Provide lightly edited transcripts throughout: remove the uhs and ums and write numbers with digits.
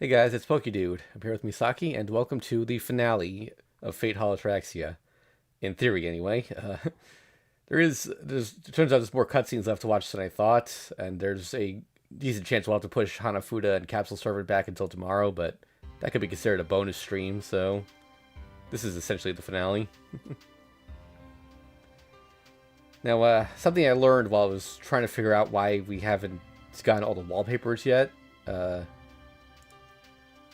Hey guys, it's Dude. I'm here with Misaki, and welcome to the finale of Fate Ataraxia. In theory, anyway. It turns out there's more cutscenes left to watch than I thought, and there's a decent chance we'll have to push Hanafuda and Capsule Servant back until tomorrow, but that could be considered a bonus stream, so this is essentially the finale. Now, something I learned while I was trying to figure out why we haven't gotten all the wallpapers yet.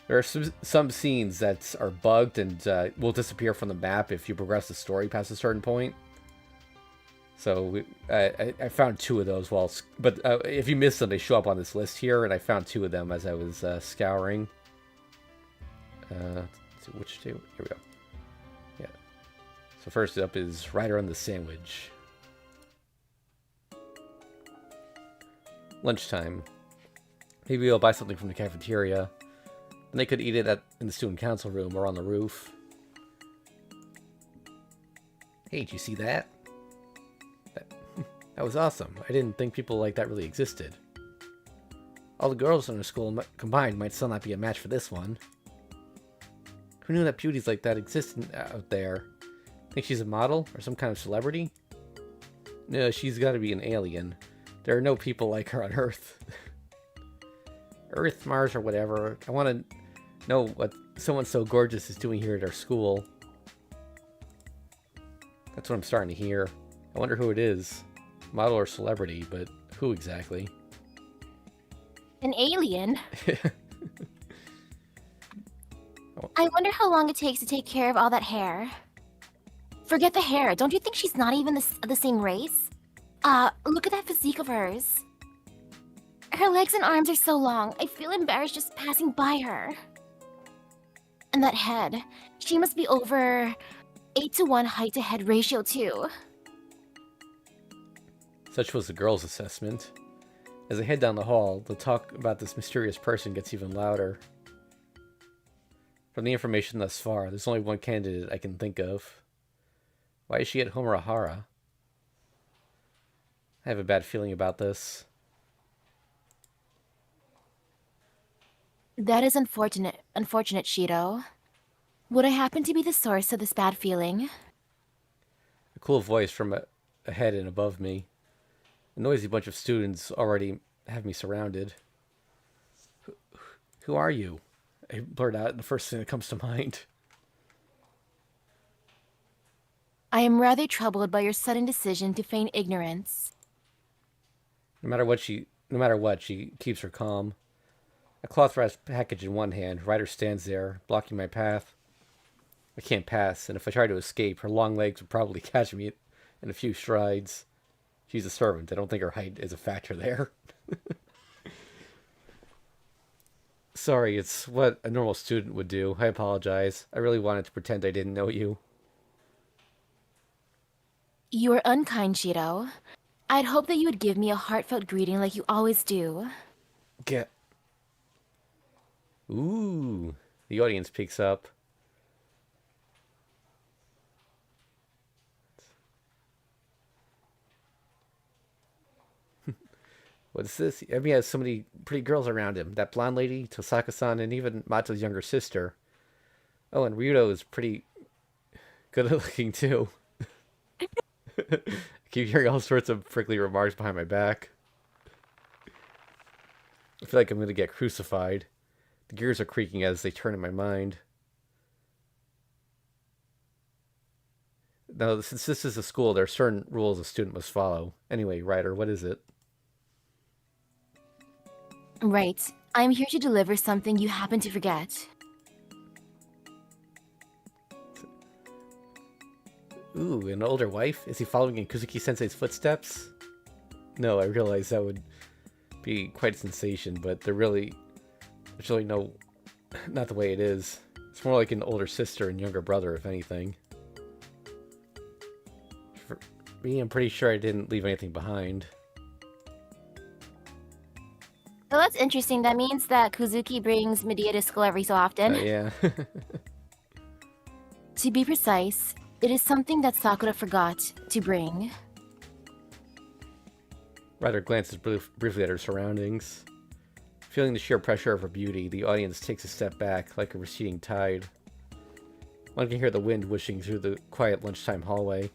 There are some scenes that are bugged and will disappear from the map if you progress the story past a certain point. So I found two of those but if you miss them, they show up on this list here, and I found two of them as I was scouring. Let's see which two? Here we go. Yeah. So first up is Rider on the Sandwich. Lunchtime. Maybe I'll buy something from the cafeteria. And they could eat it in the student council room or on the roof. Hey, did you see that? That was awesome. I didn't think people like that really existed. All the girls in our school combined might still not be a match for this one. Who knew that beauties like that existed out there? Think she's a model or some kind of celebrity? No, she's got to be an alien. There are no people like her on Earth. Earth, Mars, or whatever. I want to know what someone so gorgeous is doing here at our school. That's what I'm starting to hear. I wonder who it is. Model or celebrity, but who exactly? An alien? I wonder how long it takes to take care of all that hair. Forget the hair. Don't you think she's not even the same race? Look at that physique of hers. Her legs and arms are so long, I feel embarrassed just passing by her. And that head. She must be over 8-to-1 height-to-head ratio, too. Such was the girls' assessment. As I head down the hall, the talk about this mysterious person gets even louder. From the information thus far, there's only one candidate I can think of. Why is she at Homurahara? I have a bad feeling about this. That is unfortunate, Shido. Would I happen to be the source of this bad feeling? A cool voice from ahead and above me. A noisy bunch of students already have me surrounded. Who are you? I blurt out the first thing that comes to mind. I am rather troubled by your sudden decision to feign ignorance. No matter what, she keeps her calm. A cloth wrapped package in one hand, Ryder stands there, blocking my path. I can't pass, and if I try to escape, her long legs would probably catch me in a few strides. She's a servant. I don't think her height is a factor there. Sorry, it's what a normal student would do. I apologize. I really wanted to pretend I didn't know you. You are unkind, Shido. I'd hoped that you would give me a heartfelt greeting like you always do. Get. Ooh. The audience picks up. What's this? Emi has so many pretty girls around him. That blonde lady, Tosaka-san, and even Mato's younger sister. Oh, and Ryudo is pretty good looking too. I keep hearing all sorts of prickly remarks behind my back. I feel like I'm going to get crucified. The gears are creaking as they turn in my mind. Now, since this is a school, there are certain rules a student must follow. Anyway, Ryder, what is it? Right. I'm here to deliver something you happen to forget. Ooh, an older wife? Is he following in Kuzuki-sensei's footsteps? No, I realize that would be quite a sensation, but there's really no, not the way it is. It's more like an older sister and younger brother, if anything. For me, I'm pretty sure I didn't leave anything behind. Well, that's interesting. That means that Kuzuki brings Medea to school every so often. Yeah. To be precise, it is something that Sakura forgot to bring. Ryder glances briefly at her surroundings. Feeling the sheer pressure of her beauty, the audience takes a step back, like a receding tide. One can hear the wind whooshing through the quiet lunchtime hallway.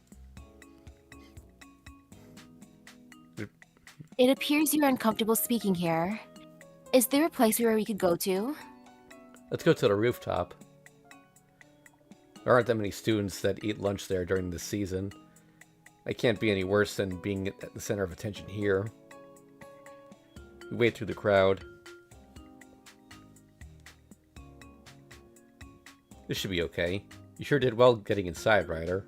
It appears you're uncomfortable speaking here. Is there a place where we could go to? Let's go to the rooftop. There aren't that many students that eat lunch there during this season. It can't be any worse than being at the center of attention here. We wade through the crowd. This should be okay. You sure did well getting inside, Ryder.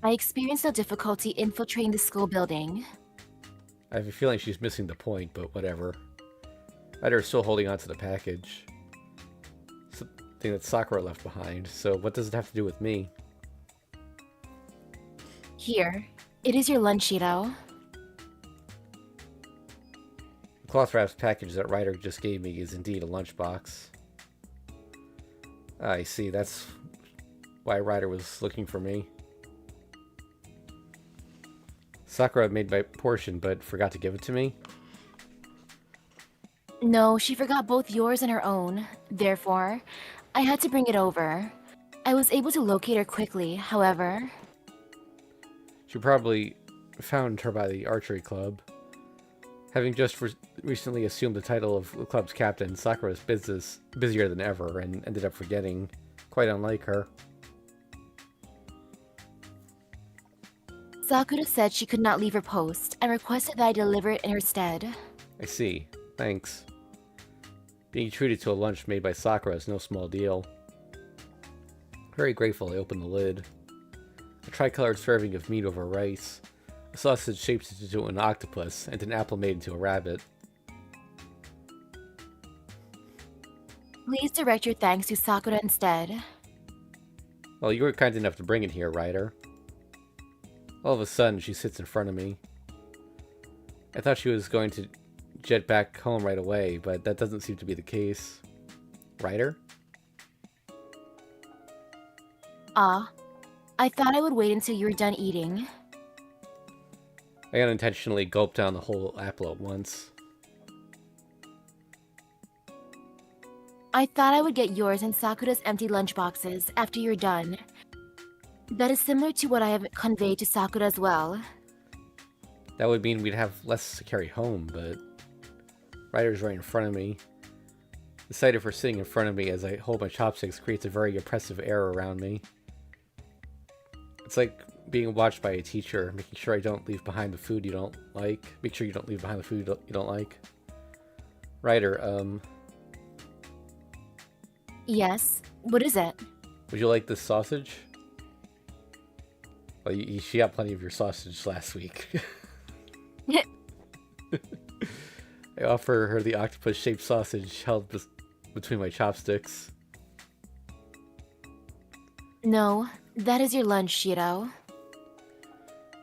I experienced no difficulty infiltrating the school building. I have a feeling she's missing the point, but whatever. Ryder is still holding on to the package. Something that Sakura left behind, so what does it have to do with me? Here, it is your lunch, Shiro. The cloth wrapped package that Ryder just gave me is indeed a lunchbox. I see, that's why Ryder was looking for me. Sakura made my portion, but forgot to give it to me? No, she forgot both yours and her own. Therefore, I had to bring it over. I was able to locate her quickly, however. She probably found her by the archery club. Having just recently assumed the title of the club's captain, Sakura is busier than ever and ended up forgetting, quite unlike her. Sakura said she could not leave her post and requested that I deliver it in her stead. I see. Thanks. Being treated to a lunch made by Sakura is no small deal. Very grateful, I opened the lid. A tricolored serving of meat over rice. A sausage shaped into an octopus, and an apple made into a rabbit. Please direct your thanks to Sakura instead. Well, you were kind enough to bring it here, Ryder. All of a sudden, she sits in front of me. I thought she was going to jet back home right away, but that doesn't seem to be the case. Ryder? I thought I would wait until you were done eating. I unintentionally gulped down the whole apple at once. I thought I would get yours and Sakura's empty lunchboxes after you're done. That is similar to what I have conveyed to Sakura as well. That would mean we'd have less to carry home, but Ryder's right in front of me. The sight of her sitting in front of me as I hold my chopsticks creates a very oppressive air around me. It's like being watched by a teacher, making sure I don't leave behind the food you don't like. Make sure you don't leave behind the food you don't like. Ryder, Yes, what is it? would you like this sausage? Well, she got plenty of your sausage last week. I offer her the octopus-shaped sausage held between my chopsticks. No, that is your lunch, Shiro.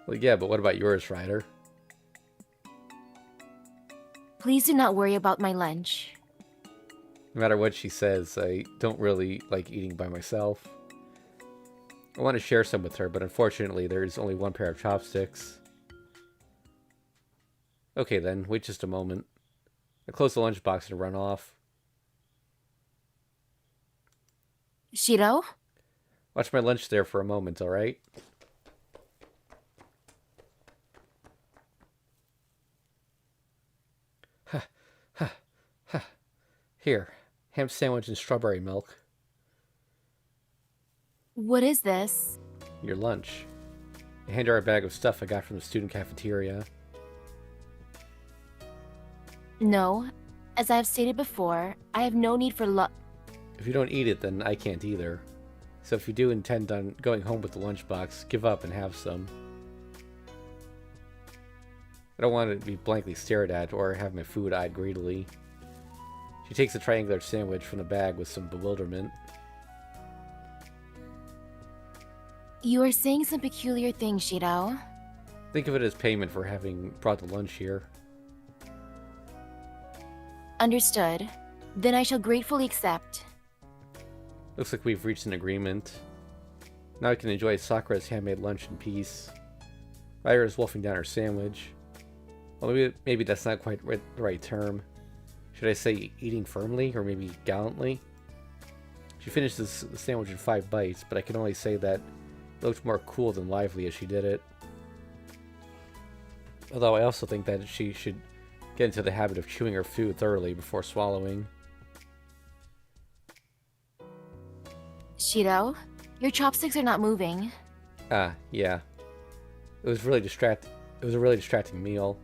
Well, yeah, but what about yours, Ryder? Please do not worry about my lunch. No matter what she says, I don't really like eating by myself. I want to share some with her, but unfortunately there's only one pair of chopsticks. Okay then, wait just a moment. I close the lunchbox and run off. Shiro? Watch my lunch there for a moment, alright? Here, ham sandwich and strawberry milk. What is this? Your lunch. I hand her a bag of stuff I got from the student cafeteria. No, as I have stated before, I have no need for If you don't eat it, then I can't either. So if you do intend on going home with the lunchbox, give up and have some. I don't want to be blankly stared at or have my food eyed greedily. She takes a triangular sandwich from the bag with some bewilderment. You are saying some peculiar things, Shiro. Think of it as payment for having brought the lunch here. Understood. Then I shall gratefully accept. Looks like we've reached an agreement. Now I can enjoy Sakura's handmade lunch in peace. Ryder is wolfing down her sandwich. Well, maybe that's not quite the right term. Should I say eating firmly, or maybe gallantly? She finished the sandwich in 5 bites, but I can only say that it looked more cool than lively as she did it. Although I also think that she should get into the habit of chewing her food thoroughly before swallowing. Shiro, your chopsticks are not moving. Ah, yeah. It was a really distracting meal.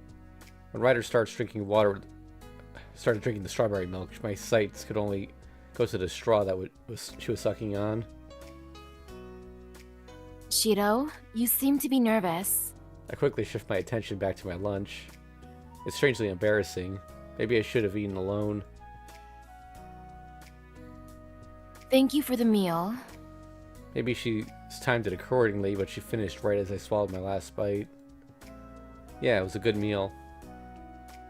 When Ryder started drinking the strawberry milk, my sights could only go to the straw that she was sucking on. Shiro, you seem to be nervous. I quickly shift my attention back to my lunch. It's strangely embarrassing. Maybe I should have eaten alone. Thank you for the meal. Maybe she's timed it accordingly, but she finished right as I swallowed my last bite. Yeah, it was a good meal.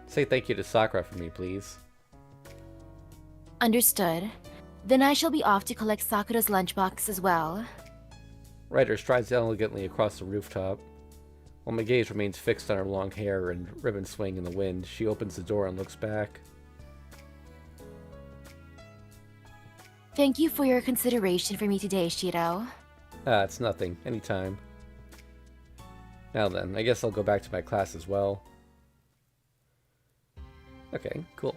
Say thank you to Sakura for me, please. Understood. Then I shall be off to collect Sakura's lunchbox as well. Ryder strides elegantly across the rooftop. While my gaze remains fixed on her long hair and ribbon swaying in the wind, she opens the door and looks back. Thank you for your consideration for me today, Shiro. Ah, it's nothing. Anytime. Now then, I guess I'll go back to my class as well. Okay, cool.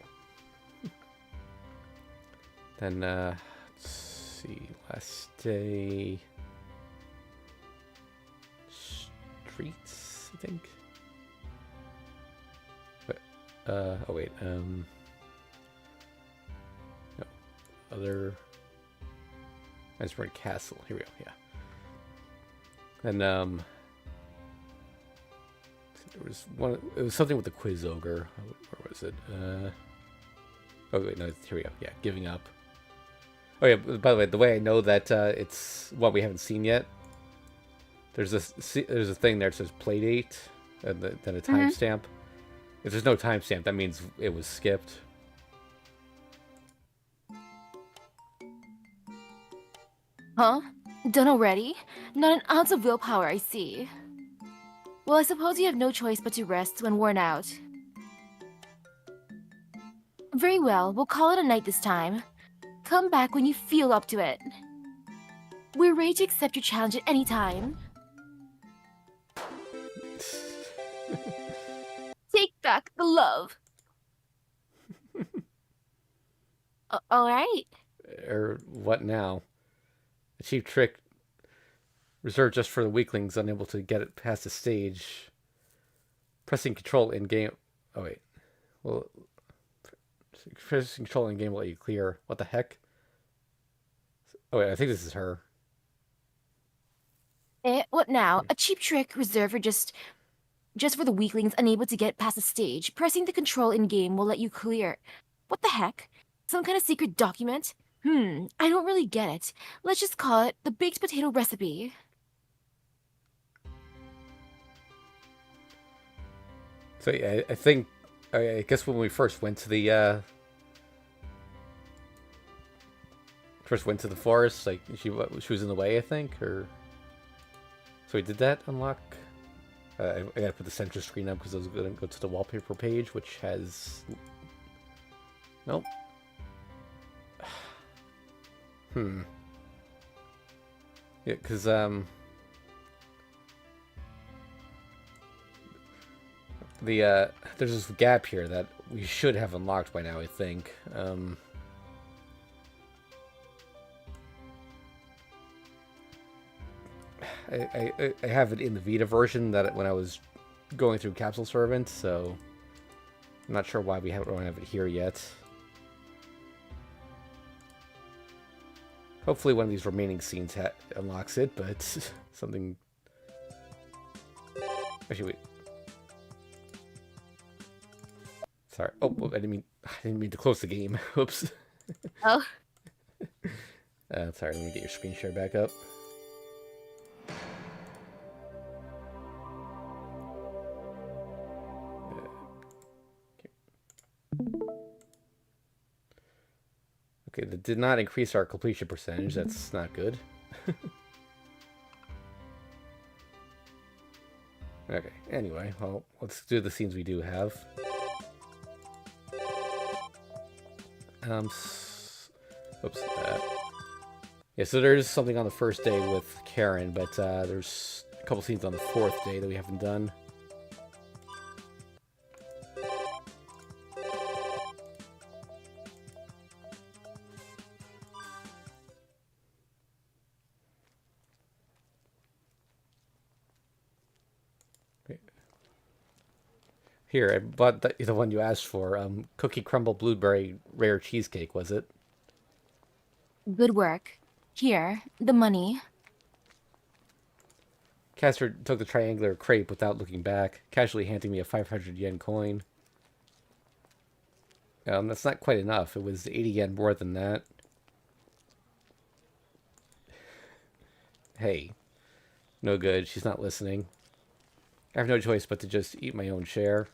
Then, let's see, last day... Streets, I think? But, oh wait, no. Other... Iceberg Castle, here we go, yeah. And, there was one, it was something with the Quiz Ogre. Where was it? Oh wait, no, here we go. Yeah, giving up. Oh yeah, by the way I know that it's one we haven't seen yet. There's a thing there that says playdate, and then a timestamp. If there's no timestamp, that means it was skipped. Huh? Done already? Not an ounce of willpower, I see. Well, I suppose you have no choice but to rest when worn out. Very well, we'll call it a night this time. Come back when you feel up to it. We're ready to accept your challenge at any time. Take back the love. Alright. Or what now? A cheap trick reserved just for the weaklings unable to get it past the stage. Pressing control in game... Oh wait. Well... Pressing control in game will let you clear. What the heck? Oh wait, I think this is her. What now? A cheap trick reserved for just for the weaklings unable to get past the stage. Pressing the control in game will let you clear. What the heck? Some kind of secret document? I don't really get it. Let's just call it the baked potato recipe. So yeah, I think, I guess when we first went to the forest, like she was in the way, I think, or so we did that unlock. I gotta put the center screen up because I was gonna go to the wallpaper page, which has nope. Yeah, because there's this gap here that we should have unlocked by now, I think. I have it in the Vita version that when I was going through Capsule Servant, so I'm not sure why we don't have it here yet. Hopefully one of these remaining scenes unlocks it, but something... Actually, wait. Sorry. Oh, I didn't mean to close the game. Whoops. Oh. Sorry, let me get your screen share back up. Okay, that did not increase our completion percentage. That's not good. Okay, anyway, well, let's do the scenes we do have. Oops. Yeah, so there's something on the first day with Karen, but there's a couple scenes on the fourth day that we haven't done. Here, I bought the one you asked for. Cookie crumble blueberry rare cheesecake, was it? Good work. Here, the money. Castor took the triangular crepe without looking back, casually handing me a 500 yen coin. That's not quite enough. It was 80 yen more than that. Hey, no good. She's not listening. I have no choice but to just eat my own share.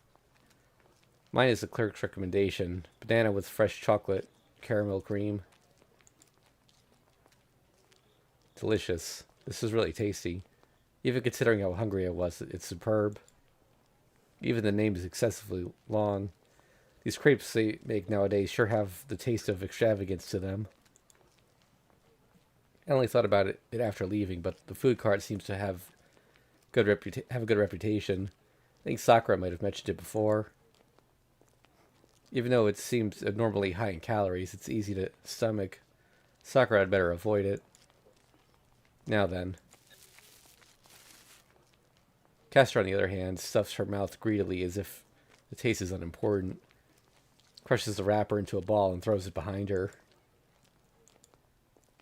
Mine is the clerk's recommendation. Banana with fresh chocolate, caramel cream. Delicious. This is really tasty. Even considering how hungry I was, it's superb. Even the name is excessively long. These crepes they make nowadays sure have the taste of extravagance to them. I only thought about it after leaving, but the food cart seems to have a good reputation. I think Sakura might have mentioned it before. Even though it seems abnormally high in calories, it's easy to stomach. Sakura had better avoid it. Now then. Castor, on the other hand, stuffs her mouth greedily as if the taste is unimportant. Crushes the wrapper into a ball and throws it behind her.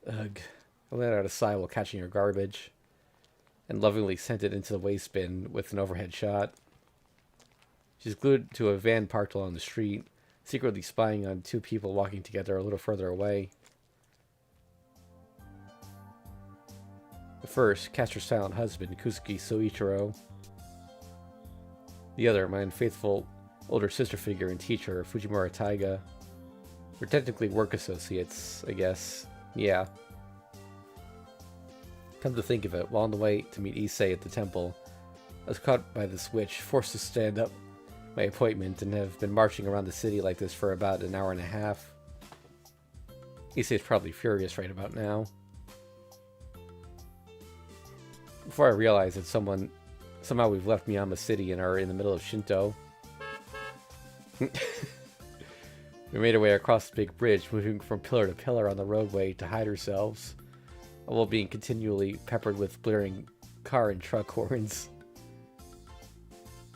Ugh. I let out a sigh while catching her garbage, and lovingly sent it into the waste bin with an overhead shot. She's glued to a van parked along the street, secretly spying on two people walking together a little further away. The first, Castor's silent husband, Kusuke Soichiro. The other, my unfaithful older sister figure and teacher, Fujimura Taiga. We're technically work associates, I guess. Yeah. Come to think of it, while on the way to meet Issei at the temple, I was caught by this witch, forced to stand up my appointment, and have been marching around the city like this for about an hour and a half. Issei's probably furious right about now. Before I realize that somehow we've left Miyama City and are in the middle of Shinto. We made our way across the big bridge, moving from pillar to pillar on the roadway to hide ourselves, all while being continually peppered with blaring car and truck horns.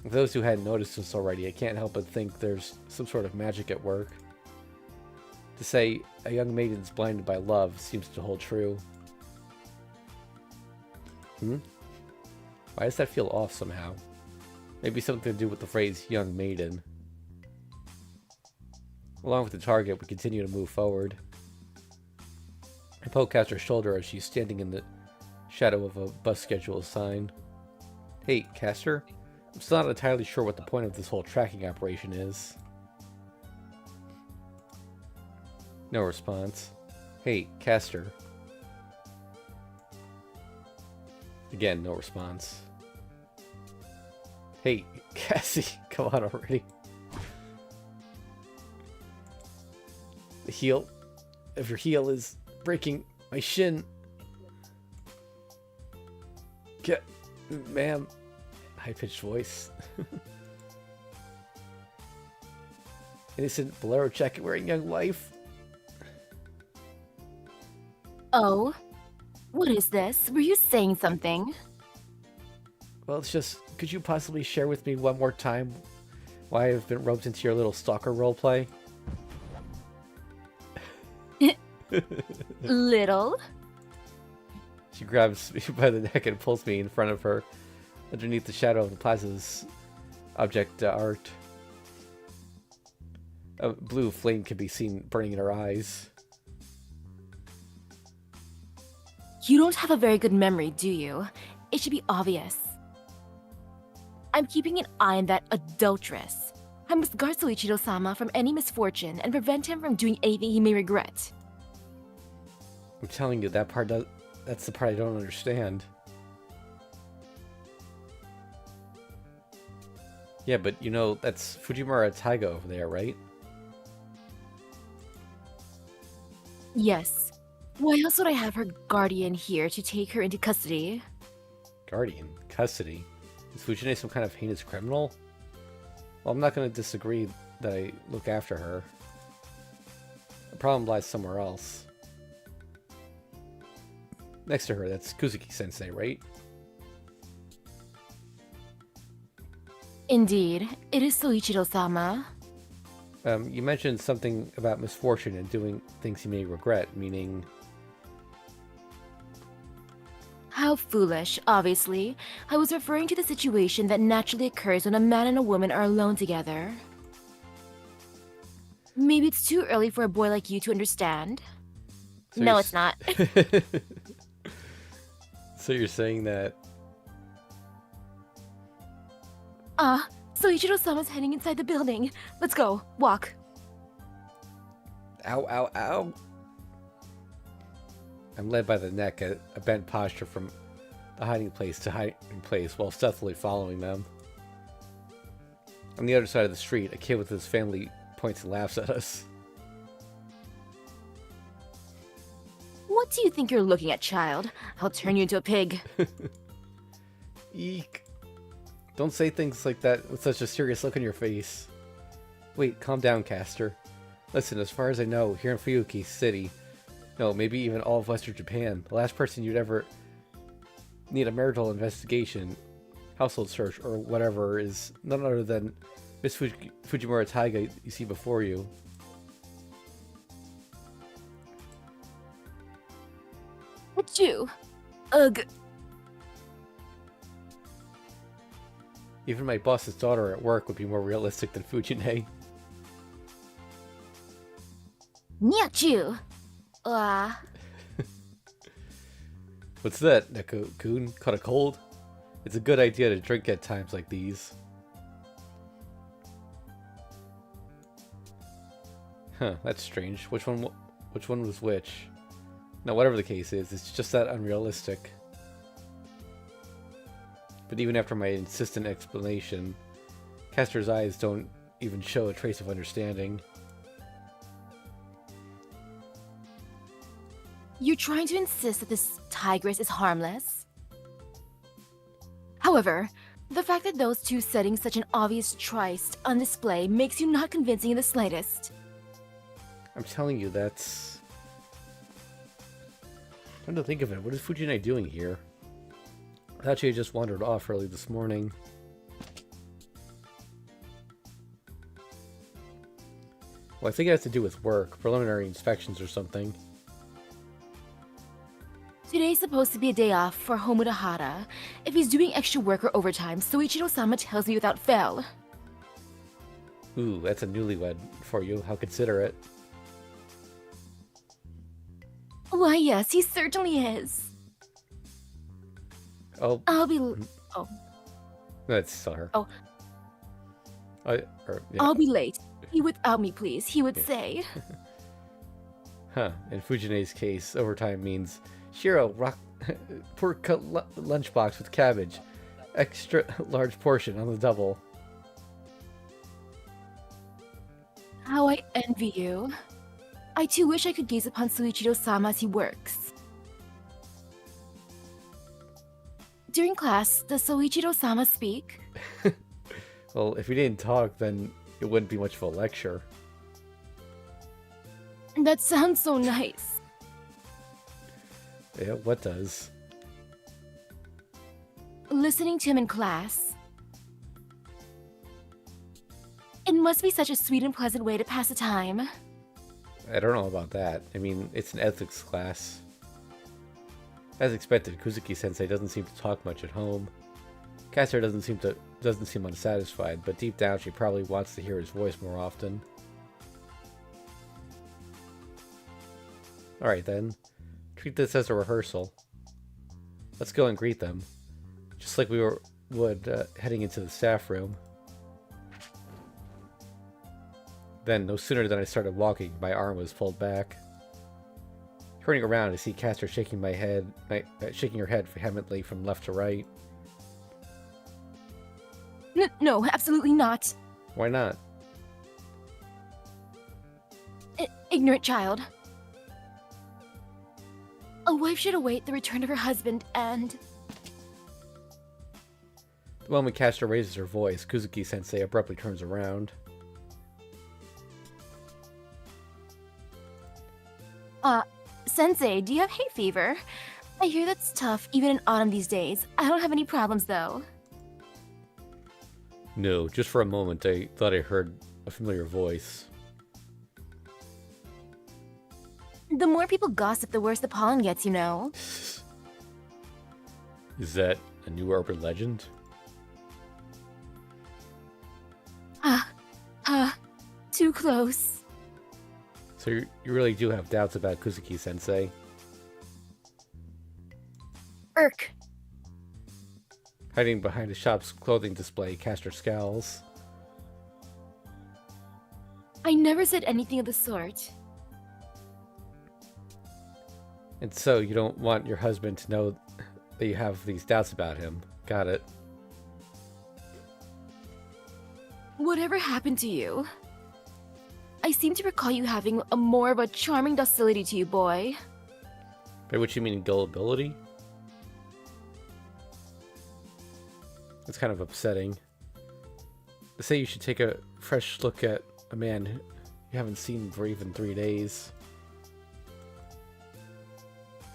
For those who hadn't noticed this already, I can't help but think there's some sort of magic at work. To say a young maiden's blinded by love seems to hold true. Why does that feel off somehow? Maybe something to do with the phrase young maiden. Along with the target, we continue to move forward. I poke at her shoulder as she's standing in the shadow of a bus schedule sign. Hey, Castor? I'm still not entirely sure what the point of this whole tracking operation is. No response. Hey, Castor. Again, no response. Hey, Cassie, come on already. The heel of your heel is breaking my shin. Ma'am. High-pitched voice. Innocent bolero jacket wearing young wife. Oh? What is this? Were you saying something? Well, it's just, could you possibly share with me one more time why I've been roped into your little stalker roleplay? Little? She grabs me by the neck and pulls me in front of her, underneath the shadow of the plaza's object art. A blue flame can be seen burning in her eyes. You don't have a very good memory, do you? It should be obvious. I'm keeping an eye on that adulteress. I must guard Soichiro-sama from any misfortune and prevent him from doing anything he may regret. I'm telling you, that's the part I don't understand. Yeah, but you know, that's Fujimura Taiga over there, right? Yes. Why else would I have her guardian here to take her into custody? Guardian. Custody. Is Fujine some kind of heinous criminal? Well, I'm not going to disagree that I look after her. The problem lies somewhere else. Next to her, that's Kuzuki-sensei, right? Indeed, it is Soichiro-sama. You mentioned something about misfortune and doing things you may regret, meaning... How foolish, obviously. I was referring to the situation that naturally occurs when a man and a woman are alone together. Maybe it's too early for a boy like you to understand. So No, you're it's not. So you're saying that... Soichiro-sama's heading inside the building. Let's go. Walk. Ow, ow, ow! I'm led by the neck at a bent posture from the hiding place to hiding place while stealthily following them. On the other side of the street, a kid with his family points and laughs at us. What do you think you're looking at, child? I'll turn you into a pig. Eek! Don't say things like that with such a serious look on your face. Wait, calm down, Caster. Listen, as far as I know, here in Fuyuki City, no, maybe even all of Western Japan, the last person you'd ever need a marital investigation, household search, or whatever is none other than Miss Fujimura Taiga you see before you. It's you. Ugh. Even my boss's daughter at work would be more realistic than Fujine. Nyachu. What's that, Neko-kun? Caught a cold? It's a good idea to drink at times like these. Huh, that's strange. Which one was which? Now, whatever the case is, it's just that unrealistic. But even after my insistent explanation, Castor's eyes don't even show a trace of understanding. You're trying to insist that this tigress is harmless? However, the fact that those two setting such an obvious tryst on display makes you not convincing in the slightest. I'm telling you, that's... Trying to think of it, what is Fujine doing here? I thought she had just wandered off early this morning. Well, I think it has to do with work, preliminary inspections or something. Today's supposed to be a day off for Homurahara. If he's doing extra work or overtime, Soichiro-sama tells me without fail. Ooh, that's a newlywed for you. How considerate. Why, yes, he certainly is. Oh. I'll be... No, it's still her. Oh. Yeah. I'll be late. He without me, please, he would say. Huh. In Fujine's case, overtime means Shiro, pork cut lunchbox with cabbage. Extra large portion on the double. How I envy you. I too wish I could gaze upon Soichiro-sama as he works. During class, does Soichiro-sama speak? Well, if he didn't talk, then it wouldn't be much of a lecture. That sounds so nice. Yeah, what does? Listening to him in class. It must be such a sweet and pleasant way to pass the time. I don't know about that. I mean, it's an ethics class. As expected, Kuzuki-sensei doesn't seem to talk much at home. Castor doesn't seem unsatisfied, but deep down she probably wants to hear his voice more often. Alright then. Treat this as a rehearsal. Let's go and greet them. Just like we would heading into the staff room. Then, no sooner than I started walking, my arm was pulled back. Turning around, I see Castor shaking shaking her head vehemently from left to right. No, absolutely not. Why not? Ignorant child. A wife should await the return of her husband and... The moment Castor raises her voice, Kuzuki-sensei abruptly turns around. Sensei, do you have hay fever? I hear that's tough, even in autumn these days. I don't have any problems, though. No, just for a moment I thought I heard a familiar voice. The more people gossip, the worse the pollen gets, you know. Is that a new urban legend? Too close. So you really do have doubts about Kuzuki-sensei? Irk. Hiding behind the shop's clothing display, Castor scowls. I never said anything of the sort. And so you don't want your husband to know that you have these doubts about him. Got it. Whatever happened to you? I seem to recall you having more of a charming docility to you, boy. By which you mean gullibility? It's kind of upsetting. They say you should take a fresh look at a man you haven't seen for even 3 days.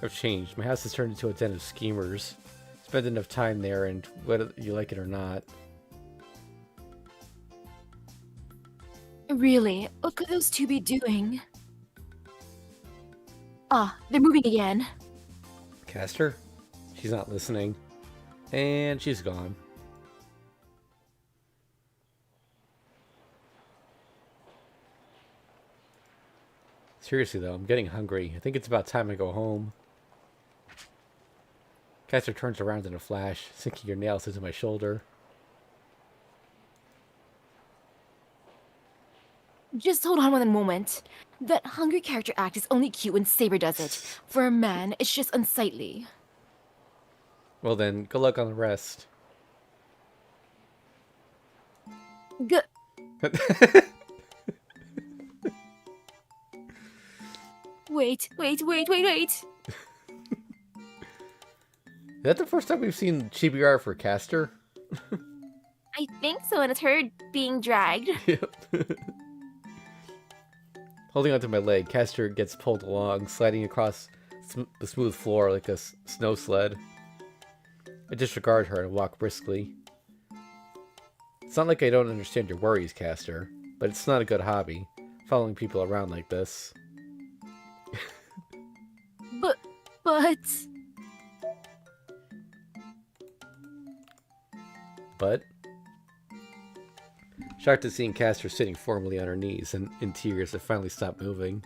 I've changed. My house has turned into a den of schemers. Spend enough time there, and whether you like it or not. Really? What could those two be doing? They're moving again. Castor? She's not listening. And she's gone. Seriously though, I'm getting hungry. I think it's about time I go home. Castor turns around in a flash, sinking your nails into my shoulder. Just hold on one moment. That hungry character act is only cute when Saber does it. For a man, it's just unsightly. Well then, good luck on the rest. G- Wait. Is that the first time we've seen chibi for Castor? I think so, and it's her being dragged. Yep. Holding onto my leg, Castor gets pulled along, sliding across the smooth floor like a snow sled. I disregard her and walk briskly. It's not like I don't understand your worries, Castor, but it's not a good hobby, following people around like this. But? Shocked at seeing Castor sitting formally on her knees and in tears, I finally stopped moving.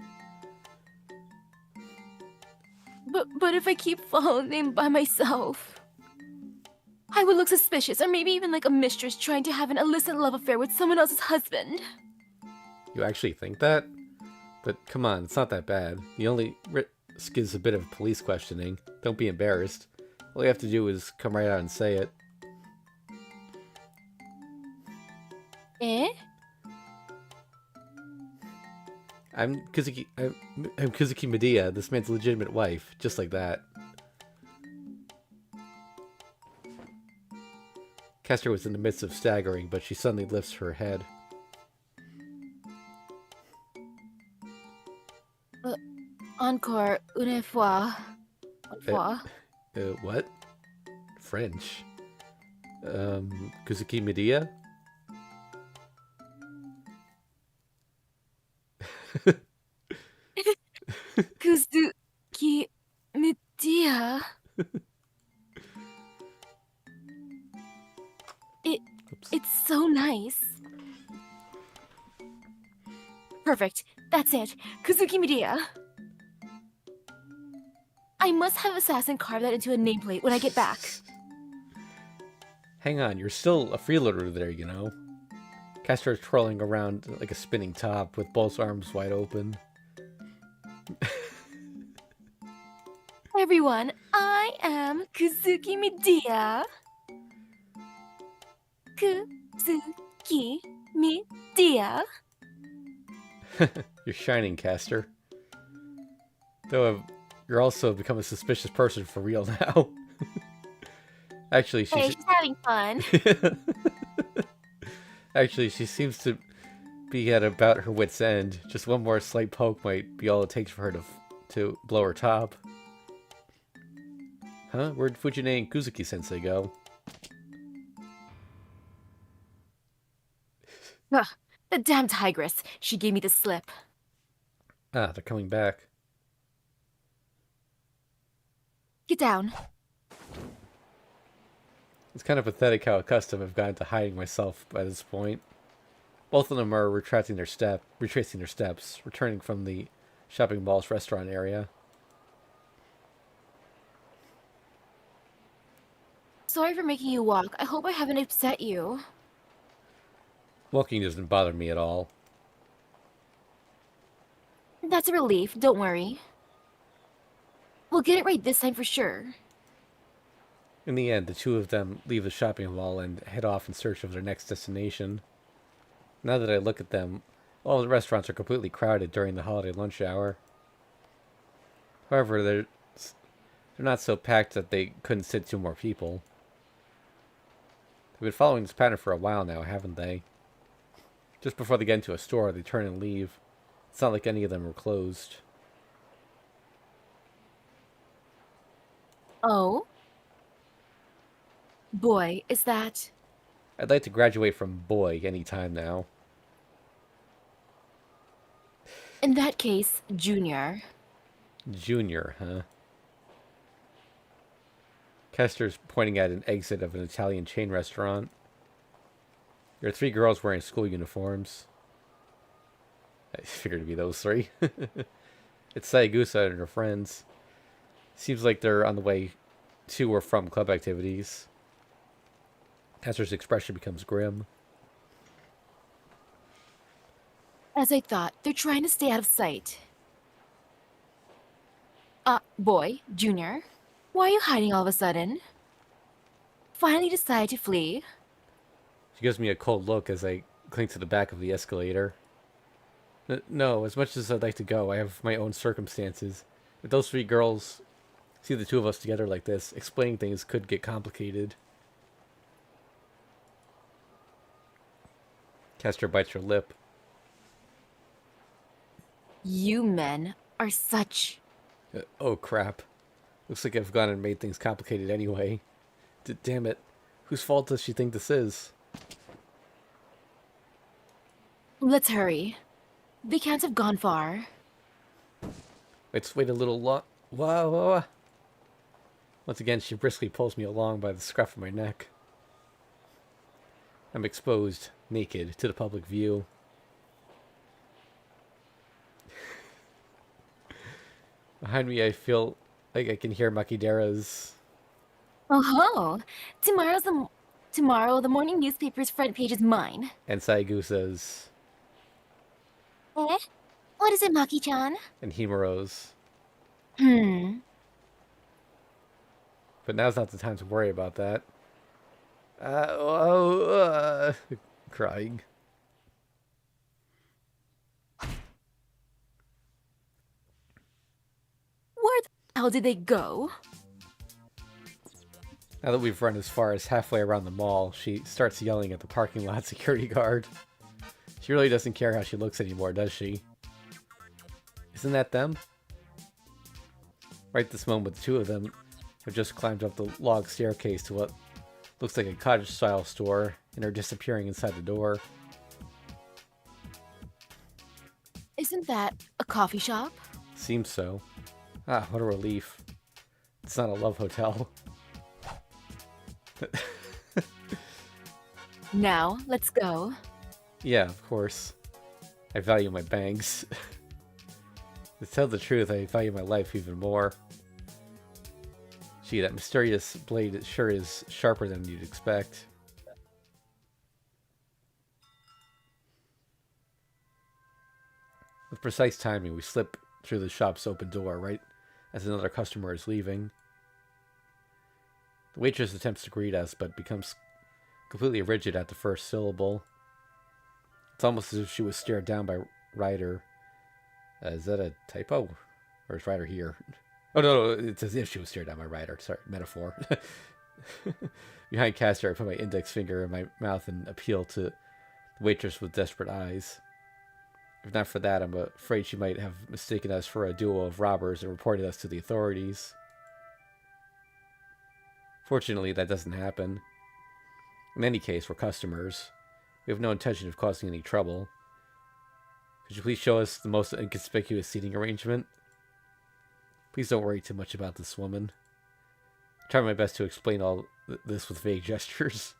But if I keep following by myself, I would look suspicious, or maybe even like a mistress trying to have an illicit love affair with someone else's husband. You actually think that? But come on, it's not that bad. The only risk is a bit of police questioning. Don't be embarrassed. All you have to do is come right out and say it. Eh? I'm Kuzuki Medea, this man's legitimate wife, just like that. Castor was in the midst of staggering, but she suddenly lifts her head. Encore une fois. What? French. Kuzuki Medea? Kuzuki Medea. It's so nice. Perfect. That's it. Kuzuki Medea. I must have Assassin carve that into a nameplate when I get back. Hang on, you're still a freeloader there, you know. Castor is twirling around like a spinning top with both arms wide open. Everyone, I am Kuzuki Medea. Suki mi dia. You're shining, Caster. Though you're also become a suspicious person for real now. Actually, Hey, she's... she's having fun. Actually, she seems to be at about her wit's end. Just one more slight poke might be all it takes for her to blow her top. Huh? Where'd Fujine and Kuzuki-sensei go? Ugh, the damn tigress. She gave me the slip. Ah, they're coming back. Get down. It's kind of pathetic how accustomed I've gotten to hiding myself by this point. Both of them are retracing their retracing their steps, returning from the shopping mall's restaurant area. Sorry for making you walk. I hope I haven't upset you. Walking doesn't bother me at all. That's a relief. Don't worry. We'll get it right this time for sure. In the end, the two of them leave the shopping mall and head off in search of their next destination. Now that I look at them, all the restaurants are completely crowded during the holiday lunch hour. However, they're not so packed that they couldn't sit two more people. They've been following this pattern for a while now, haven't they? Just before they get into a store, they turn and leave. It's not like any of them are closed. Oh? Boy, is that... I'd like to graduate from boy any time now. In that case, Junior. Junior, huh? Kester's pointing at an exit of an Italian chain restaurant. There are three girls wearing school uniforms. I figured it'd be those three. It's Sayagusa and her friends. Seems like they're on the way to or from club activities. Kester's expression becomes grim. As I thought, they're trying to stay out of sight. Boy, Junior, why are you hiding all of a sudden? Finally decide to flee? She gives me a cold look as I cling to the back of the escalator. No, as much as I'd like to go, I have my own circumstances. If those three girls see the two of us together like this, explaining things could get complicated. Kester bites her lip. You men are such... Oh crap. Looks like I've gone and made things complicated anyway. Damn it. Whose fault does she think this is? Let's hurry. They can't have gone far. Let's wait a little long. Whoa, whoa, whoa. Once again, she briskly pulls me along by the scruff of my neck. I'm exposed, naked, to the public view. Behind me, I feel like I can hear Makidera's... Oh-ho! Tomorrow, the morning newspaper's front page is mine. and Sayagusa's... Eh? What is it, Maki-chan? and Himuro's. Hmm. But now's not the time to worry about that. Crying. Where the hell did they go? Now that we've run as far as halfway around the mall, she starts yelling at the parking lot security guard. She really doesn't care how she looks anymore, does she? Isn't that them? Right this moment, the two of them have just climbed up the log staircase to what looks like a cottage-style store and are disappearing inside the door. Isn't that a coffee shop? Seems so. Ah, what a relief. It's not a love hotel. Now, let's go. Yeah, of course. I value my bangs. To tell the truth, I value my life even more. Gee, that mysterious blade sure is sharper than you'd expect. With precise timing, we slip through the shop's open door right as another customer is leaving. The waitress attempts to greet us, but becomes completely rigid at the first syllable. It's almost as if she was stared down by Ryder. Is that a typo? Or is Ryder here? Oh, no, it's as if she was stared down by Ryder. Sorry, metaphor. Behind Castor, I put my index finger in my mouth and appeal to the waitress with desperate eyes. If not for that, I'm afraid she might have mistaken us for a duo of robbers and reported us to the authorities. Fortunately, that doesn't happen. In any case, we're customers. We have no intention of causing any trouble. Could you please show us the most inconspicuous seating arrangement? Please don't worry too much about this woman. I try my best to explain all this with vague gestures.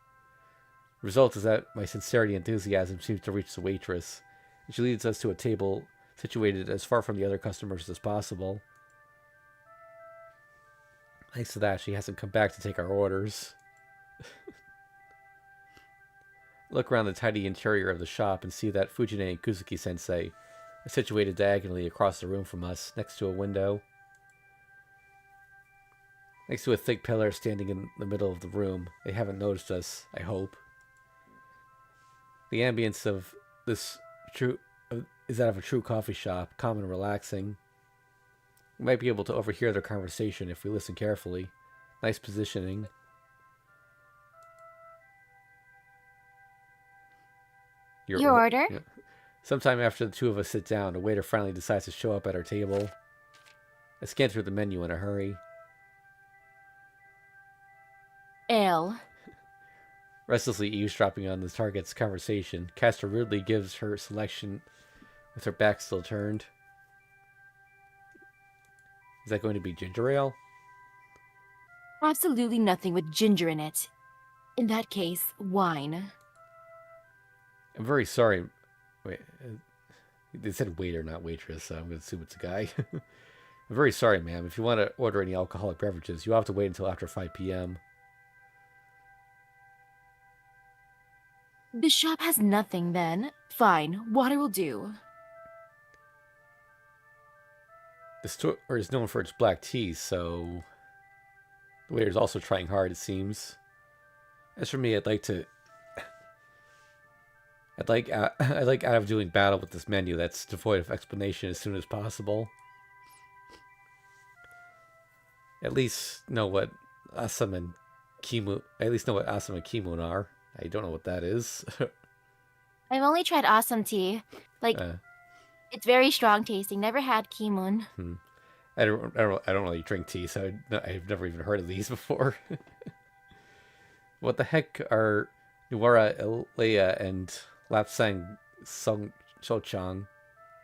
The result is that my sincerity and enthusiasm seems to reach the waitress, and she leads us to a table situated as far from the other customers as possible. Thanks to that, she hasn't come back to take our orders. Look around the tidy interior of the shop and see that Fujine and Kuzuki-sensei are situated diagonally across the room from us, next to a window. Next to a thick pillar standing in the middle of the room. They haven't noticed us, I hope. The ambience of this is that of a true coffee shop, calm and relaxing. We might be able to overhear their conversation if we listen carefully. Nice positioning. Your order? Yeah. Sometime after the two of us sit down, a waiter finally decides to show up at our table. I scan through the menu in a hurry. Ale. Restlessly eavesdropping on the target's conversation, Castor rudely gives her selection with her back still turned. Is that going to be ginger ale? Absolutely nothing with ginger in it. In that case, wine. I'm very sorry. Wait, they said waiter, not waitress, so I'm going to assume it's a guy. I'm very sorry, ma'am. If you want to order any alcoholic beverages, you'll have to wait until after 5 p.m. The shop has nothing then. Fine, water will do. The store is known for its black teas, so the waiter's also trying hard, it seems. As for me, I'd like out of doing battle with this menu that's devoid of explanation as soon as possible. At least know what Asam and Kimun are. I don't know what that is. I've only tried awesome tea. It's very strong tasting. Never had kimun. I don't really drink tea, so I've never even heard of these before. What the heck are Nuara, Leia, and Lapsang Song Chochang?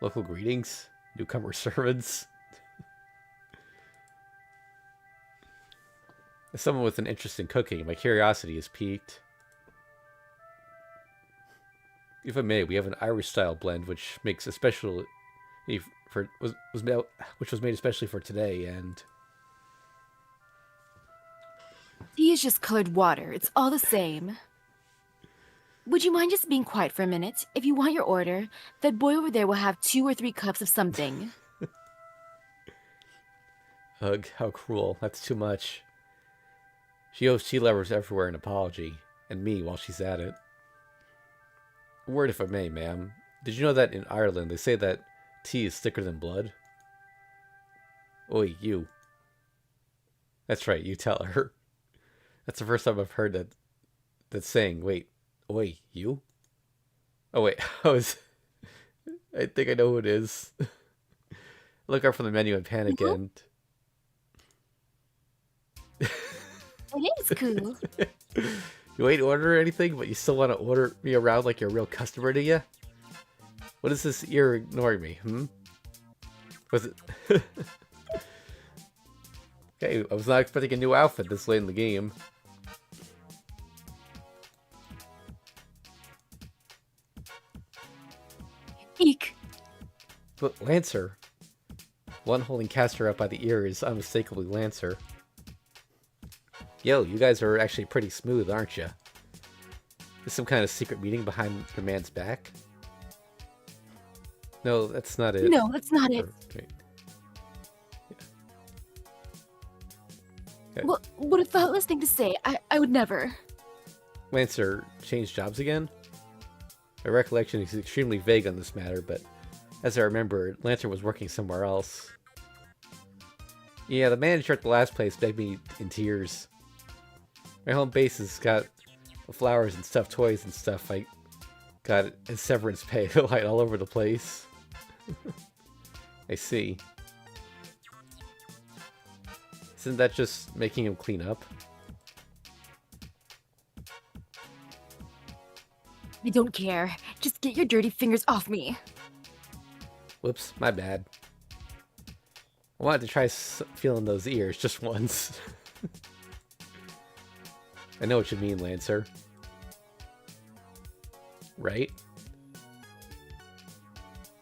Local greetings? Newcomer servants? As someone with an interest in cooking, my curiosity is piqued. If I may, we have an Irish-style blend which makes especially was made especially for today, and Tea is just colored water. It's all the same. Would you mind just being quiet for a minute? If you want your order, that boy over there will have 2 or 3 cups of something. Ugh, how cruel. That's too much. She owes tea lovers everywhere an apology, and me while she's at it. A word if I may, ma'am. Did you know that in Ireland they say that tea is thicker than blood? Oi, you. That's right, you tell her. That's the first time I've heard that saying. Wait, oi, you? Oh wait, I think I know who it is. Look up from the menu and panic and... It is cool. You ain't order anything, but you still want to order me around like you're a real customer, do you? What is this you're ignoring me, Was it... Okay, I was not expecting a new outfit this late in the game. Eek. But Lancer. One holding Castor up by the ear is unmistakably Lancer. Yo, you guys are actually pretty smooth, aren't you? Is some kind of secret meeting behind your man's back? No, that's not it. No, that's not it. Wait. Yeah. What a thoughtless thing to say. I would never. Lancer changed jobs again? My recollection is extremely vague on this matter, but as I remember, Lancer was working somewhere else. Yeah, the manager at the last place begged me in tears. My home base has got flowers and stuffed toys and stuff. I got his severance pay light all over the place. I see. Isn't that just making him clean up? I don't care. Just get your dirty fingers off me. Whoops, my bad. I wanted to try feeling those ears just once. I know what you mean, Lancer. Right?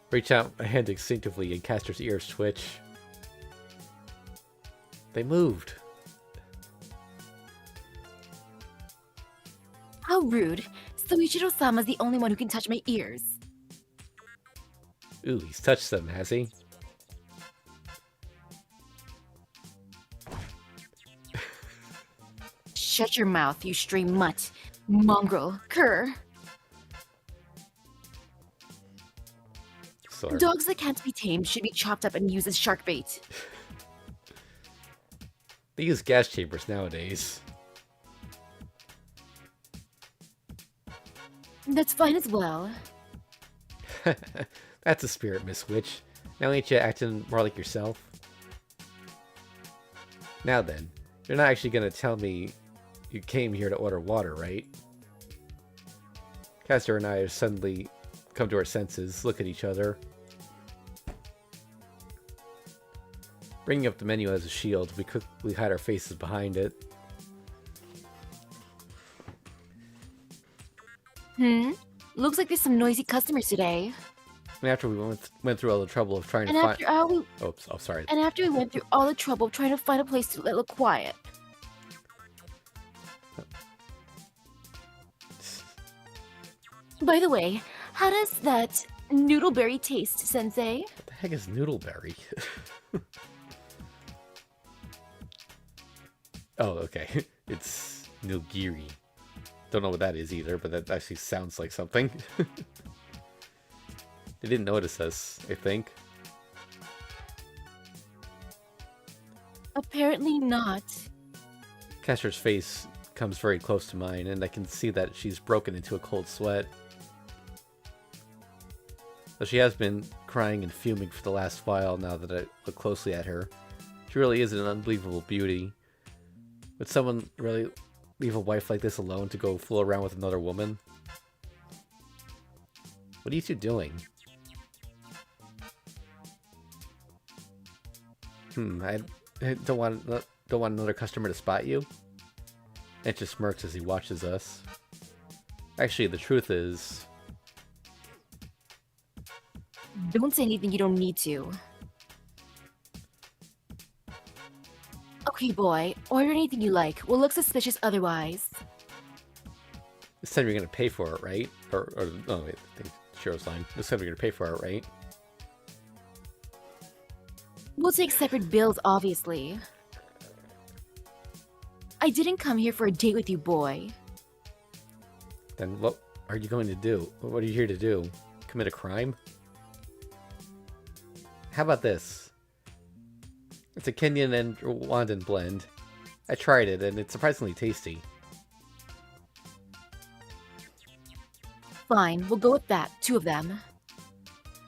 Reach out my hand instinctively and Castor's ears twitch. They moved. How rude. Soichiro-sama's the only one who can touch my ears. Ooh, he's touched them, has he? Shut your mouth, you stray mutt. Mongrel. Cur. Sorry. Dogs that can't be tamed should be chopped up and used as shark bait. They use gas chambers nowadays. That's fine as well. That's a spirit, Miss Witch. Now ain't you acting more like yourself? Now then, you're not actually gonna tell me you came here to order water, right? Castor and I have suddenly come to our senses, look at each other. Bringing up the menu as a shield, we quickly hide our faces behind it. Looks like there's some noisy customers today. And after we went through all the trouble of trying And to find... after all we Oops, oh, sorry. And after we went through all the trouble trying to find a place to look quiet. By the way, how does that noodleberry taste, Sensei? What the heck is noodleberry? Oh, okay. It's nilgiri. Don't know what that is either, but that actually sounds like something. They didn't notice us, I think. Apparently not. Castor's face comes very close to mine, and I can see that she's broken into a cold sweat. Though she has been crying and fuming for the last while now that I look closely at her. She really is an unbelievable beauty. Would someone really leave a wife like this alone to go fool around with another woman? What are you two doing? I don't want another customer to spot you. It just smirks as he watches us. Actually, the truth is... Don't say anything you don't need to. Okay, boy. Order anything you like. We'll look suspicious otherwise. This time you're gonna pay for it, right? Or oh wait, I think Shiro's line. This time you're gonna pay for it, right? We'll take separate bills, obviously. I didn't come here for a date with you, boy. Then what are you going to do? What are you here to do? Commit a crime? How about this? It's a Kenyan and Rwandan blend. I tried it, and it's surprisingly tasty. Fine, we'll go with that. 2 of them.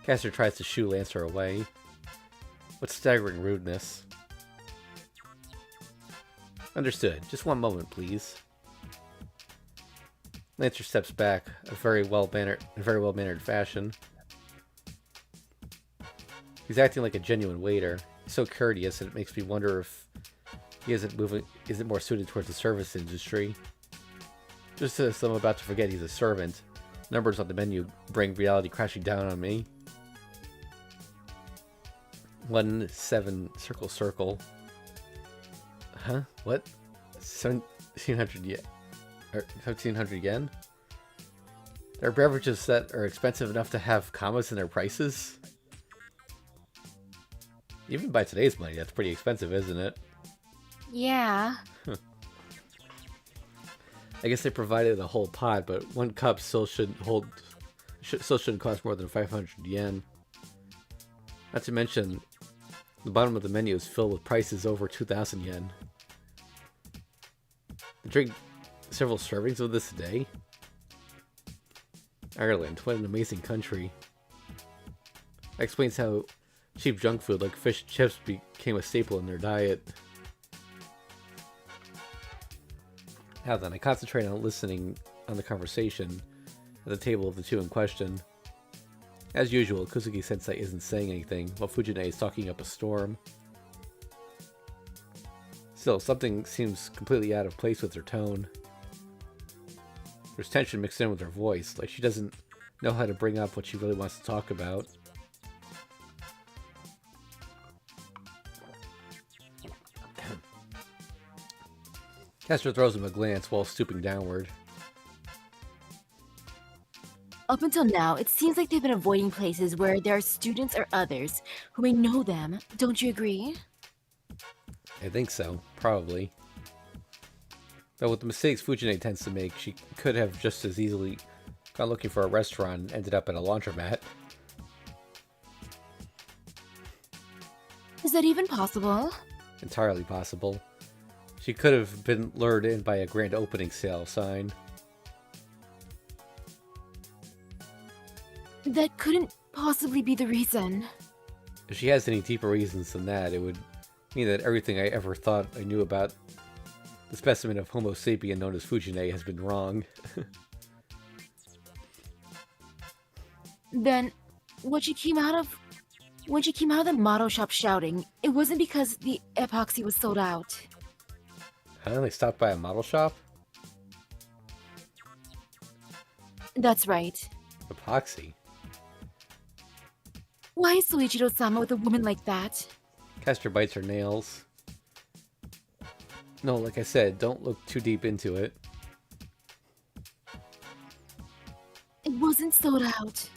Castor tries to shoo Lancer away. What staggering rudeness. Understood. Just one moment, please. Lancer steps back, in very well-mannered fashion. He's acting like a genuine waiter. He's so courteous that it makes me wonder if he isn't more suited towards the service industry. Just as I'm about to forget he's a servant, numbers on the menu bring reality crashing down on me. 17 circle. Huh? What? 1,700 yen? Or 1,700 yen? There are beverages that are expensive enough to have commas in their prices? Even by today's money, that's pretty expensive, isn't it? Yeah. I guess they provided a whole pot, but one cup still still shouldn't cost more than 500 yen. Not to mention, the bottom of the menu is filled with prices over 2,000 yen. I drink several servings of this a day. Ireland, what an amazing country. That explains how cheap junk food like fish and chips became a staple in their diet. Now then, I concentrate on listening on the conversation at the table of the two in question. As usual, Kusugi Sensei isn't saying anything, while Fujine is talking up a storm. Still, something seems completely out of place with her tone. There's tension mixed in with her voice, like she doesn't know how to bring up what she really wants to talk about. Castor throws him a glance while stooping downward. Up until now, it seems like they've been avoiding places where there are students or others who may know them. Don't you agree? I think so, probably. But with the mistakes Fujine tends to make, she could have just as easily gone looking for a restaurant and ended up at a laundromat. Is that even possible? Entirely possible. She could have been lured in by a grand opening sale sign. That couldn't possibly be the reason. If she has any deeper reasons than that, it would mean that everything I ever thought I knew about the specimen of Homo sapien known as Fujine has been wrong. Then, when she came out of the model shop shouting, it wasn't because the epoxy was sold out. Huh? They stopped by a model shop? That's right. Epoxy? Why is Soichiro-sama with a woman like that? Castor bites her nails. No, like I said, don't look too deep into it. It wasn't sold out.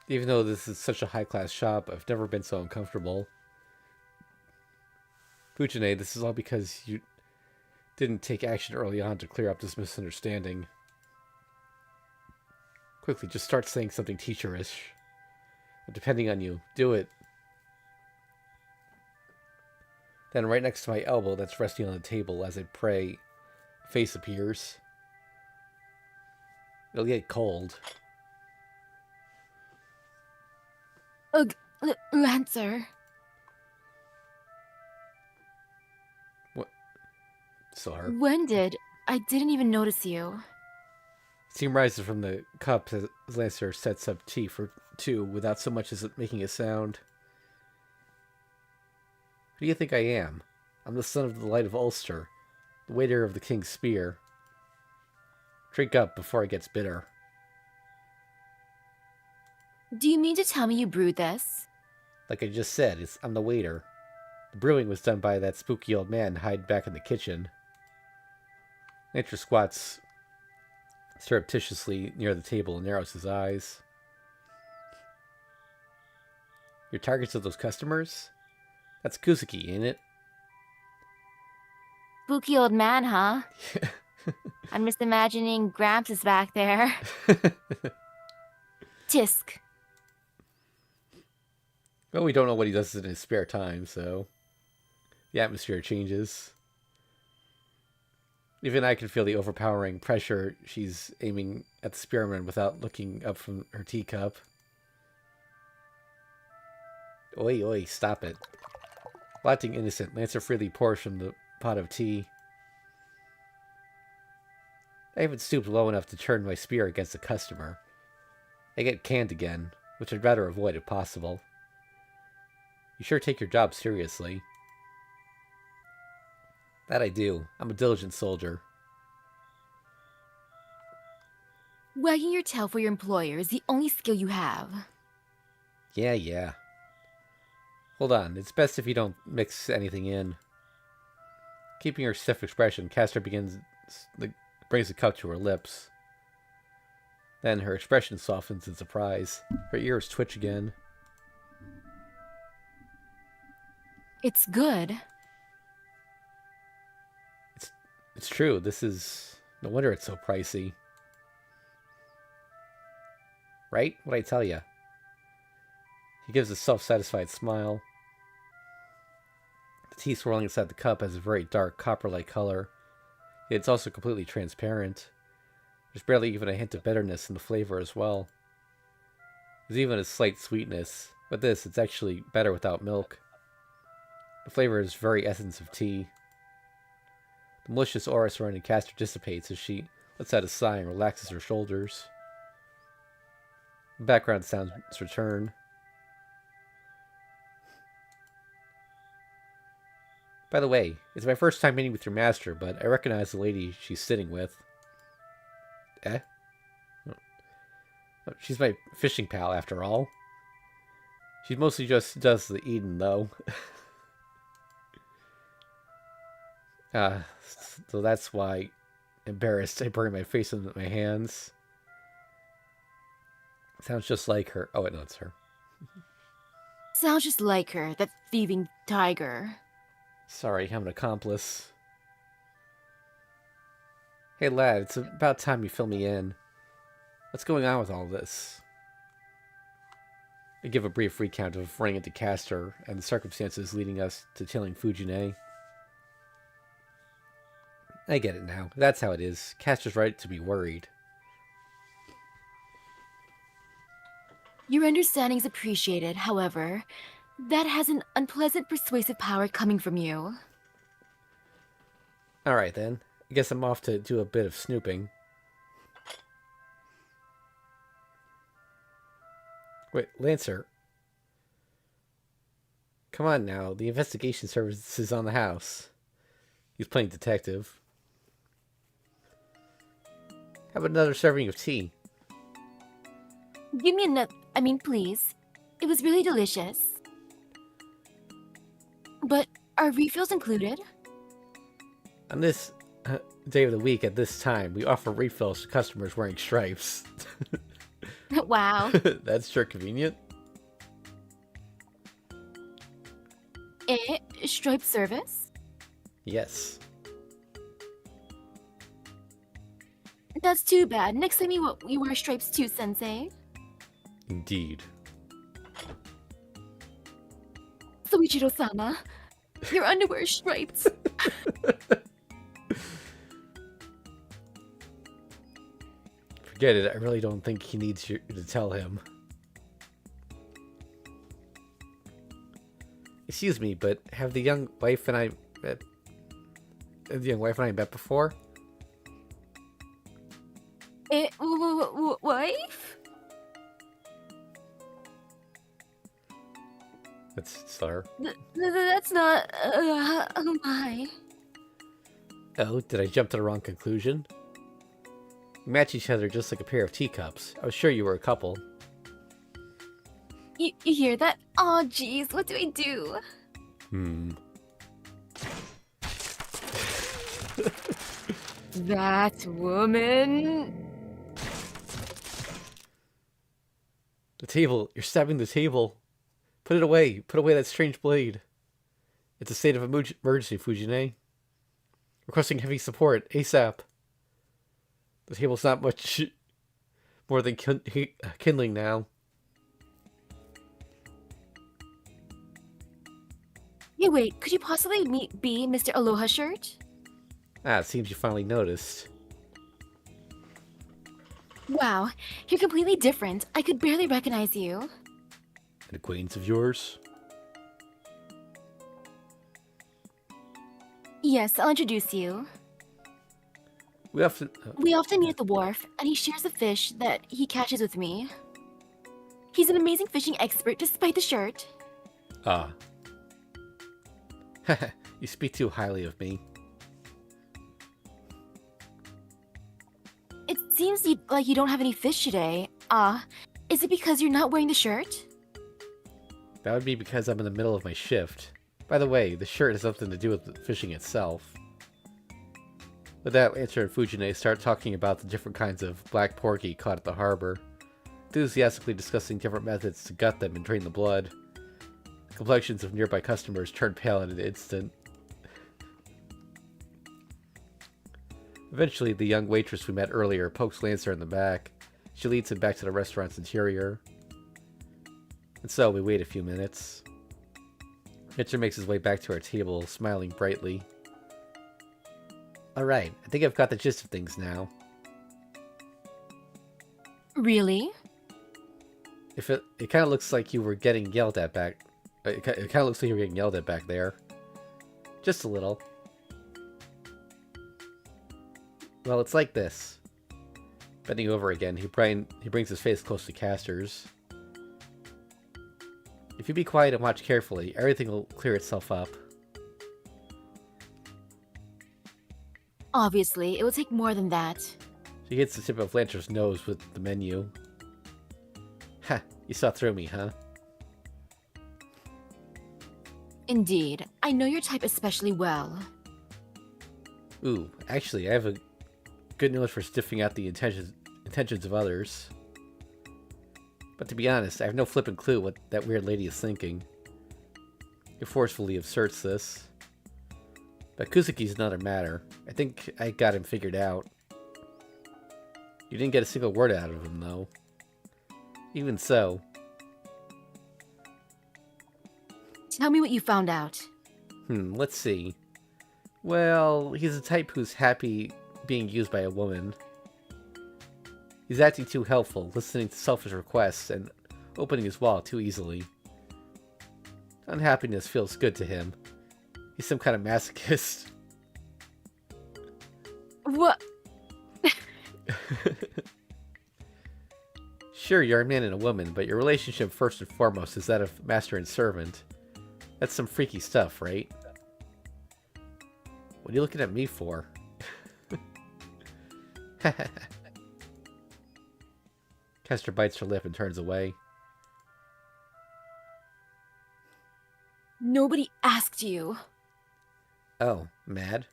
Even though this is such a high-class shop, I've never been so uncomfortable. Fujine, this is all because you didn't take action early on to clear up this misunderstanding. Quickly, just start saying something teacherish. I'm depending on you. Do it. Then right next to my elbow that's resting on the table as I pray, a face appears. It'll get cold. Ugh, Lancer. What? Saw her. When did? I didn't even notice you. Steam rises from the cup as Lancer sets up tea for two without so much as making a sound. Who do you think I am? I'm the son of the Light of Ulster, the waiter of the King's Spear. Drink up before it gets bitter. Do you mean to tell me you brewed this? Like I just said, I'm the waiter. The brewing was done by that spooky old man hiding back in the kitchen. Lancer squats surreptitiously near the table and narrows his eyes. Your targets of those customers? That's Kusuki, ain't it? Spooky old man, huh? I'm just imagining Gramps is back there. Tisk. Well, we don't know what he does in his spare time, so the atmosphere changes. Even I can feel the overpowering pressure she's aiming at the spearman without looking up from her teacup. Oi, oi, stop it. Acting innocent, Lancer freely pours from the pot of tea. I haven't stooped low enough to turn my spear against a customer. I get canned again, which I'd rather avoid if possible. You sure take your job seriously. That I do. I'm a diligent soldier. Wagging your tail for your employer is the only skill you have. Yeah. Hold on, it's best if you don't mix anything in. Keeping her stiff expression, Castor brings the cup to her lips. Then her expression softens in surprise. Her ears twitch again. It's good. It's true. This is... No wonder it's so pricey. Right? What'd I tell ya? He gives a self-satisfied smile. The tea swirling inside the cup has a very dark copper-like color. It's also completely transparent. There's barely even a hint of bitterness in the flavor as well. There's even a slight sweetness. With this, it's actually better without milk. The flavor is very essence of tea. The malicious aura surrounding Castor dissipates as she lets out a sigh and relaxes her shoulders. The background sounds return. By the way, it's my first time meeting with your master, but I recognize the lady she's sitting with. Eh? Oh, she's my fishing pal, after all. She mostly just does the eating, though. So that's why, embarrassed, I bury my face in my hands. Sounds just like her. Oh, wait, no, it's her. Sounds just like her, that thieving tiger. Sorry, I'm an accomplice. Hey, lad, it's about time you fill me in. What's going on with all this? I give a brief recount of running into Castor and the circumstances leading us to killing Fujine. I get it now. That's how it is. Castor's right to be worried. Your understanding's appreciated, however. That has an unpleasant persuasive power coming from you. Alright then. I guess I'm off to do a bit of snooping. Wait, Lancer. Come on now. The investigation service is on the house. He's playing detective. How about another serving of tea? Give me another. Please. It was really delicious. But are refills included? On this day of the week at this time, we offer refills to customers wearing stripes. Wow. That's sure convenient. Stripe service? Yes. That's too bad. Next time you wear stripes too, Sensei. Indeed. Soichiro-sama, your underwear is striped. Forget it. I really don't think he needs you to tell him. Excuse me, but have the young wife and I met before? Wife? That's her. That's not. Oh my. Oh, did I jump to the wrong conclusion? You match each other just like a pair of teacups. I was sure you were a couple. You hear that? Oh, jeez, what do I do? That woman. The table. You're stabbing the table. Put it away. Put away that strange blade. It's a state of emergency, Fujine. Requesting heavy support, ASAP. The table's not much more than kindling now. Hey, wait, could you possibly be Mr. Aloha Shirt? Ah, it seems you finally noticed. Wow, you're completely different. I could barely recognize you. An acquaintance of yours? Yes, I'll introduce you. We often meet at the wharf, and he shares a fish that he catches with me. He's an amazing fishing expert despite the shirt. Ah. You speak too highly of me. It seems like you don't have any fish today. Is it because you're not wearing the shirt? That would be because I'm in the middle of my shift. By the way, the shirt has nothing to do with the fishing itself. With that, Lancer and Fujine start talking about the different kinds of black porgy caught at the harbor, enthusiastically discussing different methods to gut them and drain the blood. The complexions of nearby customers turned pale in an instant. Eventually, the young waitress we met earlier pokes Lancer in the back. She leads him back to the restaurant's interior. And so, we wait a few minutes. Lancer makes his way back to our table, smiling brightly. Alright, I think I've got the gist of things now. Really? If it kind of looks like you were getting yelled at back. It kind of looks like you were getting yelled at back there. Just a little. Well, it's like this. Bending over again, he brings his face close to Castor's. If you be quiet and watch carefully, everything will clear itself up. Obviously, it will take more than that. She hits the tip of Lancer's nose with the menu. Ha, you saw through me, huh? Indeed. I know your type especially well. Ooh, actually, I have a good nose for sniffing out the intentions of others. But to be honest, I have no flippin' clue what that weird lady is thinking. He forcefully asserts this. But Kuzuki's another matter. I think I got him figured out. You didn't get a single word out of him, though. Even so. Tell me what you found out. Let's see. Well, he's a type who's happy being used by a woman. He's acting too helpful, listening to selfish requests, and opening his wallet too easily. Unhappiness feels good to him. He's some kind of masochist. What? Sure, you're a man and a woman, but your relationship first and foremost is that of master and servant. That's some freaky stuff, right? What are you looking at me for? Castor bites her lip and turns away. Nobody asked you. Oh, mad?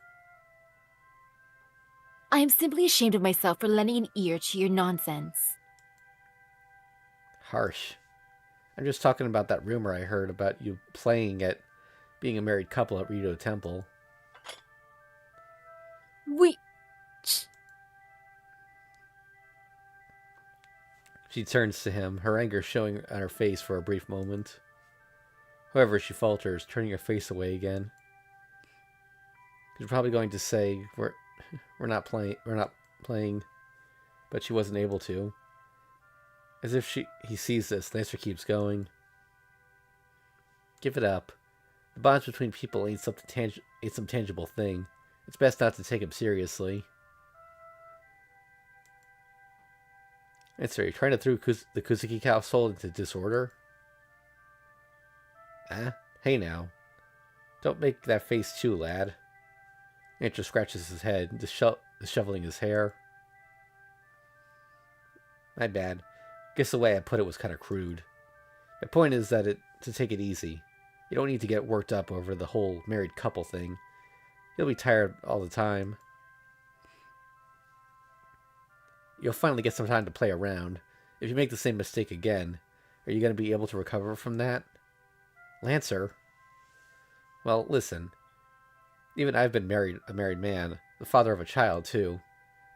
I am simply ashamed of myself for lending an ear to your nonsense. Harsh. I'm just talking about that rumor I heard about you playing at being a married couple at Rito Temple. We... She turns to him, her anger showing on her face for a brief moment. However, she falters, turning her face away again. She's probably going to say, we're not playing, but she wasn't able to. As if he sees this, Lancer keeps going. Give it up. The bonds between people ain't some tangible thing. It's best not to take them seriously. Lancer, you're trying to throw the Kuzuki household into disorder? Hey now. Don't make that face too, lad. Lancer scratches his head, disheveling his hair. My bad. Guess the way I put it was kind of crude. My point is that to take it easy. You don't need to get worked up over the whole married couple thing. You'll be tired all the time. You'll finally get some time to play around. If you make the same mistake again, are you going to be able to recover from that? Lancer? Well, listen. Even I've been a married man, the father of a child, too.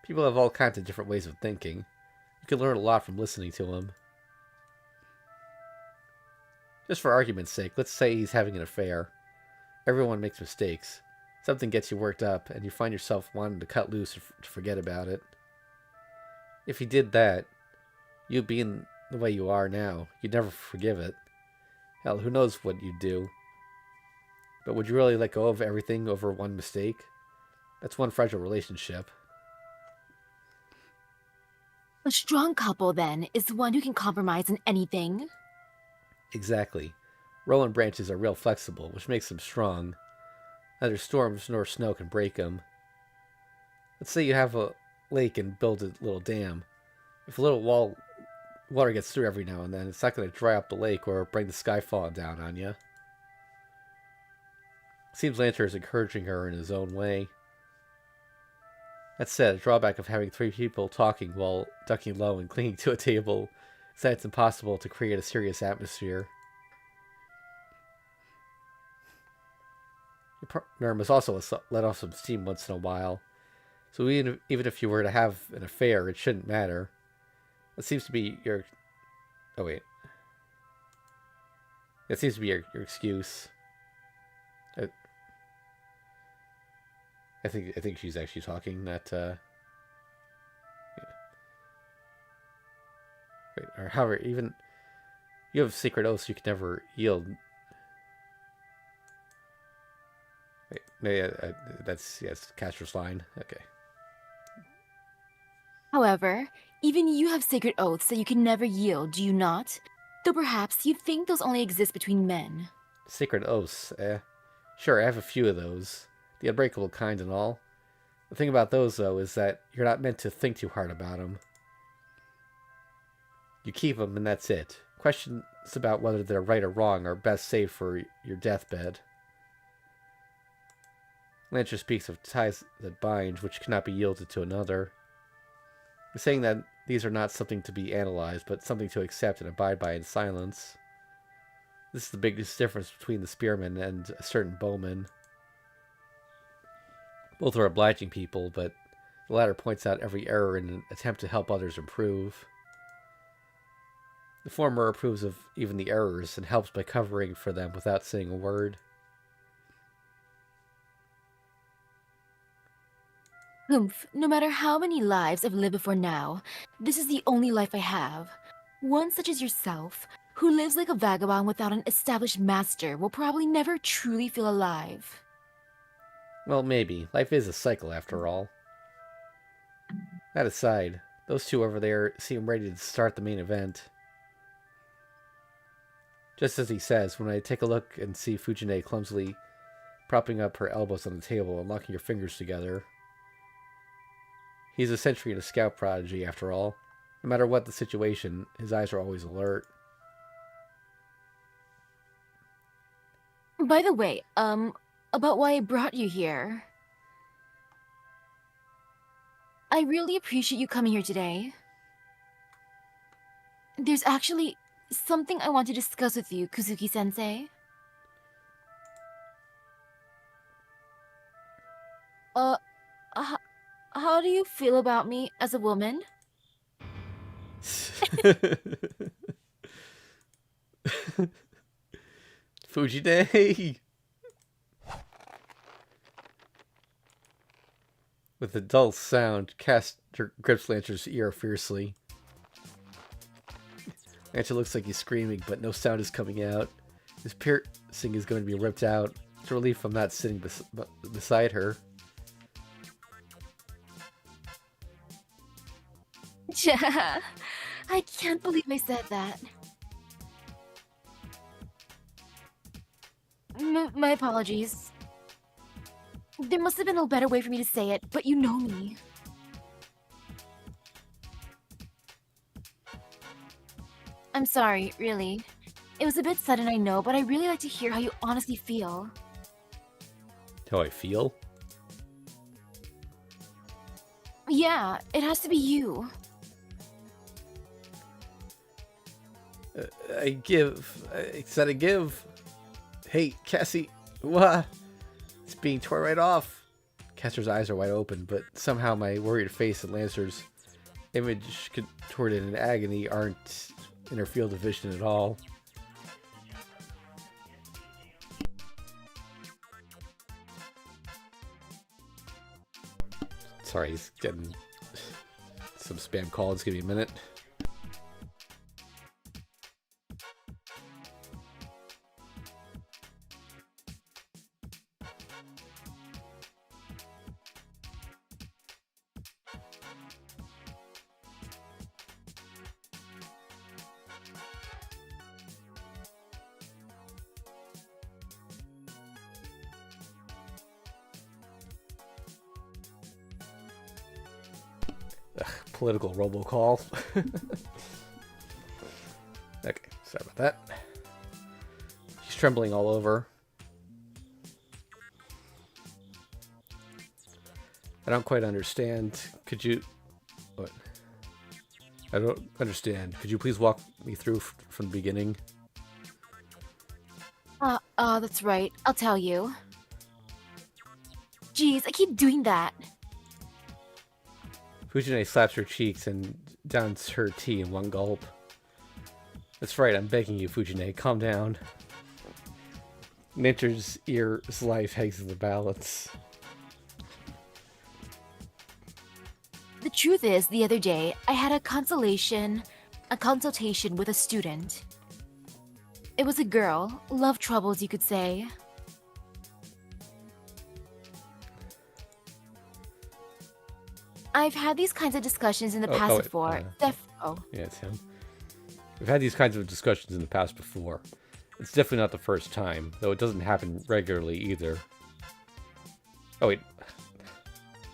People have all kinds of different ways of thinking. You can learn a lot from listening to him. Just for argument's sake, let's say he's having an affair. Everyone makes mistakes. Something gets you worked up, and you find yourself wanting to cut loose to forget about it. If he did that, you being the way you are now, you'd never forgive it. Hell, who knows what you'd do. But would you really let go of everything over one mistake? That's one fragile relationship. A strong couple, then, is one who can compromise in anything. Exactly. Rolling branches are real flexible, which makes them strong. Neither storms nor snow can break them. Let's say you have a lake and build a little dam. If a little water gets through every now and then, it's not going to dry up the lake or bring the sky falling down on you. Seems Lancer is encouraging her in his own way. That said, a drawback of having three people talking while ducking low and clinging to a table is that it's impossible to create a serious atmosphere. Your partner must also let off some steam once in a while. So even if you were to have an affair, it shouldn't matter. That seems to be your... Oh, wait. That seems to be your excuse. I think she's actually talking that... Yeah. Wait, or however, even... You have secret oaths you can never yield. Wait, no, yeah, that's... Yes, Castor's line. Okay. However, even you have sacred oaths that you can never yield, do you not? Though perhaps you'd think those only exist between men. Secret oaths, eh? Sure, I have a few of those. The unbreakable kind and all. The thing about those, though, is that you're not meant to think too hard about them. You keep them, and that's it. Questions about whether they're right or wrong are best saved for your deathbed. Lancer speaks of ties that bind, which cannot be yielded to another. You're saying that these are not something to be analyzed, but something to accept and abide by in silence. This is the biggest difference between the spearman and a certain bowman. Both are obliging people, but the latter points out every error in an attempt to help others improve. The former approves of even the errors and helps by covering for them without saying a word. Humph, no matter how many lives I've lived before now, this is the only life I have. One such as yourself, who lives like a vagabond without an established master, will probably never truly feel alive. Well, maybe. Life is a cycle, after all. That aside, those two over there seem ready to start the main event. Just as he says, when I take a look and see Fujine clumsily propping up her elbows on the table and locking her fingers together. He's a sentry and a scout prodigy, after all. No matter what the situation, his eyes are always alert. By the way, about why I brought you here. I really appreciate you coming here today. There's actually something I want to discuss with you, Kuzuki-sensei. Uh, how do you feel about me as a woman? Fujine! With a dull sound, Castor grips Lancer's ear fiercely. Lancer looks like he's screaming, but no sound is coming out. His piercing is going to be ripped out. It's a relief I'm not sitting beside her. I can't believe I said that. My apologies. There must have been a better way for me to say it, but you know me. I'm sorry, really. It was a bit sudden, I know, but I really like to hear how you honestly feel. How I feel? Yeah, it has to be you. I said I give. Hey, Cassie, what? It's being torn right off. Castor's eyes are wide open, but somehow my worried face and Lancer's image contorted in agony aren't in her field of vision at all. Sorry, he's getting some spam calls. Give me a minute. Political robocall. Okay, sorry about that. She's trembling all over. I don't quite understand. Could you... What? I don't understand. Could you please walk me through from the beginning? That's right. I'll tell you. Jeez, I keep doing that. Fujine slaps her cheeks and downs her tea in one gulp. That's right, I'm begging you, Fujine, calm down. Nature's ear's life hangs in the balance. The truth is, the other day, I had a consultation with a student. It was a girl, love troubles, you could say. I've had these kinds of discussions in the past before. Yeah, it's him. We've had these kinds of discussions in the past before. It's definitely not the first time, though it doesn't happen regularly either. Oh, wait.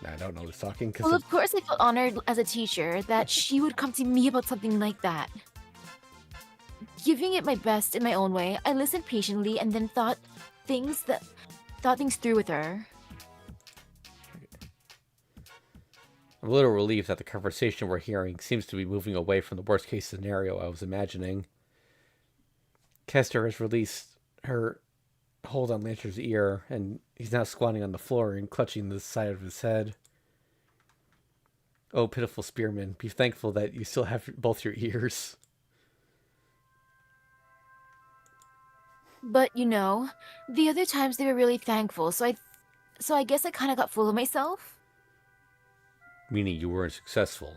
Nah, I don't know who's talking. Well, of course I felt honored as a teacher that she would come to me about something like that. Giving it my best in my own way, I listened patiently and then thought things through with her. I'm a little relieved that the conversation we're hearing seems to be moving away from the worst case scenario I was imagining. Kester has released her hold on Lancer's ear, and he's now squatting on the floor and clutching the side of his head. Oh, pitiful spearman, be thankful that you still have both your ears. But, you know, the other times they were really thankful, so I guess I kind of got full of myself. Meaning you weren't successful.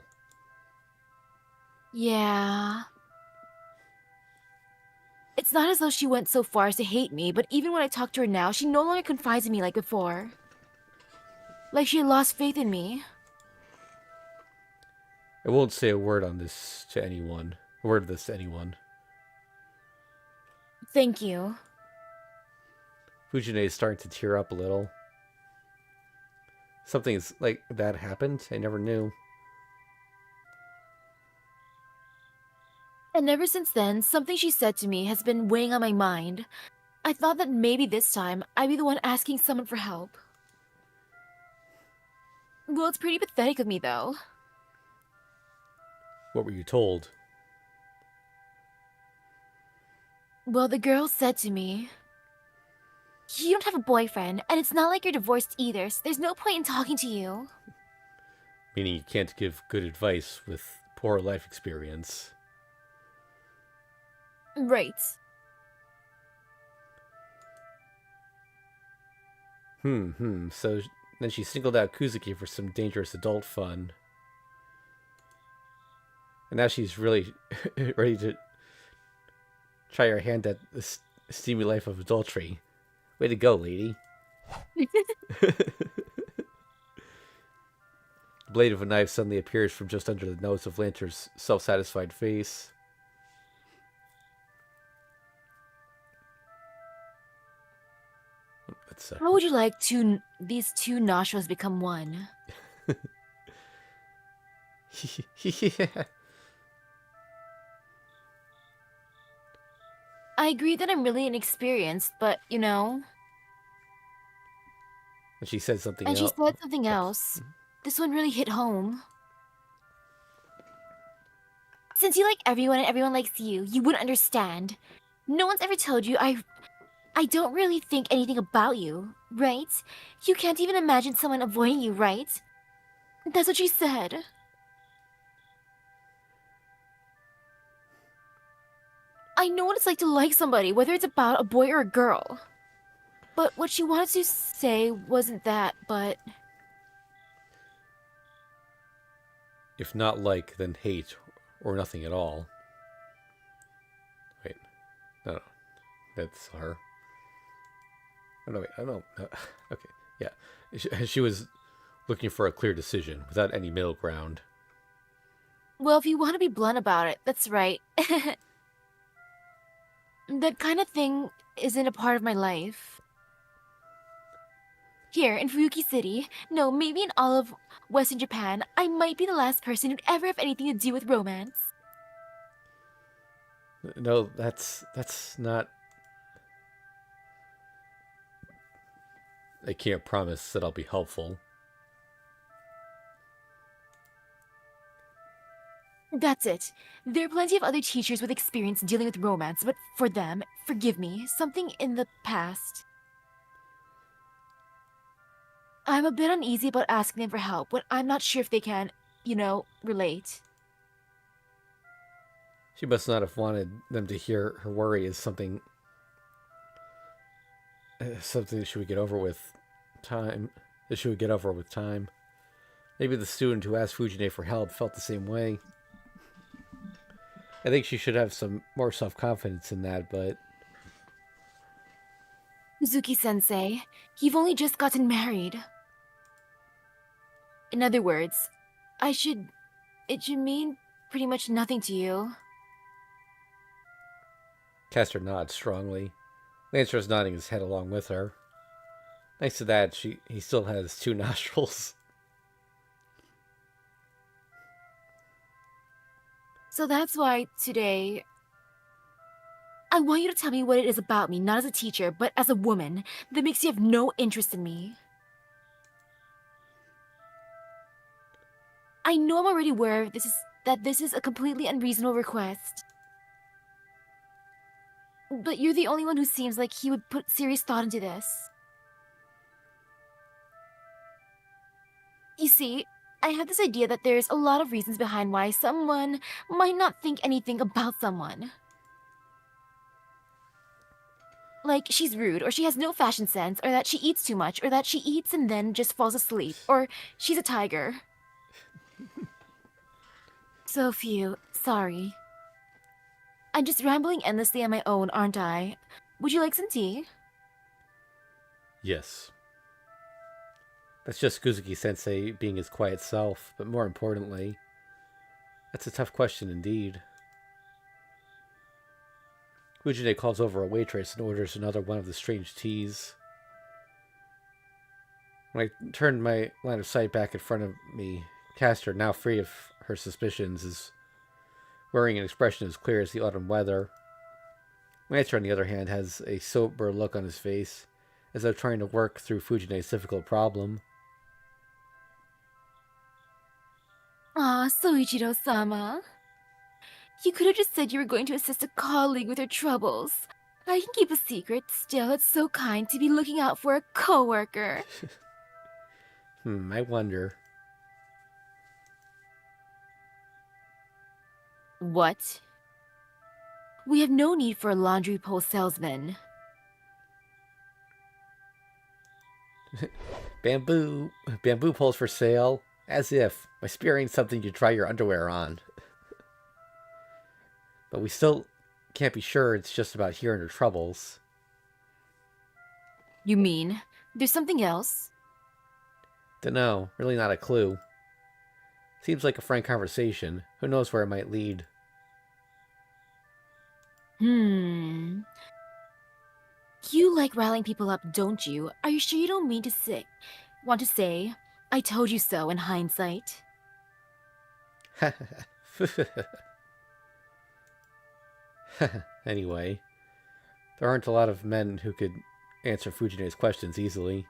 Yeah. It's not as though she went so far as to hate me, but even when I talk to her now, she no longer confides in me like before. Like she lost faith in me. I won't say a word on this to anyone. A word of this to anyone. Thank you. Fujine is starting to tear up a little. Something like that happened? I never knew. And ever since then, something she said to me has been weighing on my mind. I thought that maybe this time, I'd be the one asking someone for help. Well, it's pretty pathetic of me, though. What were you told? Well, the girl said to me, "You don't have a boyfriend, and it's not like you're divorced either, so there's no point in talking to you." Meaning you can't give good advice with poor life experience. Right. So then she singled out Kuzuki for some dangerous adult fun. And now she's really ready to try her hand at the steamy life of adultery. Way to go, lady. The blade of a knife suddenly appears from just under the nose of Lanter's self-satisfied face. How would you like these two nostrils become one? Yeah. I agree that I'm really inexperienced, but, you know... And she said something else. And she said something else. This one really hit home. Since you like everyone and everyone likes you, you wouldn't understand. No one's ever told you I don't really think anything about you, right? You can't even imagine someone avoiding you, right? That's what she said. I know what it's like to like somebody, whether it's about a boy or a girl. But what she wanted to say wasn't that, but... If not like, then hate, or nothing at all. Wait. No. That's her. Oh, no, wait. I don't know. Okay. Yeah. She was looking for a clear decision, without any middle ground. Well, if you want to be blunt about it, that's right. That kind of thing isn't a part of my life. Here, in Fuyuki City, no, maybe in all of Western Japan, I might be the last person who'd ever have anything to do with romance. No, that's not... I can't promise that I'll be helpful. That's it. There are plenty of other teachers with experience dealing with romance, but for them, forgive me, something in the past. I'm a bit uneasy about asking them for help, but I'm not sure if they can, relate. She must not have wanted them to hear her worry as something she would get over with time. That she would get over with time. Maybe the student who asked Fujine for help felt the same way. I think she should have some more self-confidence in that, but Suzuki-sensei, you've only just gotten married. In other words, it should mean pretty much nothing to you. Castor nods strongly. Lancer is nodding his head along with her. Thanks to that, he still has two nostrils. So that's why today, I want you to tell me what it is about me, not as a teacher, but as a woman, that makes you have no interest in me. I know I'm already aware that this is a completely unreasonable request. But you're the only one who seems like he would put serious thought into this. You see, I have this idea that there's a lot of reasons behind why someone might not think anything about someone. Like, she's rude, or she has no fashion sense, or that she eats too much, or that she eats and then just falls asleep, or she's a tiger. So few, sorry. I'm just rambling endlessly on my own, aren't I? Would you like some tea? Yes. That's just Kuzuki-sensei being his quiet self, but more importantly, that's a tough question indeed. Fujine calls over a waitress and orders another one of the strange teas. When I turned my line of sight back in front of me, Castor, now free of her suspicions, is wearing an expression as clear as the autumn weather. Lancer, on the other hand, has a sober look on his face, as though trying to work through Fujine's difficult problem. Ah, Soichiro-sama. You could have just said you were going to assist a colleague with her troubles. I can keep a secret, still it's so kind to be looking out for a coworker. I wonder. What? We have no need for a laundry pole salesman. Bamboo poles for sale, as if. My spear ain't something you try your underwear on. But we still can't be sure it's just about hearing her troubles. You mean, there's something else? Dunno, really not a clue. Seems like a frank conversation. Who knows where it might lead. You like riling people up, don't you? Are you sure you don't want to say, I told you so in hindsight? Anyway, there aren't a lot of men who could answer Fujine's questions easily.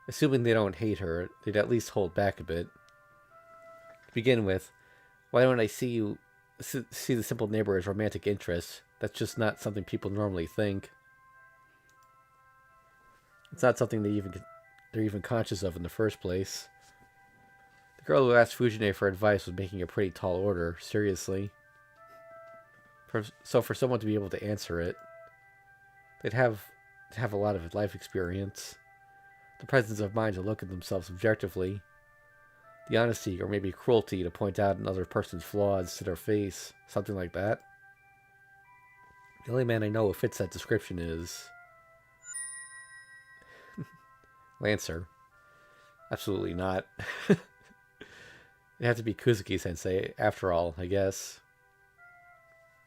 Assuming they don't hate her, they'd at least hold back a bit. To begin with, why don't I see the simple neighbor as romantic interest? That's just not something people normally think. It's not something they're even conscious of in the first place. The girl who asked Fujine for advice was making a pretty tall order, seriously. So for someone to be able to answer it, they'd have to have a lot of life experience, the presence of mind to look at themselves objectively, the honesty or maybe cruelty to point out another person's flaws to their face, something like that. The only man I know who fits that description is Lancer. Absolutely not. It'd have to be Kuzuki-sensei, after all, I guess.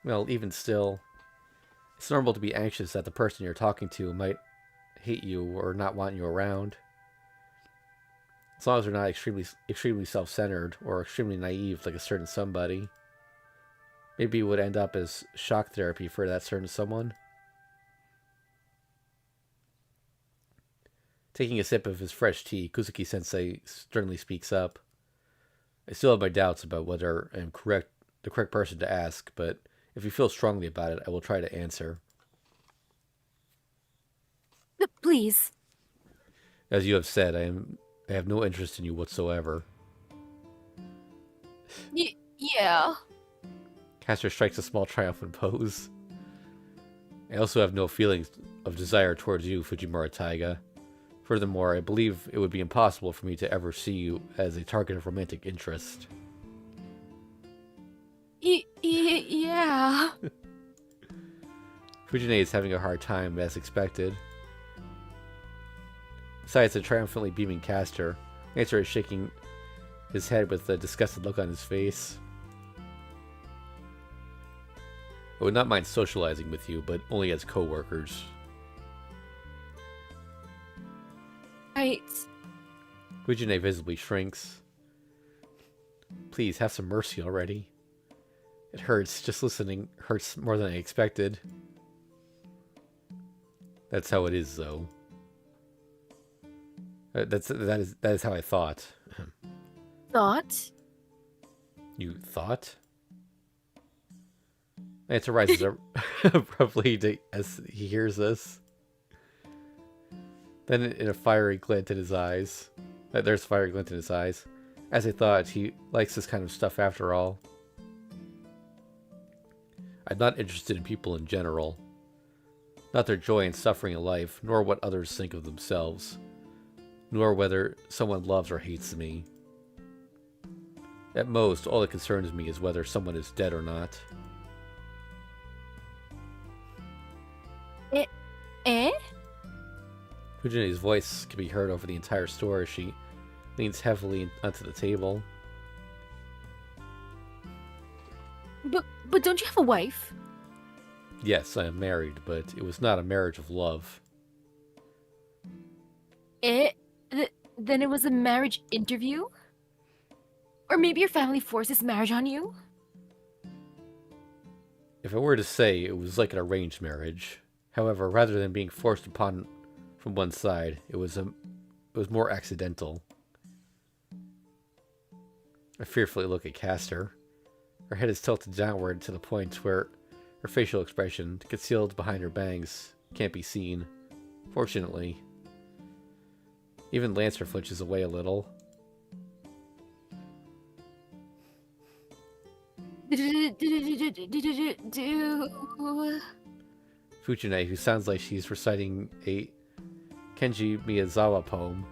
Well, even still, it's normal to be anxious that the person you're talking to might hate you or not want you around. As long as they're not extremely self-centered or extremely naive like a certain somebody. Maybe it would end up as shock therapy for that certain someone. Taking a sip of his fresh tea, Kuzuki-sensei sternly speaks up. I still have my doubts about whether I'm the correct person to ask, but if you feel strongly about it, I will try to answer. But please. As you have said, I have no interest in you whatsoever. Yeah. Castor strikes a small triumphant pose. I also have no feelings of desire towards you, Fujimura Taiga. Furthermore, I believe it would be impossible for me to ever see you as a target of romantic interest. Yeah. Fujine is having a hard time, as expected. Besides the triumphantly beaming Castor, Lancer is shaking his head with a disgusted look on his face. I would not mind socializing with you, but only as co-workers. Right. Fujine visibly shrinks. Please, have some mercy already. It hurts. Just listening hurts more than I expected. That's how it is, though. That is how I thought. Thought? You thought? Answer rises abruptly as he hears this. Then, in a fiery glint in his eyes, there's a fiery glint in his eyes. As I thought, he likes this kind of stuff after all. I'm not interested in people in general. Not their joy and suffering in life, nor what others think of themselves, nor whether someone loves or hates me. At most, all that concerns me is whether someone is dead or not. Eh? Fujine's voice can be heard over the entire store as she leans heavily onto the table. But don't you have a wife? Yes, I am married, but it was not a marriage of love. Then it was a marriage interview? Or maybe your family forced this marriage on you? If I were to say, it was like an arranged marriage. However, rather than being forced upon from one side, it was more accidental. I fearfully look at Castor. Her head is tilted downward to the point where her facial expression, concealed behind her bangs, can't be seen. Fortunately. Even Lancer flinches away a little. Fujine, who sounds like she's reciting a Kenji Miyazawa poem,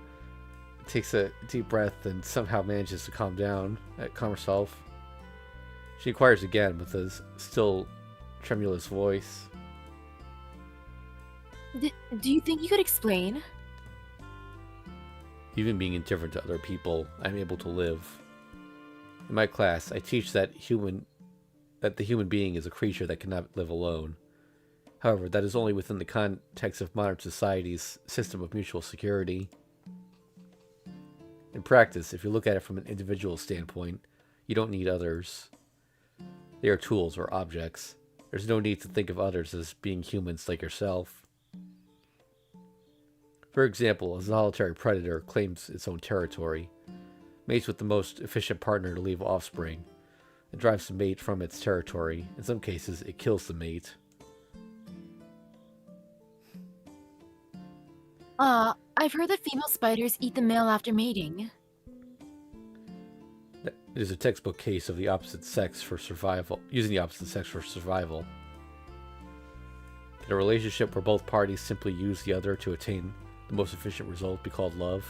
takes a deep breath and somehow manages to calm herself. She inquires again with a still tremulous voice. Do you think you could explain? Even being indifferent to other people, I'm able to live. In my class, I teach that the human being is a creature that cannot live alone. However, that is only within the context of modern society's system of mutual security. In practice, if you look at it from an individual standpoint, you don't need others. They are tools or objects. There's no need to think of others as being humans like yourself. For example, a solitary predator claims its own territory, mates with the most efficient partner to leave offspring, and drives the mate from its territory. In some cases, it kills the mate. I've heard that female spiders eat the male after mating. It is a textbook case of the opposite sex for survival, using the opposite sex for survival. Can a relationship where both parties simply use the other to attain the most efficient result be called love?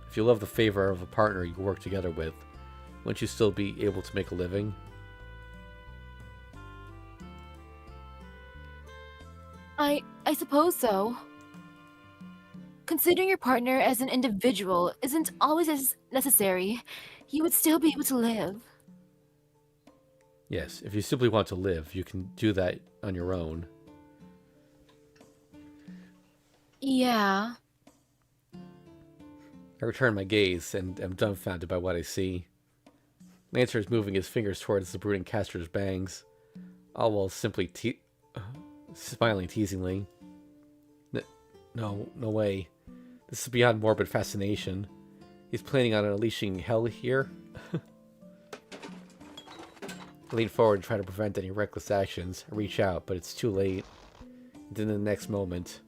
If you love the favor of a partner you work together with, wouldn't you still be able to make a living? I suppose so. Considering your partner as an individual isn't always as necessary, you would still be able to live. Yes, if you simply want to live, you can do that on your own. Yeah. I return my gaze and am dumbfounded by what I see. Lancer is moving his fingers towards the brooding Castor's bangs, all while simply smiling teasingly. No way. This is beyond morbid fascination. He's planning on unleashing hell here? I lean forward and try to prevent any reckless actions. I reach out, but it's too late. And in the next moment,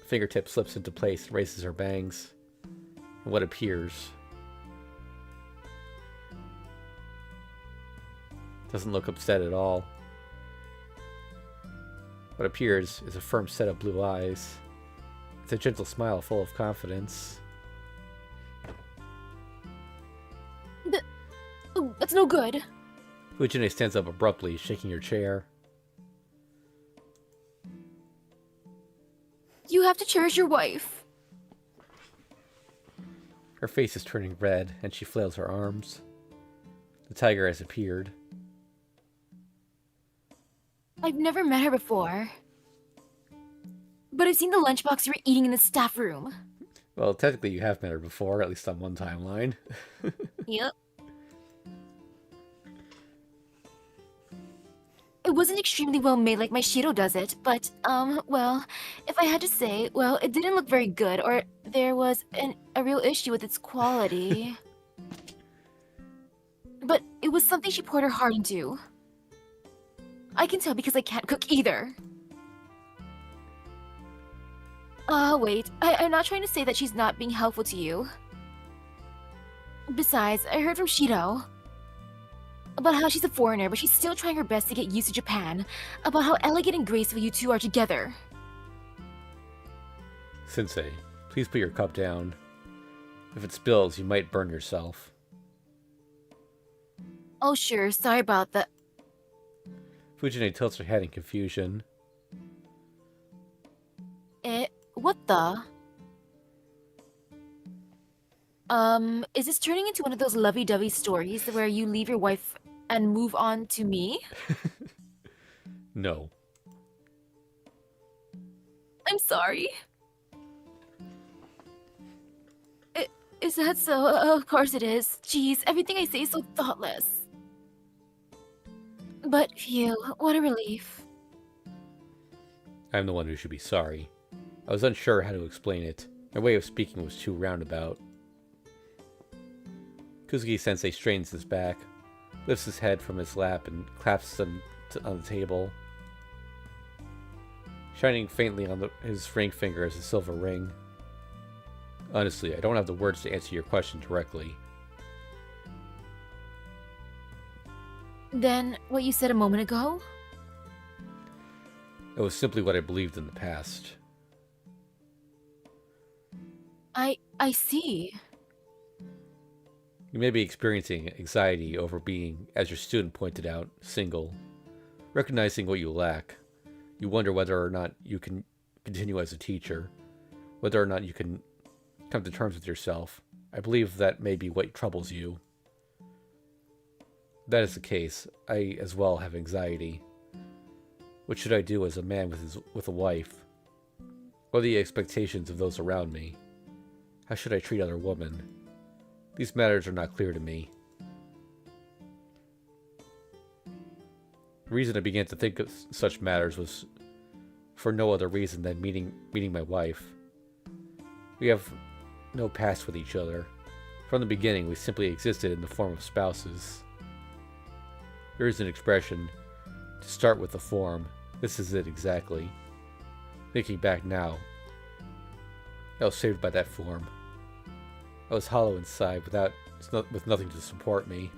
Fingertip slips into place and raises her bangs. And what appears doesn't look upset at all. What appears is a firm set of blue eyes. It's a gentle smile full of confidence. That's no good. Fujine stands up abruptly, shaking her chair. You have to cherish your wife. Her face is turning red, and she flails her arms. The tiger has appeared. I've never met her before. But I've seen the lunchbox you were eating in the staff room. Well, technically you have met her before, at least on one timeline. Yep. It wasn't extremely well made like my Shiro does it, but, well, if I had to say, well, it didn't look very good, or there was a real issue with its quality. But it was something she poured her heart into. I can tell because I can't cook either. Wait, I'm not trying to say that she's not being helpful to you. Besides, I heard from Shiro about how she's a foreigner, but she's still trying her best to get used to Japan, about how elegant and graceful you two are together. Sensei, please put your cup down. If it spills, you might burn yourself. Oh sure, sorry about that. Fujine tilts her head in confusion. What the? Is this turning into one of those lovey-dovey stories where you leave your wife and move on to me? No. I'm sorry. Is that so? Of course it is. Jeez, everything I say is so thoughtless. But phew, what a relief. I'm the one who should be sorry. I was unsure how to explain it. My way of speaking was too roundabout. Kuzuki-sensei straightens his back, lifts his head from his lap, and claps on the table. Shining faintly on his ring finger is a silver ring. Honestly, I don't have the words to answer your question directly. Then, what you said a moment ago? It was simply what I believed in the past. I see. You may be experiencing anxiety over being, as your student pointed out, single. Recognizing what you lack, you wonder whether or not you can continue as a teacher, whether or not you can come to terms with yourself. I believe that may be what troubles you. If that is the case, I as well have anxiety. What should I do as a man with a wife? What are the expectations of those around me? How should I treat other women? These matters are not clear to me. The reason I began to think of such matters was for no other reason than meeting my wife. We have no past with each other. From the beginning, we simply existed in the form of spouses. There is an expression, to start with the form. This is it exactly. Thinking back now, I was saved by that form. I was hollow inside with nothing to support me.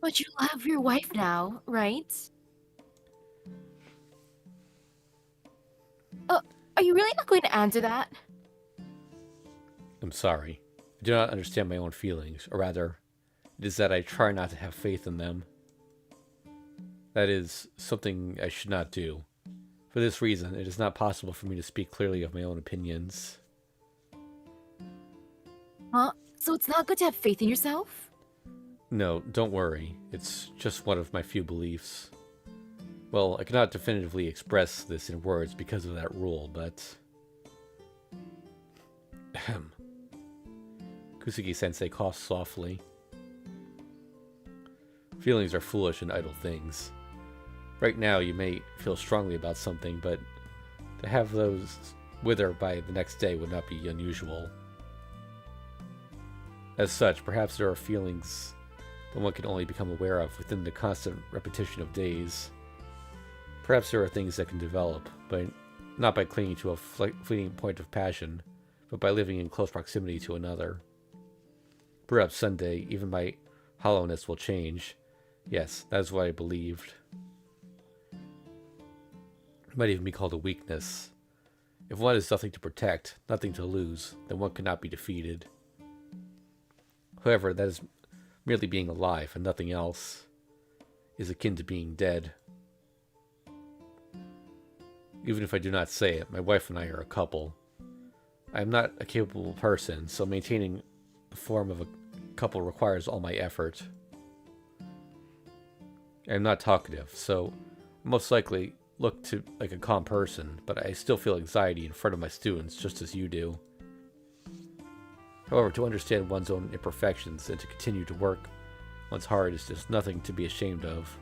But you have your wife now, right? Are you really not going to answer that? I'm sorry. I do not understand my own feelings, or rather, it is that I try not to have faith in them. That is something I should not do. For this reason, it is not possible for me to speak clearly of my own opinions. Huh? So it's not good to have faith in yourself? No, don't worry. It's just one of my few beliefs. Well, I cannot definitively express this in words because of that rule, but... Ahem. Kusugi-sensei coughs softly. Feelings are foolish and idle things. Right now, you may feel strongly about something, but to have those wither by the next day would not be unusual. As such, perhaps there are feelings that one can only become aware of within the constant repetition of days. Perhaps there are things that can develop, but not by clinging to a fleeting point of passion, but by living in close proximity to another. Perhaps someday, even my hollowness will change. Yes, that is what I believed. It might even be called a weakness. If one has nothing to protect, nothing to lose, then one cannot be defeated. However, that is merely being alive and nothing else is akin to being dead. Even if I do not say it, my wife and I are a couple. I am not a capable person, so maintaining the form of a couple requires all my effort. I am not talkative, so I most likely look to like a calm person, but I still feel anxiety in front of my students just as you do. However, to understand one's own imperfections and to continue to work one's hard is just nothing to be ashamed of.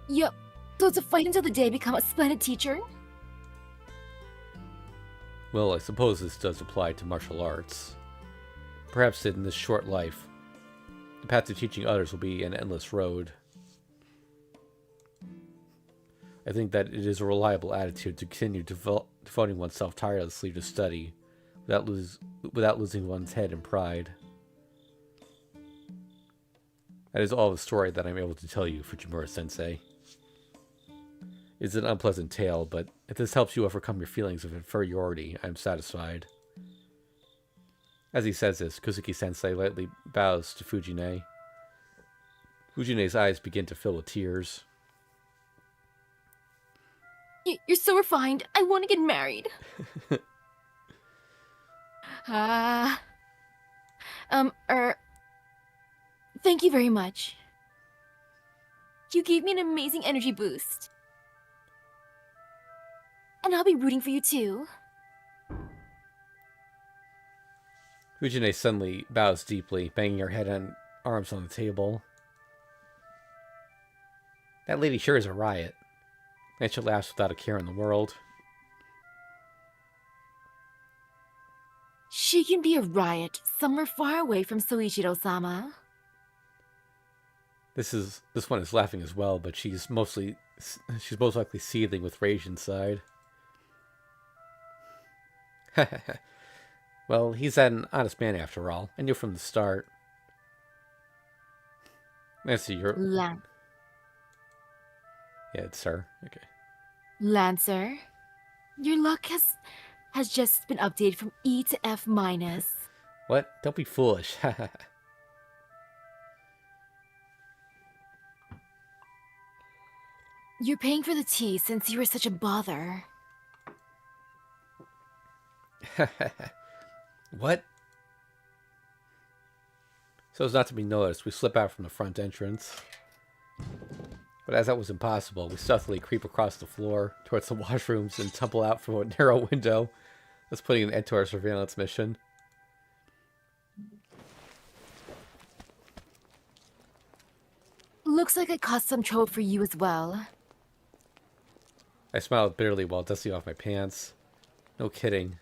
Yep. So to fight until the day become a splendid teacher? Well, I suppose this does apply to martial arts. Perhaps in this short life, the path to teaching others will be an endless road. I think that it is a reliable attitude to continue devoting oneself tirelessly to study without losing one's head in pride. That is all the story that I'm able to tell you, Fujimura-sensei. It's an unpleasant tale, but if this helps you overcome your feelings of inferiority, I am satisfied. As he says this, Kuzuki-sensei lightly bows to Fujine. Fujine's eyes begin to fill with tears. You're so refined. I want to get married. Thank you very much. You gave me an amazing energy boost. And I'll be rooting for you too. Fujine suddenly bows deeply, banging her head and arms on the table. That lady sure is a riot. And she laughs without a care in the world. She can be a riot somewhere far away from Soichiro-sama. This one is laughing as well, but she's most likely seething with rage inside. Well, he's an honest man after all. I knew from the start. Nancy, you're... Yeah, it's her. Okay. Lancer, your luck has just been updated from E to F minus. What? Don't be foolish. You're paying for the tea since you were such a bother. What? So as not to be noticed, we slip out from the front entrance. But as that was impossible, we stealthily creep across the floor towards the washrooms and tumble out from a narrow window, thus putting an end to our surveillance mission. Looks like I caused some trouble for you as well. I smiled bitterly while dusting off my pants. No kidding.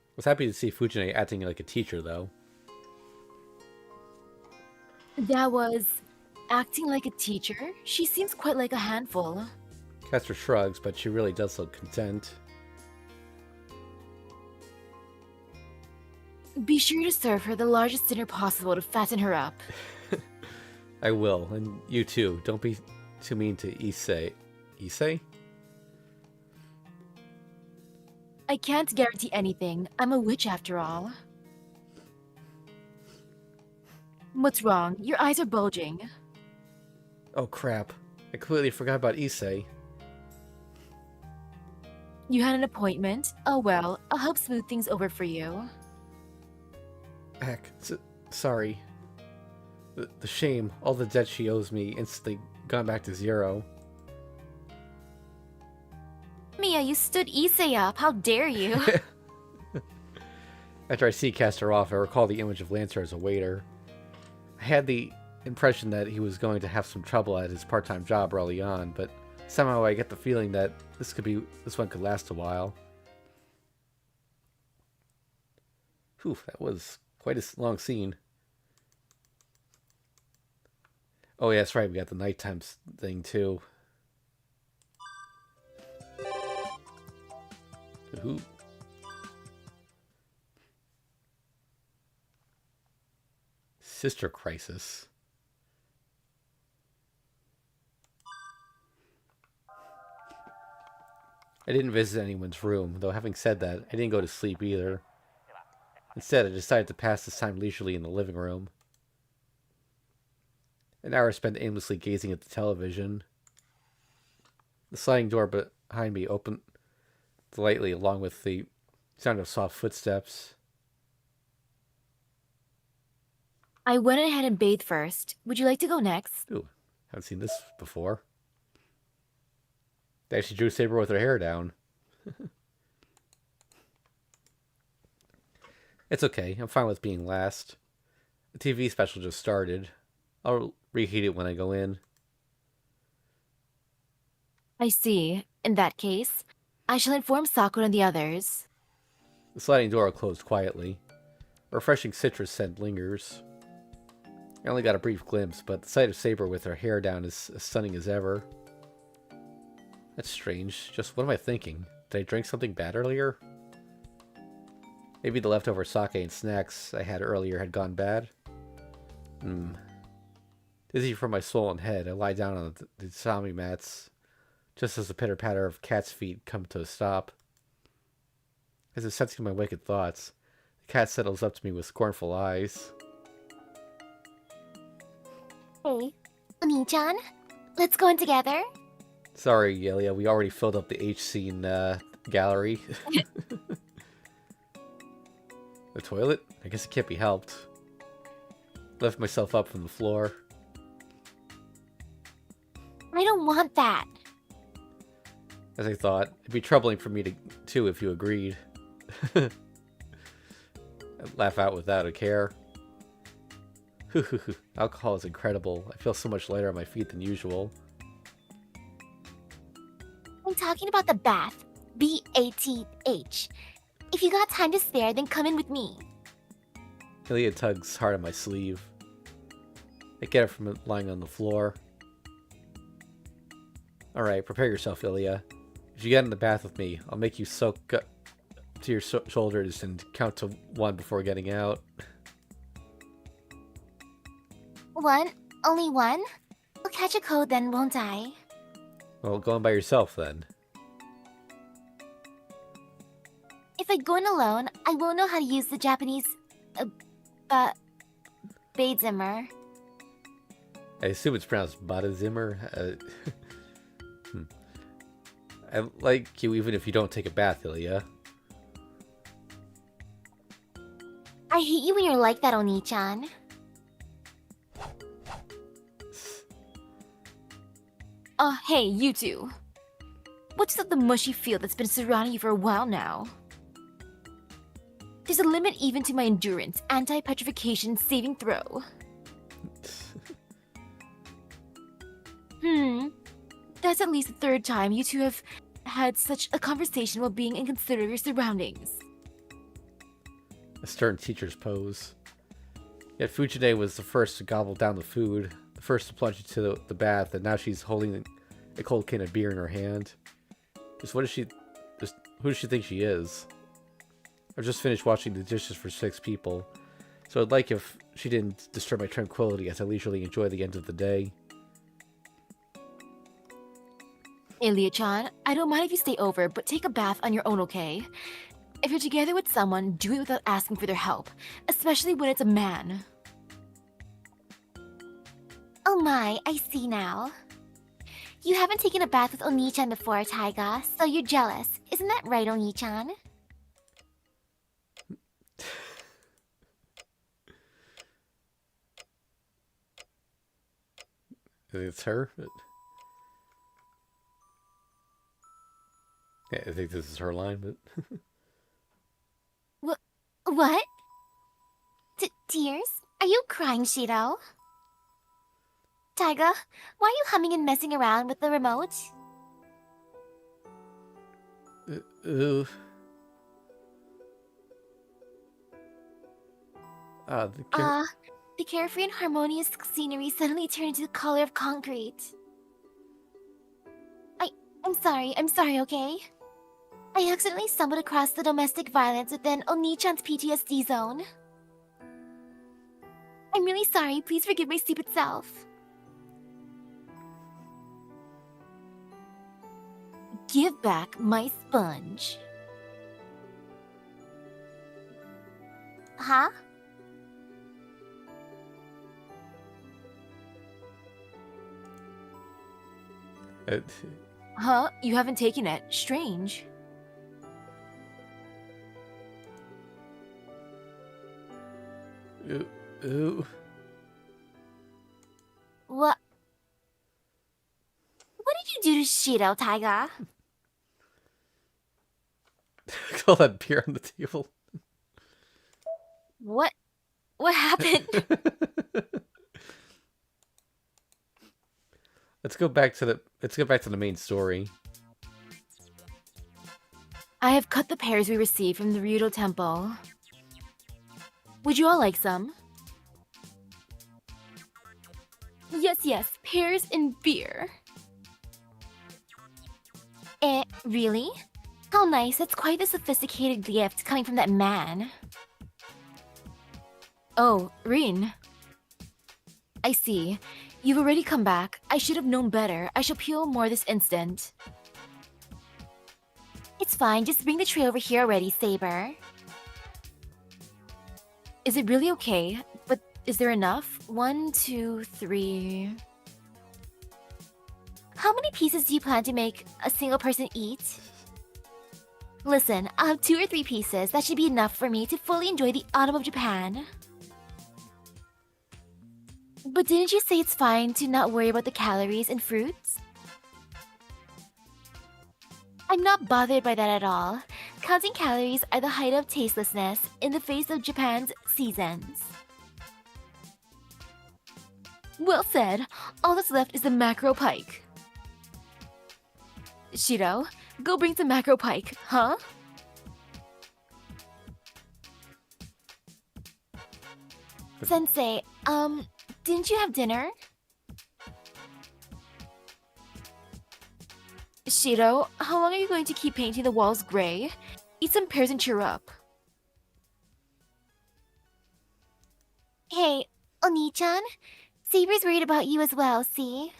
I was happy to see Fujine acting like a teacher, though. That was... acting like a teacher? She seems quite like a handful. Kester shrugs, but she really does look content. Be sure to serve her the largest dinner possible to fatten her up. I will, and you too. Don't be too mean to Issei. Issei? I can't guarantee anything. I'm a witch after all. What's wrong? Your eyes are bulging. Oh crap. I completely forgot about Issei. You had an appointment? Oh well, I'll help smooth things over for you. Heck, sorry. The shame, all the debt she owes me instantly gone back to zero. Mia, you stood Issei up. How dare you? After I see cast her off, I recall the image of Lancer as a waiter. I had the impression that he was going to have some trouble at his part-time job early on, but somehow I get the feeling that this one could last a while. Whew, that was quite a long scene. Oh, yeah, that's right. We got the nighttime thing, too. Who? Sister Crisis. I didn't visit anyone's room, though having said that, I didn't go to sleep either. Instead, I decided to pass this time leisurely in the living room. An hour spent aimlessly gazing at the television. The sliding door behind me opened lightly, along with the sound of soft footsteps. I went ahead and bathed first. Would you like to go next? Ooh, haven't seen this before. They actually drew Saber with her hair down. It's okay, I'm fine with being last. The TV special just started. I'll reheat it when I go in. I see. In that case, I shall inform Sakura and the others. The sliding door closed quietly. A refreshing citrus scent lingers. I only got a brief glimpse, but the sight of Saber with her hair down is as stunning as ever. That's strange. Just what am I thinking? Did I drink something bad earlier? Maybe the leftover sake and snacks I had earlier had gone bad? Dizzy from my soul and head, I lie down on the tatami mats, just as the pitter-patter of cat's feet come to a stop. As if sensing my wicked thoughts, the cat settles up to me with scornful eyes. Hey, Oni-chan, let's go in together. Sorry, Yelia, we already filled up the H-scene gallery. The toilet? I guess it can't be helped. Lift myself up from the floor. I don't want that. As I thought, it'd be troubling for me too if you agreed. I'd laugh out without a care. Alcohol is incredible. I feel so much lighter on my feet than usual. I'm talking about the bath. B-A-T-H. If you got time to spare, then come in with me. Ilya tugs hard on my sleeve. I get it from it lying on the floor. Alright, prepare yourself, Ilya. If you get in the bath with me, I'll make you soak up to your shoulders and count to 1 before getting out. 1? Only 1? I'll catch a cold then, won't I? Well, go in by yourself then. If I go in alone, I won't know how to use the Japanese... Beidzimmer. I assume it's pronounced Badazimmer. I like you even if you don't take a bath, Ilya. I hate you when you're like that, Oni-chan. Oh, hey, you two. What's up the mushy feel that's been surrounding you for a while now? There's a limit even to my endurance. Anti-petrification saving throw. That's at least the 3rd time you two have had such a conversation while being inconsiderate of your surroundings. A stern teacher's pose. Yet Fujine was the first to gobble down the food, the first to plunge into the bath, and now she's holding a cold can of beer in her hand. Who does she think she is? I've just finished washing the dishes for 6 people, so I'd like if she didn't disturb my tranquility as I leisurely enjoy the end of the day. Ilya-chan, I don't mind if you stay over, but take a bath on your own, okay? If you're together with someone, do it without asking for their help, especially when it's a man. Oh my, I see now. You haven't taken a bath with Oni-chan before, Taiga, so you're jealous. Isn't that right, Oni-chan? It's her. Yeah, I think this is her line, but... What? Tears? Are you crying, Shiro? Taiga, why are you humming and messing around with the remote? The The carefree and harmonious scenery suddenly turned into the color of concrete. I'm sorry, okay? I accidentally stumbled across the domestic violence within Oni-chan's PTSD zone. I'm really sorry, please forgive my stupid self. Give back my sponge. Huh? Huh? You haven't taken it. Strange. Ooh. What did you do to Shido, Taiga? All that beer on the table. What happened? Let's go back to the main story. I have cut the pears we received from the Ryudo Temple. Would you all like some? Yes, pears and beer. Really? How nice, that's quite the sophisticated gift coming from that man. Oh, Rin. I see. You've already come back. I should have known better. I shall peel more this instant. It's fine, just bring the tray over here already, Saber. Is it really okay? But is there enough? 1, 2, 3... How many pieces do you plan to make a single person eat? Listen, I'll have 2 or 3 pieces. That should be enough for me to fully enjoy the autumn of Japan. But didn't you say it's fine to not worry about the calories and fruits? I'm not bothered by that at all. Counting calories are the height of tastelessness in the face of Japan's seasons. Well said. All that's left is the macro pike. Shiro, go bring some macro pike, huh? Sensei, didn't you have dinner? Shiro, how long are you going to keep painting the walls gray? Eat some pears and cheer up. Hey, Oni-chan, Saber's worried about you as well, see?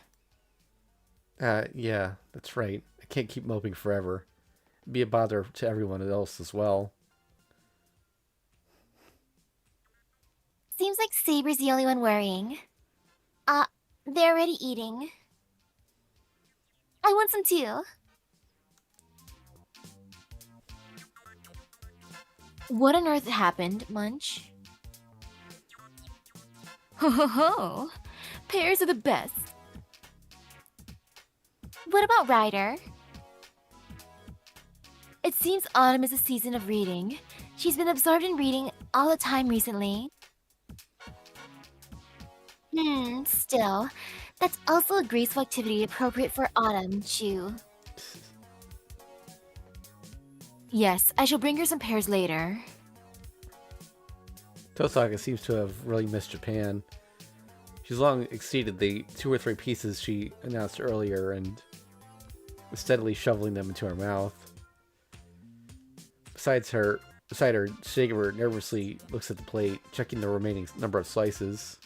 Yeah, that's right. I can't keep moping forever. It'd be a bother to everyone else as well. Seems like Saber's the only one worrying. They're already eating. I want some too. What on earth happened, Munch? Ho ho ho! Pears are the best. What about Ryder? It seems autumn is a season of reading. She's been absorbed in reading all the time recently. Still, that's also a graceful activity appropriate for autumn, Chu. Yes, I shall bring her some pears later. Tosaka seems to have really missed Japan. She's long exceeded the 2 or 3 pieces she announced earlier and is steadily shoveling them into her mouth. Beside her, Shigeru nervously looks at the plate, checking the remaining number of slices.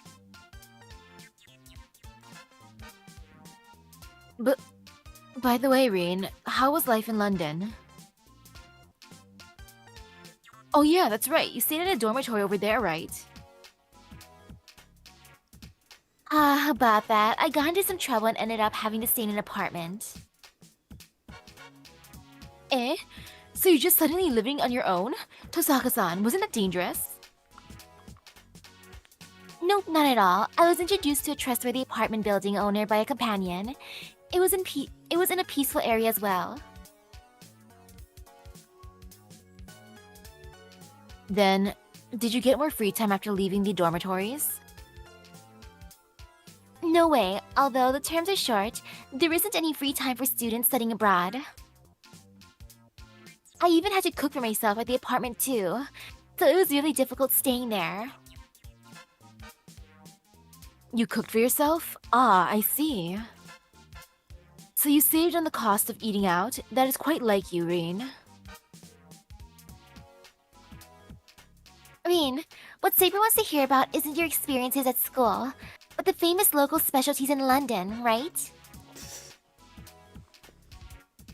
But, by the way, Rin, how was life in London? Oh yeah, that's right. You stayed in a dormitory over there, right? About that. I got into some trouble and ended up having to stay in an apartment. So you're just suddenly living on your own? Tosaka-san, wasn't that dangerous? Nope, not at all. I was introduced to a trustworthy apartment building owner by a companion. It was in a peaceful area as well. Then, did you get more free time after leaving the dormitories? No way. Although the terms are short, there isn't any free time for students studying abroad. I even had to cook for myself at the apartment too, so it was really difficult staying there. You cooked for yourself? Ah, I see. So you saved on the cost of eating out? That is quite like you, Reen. Reen, what Saber wants to hear about isn't your experiences at school, but the famous local specialties in London, right?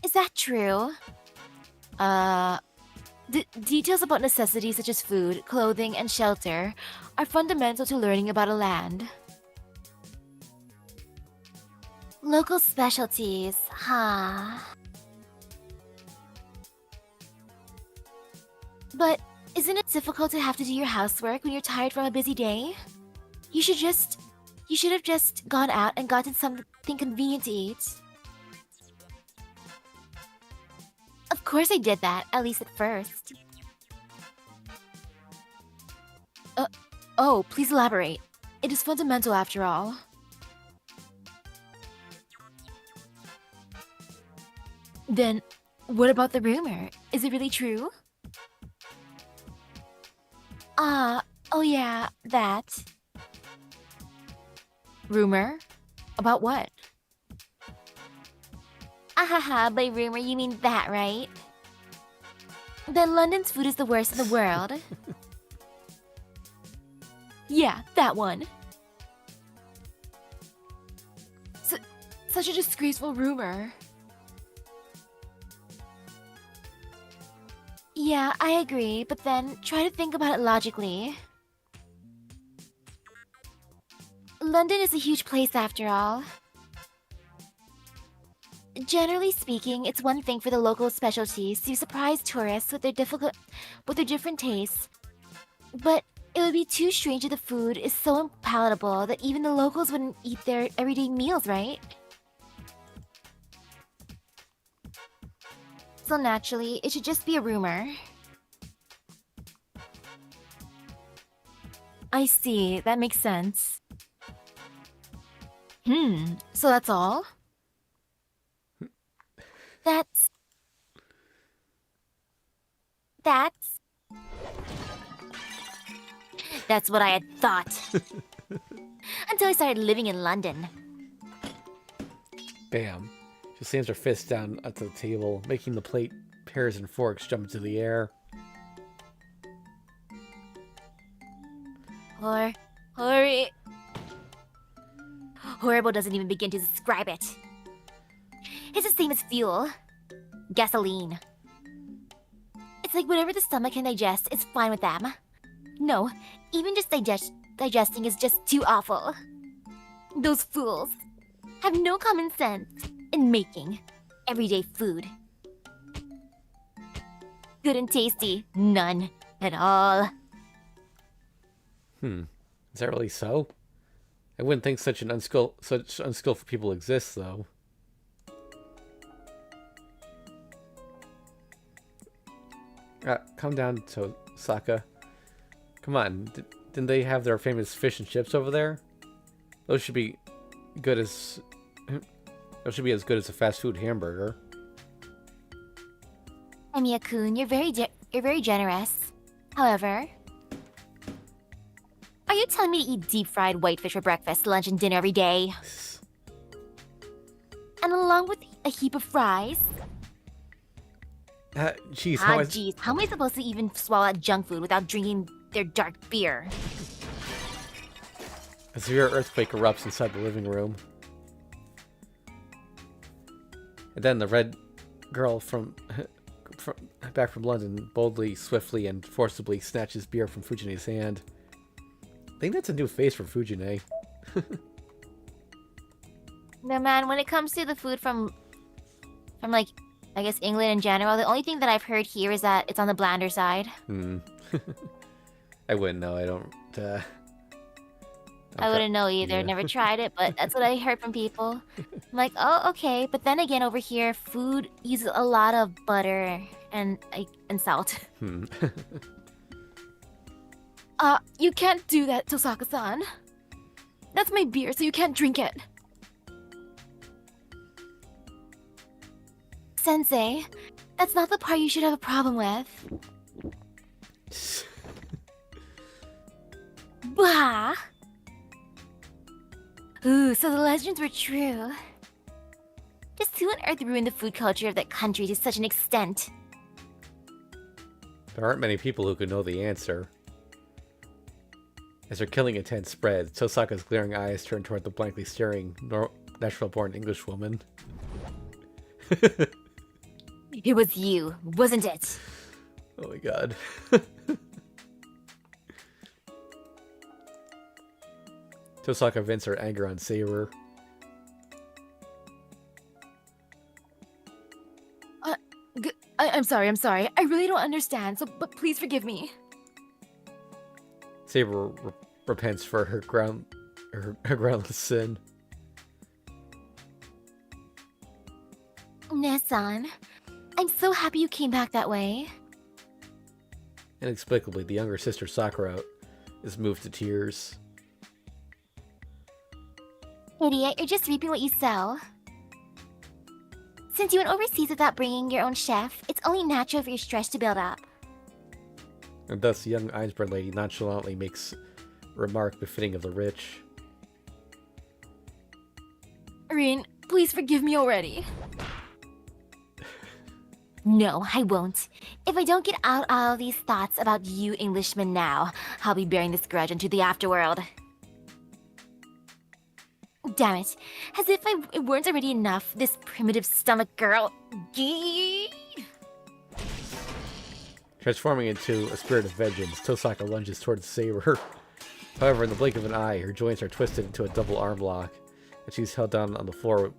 Is that true? Details about necessities such as food, clothing, and shelter are fundamental to learning about a land. Local specialties, huh? But isn't it difficult to have to do your housework when you're tired from a busy day? You should have just gone out and gotten something convenient to eat. Of course I did that, at least at first. Oh, please elaborate. It is fundamental after all. Then, what about the rumor? Is it really true? Oh yeah, that. Rumor? About what? Ahaha, by rumor you mean that, right? Then London's food is the worst in the world. Yeah, that one. Such a disgraceful rumor. Yeah, I agree, but then try to think about it logically. London is a huge place after all. Generally speaking, it's one thing for the local specialties to surprise tourists with their different tastes. But it would be too strange if the food is so unpalatable that even the locals wouldn't eat their everyday meals, right? So naturally, it should just be a rumor. I see, that makes sense. So that's all? That's what I had thought. Until I started living in London. Bam. She slams her fist down at the table, making the plate, pears, and forks jump into the air. Horrible doesn't even begin to describe it. It's the same as fuel. Gasoline. It's like whatever the stomach can digest, it's fine with them. No, even just digesting is just too awful. Those fools have no common sense in making everyday food. Good and tasty, none at all. Is that really so? I wouldn't think such unskillful people exist, though. Calm down, Saka. Come on, didn't they have their famous fish and chips over there? Those should be good as... Those should be as good as a fast food hamburger. Emiya-kun, you're very generous. However, are you telling me to eat deep-fried whitefish for breakfast, lunch, and dinner every day? And along with a heap of fries? Jeez, How am I supposed to even swallow that junk food without drinking their dark beer? A severe earthquake erupts inside the living room. And then the red girl back from London boldly, swiftly, and forcibly snatches beer from Fujine's hand. I think that's a new face for Fujine. No, man, when it comes to the food from like, I guess England in general, the only thing that I've heard here is that it's on the blander side. I wouldn't know. I don't I wouldn't know either. Yeah. Never tried it, but that's what I heard from people. I'm like, oh, okay. But then again, over here, food uses a lot of butter and salt. You can't do that, Tosaka-san. That's my beer, so you can't drink it. Sensei, that's not the part you should have a problem with. Bah! Ooh, so the legends were true. Just who on earth ruined the food culture of that country to such an extent? There aren't many people who could know the answer. As her killing intent spreads, Tosaka's glaring eyes turn toward the blankly staring, natural-born Englishwoman. It was you, wasn't it? Oh my god. Tosaka vents her anger on Saber. I'm sorry. I really don't understand, but please forgive me. Saber repents for her groundless sin. Nessan, I'm so happy you came back that way. Inexplicably, the younger sister Sakura is moved to tears. Idiot, you're just reaping what you sow. Since you went overseas without bringing your own chef, it's only natural for your stress to build up. And thus, the young Einsberg lady nonchalantly makes a remark befitting of the rich. Rin, please forgive me already. No, I won't. If I don't get out all of these thoughts about you Englishmen now, I'll be bearing this grudge into the afterworld. Damn it. As if it weren't already enough, this primitive stomach girl. Gee. Transforming into a spirit of vengeance, Tosaka lunges towards Saber. However, in the blink of an eye, her joints are twisted into a double arm lock, and she's held down on the floor,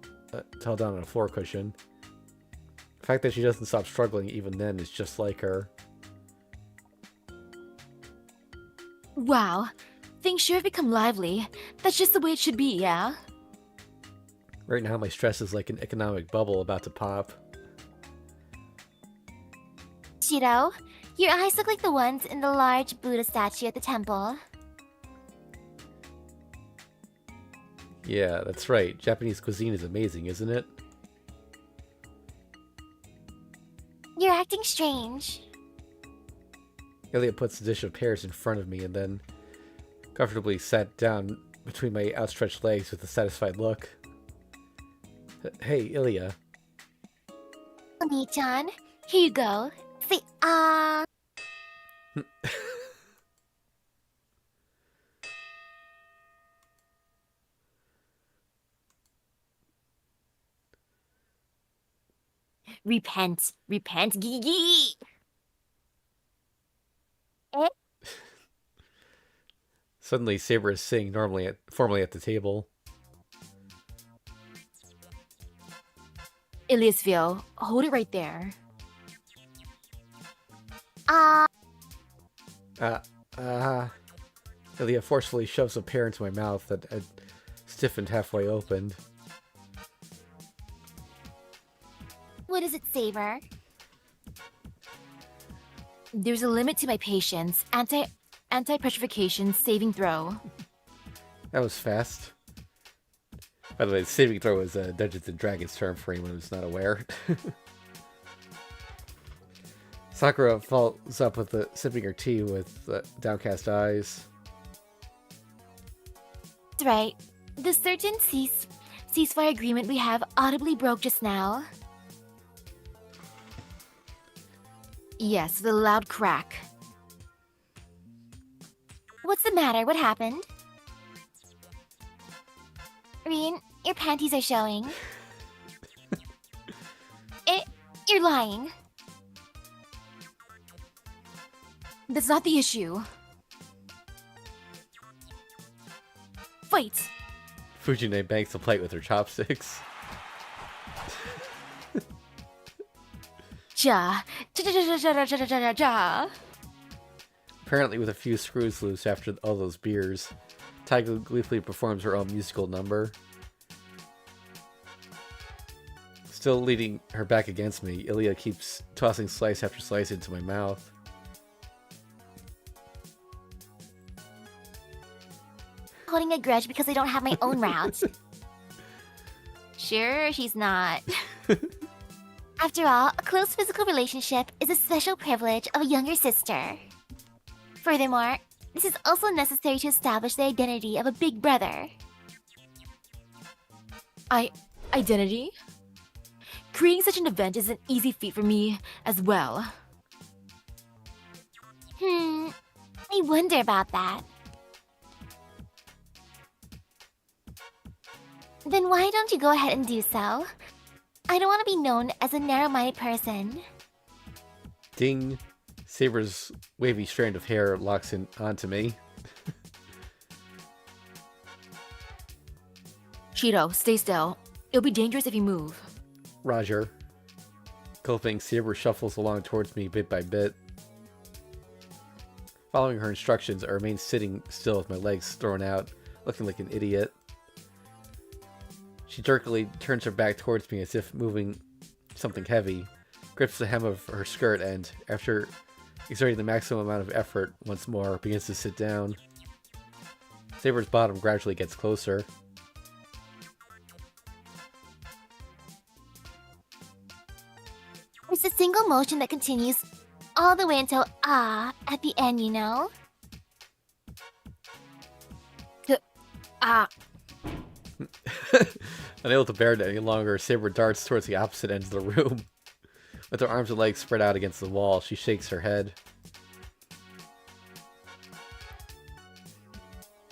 held down on a floor cushion. The fact that she doesn't stop struggling even then is just like her. Wow. Things sure have become lively. That's just the way it should be, yeah? Right now, my stress is like an economic bubble about to pop. Shiro, your eyes look like the ones in the large Buddha statue at the temple. Yeah, that's right. Japanese cuisine is amazing, isn't it? You're acting strange. Ilya puts a dish of pears in front of me and then comfortably sat down between my outstretched legs with a satisfied look. Hey, Ilya. Oni-chan, here you go. Say, Repent, gee. Eh? Suddenly, Saber is sitting formally at the table. Iliasville, hold it right there. Ilya forcefully shoves a pear into my mouth that had stiffened halfway opened. What does it savor? There's a limit to my patience. Anti-petrification saving throw. That was fast. By the way, saving throw is a Dungeons and Dragons term for anyone who's not aware. Sakura follows up with sipping her tea with downcast eyes. That's right. The certain ceasefire agreement we have audibly broke just now. Yes, the loud crack. What's the matter? What happened? Rin, your panties are showing. You're lying. That's not the issue. Fight! Fujine banks the plate with her chopsticks. Ja. Ja. Apparently with a few screws loose after all those beers, Taiga gleefully performs her own musical number. Still leading her back against me, Ilya keeps tossing slice after slice into my mouth. Holding a grudge because I don't have my own route. Sure, she's not. After all, a close physical relationship is a special privilege of a younger sister. Furthermore, this is also necessary to establish the identity of a big brother. Identity? Creating such an event is an easy feat for me as well. I wonder about that. Then why don't you go ahead and do so? I don't want to be known as a narrow-minded person. Ding. Saber's wavy strand of hair locks in onto me. Cheeto, stay still. It'll be dangerous if you move. Roger. Gulping, Saber shuffles along towards me bit by bit. Following her instructions, I remain sitting still with my legs thrown out, looking like an idiot. She jerkily turns her back towards me as if moving something heavy, grips the hem of her skirt, and, after exerting the maximum amount of effort once more, begins to sit down. Saber's bottom gradually gets closer. It's a single motion that continues all the way until at the end, you know? Unable to bear it any longer, Saber darts towards the opposite ends of the room. With her arms and legs spread out against the wall, she shakes her head.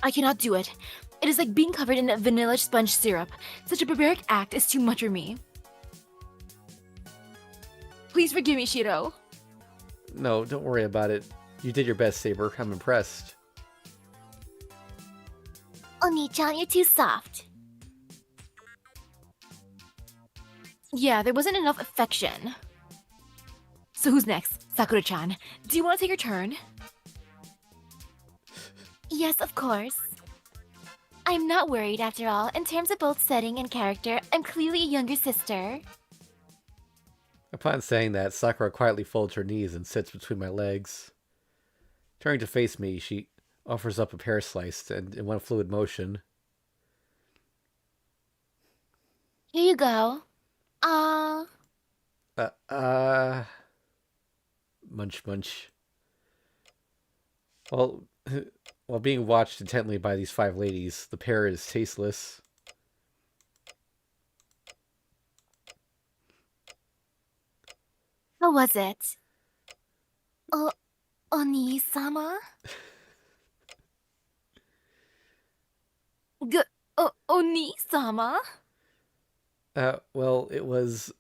I cannot do it. It is like being covered in a vanilla sponge syrup. Such a barbaric act is too much for me. Please forgive me, Shiro. No, don't worry about it. You did your best, Saber. I'm impressed. Oni-chan, you're too soft. Yeah, there wasn't enough affection. So who's next? Sakura-chan, do you want to take your turn? Yes, of course. I'm not worried, after all. In terms of both setting and character, I'm clearly a younger sister. Upon saying that, Sakura quietly folds her knees and sits between my legs. Turning to face me, she offers up a pear slice, and in one fluid motion. Here you go. Munch, munch. Well, while being watched intently by these 5 ladies, the pear is tasteless. How was it? Oni-sama? Oni-sama? Well, it was,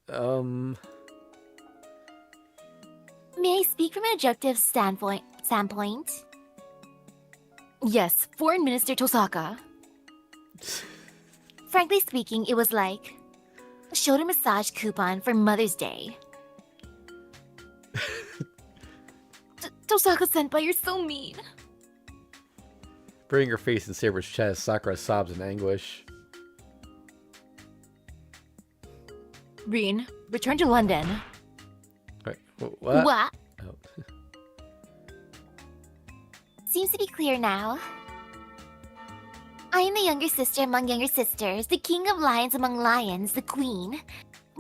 May I speak from an objective standpoint? Yes, Foreign Minister Tosaka. Frankly speaking, it was like a shoulder massage coupon for Mother's Day. Tosaka-senpai, you're so mean. burying her face in Saber's chest, Sakura sobs in anguish. Rin, return to London. Wait, what? What? Oh. Seems to be clear now. I am the younger sister among younger sisters, the king of lions among lions, the queen.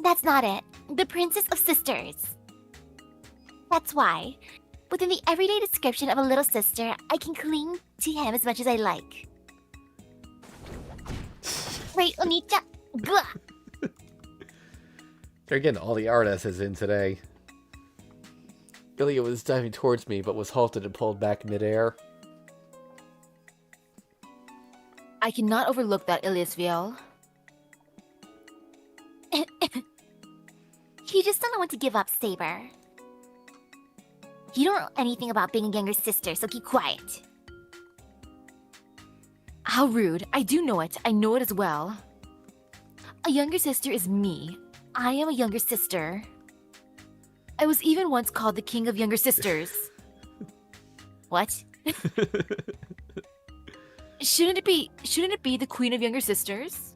That's not it. The princess of sisters. That's why, within the everyday description of a little sister, I can cling to him as much as I like. Wait, Onicha. Gah! They're getting all the art essays in today. Ilya was diving towards me, but was halted and pulled back midair. I cannot overlook that, Iliasville. You just don't know when to give up, Saber. You don't know anything about being a younger sister, so keep quiet. How rude. I do know it. I know it as well. A younger sister is me. I am a younger sister. I was even once called the king of younger sisters. What? Shouldn't it be the queen of younger sisters?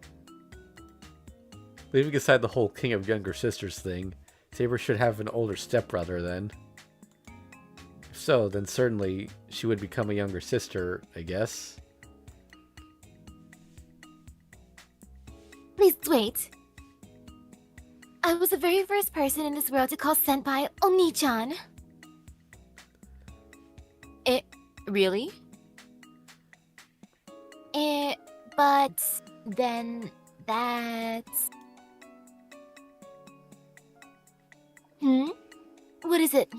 Leaving aside the whole king of younger sisters thing, Saber should have an older stepbrother then. If so, then certainly she would become a younger sister, I guess. Please wait. I was the very first person in this world to call Senpai Oni-chan. Really? But then that. What is it,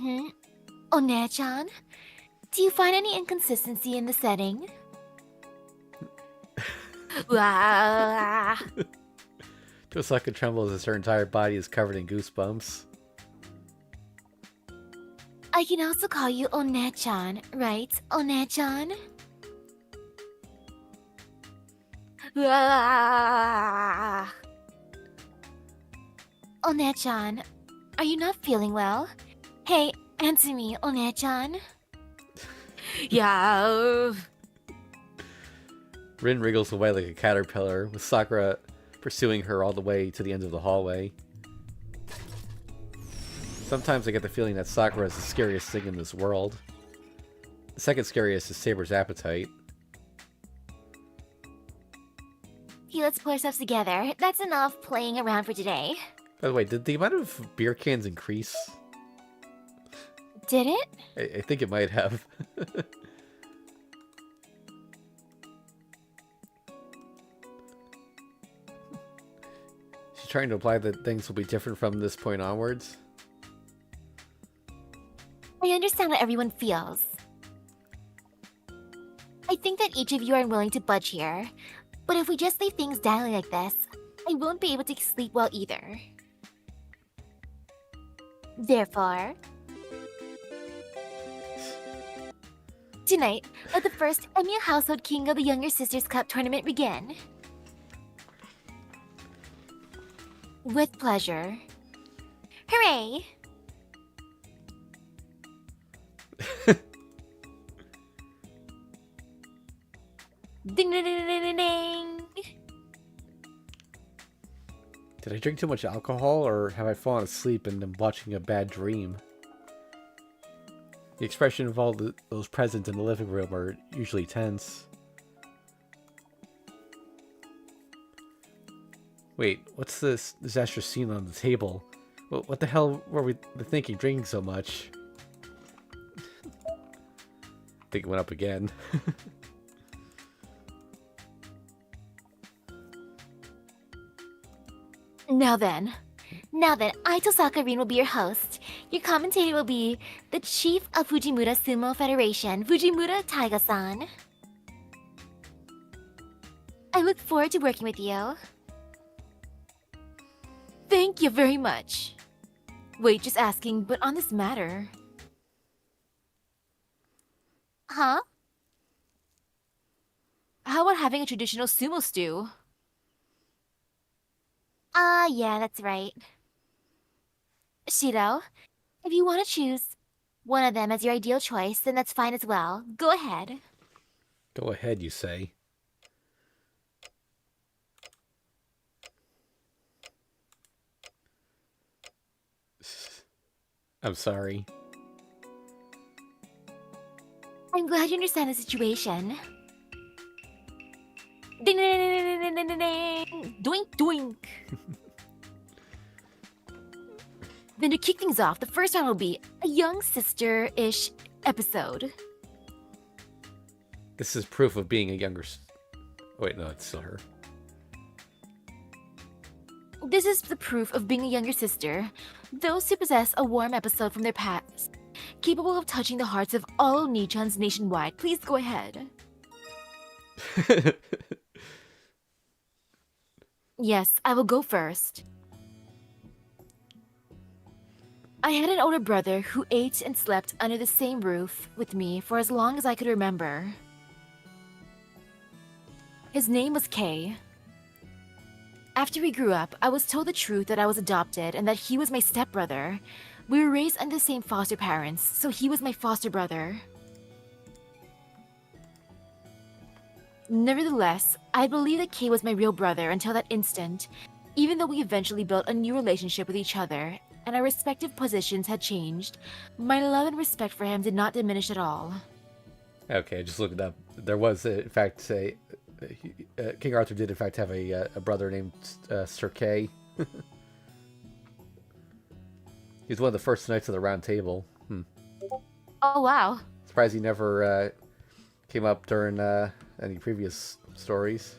One-chan? Do you find any inconsistency in the setting? Wah. Tosaka trembles as her entire body is covered in goosebumps. I can also call you One-chan, right, One-chan? Wah. One-chan, are you not feeling well? Hey, answer me, One-chan. Yeah. Rin wriggles away like a caterpillar, with Sakura pursuing her all the way to the end of the hallway. Sometimes I get the feeling that Sakura is the scariest thing in this world. The second scariest is Saber's appetite. Okay, let's pull ourselves together. That's enough playing around for today. By the way, did the amount of beer cans increase? Did it? I think it might have. She's trying to imply that things will be different from this point onwards. I understand what everyone feels. I think that each of you are unwilling to budge here. But if we just leave things dialing like this, I won't be able to sleep well either. Therefore, tonight, let the first Emu Household King of the Younger Sisters Cup tournament begin. With pleasure. Hooray! Ding ding ding ding ding ding! Did I drink too much alcohol, or have I fallen asleep and am watching a bad dream? The expression of all those present in the living room are usually tense. Wait, what's this disastrous scene on the table? What the hell were we thinking, drinking so much? I think it went up again. Now then, I, Tosaka Rin, will be your host. Your commentator will be the chief of Fujimura Sumo Federation, Fujimura Taiga-san. I look forward to working with you. Thank you very much. Wait, just asking, but on this matter... Huh? How about having a traditional sumo stew? Yeah, that's right. Shiro, if you want to choose one of them as your ideal choice, then that's fine as well. Go ahead. Go ahead, you say. I'm sorry. I'm glad you understand the situation. Ding ding ding ding ding ding ding! Doink doink! Then to kick things off, the first round will be a young sister-ish episode. This is proof of being a younger... Wait, no, it's still her. This is the proof of being a younger sister. Those who possess a warm episode from their past, capable of touching the hearts of all Nichans nationwide. Please go ahead. Yes, I will go first. I had an older brother who ate and slept under the same roof with me for as long as I could remember. His name was Kay. After we grew up, I was told the truth that I was adopted and that he was my stepbrother. We were raised under the same foster parents, so he was my foster brother. Nevertheless, I believed that Kay was my real brother until that instant, even though we eventually built a new relationship with each other, and our respective positions had changed. My love and respect for him did not diminish at all. Okay, I just looked it up. There was, in fact, King Arthur did, in fact, have a brother named Sir Kay. He's one of the first knights of the Round Table. Oh, wow. Surprised he never came up during any previous stories.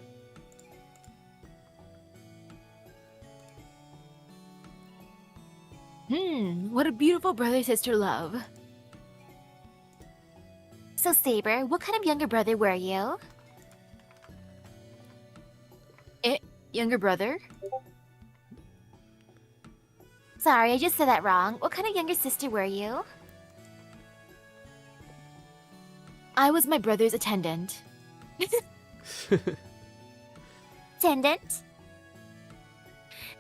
What a beautiful brother-sister love. So, Saber, what kind of younger brother were you? Younger brother? Sorry, I just said that wrong. What kind of younger sister were you? I was my brother's attendant. Attendant?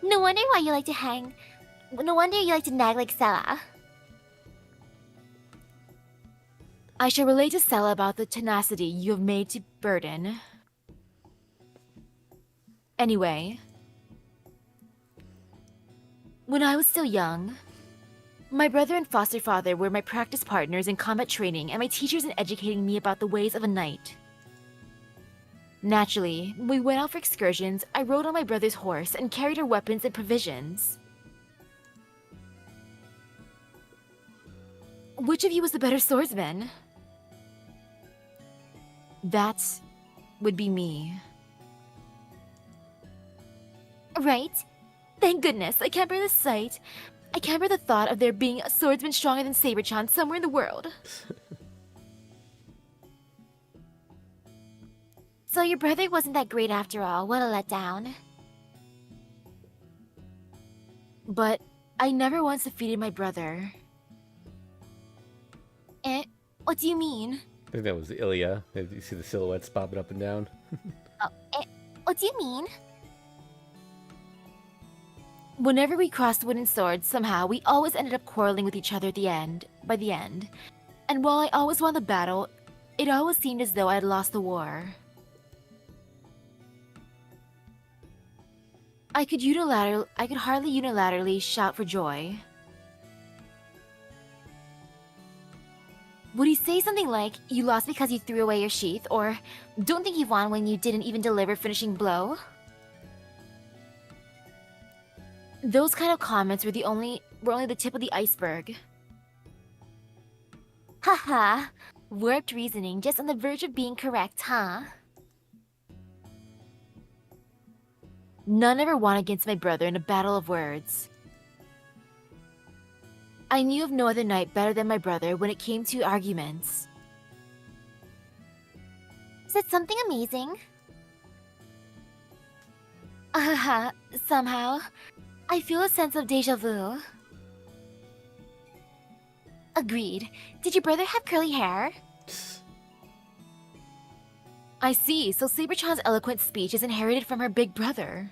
No wonder why you like to hang. No wonder you like to nag like Sella. I shall relate to Sella about the tenacity you have made to burden. Anyway, when I was still young, my brother and foster father were my practice partners in combat training and my teachers in educating me about the ways of a knight. Naturally, when we went out for excursions, I rode on my brother's horse and carried our weapons and provisions. Which of you was the better swordsman? That would be me. Right? Thank goodness, I can't bear the sight. I can't bear the thought of there being a swordsman stronger than Saber-chan somewhere in the world. So your brother wasn't that great after all. What a letdown. But I never once defeated my brother. What do you mean? I think that was Ilya. You see the silhouettes bobbing up and down. What do you mean? Whenever we crossed wooden swords, somehow we always ended up quarreling with each other by the end. And while I always won the battle, it always seemed as though I had lost the war. I could hardly unilaterally shout for joy. Would he say something like, "You lost because you threw away your sheath," or "Don't think you won when you didn't even deliver finishing blow"? Those kind of comments were only the tip of the iceberg. Haha, warped reasoning just on the verge of being correct, huh? None ever won against my brother in a battle of words. I knew of no other knight better than my brother when it came to arguments. Is that something amazing? Somehow, I feel a sense of déjà vu. Agreed. Did your brother have curly hair? I see, so Saber-chan's eloquent speech is inherited from her big brother.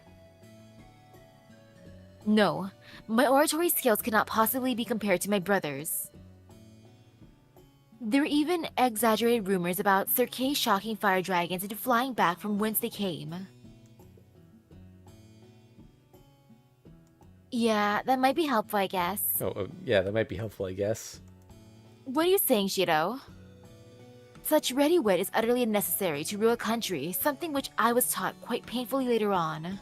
No, my oratory skills cannot possibly be compared to my brother's. There were even exaggerated rumors about Sir Kay shocking fire dragons into flying back from whence they came. Yeah, that might be helpful, I guess. Yeah, that might be helpful, I guess. What are you saying, Shiro? Such ready wit is utterly unnecessary to rule a country, something which I was taught quite painfully later on.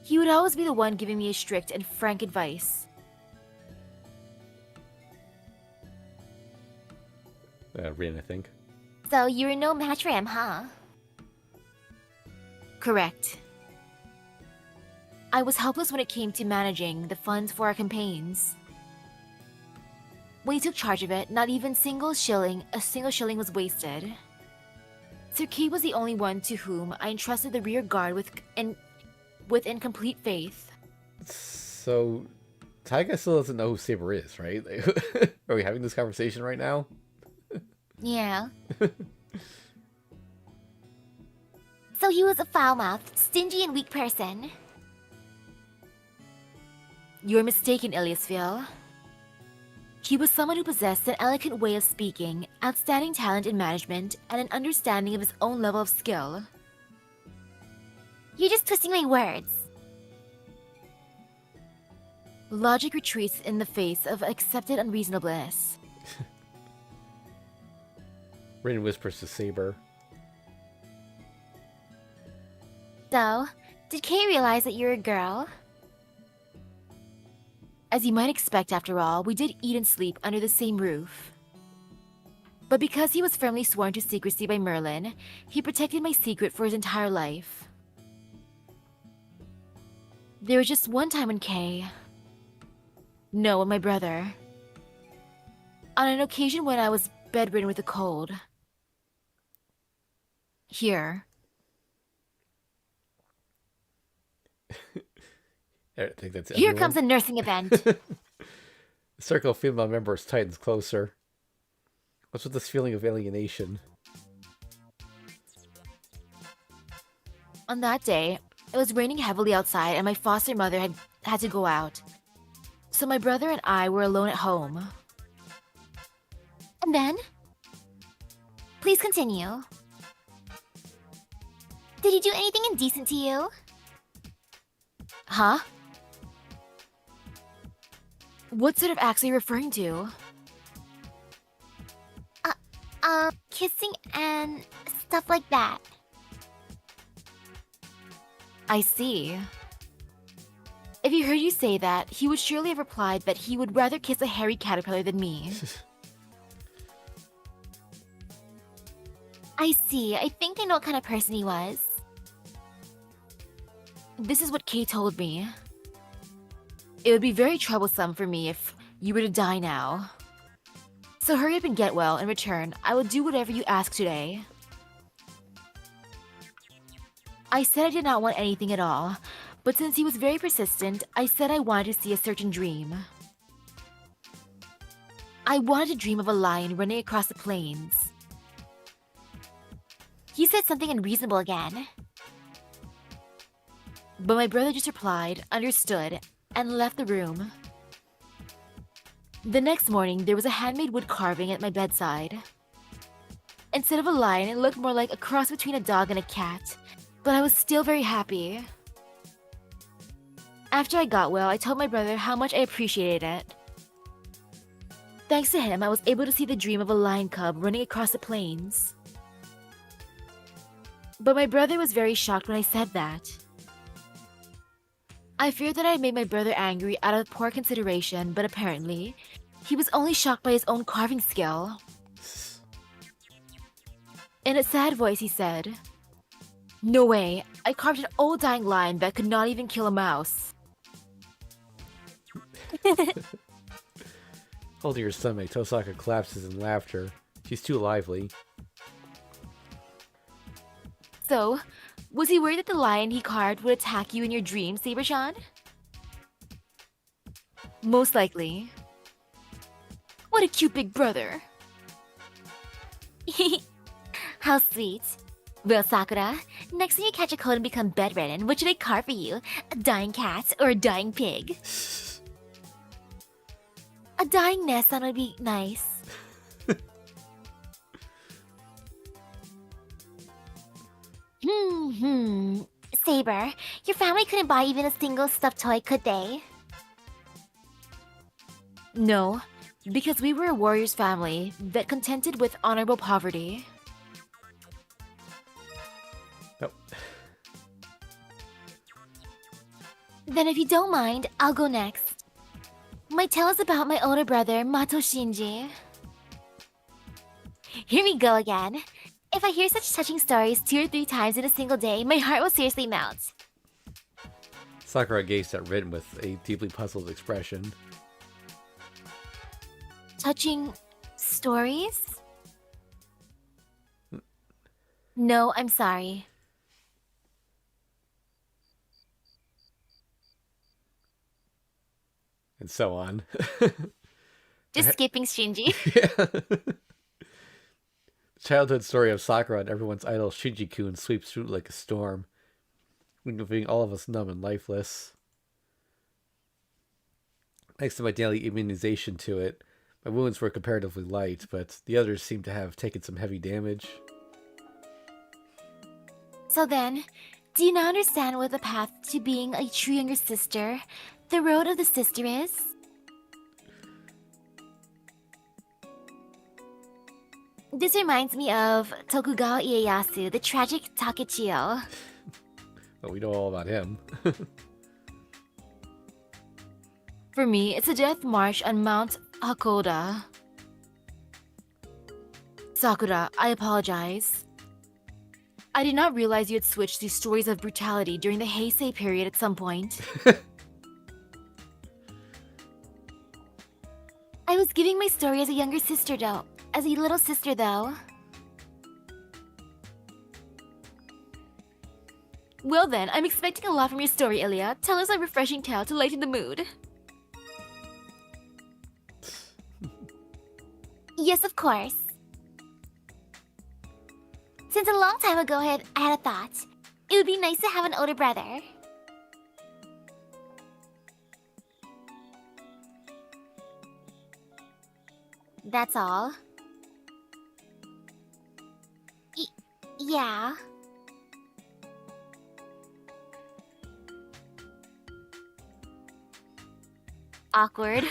He would always be the one giving me a strict and frank advice. Rin, I think. So you were no match for him, huh? Correct. I was helpless when it came to managing the funds for our campaigns. When he took charge of it, not even a single shilling was wasted. Sir Kay was the only one to whom I entrusted the rear guard with incomplete faith. So, Taiga still doesn't know who Saber is, right? Are we having this conversation right now? Yeah. So he was a foul-mouthed, stingy, and weak person. You're mistaken, Iliasville. He was someone who possessed an eloquent way of speaking, outstanding talent in management, and an understanding of his own level of skill. You're just twisting my words. Logic retreats in the face of accepted unreasonableness. Rin whispers to Saber. So, did Kay realize that you're a girl? As you might expect, after all, we did eat and sleep under the same roof. But because he was firmly sworn to secrecy by Merlin, he protected my secret for his entire life. There was just one time when Kay... No, with my brother. On an occasion when I was bedridden with a cold. Here. I think that's Here everyone. comes a nursing event. The circle of female members tightens closer. What's with this feeling of alienation? On that day, it was raining heavily outside and my foster mother had to go out. So my brother and I were alone at home. And then? Please continue. Did he do anything indecent to you? Huh? What sort of acts are you referring to? Kissing and stuff like that. I see. If he heard you say that, he would surely have replied that he would rather kiss a hairy caterpillar than me. I see. I think I know what kind of person he was. This is what Kay told me. It would be very troublesome for me if you were to die now. So hurry up and get well. In return, I will do whatever you ask today. I said I did not want anything at all, but since he was very persistent, I said I wanted to see a certain dream. I wanted to dream of a lion running across the plains. He said something unreasonable again. But my brother just replied, understood, and left the room. The next morning, there was a handmade wood carving at my bedside. Instead of a lion, it looked more like a cross between a dog and a cat, but I was still very happy. After I got well, I told my brother how much I appreciated it. Thanks to him, I was able to see the dream of a lion cub running across the plains. But my brother was very shocked when I said that. I feared that I had made my brother angry out of poor consideration, but apparently, he was only shocked by his own carving skill. In a sad voice, he said, "No way, I carved an old dying lion that could not even kill a mouse." Hold your stomach. Tosaka collapses in laughter. She's too lively. So, was he worried that the lion he carved would attack you in your dreams, Saber-chan? Most likely. What a cute big brother. How sweet. Well, Sakura, next time you catch a cold and become bedridden, what should I carve for you? A dying cat or a dying pig? A dying Nessun would be nice. Saber, your family couldn't buy even a single stuffed toy, could they? No, because we were a warrior's family that contented with honorable poverty. Nope. Then if you don't mind, I'll go next. My tale is about my older brother, Mato Shinji. Here we go again. If I hear such touching stories 2 or 3 times in a single day, my heart will seriously melt. Sakura gazed at Rin with a deeply puzzled expression. Touching stories? No, I'm sorry. And so on. Just skipping Shinji. Yeah. The childhood story of Sakura and everyone's idol Shinji-kun sweeps through like a storm, leaving all of us numb and lifeless. Thanks to my daily immunization to it, my wounds were comparatively light, but the others seemed to have taken some heavy damage. So then, do you now understand what the path to being a true younger sister, the road of the sister is? This reminds me of Tokugawa Ieyasu, the tragic Takechiyo. But we know all about him. For me, it's a death march on Mount Hakoda. Sakura, I apologize. I did not realize you had switched to stories of brutality during the Heisei period at some point. I was giving my story as a younger sister, though. As a little sister, though. Well then, I'm expecting a lot from your story, Ilya. Tell us a refreshing tale to lighten the mood. Yes, of course. Since a long time ago I had a thought. It would be nice to have an older brother. That's all. Yeah. Awkward.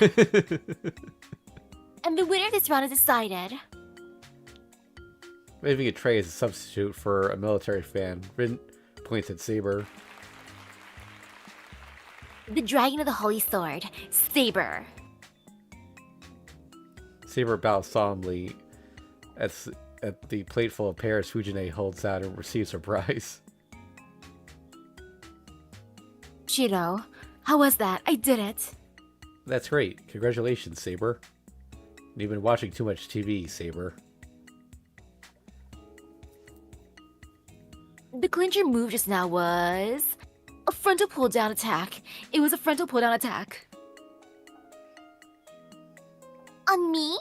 And the winner of this round is decided. Maybe a Trey as a substitute for a military fan. Rin points at Saber. The Dragon of the Holy Sword, Saber. Saber bows solemnly at the plateful of pears Fujine holds out and receives her prize. Shiro, how was that? I did it. That's great. Congratulations, Saber. You've been watching too much TV, Saber. The clincher move just now was a frontal pull-down attack. It was a frontal pull-down attack. On me?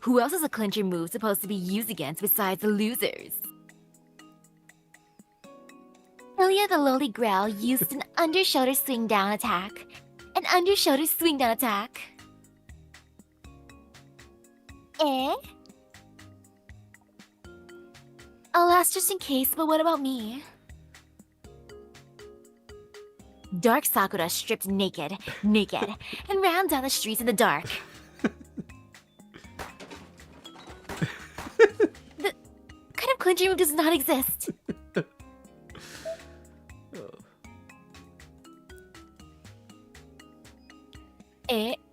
Who else is a clincher move supposed to be used against besides the losers? Ilya the Lowly Grail used an under-shoulder swing-down attack. An under-shoulder swing-down attack. Eh? I'll ask just in case, but what about me? Dark Sakura stripped naked, and ran down the streets in the dark. The kind of clinching move does not exist.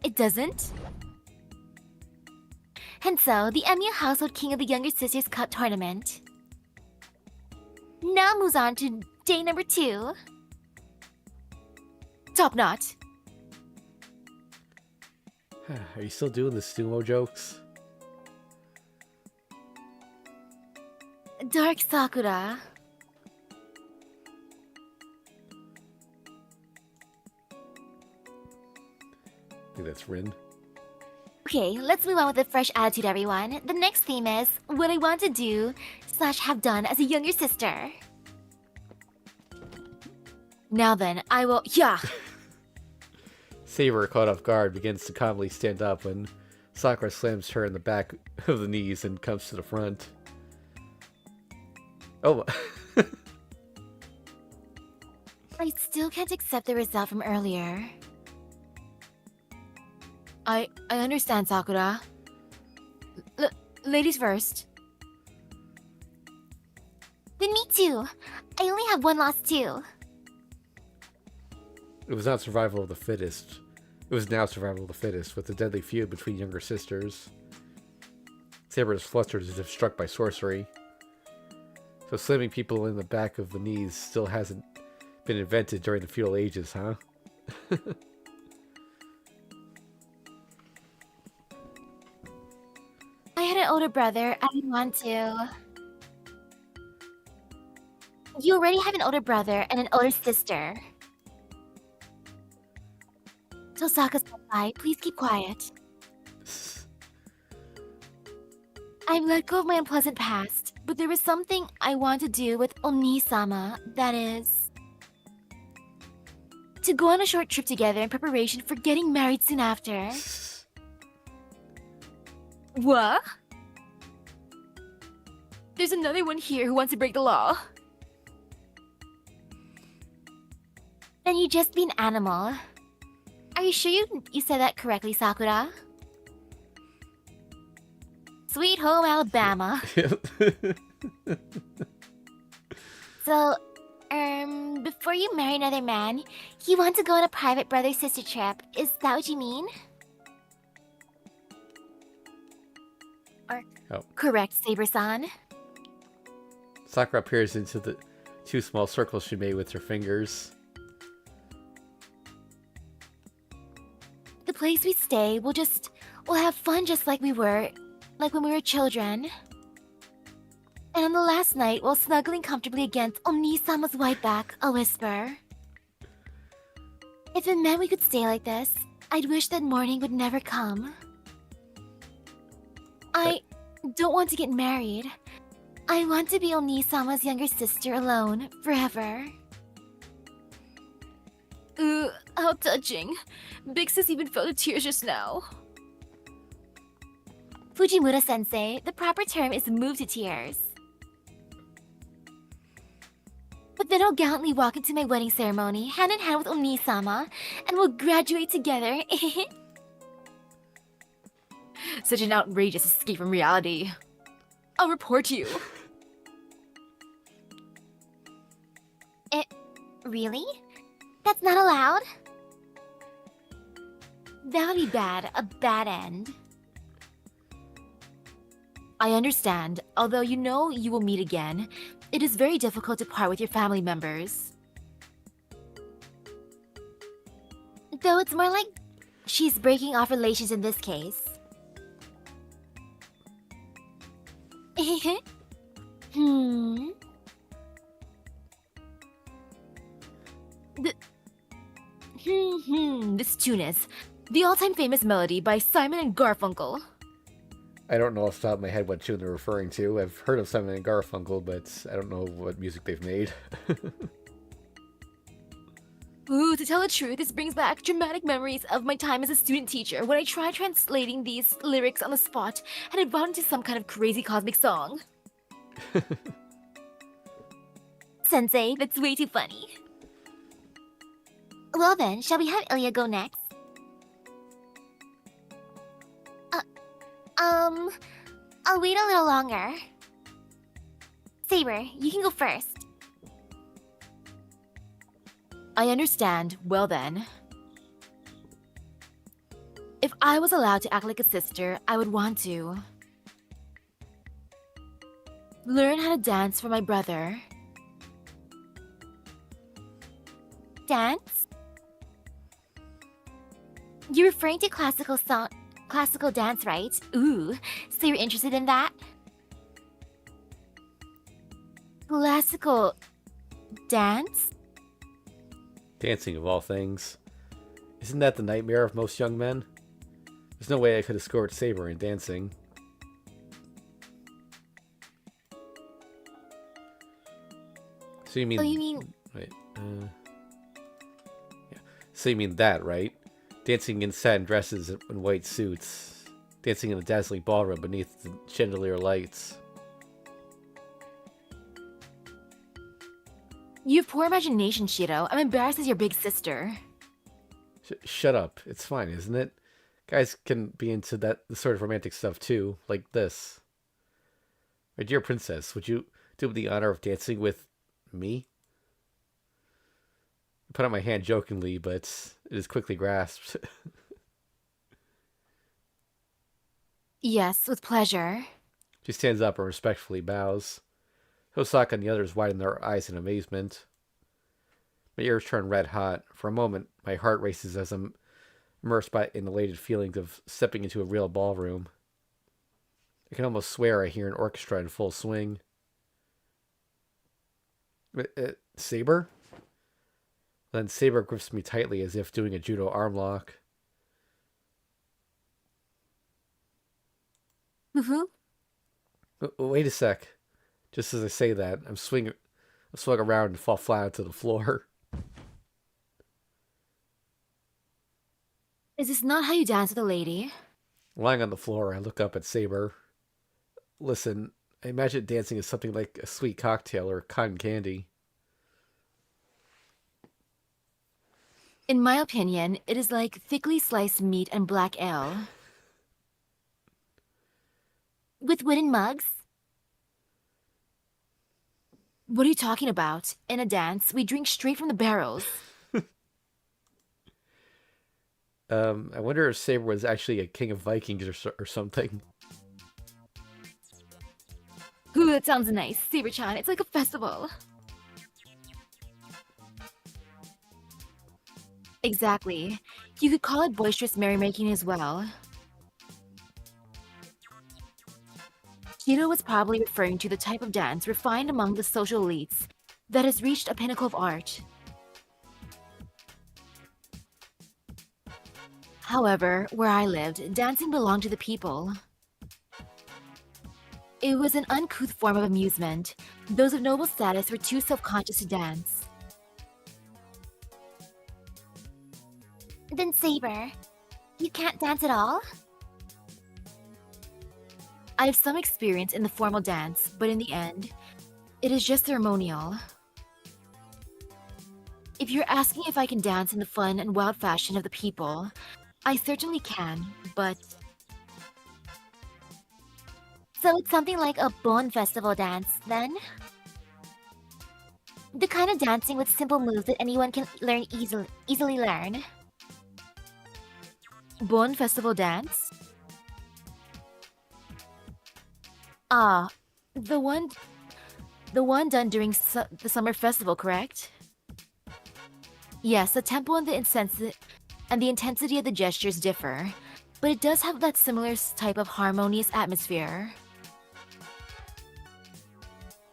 It doesn't? And so, the Emiya household king of the Younger Sisters Cup tournament now moves on to day number 2. Top knot. Are you still doing the sumo jokes? Dark Sakura. I think that's Rin. Okay, let's move on with a fresh attitude, everyone. The next theme is what I want to do / have done as a younger sister. Now then, I will... Yeah! Saber, caught off guard, begins to calmly stand up when Sakura slams her in the back of the knees and comes to the front. Oh. I still can't accept the result from earlier. I understand, Sakura. Ladies first. Then me too. I only have one loss too. It was not survival of the fittest. It was now survival of the fittest, with the deadly feud between younger sisters. Saber is flustered as if struck by sorcery. So slamming people in the back of the knees still hasn't been invented during the feudal ages, huh? I had an older brother. I didn't want to. You already have an older brother and an older sister. Tosaka-senpai, please keep quiet. I've let go of my unpleasant past, but there was something I want to do with Oni-sama, that is... to go on a short trip together in preparation for getting married soon after. What? There's another one here who wants to break the law. Then you just be an animal. Are you sure you said that correctly, Sakura? Sweet home Alabama. So, before you marry another man, you want to go on a private brother-sister trip. Is that what you mean? Or correct, Saber-san. Sakura peers into the 2 small circles she made with her fingers. the place we stay, we'll have fun just like like when we were children. And on the last night, while snuggling comfortably against Oni-sama's white back, I'll whisper. If it meant we could stay like this, I'd wish that morning would never come. I don't want to get married. I want to be Oni-sama's younger sister alone, forever. Ooh, how touching. Big Sis even felt the tears just now. Fujimura-sensei, the proper term is moved to tears. But then I'll gallantly walk into my wedding ceremony, hand in hand with Oni-sama, and we'll graduate together. Such an outrageous escape from reality. I'll report you. Really? That's not allowed? That would be bad. A bad end. I understand. Although you know you will meet again, it is very difficult to part with your family members. Though it's more like she's breaking off relations in this case. This tune is the all-time famous melody by Simon and Garfunkel. I don't know off the top of my head what tune they're referring to. I've heard of Simon and Garfunkel, but I don't know what music they've made. Ooh, to tell the truth, this brings back dramatic memories of my time as a student teacher when I tried translating these lyrics on the spot and it brought into some kind of crazy cosmic song. Sensei, that's way too funny. Well then, shall we have Ilya go next? I'll wait a little longer. Saber, you can go first. I understand. Well then. If I was allowed to act like a sister, I would want to learn how to dance for my brother. Dance? You're referring to classical dance, right? Ooh, so you're interested in that? Classical dance? Dancing of all things. Isn't that the nightmare of most young men? There's no way I could escort Saber in dancing. So you mean... Oh, you mean... Wait, yeah. So you mean that, right? Dancing in satin dresses and white suits. Dancing in a dazzling ballroom beneath the chandelier lights. You have poor imagination, Shiro. I'm embarrassed as your big sister. Shut up. It's fine, isn't it? Guys can be into the sort of romantic stuff too, like this. My dear princess, would you do me the honor of dancing with me? I put out my hand jokingly, but it is quickly grasped. Yes, with pleasure. She stands up and respectfully bows. Hosaka and the others widen their eyes in amazement. My ears turn red hot. For a moment, my heart races as I'm immersed in elated feelings of stepping into a real ballroom. I can almost swear I hear an orchestra in full swing. Saber? Then Saber grips me tightly as if doing a judo arm lock. Wait a sec. Just as I say that, I swing around and fall flat to the floor. Is this not how you dance with a lady? Lying on the floor, I look up at Saber. Listen, I imagine dancing is something like a sweet cocktail or cotton candy. In my opinion, it is like thickly sliced meat and black ale. With wooden mugs? What are you talking about? In a dance, we drink straight from the barrels. I wonder if Saber was actually a king of Vikings or something. Ooh, that sounds nice. Saber-chan, it's like a festival. Exactly. You could call it boisterous merrymaking as well. Kido was probably referring to the type of dance refined among the social elites that has reached a pinnacle of art. However, where I lived, dancing belonged to the people. It was an uncouth form of amusement. Those of noble status were too self-conscious to dance. Then Saber, you can't dance at all? I have some experience in the formal dance, but in the end, it is just ceremonial. If you're asking if I can dance in the fun and wild fashion of the people, I certainly can, but So it's something like a Bon Festival dance, then? The kind of dancing with simple moves that anyone can learn easily learn. Bon Festival dance? The one done during the summer festival, correct? Yes, the tempo and the intensity of the gestures differ, but it does have that similar type of harmonious atmosphere.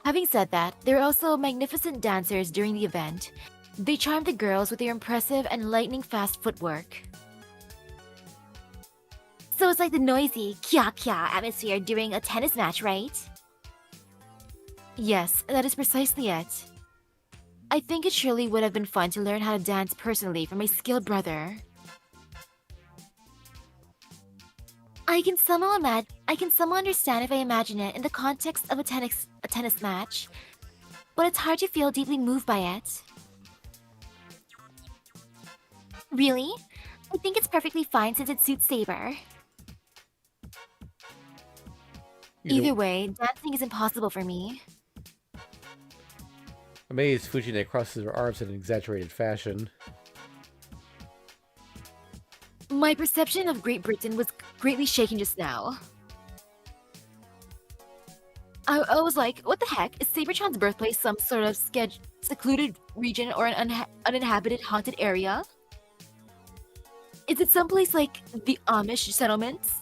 Having said that, there are also magnificent dancers during the event. They charm the girls with their impressive and lightning-fast footwork. So it's like the noisy kya atmosphere during a tennis match, right? Yes, that is precisely it. I think it surely would have been fun to learn how to dance personally from a skilled brother. I can somehow understand if I imagine it in the context of a tennis match, but it's hard to feel deeply moved by it. Really? I think it's perfectly fine since it suits Saber. Either way, dancing is impossible for me. Amazed, Fujine crosses her arms in an exaggerated fashion. My perception of Great Britain was greatly shaken just now. I was like, what the heck? Is Sabertron's birthplace some sort of secluded region or an uninhabited haunted area? Is it someplace like the Amish settlements?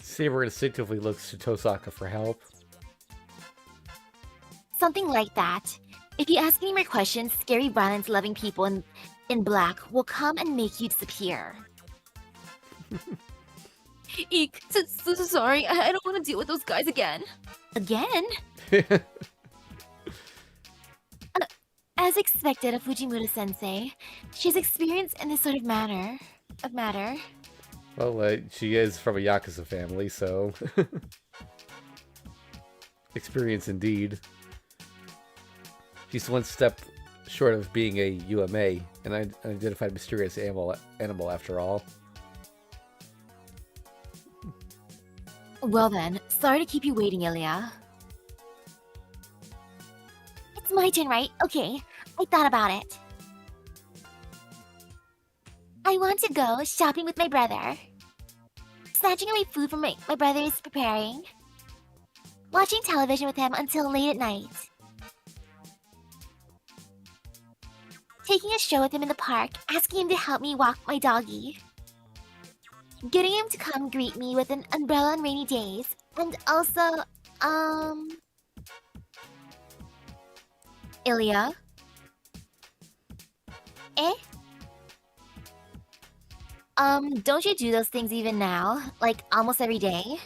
Saber instinctively looks to Tosaka for help. Something like that. If you ask any more questions, scary violence-loving people in black will come and make you disappear. Eek, so sorry. I don't want to deal with those guys again. Again? As expected of Fujimura-sensei, she's experienced in this sort of matter. Well, she is from a Yakuza family, so... Experience indeed. She's one step short of being a UMA, an unidentified mysterious animal after all. Well then, sorry to keep you waiting, Ilya. It's my turn, right? Okay, I thought about it. I want to go shopping with my brother. Snatching away food from my brother is preparing. Watching television with him until late at night. Taking a stroll with him in the park, asking him to help me walk my doggy. Getting him to come greet me with an umbrella on rainy days. And also, Ilya? Eh? Don't you do those things even now? Like, almost every day?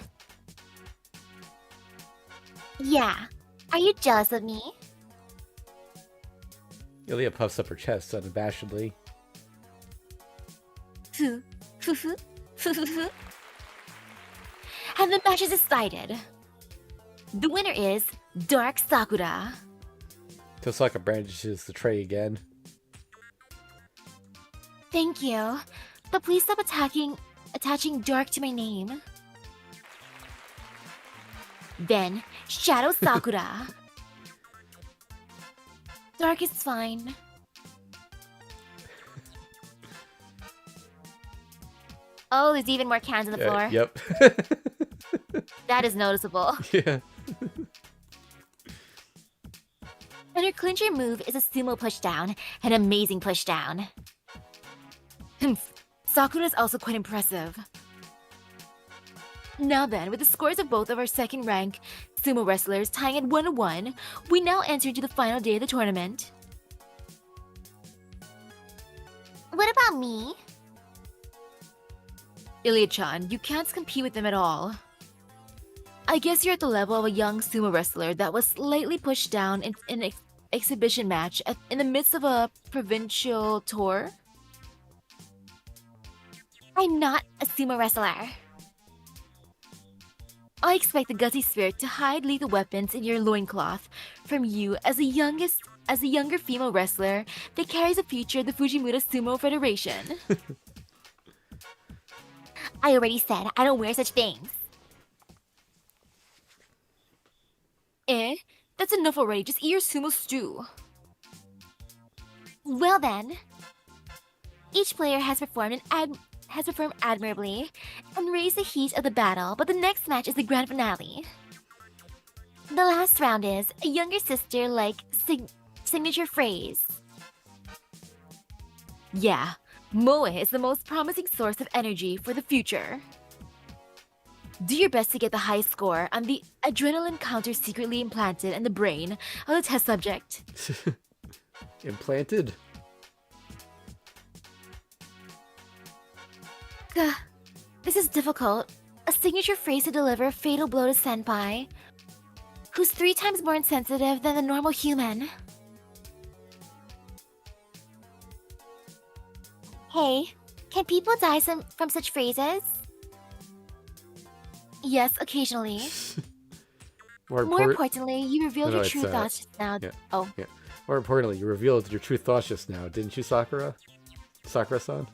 Yeah. Are you jealous of me? Ilya puffs up her chest unabashedly. And the match is decided. The winner is Dark Sakura. Tosaka brandishes the tray again. Thank you. But please stop attaching dark to my name. Then, Shadow Sakura. Dark is fine. Oh, there's even more cans on the floor. Yep. That is noticeable. Yeah. And her clincher move is a sumo pushdown, an amazing pushdown. Sakura is also quite impressive. Now then, with the scores of both of our second rank sumo wrestlers tying at 1-1, we now enter into the final day of the tournament. What about me? Ilya-chan, you can't compete with them at all. I guess you're at the level of a young sumo wrestler that was slightly pushed down in an exhibition match in the midst of a provincial tour. I'm not a sumo wrestler. I expect the gutsy spirit to hide lethal weapons in your loincloth from you as the younger female wrestler that carries the future of the Fujimura Sumo Federation. I already said I don't wear such things. That's enough already. Just eat your sumo stew. Well then, each player has performed admirably and raised the heat of the battle, but the next match is the grand finale. The last round is a younger sister like signature phrase. Yeah, Moe is the most promising source of energy for the future. Do your best to get the high score on the adrenaline counter secretly implanted in the brain of the test subject. Implanted? This is difficult. A signature phrase to deliver a fatal blow to Senpai, Who's 3 times more insensitive than the normal human. Hey, can people die from such phrases? Yes, occasionally. More More importantly, you revealed No, your it's, true thoughts just now. yeah. Oh, More importantly, you revealed your true thoughts just now, didn't you, Sakura? Sakura-san?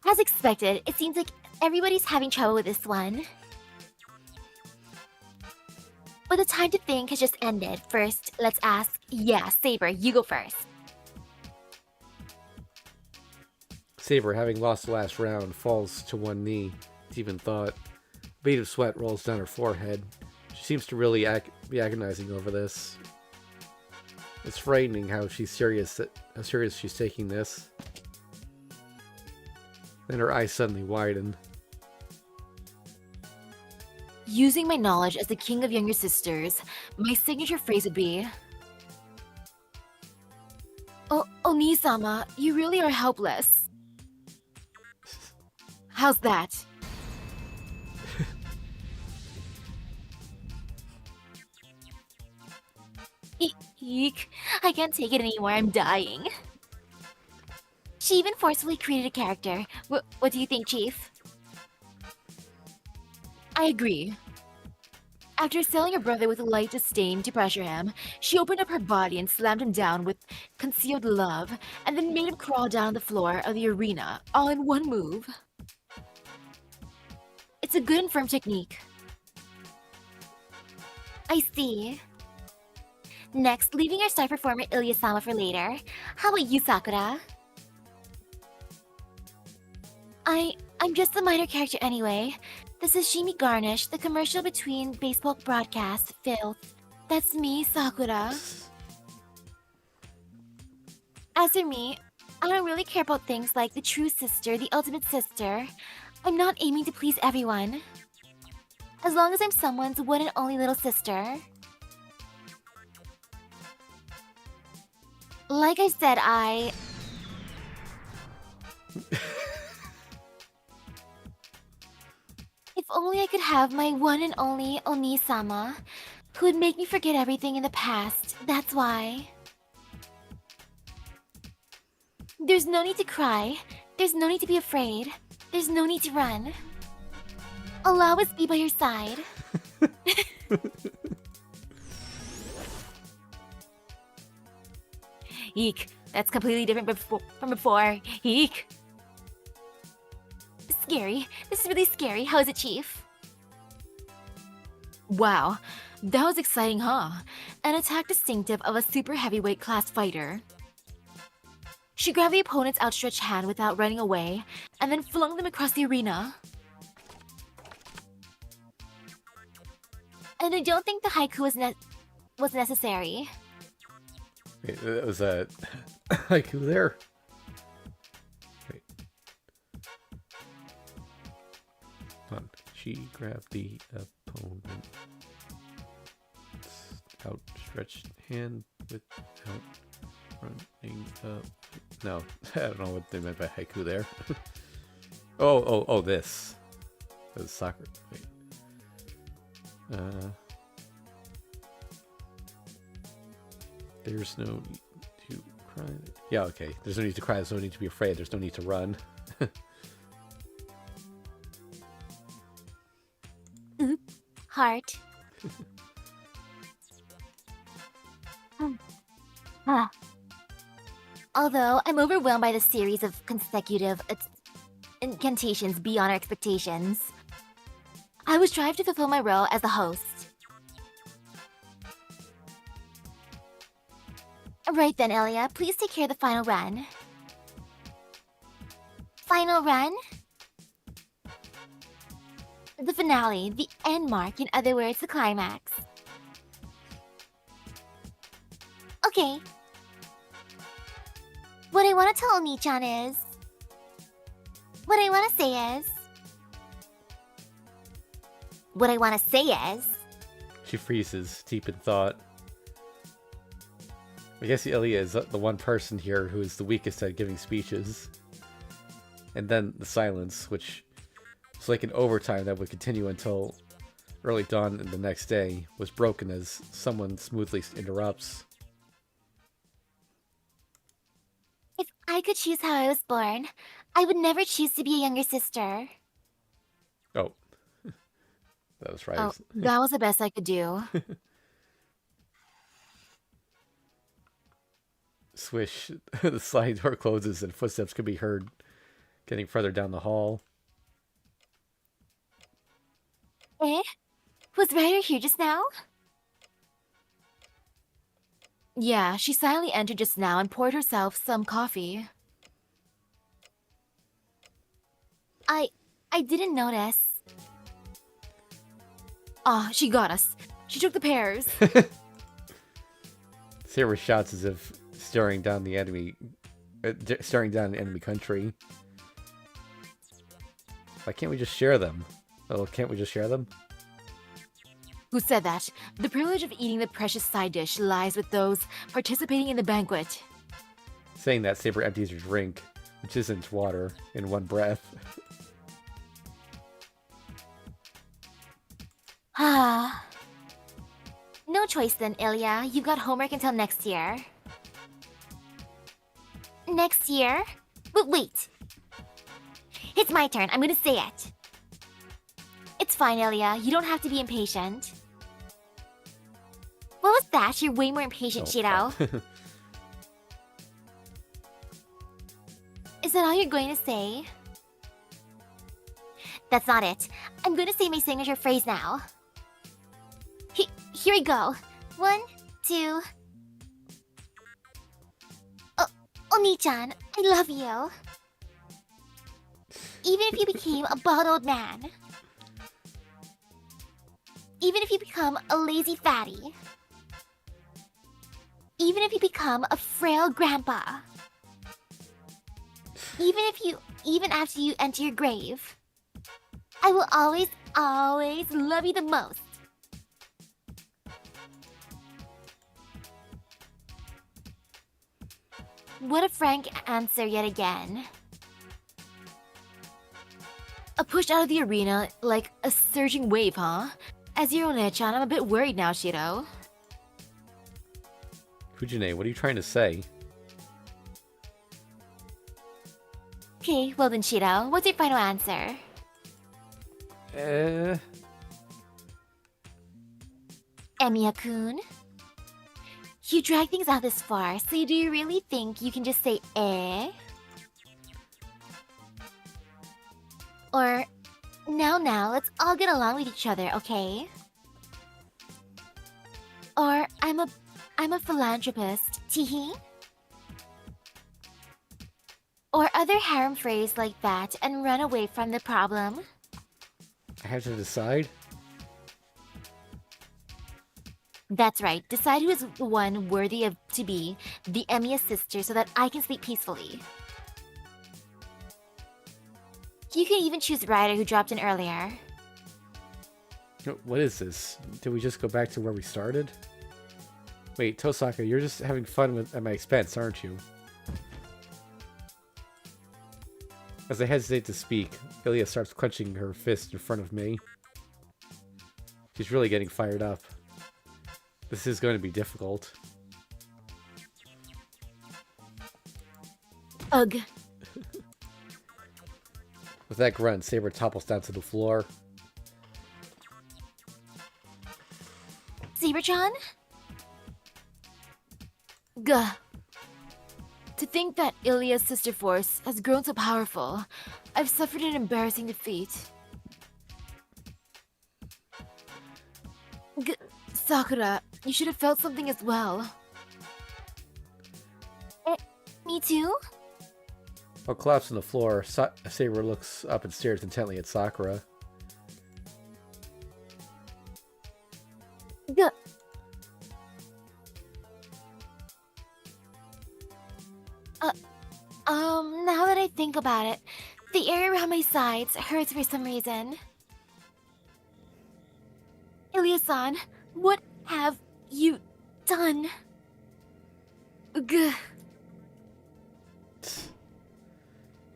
as expected, it seems like everybody's having trouble with this one. But the time to think has just ended. First, let's ask... Yeah, Saber, you go first. Saber, having lost the last round, falls to one knee. Deep in thought. A bead of sweat rolls down her forehead. She seems to really be agonizing over this. It's frightening how serious she's taking this. Then her eyes suddenly widen. Using my knowledge as the king of younger sisters, my signature phrase would be... Oh, Oni-sama, you really are helpless. How's that? Eek, I can't take it anymore, I'm dying. She even forcefully created a character. What do you think, Chief? I agree. After selling her brother with a light disdain to pressure him, she opened up her body and slammed him down with concealed love, and then made him crawl down on the floor of the arena, all in one move. It's a good and firm technique. I see. Next, leaving our star performer Ilya-sama for later. How about you, Sakura? I'm just a minor character anyway. The sashimi garnish, the commercial between baseball broadcast, filth. That's me, Sakura. As for me, I don't really care about things like the true sister, the ultimate sister. I'm not aiming to please everyone. As long as I'm someone's one and only little sister. Like I said, If only I could have my one and only Oni-sama, who would make me forget everything in the past, that's why. There's no need to cry, there's no need to be afraid, there's no need to run. I'll always be by your side. Eek, that's completely different from before. Eek! Scary. This is really scary. How is it, Chief? Wow, that was exciting, huh? An attack distinctive of a super heavyweight class fighter. She grabbed the opponent's outstretched hand without running away, and then flung them across the arena. And I don't think the haiku was necessary. Wait, that was a haiku there. Wait. Hold on. She grabbed the opponent's outstretched hand without running up. No, I don't know what they meant by haiku there. oh, this. That was soccer. Wait. There's no need to cry. Yeah, okay. There's no need to cry. There's no need to be afraid. There's no need to run. Heart. Although I'm overwhelmed by the series of consecutive incantations beyond our expectations, I will strive to fulfill my role as the host. Right then, Elia, please take care of the final run. Final run? The finale, the end mark, in other words, the climax. Okay. What I want to tell Oni-chan is... What I want to say is... What I want to say is... She freezes, deep in thought. I guess Ilya is the one person here who is the weakest at giving speeches. And then the silence, which was like an overtime that would continue until early dawn the next day, was broken as someone smoothly interrupts. If I could choose how I was born, I would never choose to be a younger sister. Oh. That was right. Oh, that was the best I could do. Swish. The sliding door closes and footsteps can be heard getting further down the hall. Eh? Was Ryder here just now? Yeah, she silently entered just now and poured herself some coffee. I didn't notice. Ah, she got us. She took the pears. Sarah shouts as if staring down the enemy country. Why can't we just share them? Oh, can't we just share them? Who said that? The privilege of eating the precious side dish lies with those participating in the banquet. Saying that, Saber empties her drink, which isn't water, in one breath. Ah. No choice then, Ilya. You've got homework until next year. Next year? But wait. It's my turn. I'm gonna say it. It's fine, Ilya. You don't have to be impatient. What was that? You're way more impatient, Shiro. Is that all you're going to say? That's not it. I'm going to say my signature phrase now. Here we go. 1, 2... Oni-chan, I love you. Even if you became a bald-old man. Even if you become a lazy fatty. Even if you become a frail grandpa. Even after you enter your grave. I will always, always love you the most. What a frank answer yet again. A push out of the arena like a surging wave, huh? As your One-chan, I'm a bit worried now, Shiro. Fujine, what are you trying to say? Okay, well then, Shiro, what's your final answer? Emiya-kun? You drag things out this far, so do you really think you can just say eh? Or, now, let's all get along with each other, okay? Or, I'm a philanthropist, teehee? Or other harem phrase like that and run away from the problem? I have to decide? That's right. Decide who is the one worthy of to be the Emiya's sister so that I can sleep peacefully. You can even choose Ryder who dropped in earlier. What is this? Did we just go back to where we started? Wait, Tosaka, you're just having fun at my expense, aren't you? As I hesitate to speak, Ilya starts clenching her fist in front of me. She's really getting fired up. This is going to be difficult. Ugh. With that grunt, Saber topples down to the floor. Saber-chan? Gah. To think that Ilya's sister force has grown so powerful, I've suffered an embarrassing defeat. Sakura, you should have felt something as well. Me too? While collapsed on the floor, Saber looks up and stares intently at Sakura. Gah. Now that I think about it, the area around my sides hurts for some reason. Ilya-san, what have you done? Ugh.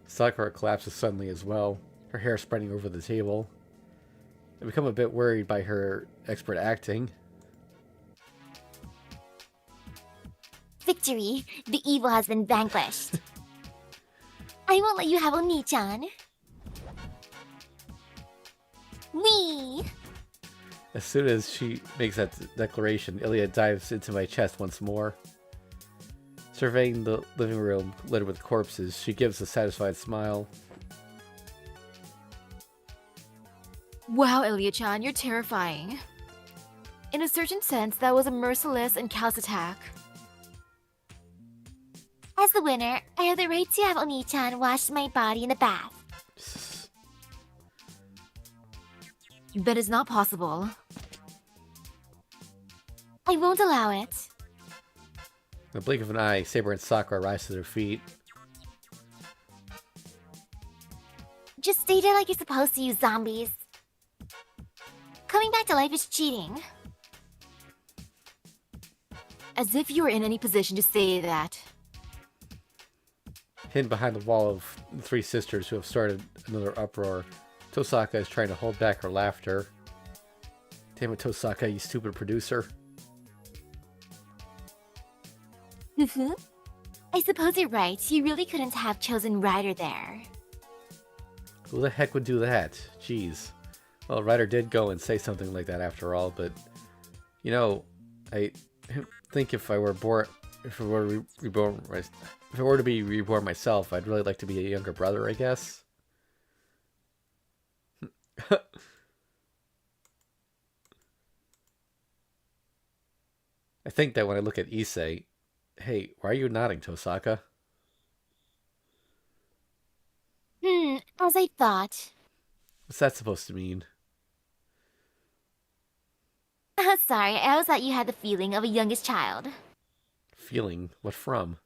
Sakura collapses suddenly as well, her hair spreading over the table. I become a bit worried by her expert acting. Victory! The evil has been vanquished. I won't let you have Oni-chan. Wee! As soon as she makes that declaration, Ilya dives into my chest once more. Surveying the living room littered with corpses, she gives a satisfied smile. Wow, Ilya-chan, you're terrifying. In a certain sense, that was a merciless and callous attack. As the winner, I have the right to have Oni-chan wash my body in the bath. That is not possible. I won't allow it. In the blink of an eye, Saber and Sakura rise to their feet. Just stay there like you're supposed to, you zombies. Coming back to life is cheating. As if you were in any position to say that. Hidden behind the wall of the three sisters who have started another uproar, Tosaka is trying to hold back her laughter. Damn it, Tosaka, you stupid producer. I suppose you're right. You really couldn't have chosen Ryder there. Who the heck would do that? Jeez. Well, Ryder did go and say something like that after all, but... You know, I think if I were reborn, if I were to be reborn myself, I'd really like to be a younger brother, I guess. I think that when I look at Issei... Hey, why are you nodding, Tosaka? As I thought. What's that supposed to mean? Sorry, I always thought you had the feeling of a youngest child. Feeling? What from?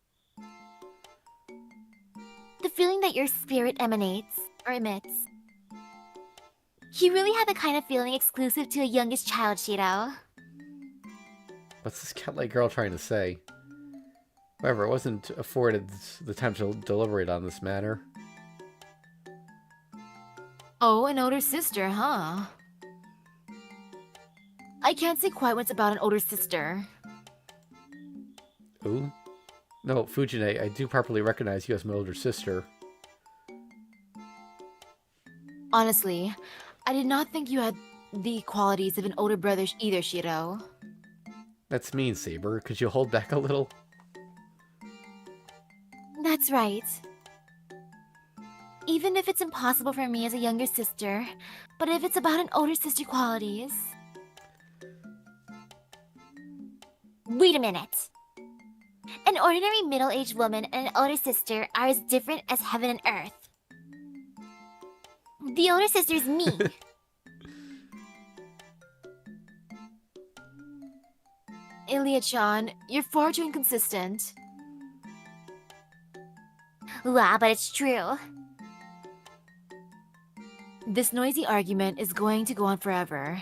The feeling that your spirit emanates, or emits. You really have the kind of feeling exclusive to a youngest child, Shiro. What's this cat-like girl trying to say? However, I wasn't afforded the time to deliberate on this matter. Oh, an older sister, huh? I can't say quite what's about an older sister. Ooh? No, Fujine, I do properly recognize you as my older sister. Honestly, I did not think you had the qualities of an older brother either, Shiro. That's mean, Saber. Could you hold back a little? That's right. Even if it's impossible for me as a younger sister, but if it's about an older sister qualities... Wait a minute. An ordinary middle-aged woman and an older sister are as different as heaven and earth. The older sister's me. Ilya-chan, you're far too inconsistent. Wow, but it's true. This noisy argument is going to go on forever.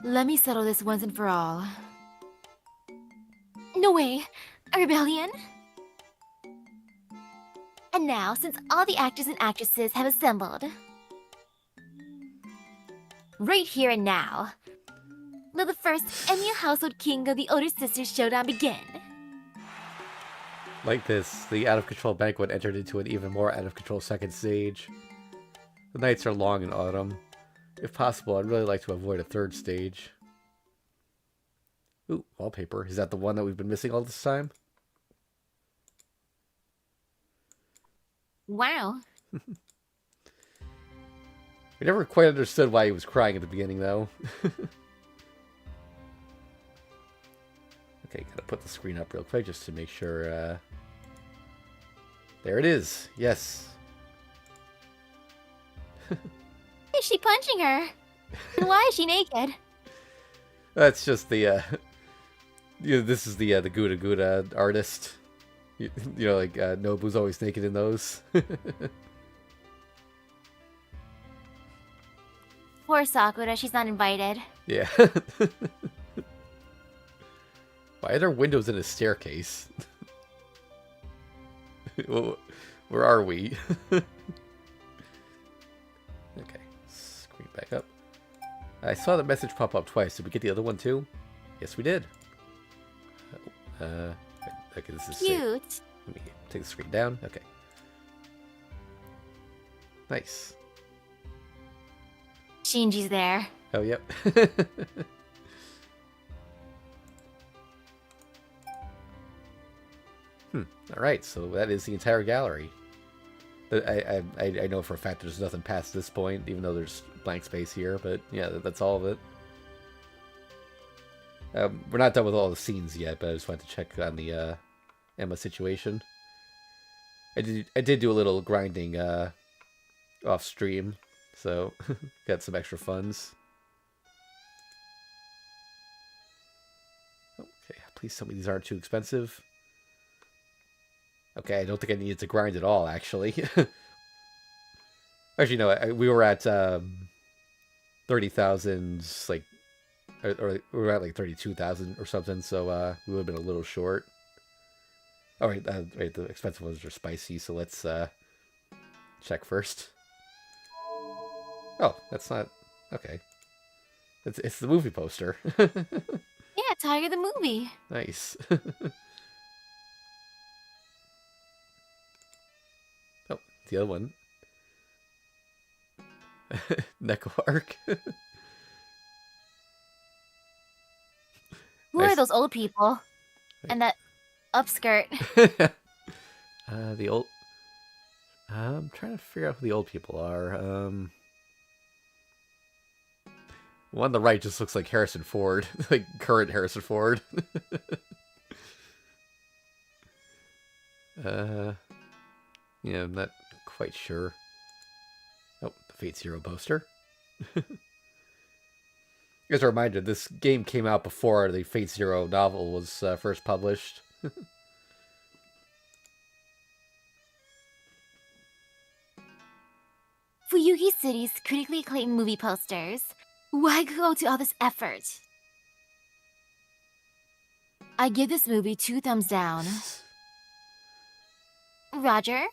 Let me settle this once and for all. No way. A rebellion? And now, since all the actors and actresses have assembled, right here and now, let the first Emiya Household King of the Older Sisters showdown begin. Like this, the out-of-control banquet entered into an even more out-of-control second stage. The nights are long in autumn. If possible, I'd really like to avoid a third stage. Ooh, wallpaper. Is that the one that we've been missing all this time? Wow. We never quite understood why he was crying at the beginning, though. Okay, gotta put the screen up real quick just to make sure. There it is. Yes. Is she punching her? And why is she naked? That's just the. This is the Gouda Gouda artist. You know, like Nobu's always naked in those. Poor Sakura, she's not invited. Yeah. Why are there windows in a staircase? Where are we? Okay, screen back up. I saw the message pop up twice. Did we get the other one too? Yes, we did. Okay, this is Cute. Let me take the screen down. Okay. Nice. Shinji's there. Oh, yep. All right, so that is the entire gallery. I know for a fact there's nothing past this point, even though there's blank space here. But yeah, that's all of it. We're not done with all the scenes yet, but I just wanted to check on the Emma situation. I did do a little grinding off stream, so got some extra funds. Okay, please tell me these aren't too expensive. Okay, I don't think I needed to grind at all, actually. Actually, no, we were at 30,000, like, or we were at like 32,000 or something, so we would have been a little short. All right, right, the expensive ones are spicy, so let's check first. Oh, that's not okay. It's the movie poster. Yeah, Tiger the movie. Nice. Oh, the other one. Neko arc. Who Nice. are those old people? And that upskirt. The old. I'm trying to figure out who the old people are. One on the right just looks like Harrison Ford, like current Harrison Ford. Yeah, I'm not quite sure. Oh, the Fate Zero poster. As a reminder, this game came out before the Fate Zero novel was first published. Fuyugi City's critically acclaimed movie posters. Why go to all this effort? I give this movie 2 thumbs down. Roger?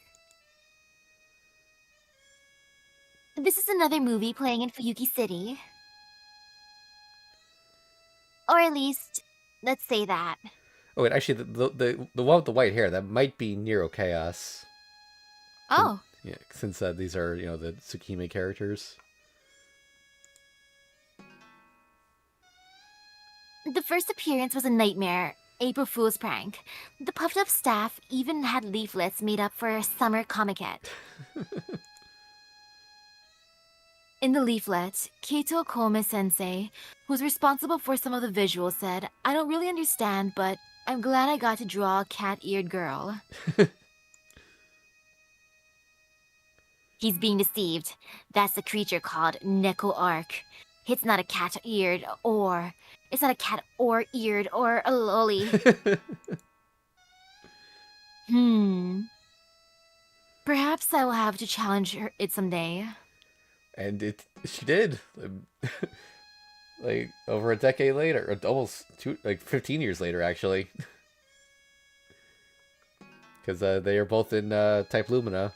This is another movie playing in Fuyugi City. Or at least, let's say that. Oh, wait, actually, the one with the white hair, that might be Nero Chaos. Oh. Yeah, since these are, the Tsukime characters. The first appearance was a nightmare, April Fool's prank. The puffed up staff even had leaflets made up for a summer comiquette. In the leaflet, Keito Kome-sensei, who's responsible for some of the visuals, said, "I don't really understand, but I'm glad I got to draw a cat-eared girl." He's being deceived. That's the creature called Neko Arc. It's not a cat-eared or... It's not a cat or eared or a lolly. Perhaps I will have to challenge it someday. And she did. Like, over a decade later, or almost 15 years later, actually. Because they are both in Type Lumina.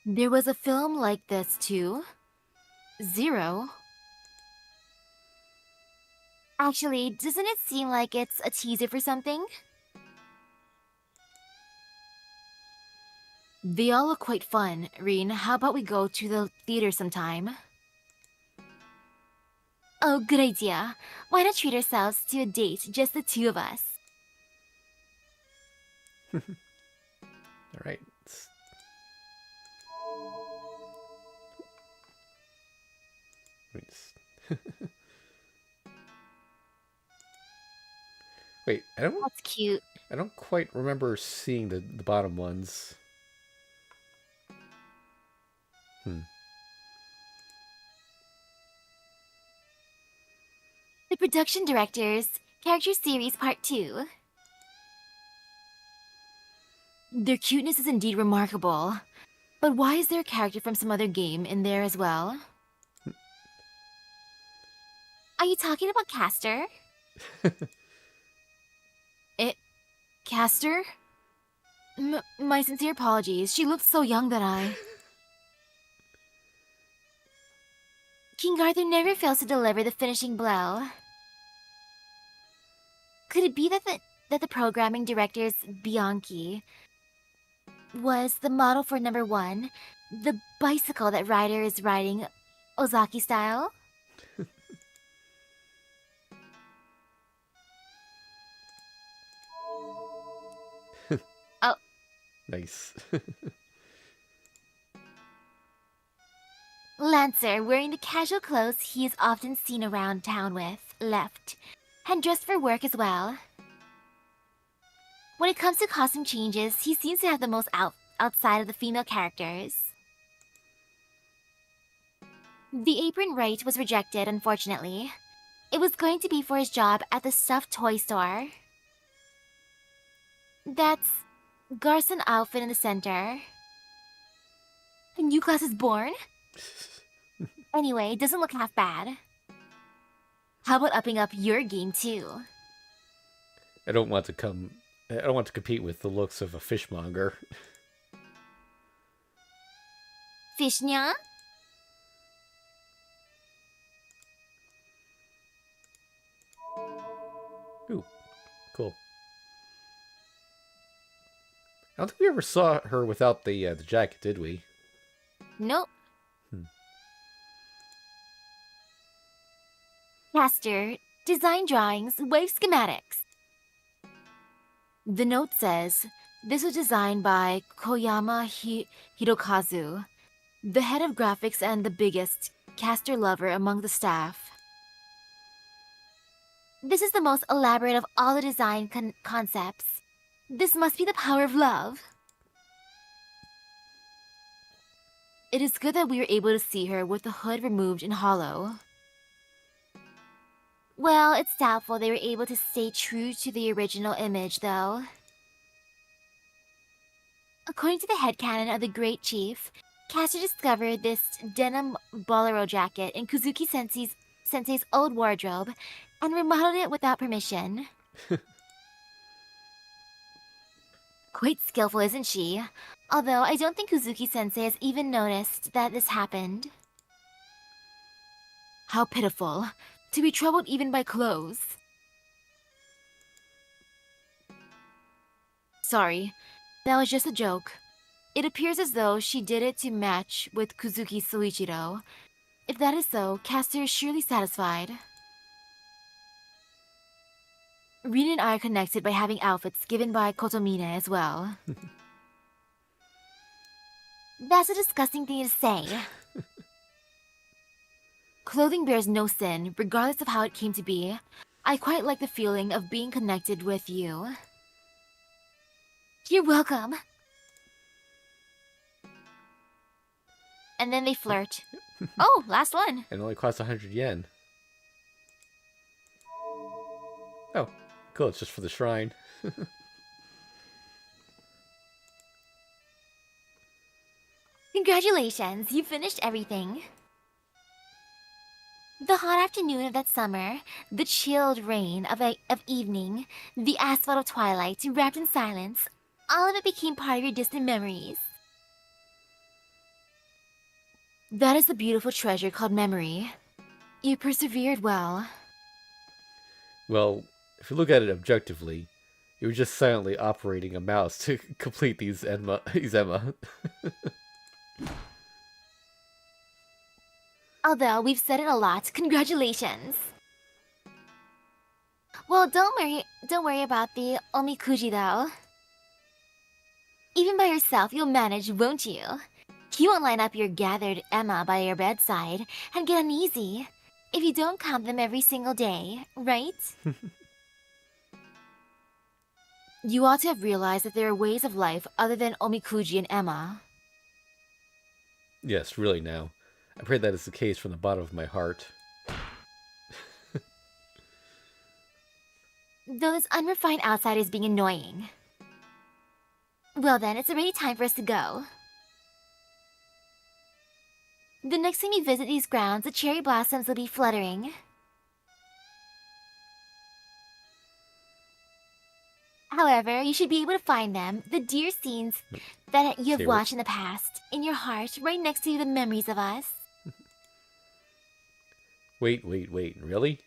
There was a film like this too. Zero. Actually, doesn't it seem like it's a teaser for something? They all look quite fun. Reen, how about we go to the theater sometime? Oh, good idea. Why not treat ourselves to a date, just the two of us? Alright. Wait, That's cute. I don't quite remember seeing the bottom ones. The production directors, Character Series Part 2. Their cuteness is indeed remarkable. But why is there a character from some other game in there as well? Are you talking about Castor? Castor? My sincere apologies. She looked so young that I... King Arthur never fails to deliver the finishing blow. Could it be that the programming director's Bianchi was the model for number 1, the bicycle that Ryder is riding Ozaki style? Oh. Nice. Lancer, wearing the casual clothes he is often seen around town with, left, and dressed for work as well. When it comes to costume changes, he seems to have the most outside of the female characters. The apron right was rejected, unfortunately. It was going to be for his job at the stuffed toy store. That's Garson outfit in the center. A new class is born? Anyway, it doesn't look half bad. How about upping up your game too? I don't want to compete with the looks of a fishmonger. Fishnya? Ooh, cool. I don't think we ever saw her without the jacket, did we? Nope. Caster, design drawings, wave schematics. The note says, this was designed by Koyama Hirokazu, the head of graphics and the biggest caster lover among the staff. This is the most elaborate of all the design concepts. This must be the power of love. It is good that we were able to see her with the hood removed and hollow. Well, it's doubtful they were able to stay true to the original image, though. According to the headcanon of the Great Chief, Caster discovered this denim bolero jacket in Kuzuki Sensei's old wardrobe and remodeled it without permission. Quite skillful, isn't she? Although I don't think Kuzuki Sensei has even noticed that this happened. How pitiful. To be troubled even by clothes. Sorry, that was just a joke. It appears as though she did it to match with Kuzuki Soichiro. If that is so, Caster is surely satisfied. Rin and I are connected by having outfits given by Kotomine as well. That's a disgusting thing to say. Clothing bears no sin, regardless of how it came to be. I quite like the feeling of being connected with you. You're welcome. and then they flirt. Oh, last one. And it only costs 100 yen. Oh, cool. It's just for the shrine. Congratulations, you finished everything. The hot afternoon of that summer, the chilled rain of evening, the asphalt of twilight wrapped in silence, all of it became part of your distant memories. That is the beautiful treasure called memory. You persevered well. Well, if you look at it objectively, you were just silently operating a mouse to complete these Emma. Although we've said it a lot, congratulations. Well, don't worry about the omikuji though. Even by yourself, you'll manage, won't you? You won't line up your gathered Emma by your bedside and get uneasy if you don't count them every single day, right? You ought to have realized that there are ways of life other than omikuji and Emma. Yes, really now. I pray that is the case from the bottom of my heart. Though this unrefined outside is being annoying. Well then, it's already time for us to go. The next time you visit these grounds, the cherry blossoms will be fluttering. However, you should be able to find them, the dear scenes that you have watched in the past, in your heart, right next to the memories of us. Wait, really?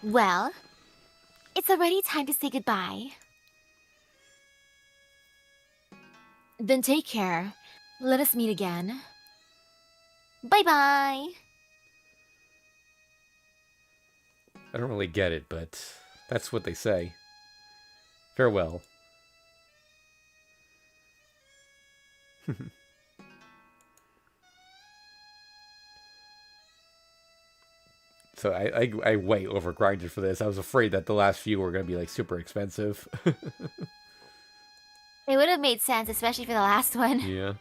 Well, it's already time to say goodbye. Then take care. Let us meet again. Bye-bye! I don't really get it, but that's what they say. Farewell. So I way overgrinded for this. I was afraid that the last few were going to be like super expensive. It would have made sense, especially for the last one. Yeah.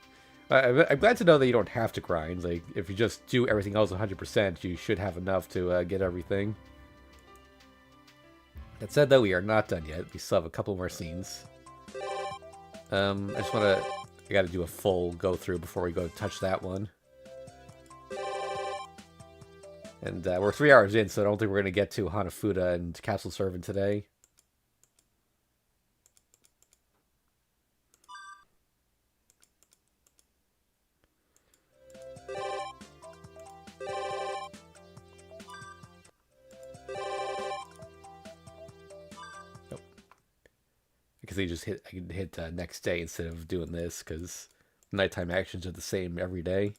I'm glad to know that you don't have to grind. Like, if you just do everything else 100%, you should have enough to get everything. That said, though, we are not done yet. We still have a couple more scenes. I just want to... I got to do a full go-through before we go touch that one. And we're 3 hours in, so I don't think we're going to get to Hanafuda and Capsule Servant today. Because I can hit next day instead of doing this, because nighttime actions are the same every day.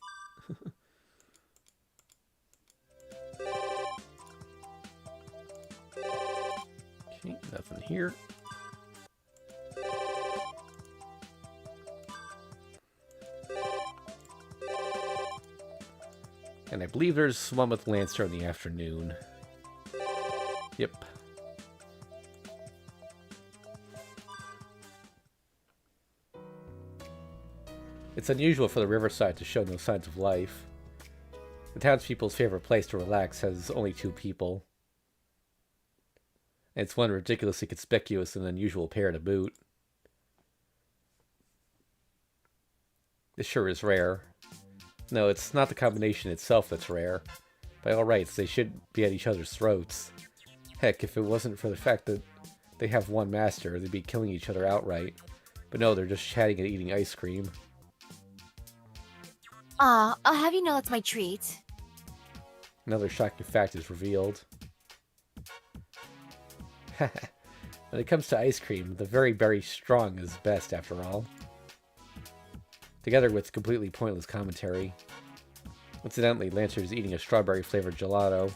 Okay, nothing here. And I believe there's one with Lancer in the afternoon. Yep. It's unusual for the riverside to show no signs of life. The townspeople's favorite place to relax has only 2 people. And it's one ridiculously conspicuous and unusual pair to boot. This sure is rare. No, it's not the combination itself that's rare. By all rights, they should be at each other's throats. Heck, if it wasn't for the fact that they have one master, they'd be killing each other outright. But no, they're just chatting and eating ice cream. Aw, I'll have you know that's my treat. Another shocking fact is revealed. When it comes to ice cream, the very, very strong is best after all. Together with completely pointless commentary. Incidentally, Lancer is eating a strawberry-flavored gelato.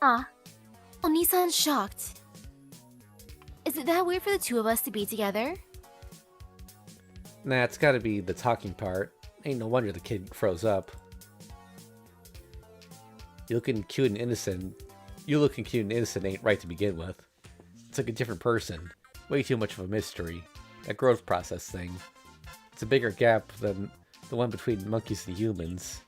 Ah, Onisan's shocked. Is it that weird for the 2 of us to be together? Nah, it's gotta be the talking part. Ain't no wonder the kid froze up. You looking cute and innocent ain't right to begin with. It's like a different person. Way too much of a mystery. That growth process thing. It's a bigger gap than the one between monkeys and humans.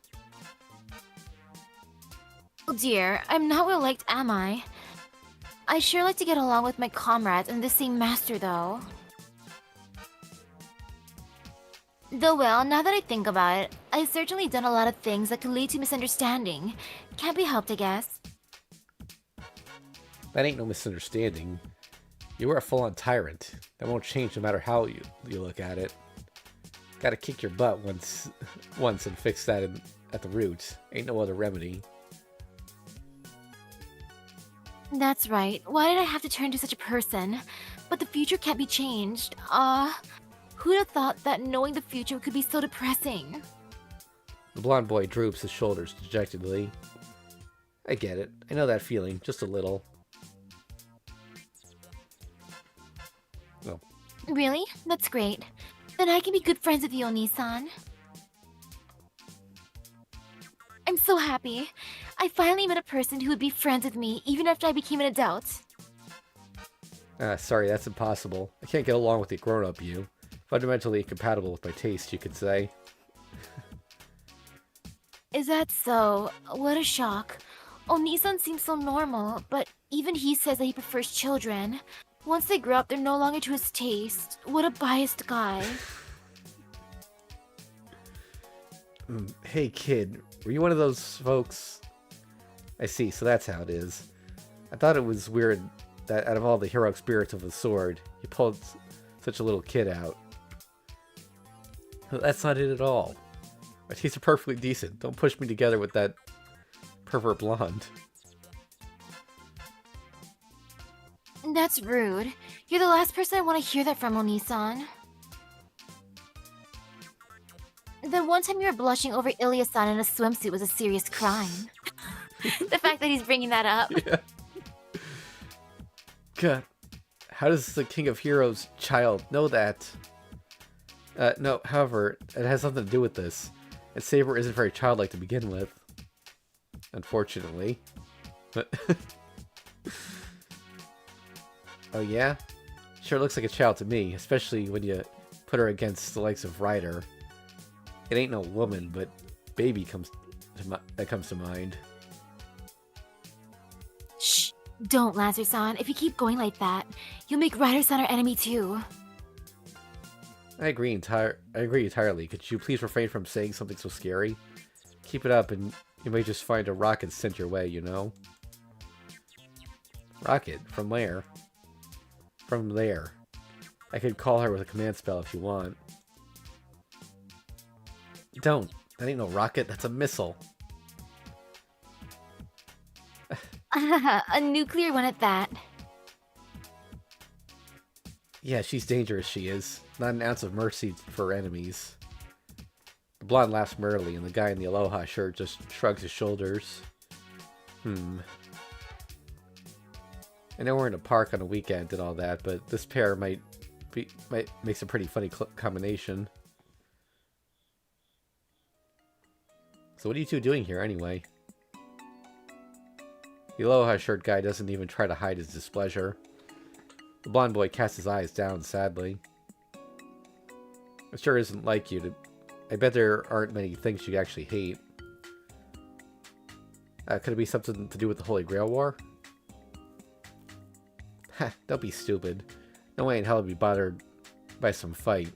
Oh dear, I'm not well liked, am I? I sure like to get along with my comrades and the same master, though. Though well, now that I think about it, I've certainly done a lot of things that could lead to misunderstanding. Can't be helped, I guess. That ain't no misunderstanding. You were a full-on tyrant. That won't change no matter how you look at it. Gotta kick your butt once and fix that at the root. Ain't no other remedy. That's right. Why did I have to turn to such a person? But the future can't be changed. Who'd have thought that knowing the future could be so depressing? The blonde boy droops his shoulders dejectedly. I get it. I know that feeling, just a little. No. Really? That's great. Then I can be good friends with you, Oni-san. I'm so happy. I finally met a person who would be friends with me even after I became an adult. Sorry, that's impossible. I can't get along with the grown-up you. Fundamentally incompatible with my taste, you could say. Is that so? What a shock. Oni-san seems so normal, but even he says that he prefers children. Once they grow up, they're no longer to his taste. What a biased guy. Hey kid, were you one of those folks? I see, so that's how it is. I thought it was weird that out of all the heroic spirits of the sword, you pulled such a little kid out. That's not it at all. My tastes are perfectly decent. Don't push me together with that pervert blonde. That's rude. You're the last person I want to hear that from, Oni-san. The one time you were blushing over Ilya-san in a swimsuit was a serious crime. The fact that he's bringing that up. Yeah. God, how does the King of Heroes child know that? No, however, it has something to do with this. And Saber isn't very childlike to begin with. Unfortunately. But oh yeah? Sure looks like a child to me, especially when you put her against the likes of Ryder. It ain't no woman, but baby comes to mind. Shh! Don't, Lancer-san. If you keep going like that, you'll make Ryder-san our enemy too. I agree entirely. Could you please refrain from saying something so scary? Keep it up and you may just find a rocket sent your way, you know? Rocket? From where? From there. I could call her with a command spell if you want. Don't. That ain't no rocket, that's a missile. A nuclear one at that. Yeah, she's dangerous, she is. Not an ounce of mercy for her enemies. The blonde laughs merrily, and the guy in the aloha shirt just shrugs his shoulders. I know we're in a park on a weekend and all that, but this pair might makes a pretty funny combination. So what are you two doing here, anyway? The aloha shirt guy doesn't even try to hide his displeasure. The blonde boy casts his eyes down sadly. It sure isn't like you to... I bet there aren't many things you actually hate. Could it be something to do with the Holy Grail War? Ha, don't be stupid. No way in hell to be bothered by some fight.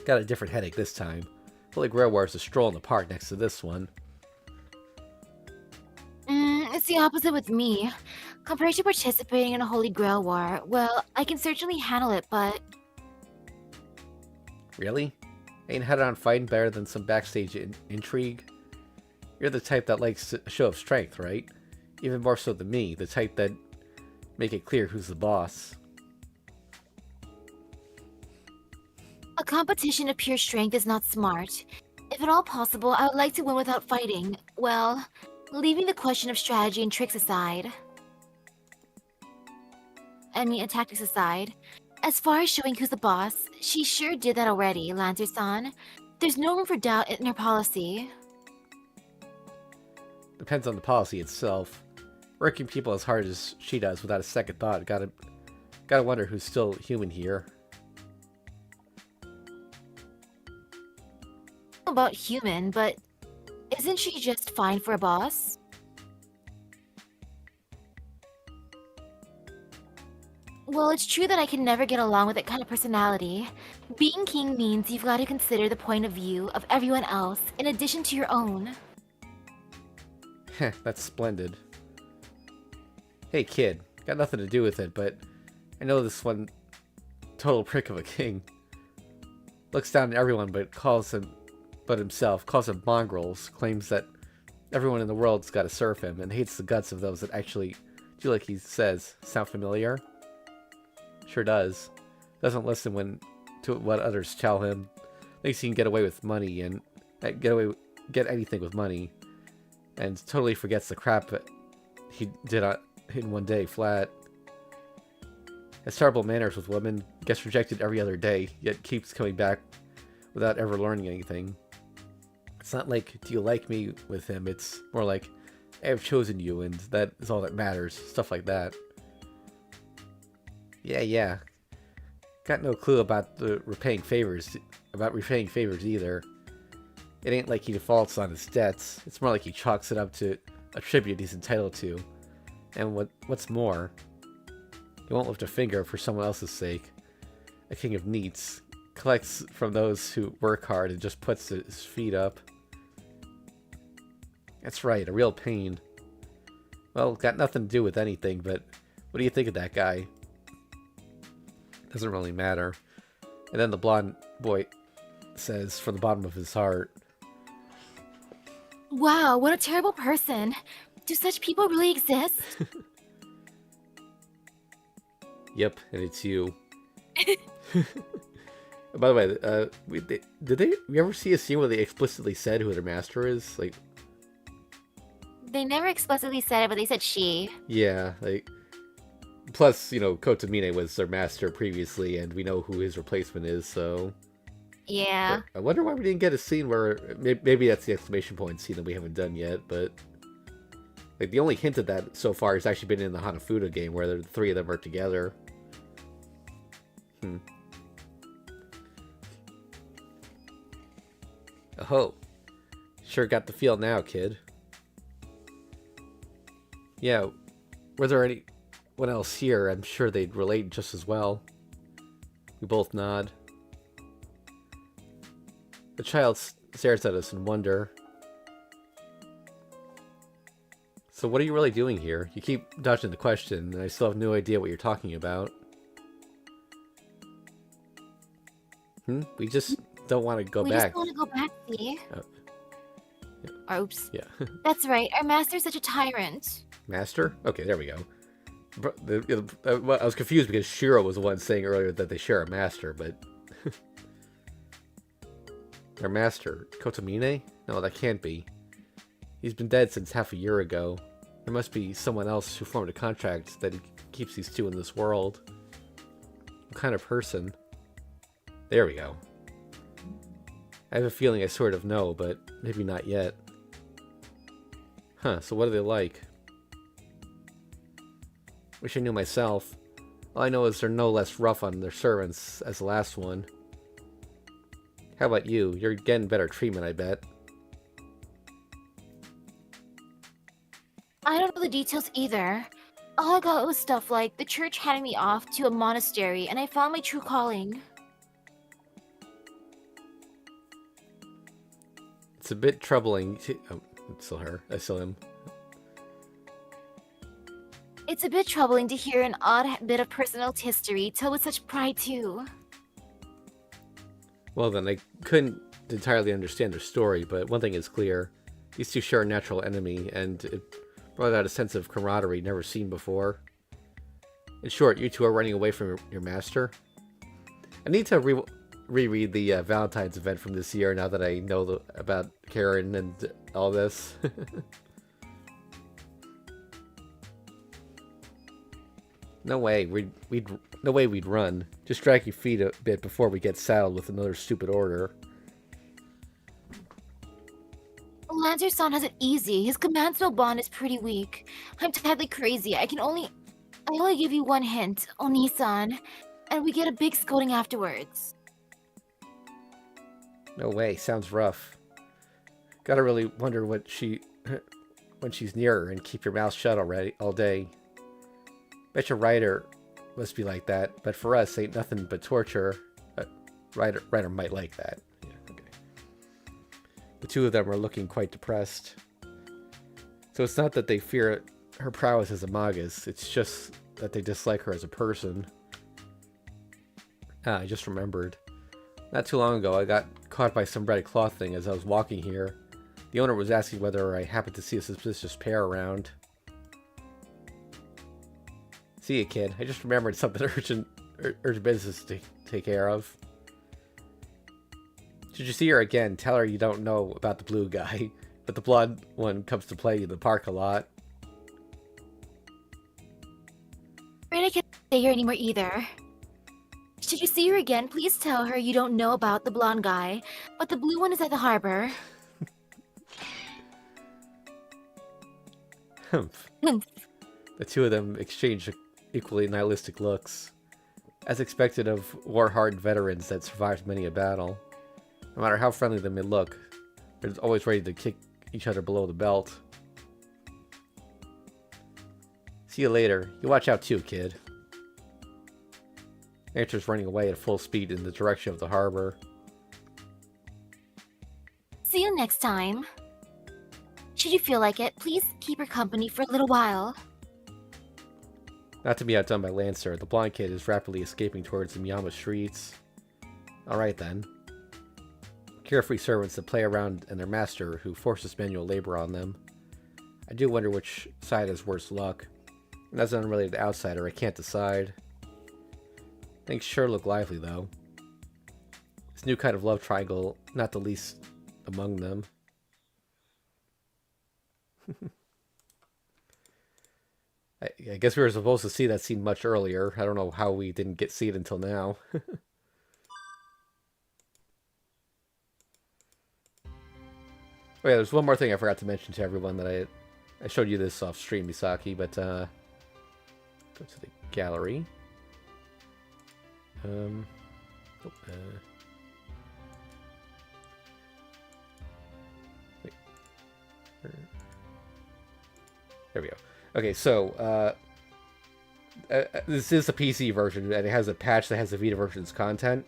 Got a different headache this time. Holy Grail War is a stroll in the park next to this one. It's the opposite with me. Compared to participating in a Holy Grail War, well, I can certainly handle it, but... Really? Ain't head-on fighting better than some backstage intrigue? You're the type that likes a show of strength, right? Even more so than me, the type that make it clear who's the boss. A competition of pure strength is not smart. If at all possible, I would like to win without fighting. Well, leaving the question of strategy and tricks aside. Tactics aside. As far as showing who's the boss, she sure did that already, Lancer-san. There's no room for doubt in her policy. Depends on the policy itself. Working people as hard as she does without a second thought, gotta wonder who's still human here. about human, but isn't she just fine for a boss? Well, it's true that I can never get along with that kind of personality. Being king means you've got to consider the point of view of everyone else in addition to your own. Heh, that's splendid. Hey kid, got nothing to do with it, but I know this one total prick of a king. Looks down at everyone but himself, calls them mongrels, claims that everyone in the world's got to serve him, and hates the guts of those that actually do like he says. Sound familiar? Sure does. Doesn't listen to what others tell him. Thinks he can get away with money and get anything with money, and totally forgets the crap that he did in one day flat. Has terrible manners with women, gets rejected every other day, yet keeps coming back without ever learning anything. It's not like, do you like me with him? It's more like, I have chosen you, and that is all that matters. Stuff like that. Yeah. Got no clue about repaying favors either. It ain't like he defaults on his debts. It's more like he chalks it up to a tribute he's entitled to. And what's more, he won't lift a finger for someone else's sake. A king of neats. Collects from those who work hard and just puts his feet up. That's right, a real pain. Well, got nothing to do with anything, but what do you think of that guy? Doesn't really matter. And then the blonde boy says from the bottom of his heart, Wow, what a terrible person. Do such people really exist? Yep, and it's you. By the way, did we ever see a scene where they explicitly said who their master is? Like, They never explicitly said it, but they said she. yeah, like, plus, Kotomine was their master previously, and we know who his replacement is, so... Yeah. But I wonder why we didn't get a scene where... Maybe that's the exclamation point scene that we haven't done yet, but... Like, the only hint of that so far has actually been in the Hanafuda game, where the three of them are together. Oh, sure got the feel now, kid. Yeah, were there anyone else here? I'm sure they'd relate just as well. We both nod. The child stares at us in wonder. So what are you really doing here? You keep dodging the question, and I still have no idea what you're talking about. We just don't want to go back. We just want to go back, see? Yeah. Oops. Yeah. That's right, our master's such a tyrant. Master? Okay, there we go. I was confused because Shiro was the one saying earlier that they share a master, but... Their master? Kotomine? No, that can't be. He's been dead since half a year ago. There must be someone else who formed a contract that keeps these two in this world. What kind of person? There we go. I have a feeling I sort of know, but maybe not yet. Huh, so what are they like? Wish I knew myself. All I know is they're no less rough on their servants as the last one. How about you? You're getting better treatment, I bet. I don't know the details either. All I got was stuff like the church handing me off to a monastery and I found my true calling. It's a bit troubling. Oh, it's still her. I still am. It's a bit troubling to hear an odd bit of personal history told with such pride too. Well then, I couldn't entirely understand their story, but one thing is clear. These two share a natural enemy, and it brought out a sense of camaraderie never seen before. In short, you two are running away from your master. I need to reread the Valentine's event from this year now that I know about Karen and all this. No way we'd run. Just drag your feet a bit before we get saddled with another stupid order. Lancer-san has it easy. His command-spell bond is pretty weak. I'm deadly crazy. I only give you one hint, Oni-san, and we get a big scolding afterwards. No way, sounds rough. Gotta really wonder what when she's near her, and keep your mouth shut already all day. Bet your writer must be like that, but for us, ain't nothing but torture. Writer might like that. Yeah, okay. The two of them are looking quite depressed. So it's not that they fear her prowess as a magus, it's just that they dislike her as a person. I just remembered. Not too long ago, I got caught by some red cloth thing as I was walking here. The owner was asking whether I happened to see a suspicious pair around. See ya, kid. I just remembered something urgent business to take care of. Should you see her again, tell her you don't know about the blue guy, but the blonde one comes to play in the park a lot. Afraid I can't stay here anymore either. Should you see her again, please tell her you don't know about the blonde guy, but the blue one is at the harbor. The two of them exchange equally nihilistic looks, as expected of war-hardened veterans that survived many a battle. No matter how friendly they may look, they're always ready to kick each other below the belt. See you later. You watch out too, kid. Nature's running away at full speed in the direction of the harbor. See you next time. Should you feel like it, please keep her company for a little while. Not to be outdone by Lancer, the blonde kid is rapidly escaping towards the Miyama streets. Alright then. Carefree servants that play around and their master who forces manual labor on them. I do wonder which side has worse luck. And as an unrelated outsider, I can't decide. Things sure look lively though. This new kind of love triangle, not the least among them. I guess we were supposed to see that scene much earlier. I don't know how we didn't see it until now. Oh yeah, there's one more thing I forgot to mention to everyone that I showed you this off stream, Misaki, but go to the gallery. There we go. Okay, so this is the PC version, and it has a patch that has the Vita version's content.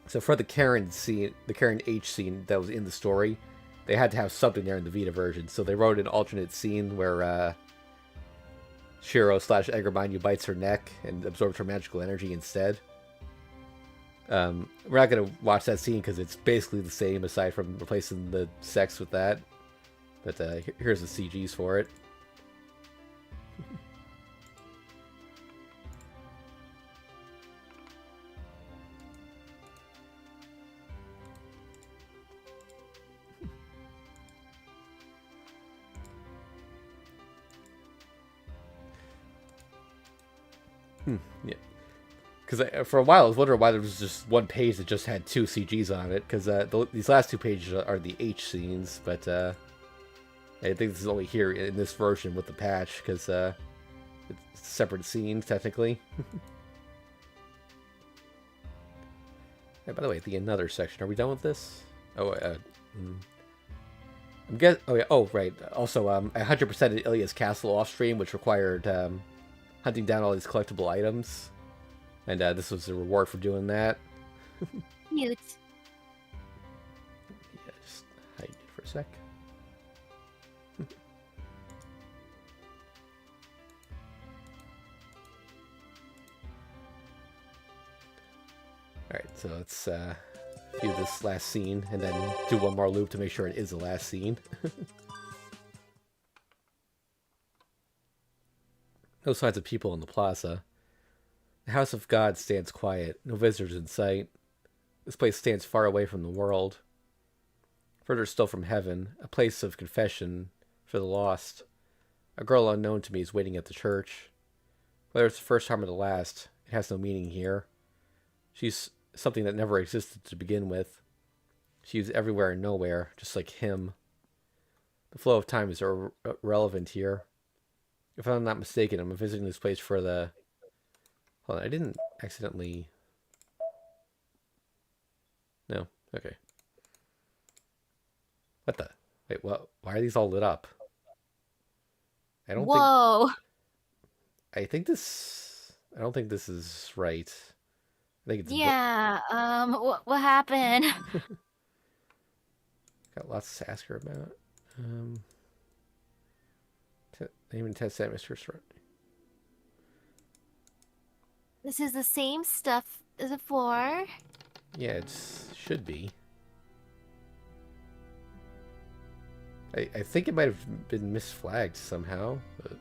So for the Karen scene, the Karen H scene that was in the story, they had to have something there in the Vita version. So they wrote an alternate scene where Shiro/Eggermine bites her neck and absorbs her magical energy instead. We're not going to watch that scene because it's basically the same aside from replacing the sex with that. But here's the CGs for it. Yeah. Because for a while I was wondering why there was just one page that just had 2 CGs on it. Because these last 2 pages are the H scenes, but I think this is only here in this version with the patch because it's separate scenes technically. Yeah, by the way, the another section. Are we done with this? Oh, I'm guess. Oh yeah. Oh right. Also, I 100%ed Ilya's castle off stream, which required hunting down all these collectible items, and this was the reward for doing that. Cute. Yeah, just hide it for a sec. Alright, so let's do this last scene, and then do one more loop to make sure it is the last scene. No signs of people in the plaza. The house of God stands quiet, no visitors in sight. This place stands far away from the world. Further still from heaven, a place of confession for the lost. A girl unknown to me is waiting at the church. Whether it's the first time or the last, it has no meaning here. She's something that never existed to begin with. She's everywhere and nowhere, just like him. The flow of time is irrelevant here. If I'm not mistaken, I'm visiting this place for the... Hold on, I didn't accidentally... No? Okay. What the? Wait, what? Why are these all lit up? I don't think. Whoa. I don't think this is right. I think it's Yeah. What happened? got lots to ask her about. Um, name and test atmosphere. This is the same stuff as before. Yeah, it should be. I think it might have been misflagged somehow, but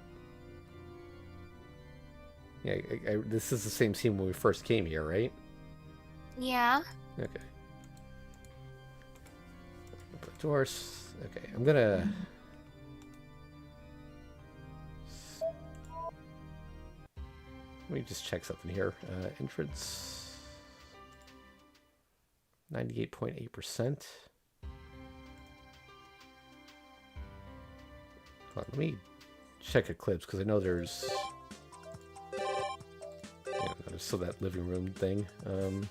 yeah, this is the same scene when we first came here, right? Yeah. Okay. Open doors. Okay, I'm gonna. Let me just check something here. Entrance. 98.8%. Let me check Eclipse because I know there's. Yeah, there's still that living room thing. All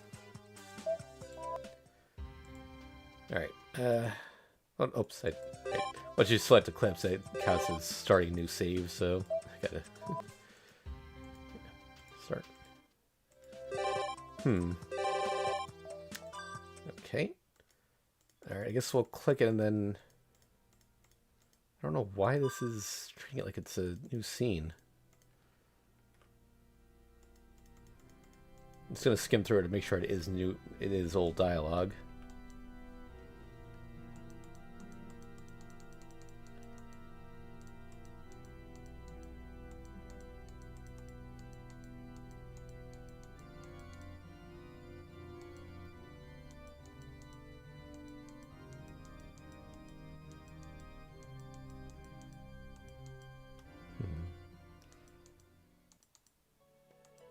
right. Oh, oops. Once you select Eclipse, it counts as starting a new save. So I gotta start. Okay. All right. I guess we'll click it and then. I don't know why this is treating it like it's a new scene. I'm just gonna skim through it to make sure it is new. It is old dialogue.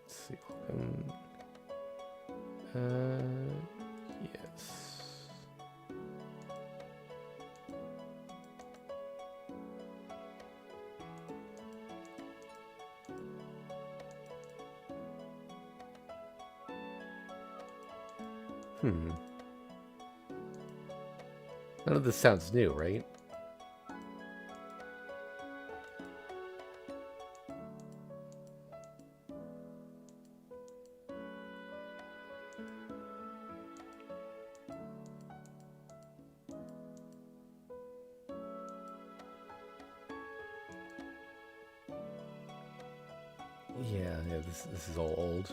Let's see. Yes. None of this sounds new, right? Yeah, this is all old.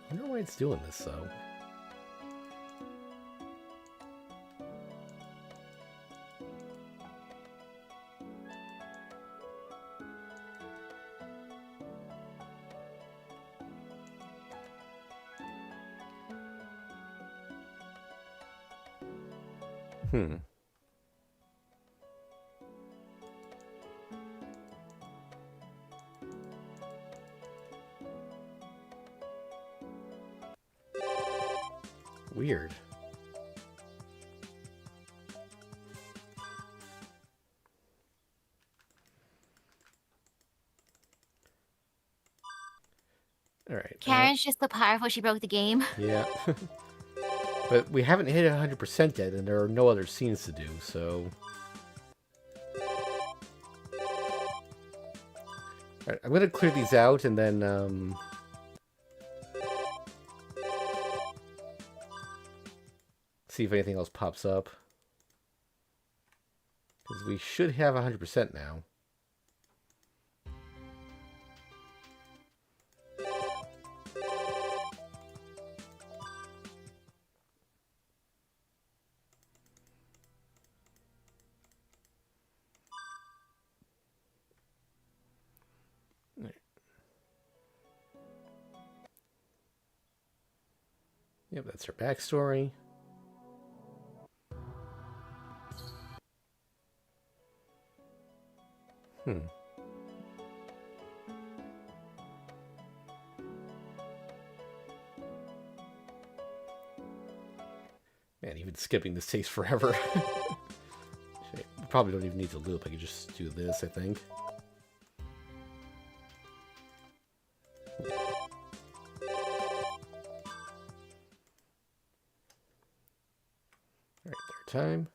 I wonder why it's doing this though. Weird. All right. Karen's just so powerful she broke the game. Yeah. But we haven't hit 100% yet, and there are no other scenes to do, so... Alright, I'm gonna clear these out, and then, see if anything else pops up. Because we should have 100% now. Yep, that's her backstory. Man, even skipping this takes forever. Probably don't even need to loop. I could just do this, I think. Alright, third time.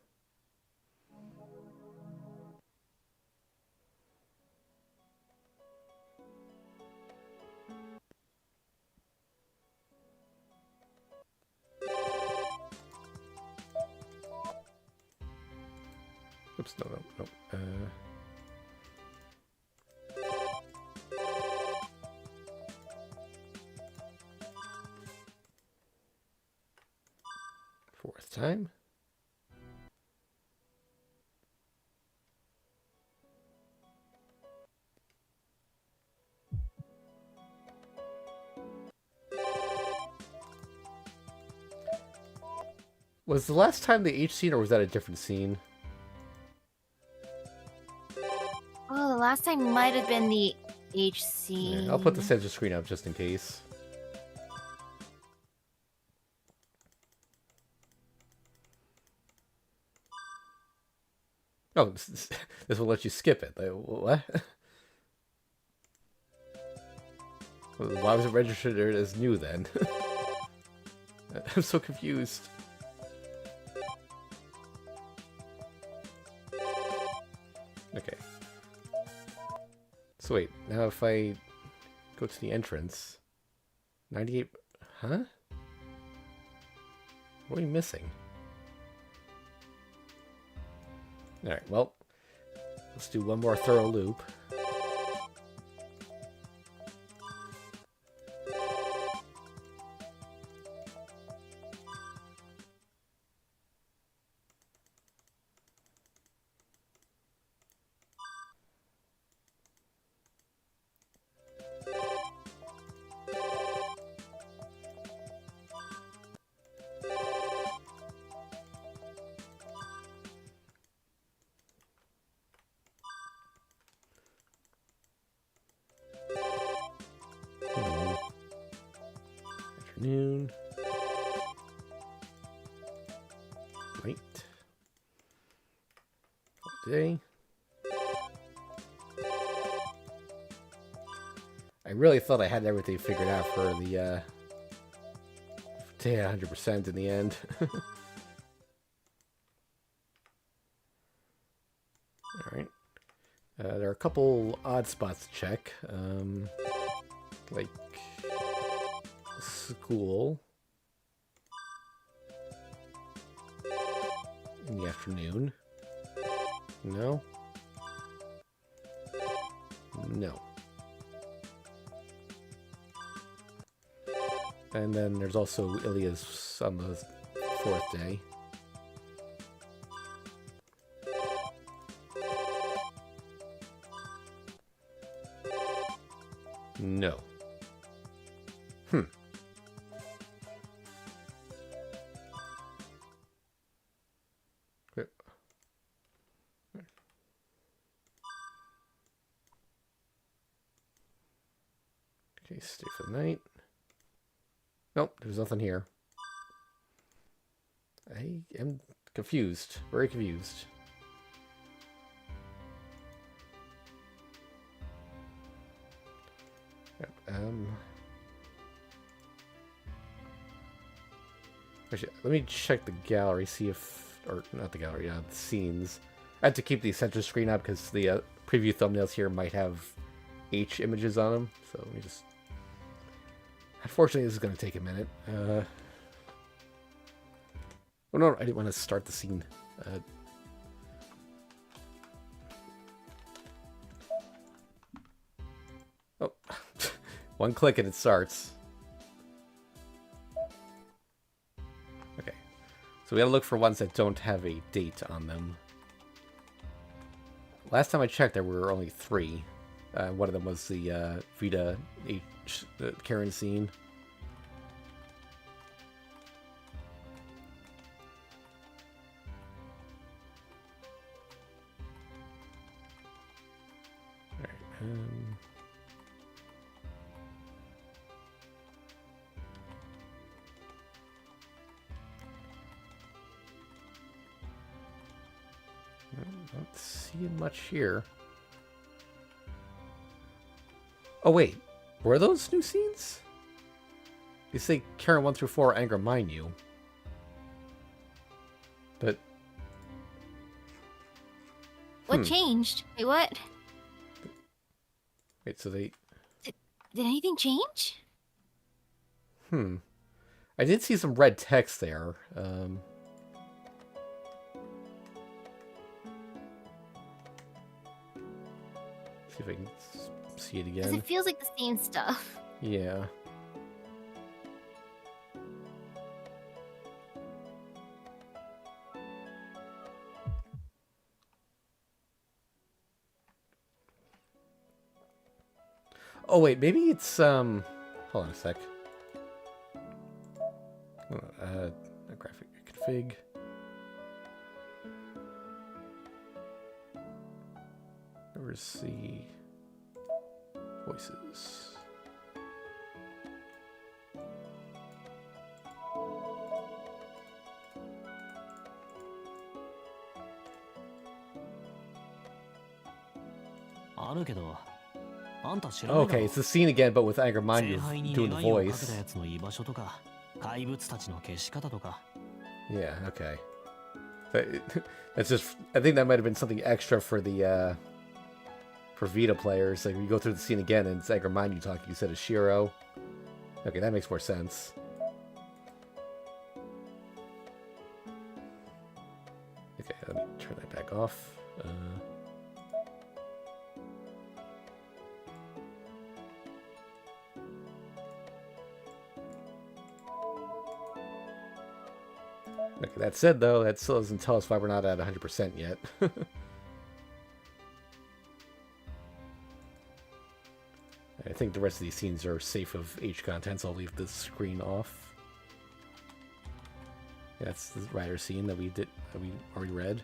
Oops, no. Fourth time. Was the last time the H scene, or was that a different scene? Oh, the last time might have been the HC. Yeah, I'll put the center screen up just in case. Oh, this will let you skip it. Like, what? Why was it registered as new then? I'm so confused. Okay. So wait, now if I go to the entrance... 98... Huh? What are we missing? Alright, well, let's do one more thorough loop. Afternoon. Night. Day. I really thought I had everything figured out for the 100% in the end. Alright. There are a couple odd spots to check. Like school in the afternoon. No. No. And then there's also Ilya's on the fourth day. No. Okay, stay for the night. Nope, there's nothing here. I am confused. Very confused. Yep, actually, let me check the gallery, see if... Or, not the gallery, the scenes. I have to keep the center screen up because the preview thumbnails here might have H images on them. So let me just... Unfortunately, this is going to take a minute. Oh no, I didn't want to start the scene. Oh, one click and it starts. Okay, so we gotta look for ones that don't have a date on them. Last time I checked, there were only 3. One of them was the Vita H, Karen scene. Not seeing much here. Oh wait, were those new scenes? You say Karen 1 through 4 anger mine you. But What changed? Wait, what? wait, so they Did anything change? I did see some red text there. See if I can see it Because again. it feels like the same stuff. Yeah. Oh wait, maybe it's hold on a sec. A graphic config. Where's the voices? Okay, it's the scene again, but with Angermanyu doing the voice. Yeah, okay. That's just. I think that might have been something extra for the for Vita players. Like, you go through the scene again, and it's Angermanyu talking instead of Shiro. Okay, that makes more sense. Okay, let me turn that back off. Okay, that said, though, that still doesn't tell us why we're not at 100% yet. I think the rest of these scenes are safe of H content, so I'll leave the screen off. Yeah, that's the rider scene that we already read.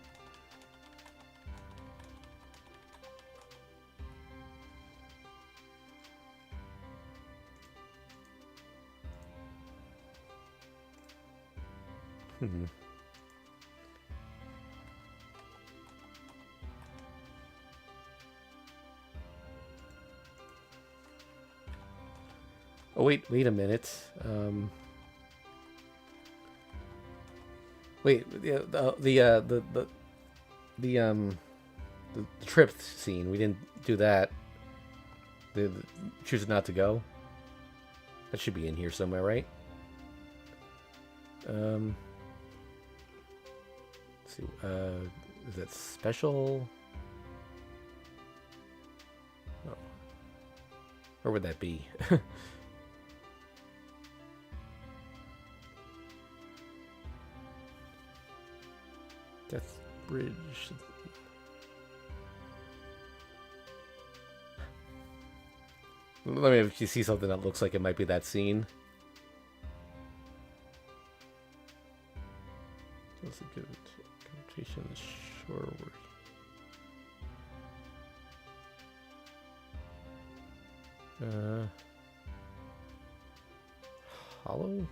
Oh wait a minute. Wait, the trip scene. We didn't do that. The choosing not to go. That should be in here somewhere, right? Let's see. Is that special? Oh. Where would that be? Death Bridge. Let me know if you see something that looks like it might be that scene. Does it give it connotation shoreward? Hollow?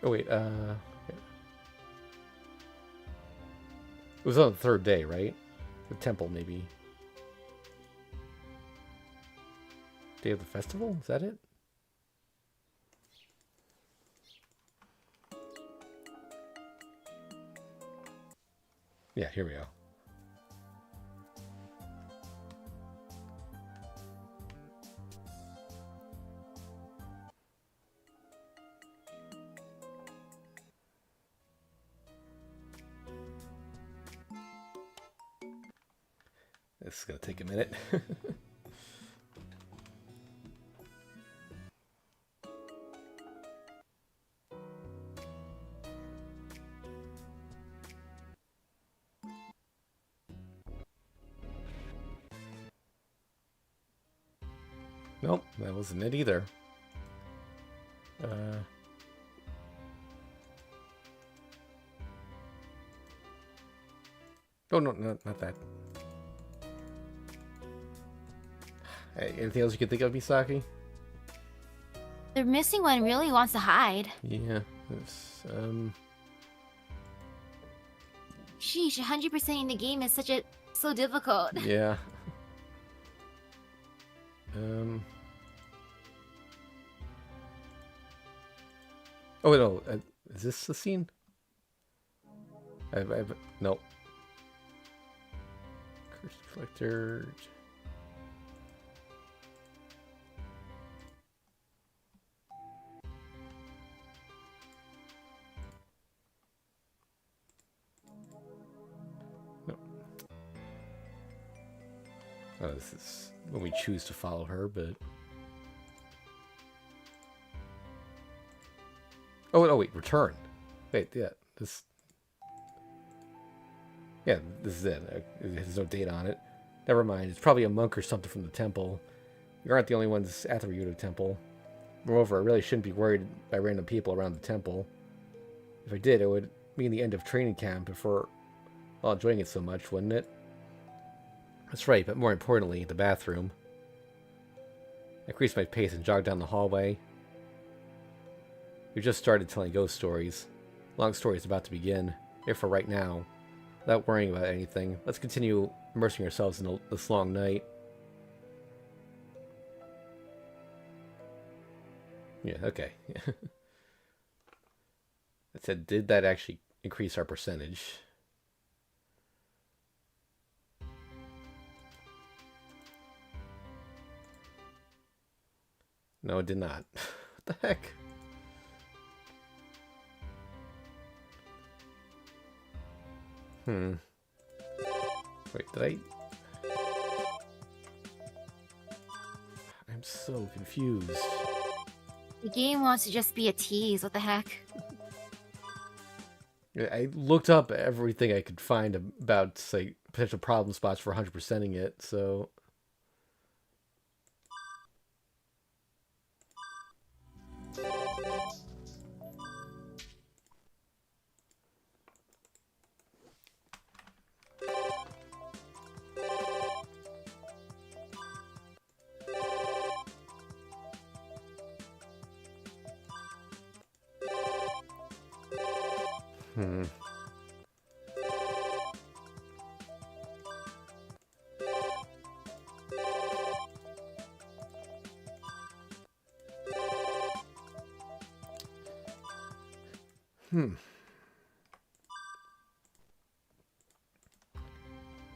Oh wait, it was on the third day, right? The temple, maybe. Day of the festival? Is that it? Yeah, here we go. This is going to take a minute. Nope, that wasn't it either. Oh, no, not that. Hey, anything else you can think of, Misaki? The missing one really wants to hide. Yeah, it's, Sheesh, 100% in the game is so difficult. yeah. Um... Oh, no, is this the scene? No. Curse Reflector... No. Oh, this is when we choose to follow her, but... Oh, wait, return. Wait, yeah, this... Yeah, this is it. There's no date on it. Never mind, it's probably a monk or something from the temple. You aren't the only ones at the Ryudo temple. Moreover, I really shouldn't be worried by random people around the temple. If I did, it would mean the end of training camp before all enjoying it so much, wouldn't it? That's right, but more importantly, the bathroom. I increased my pace and jogged down the hallway. We just started telling ghost stories. Long story is about to begin. Therefore, right now, without worrying about anything, let's continue immersing ourselves in this long night. Yeah, okay. I said, did that actually increase our percentage? No, it did not. What the heck? Wait, did I... I'm so confused. The game wants to just be a tease, what the heck? I looked up everything I could find about, say, potential problem spots for 100%ing it, so...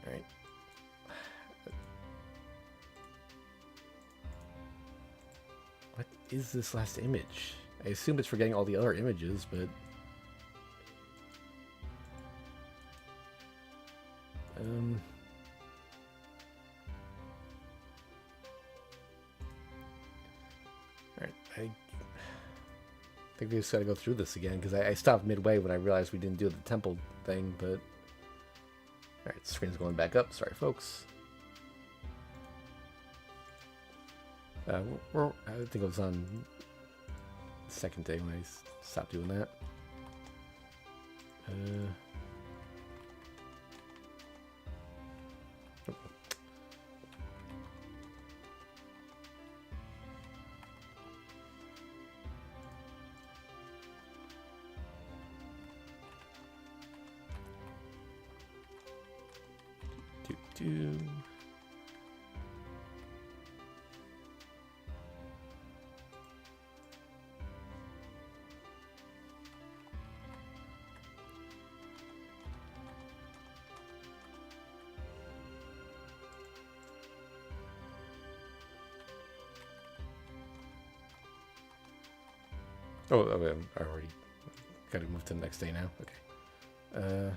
Alright. What is this last image? I assume it's for getting all the other images, but... Alright, I think we just gotta go through this again, because I stopped midway when I realized we didn't do the temple thing, but... Alright, screen's going back up. Sorry, folks. I think it was on the second day when I stopped doing that. Do. Oh, okay, I already gotta move to the next day now. Okay.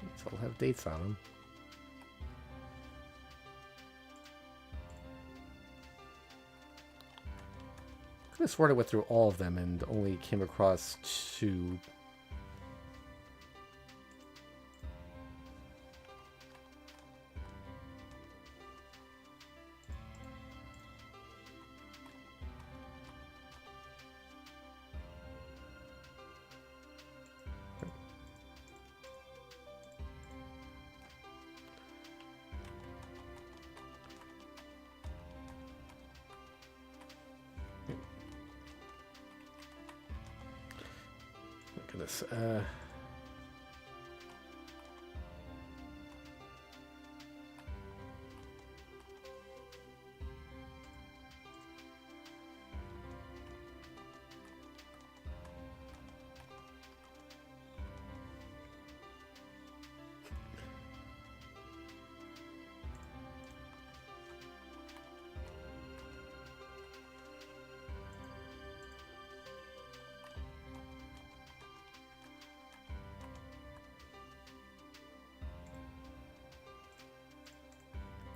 These all have dates on them. I could have sworn I went through all of them and only came across 2. this.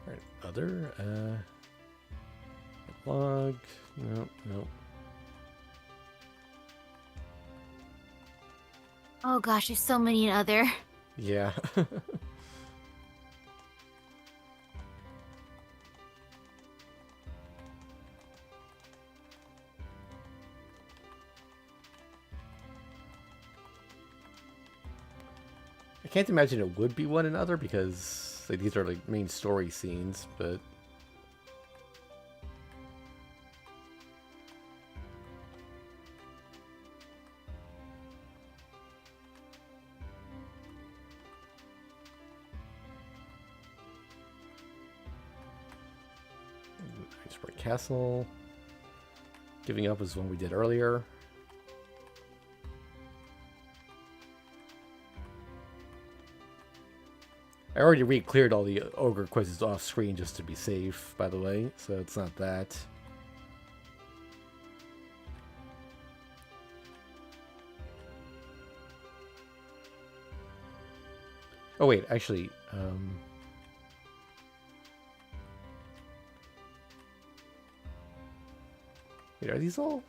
Alright, other, log, no. Oh gosh, there's so many other. Yeah. I can't imagine it would be one another because like these are like main story scenes, but Iceberg Castle. Giving up was one we did earlier. I already re-cleared all the ogre quizzes off screen just to be safe, by the way, so it's not that. Oh wait, actually, wait, are these all?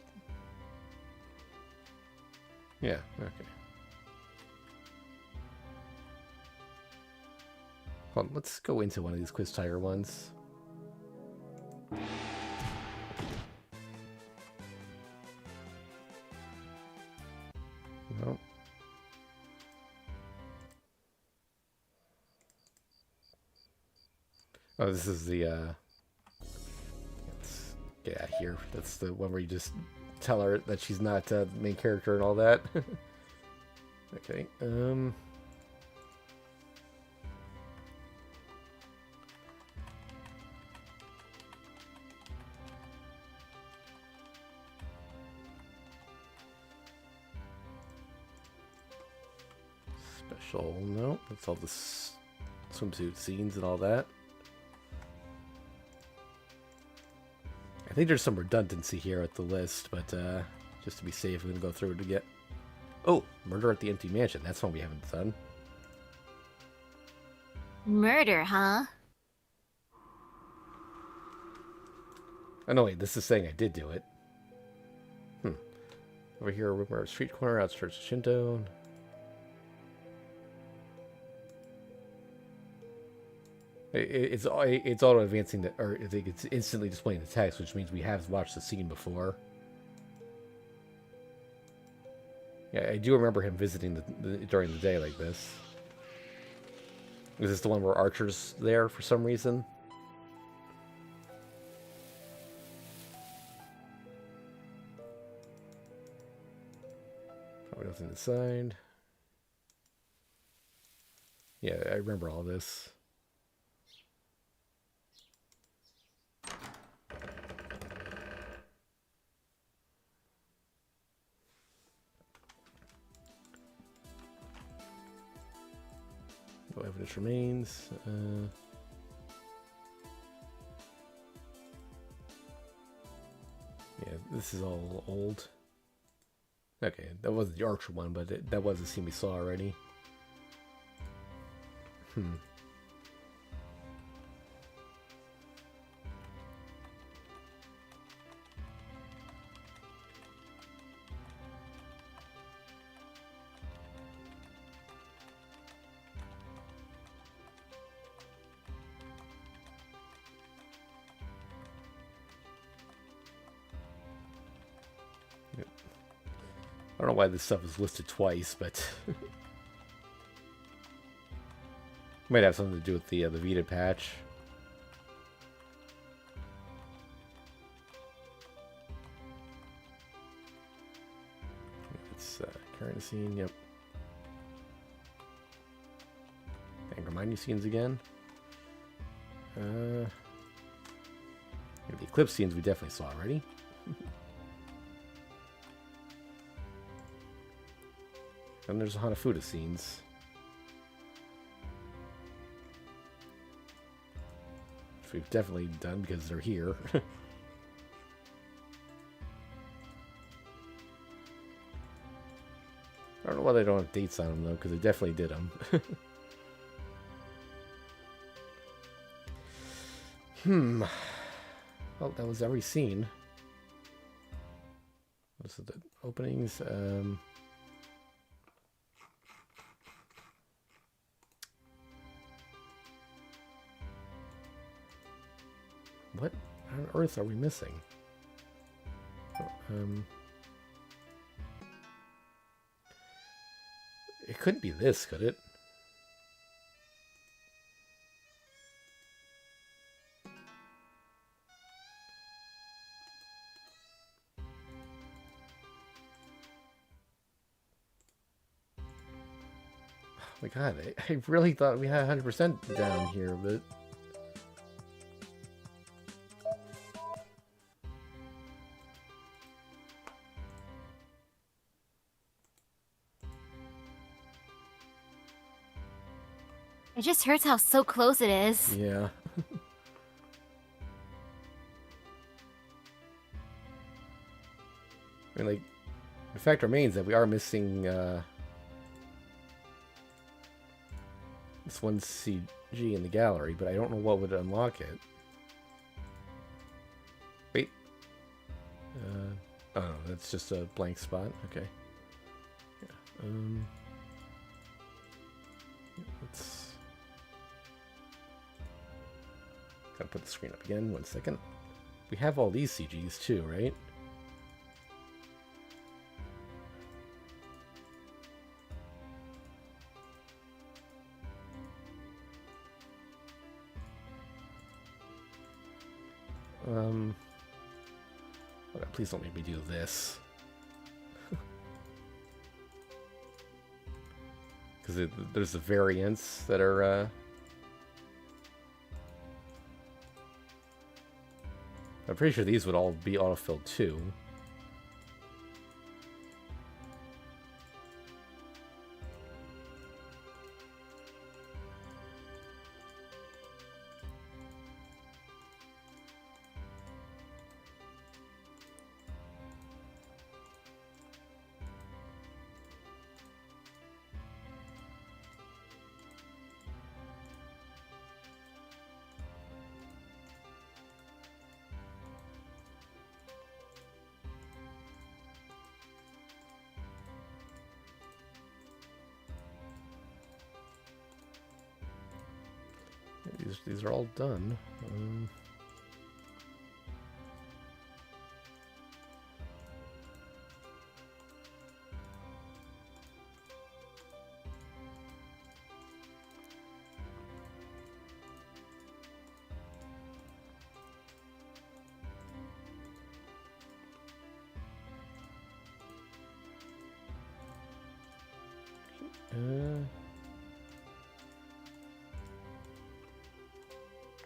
Yeah, okay. Hold on, let's go into one of these quiz tire ones. No. Oh, this is the, let's get out of here. That's the one where you just tell her that she's not the main character and all that. Okay, special, no. That's all the swimsuit scenes and all that. I think there's some redundancy here at the list, but just to be safe, I'm going to go through it again. Oh, Murder at the Empty Mansion. That's one we haven't done. Murder, huh? Oh, no, wait. This is saying I did do it. Over here, we're street corner, outskirts of Shinto. It's auto advancing that, or I think it's instantly displaying the text, which means we have watched the scene before. Yeah, I do remember him visiting during the day like this. Is this the one where Archer's there for some reason? Probably nothing to sign. Yeah, I remember all this. No evidence remains. Yeah, this is all old. Okay, that wasn't the Archer one, but that was the scene we saw already. I don't know why this stuff is listed twice, but might have something to do with the Vita patch. It's current scene, yep. And remind you scenes again. The eclipse scenes we definitely saw already. And there's the Hanafuda scenes. Which we've definitely done because they're here. I don't know why they don't have dates on them though, because they definitely did them. Well, that was every scene. Those are the openings. What on earth are we missing? It couldn't be this, could it? Oh my god, I really thought we had 100% down here, but... It just hurts how so close it is. Yeah. I mean, like, the fact remains that we are missing, this one CG in the gallery, but I don't know what would unlock it. Wait. Oh, no, that's just a blank spot. Okay. Yeah. Let's... Gotta put the screen up again. 1 second. We have all these CGs too, right? Please don't make me do this. Because there's the variants that are... I'm pretty sure these would all be autofilled too. These are all done.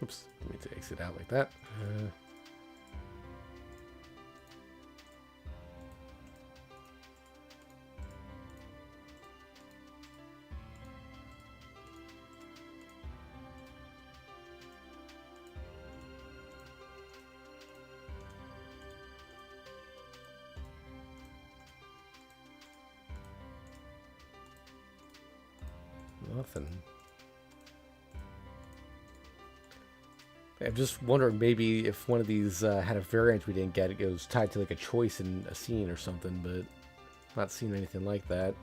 Oops, I need to exit out like that. Nothing. I'm just wondering maybe if one of these had a variant we didn't get, it was tied to like a choice in a scene or something, but not seeing anything like that.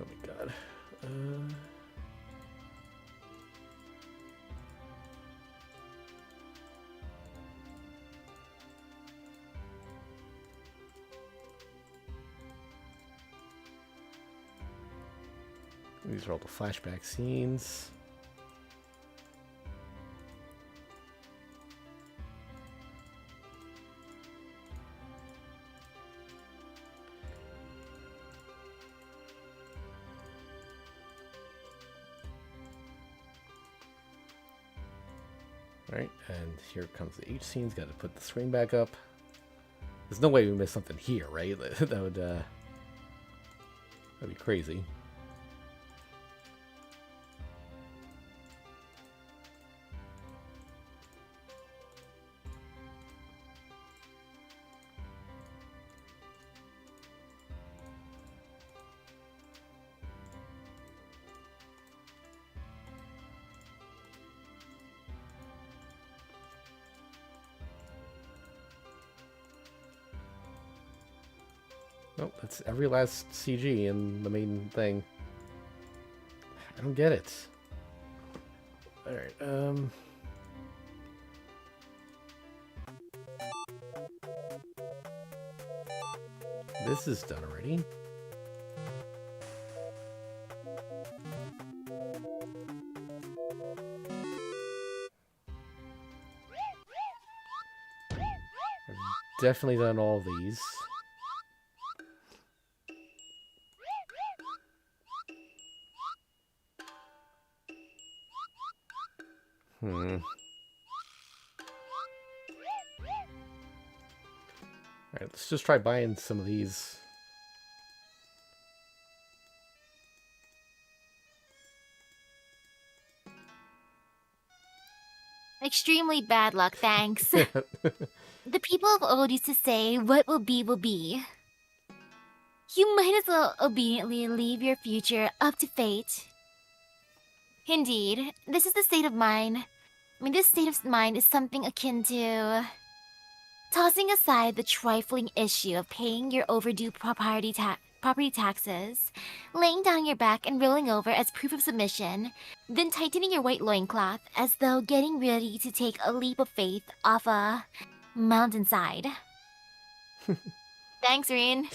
my god. These are all the flashback scenes. Alright, and here comes the H scenes. Got to put the screen back up. There's no way we missed something here, right? That'd be crazy. Nope, that's every last CG in the main thing. I don't get it. Alright, this is done already. I've definitely done all these. Alright, let's just try buying some of these. Extremely bad luck, thanks. The people of old used to say, what will be, will be. You might as well obediently leave your future up to fate. Indeed, this is the state of mind. This state of mind is something akin to tossing aside the trifling issue of paying your overdue property taxes, laying down your back and rolling over as proof of submission, then tightening your white loincloth as though getting ready to take a leap of faith off a mountainside. Thanks, Rin.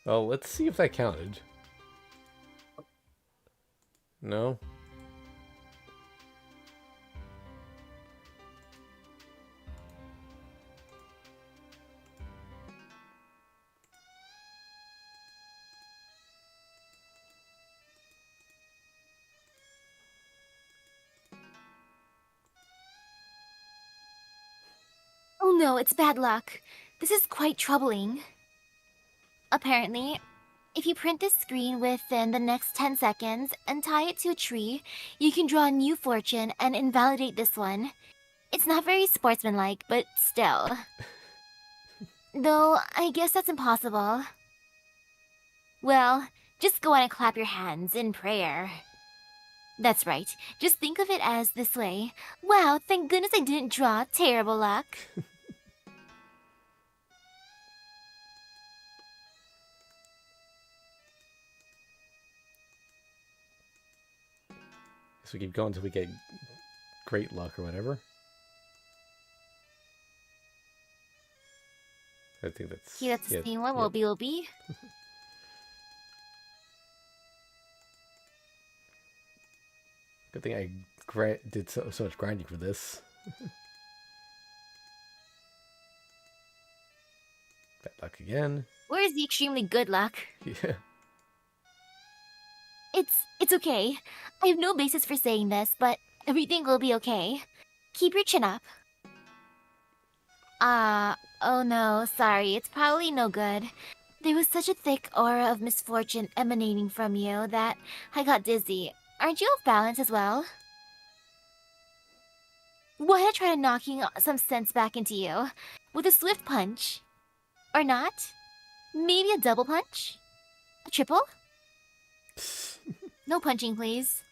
Well, let's see if that counted. No? Oh no, it's bad luck. This is quite troubling. Apparently, if you print this screen within the next 10 seconds and tie it to a tree, you can draw a new fortune and invalidate this one. It's not very sportsmanlike, but still. Though, I guess that's impossible. Well, just go on and clap your hands in prayer. That's right. Just think of it as this way. Wow, thank goodness I didn't draw terrible luck. So we keep going until we get great luck or whatever. I think that's... Yeah, that's the same one. Will be. Good thing I did so much grinding for this. Bad luck again. Where's the extremely good luck? Yeah. It's okay. I have no basis for saying this, but everything will be okay. Keep your chin up. Oh no, sorry, it's probably no good. There was such a thick aura of misfortune emanating from you that I got dizzy. Aren't you off balance as well? Why not try knocking some sense back into you? With a swift punch? Or not? Maybe a double punch? A triple? No punching, please.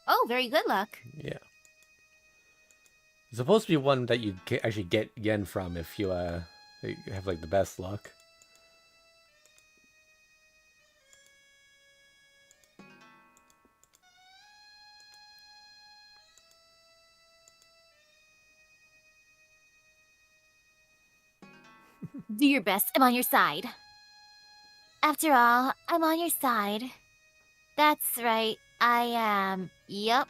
Oh, very good luck. Yeah. It's supposed to be one that you actually get yen from if They have like the best luck. Do your best. I'm on your side. After all, I'm on your side. That's right. I am. Yup.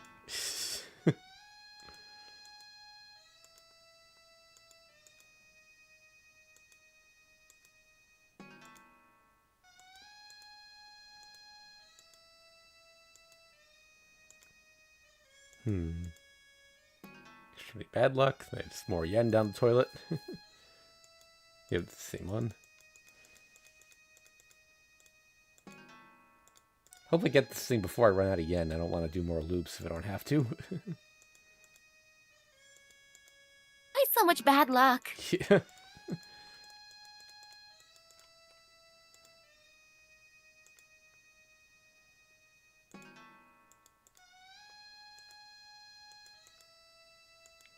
Should be bad luck. There's more yen down the toilet. You have the same one. Hope I get this thing before I run out of yen. I don't want to do more loops if I don't have to. I so much bad luck. Yeah.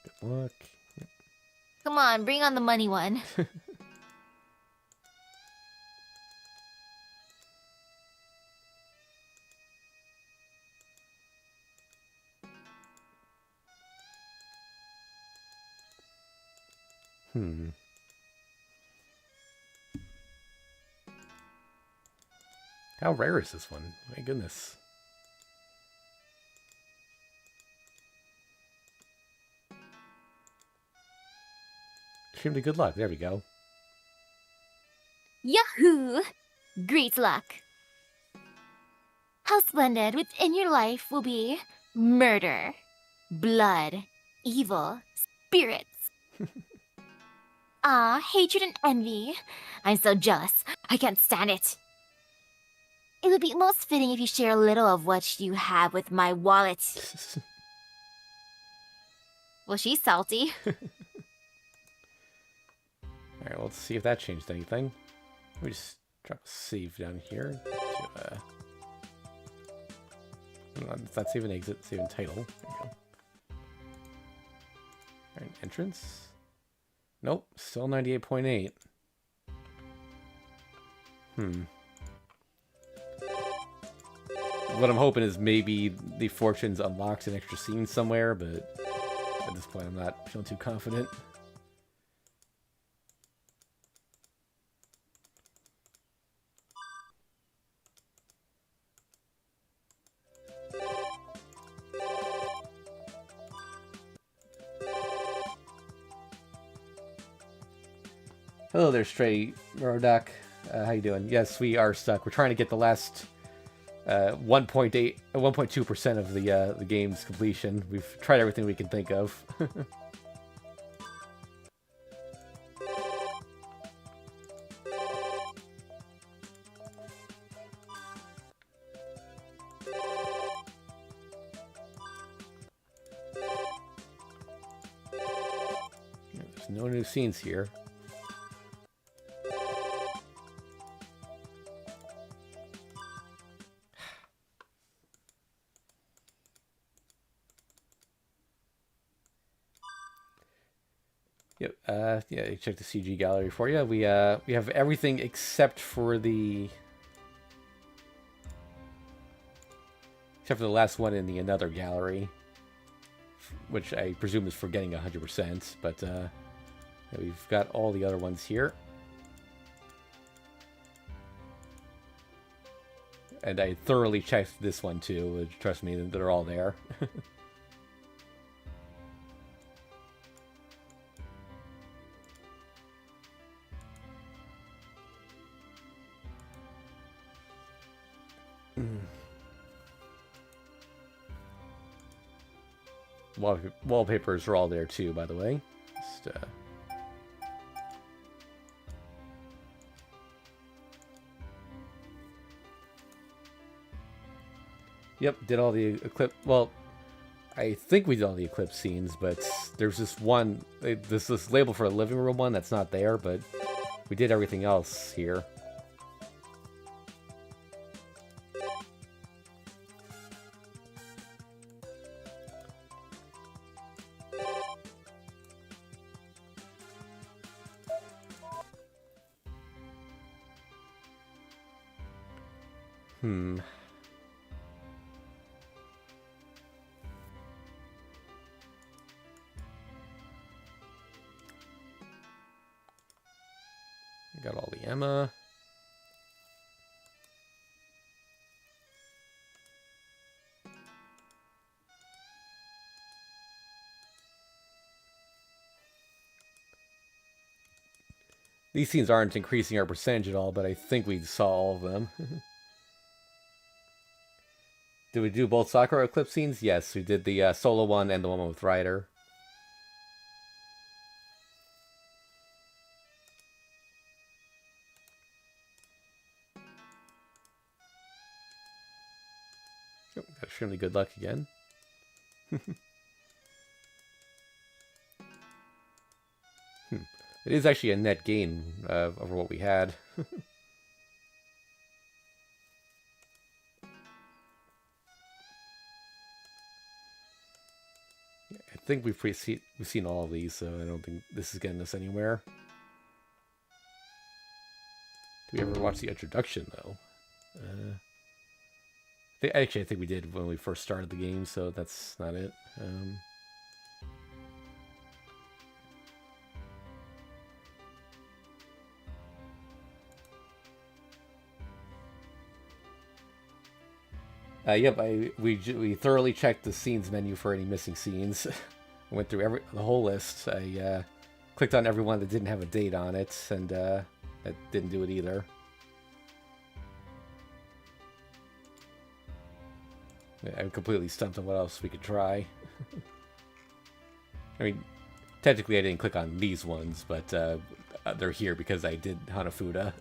Good luck. Come on, bring on the money one. How rare is this one? My goodness. Extremely good luck. There we go. Yahoo! Great luck. How splendid within your life will be murder, blood, evil, spirits. Hatred and envy. I'm so jealous. I can't stand it. It would be most fitting if you share a little of what you have with my wallet. Well, she's salty. Alright, let's see if that changed anything. Let me just drop a save down here. To, it's not save and exit, save and title. There we go. Alright, entrance. Nope, still 98.8. What I'm hoping is maybe the Fortunes unlocks an extra scene somewhere, but at this point I'm not feeling too confident. Hello there, Stray Murdoch. How you doing? Yes, we are stuck. We're trying to get the last 1.2% of the game's completion. We've tried everything we can think of. There's no new scenes here. Yep. Yeah. Check the CG gallery for you. We have everything except for the last one in the another gallery, which I presume is for getting 100%. But yeah, we've got all the other ones here, and I thoroughly checked this one too. Trust me, they're all there. Wallpapers are all there too, by the way. Just, Yep, did all the Eclipse. Well, I think we did all the Eclipse scenes, but there's this one, this label for a living room one that's not there, but we did everything else here. Hmm. Got all the Emma. These scenes aren't increasing our percentage at all, but I think we saw all of them. Did we do both Sakura Eclipse scenes? Yes, we did the solo one and the one with Ryder. Oh, got extremely good luck again. It is actually a net gain over what we had. I think we've seen all of these, so I don't think this is getting us anywhere. Did we ever watch the introduction, though? Actually, I think we did when we first started the game, so that's not it. Yep, we thoroughly checked the scenes menu for any missing scenes. I went through the whole list. I clicked on every one that didn't have a date on it, and that didn't do it either. I'm completely stumped on what else we could try. I mean, technically I didn't click on these ones, but they're here because I did Hanafuda.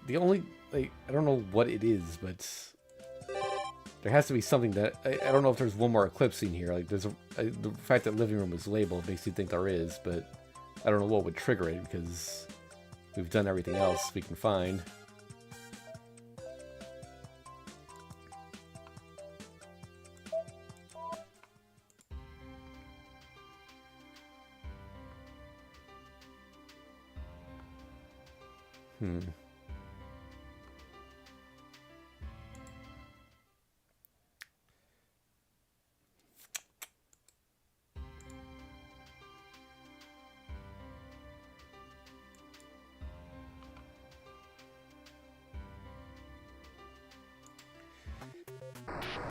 The only, I don't know what it is, but there has to be something that, I don't know if there's one more Eclipse scene here. Like, there's the fact that living room was labeled makes you think there is, but I don't know what would trigger it, because we've done everything else we can find.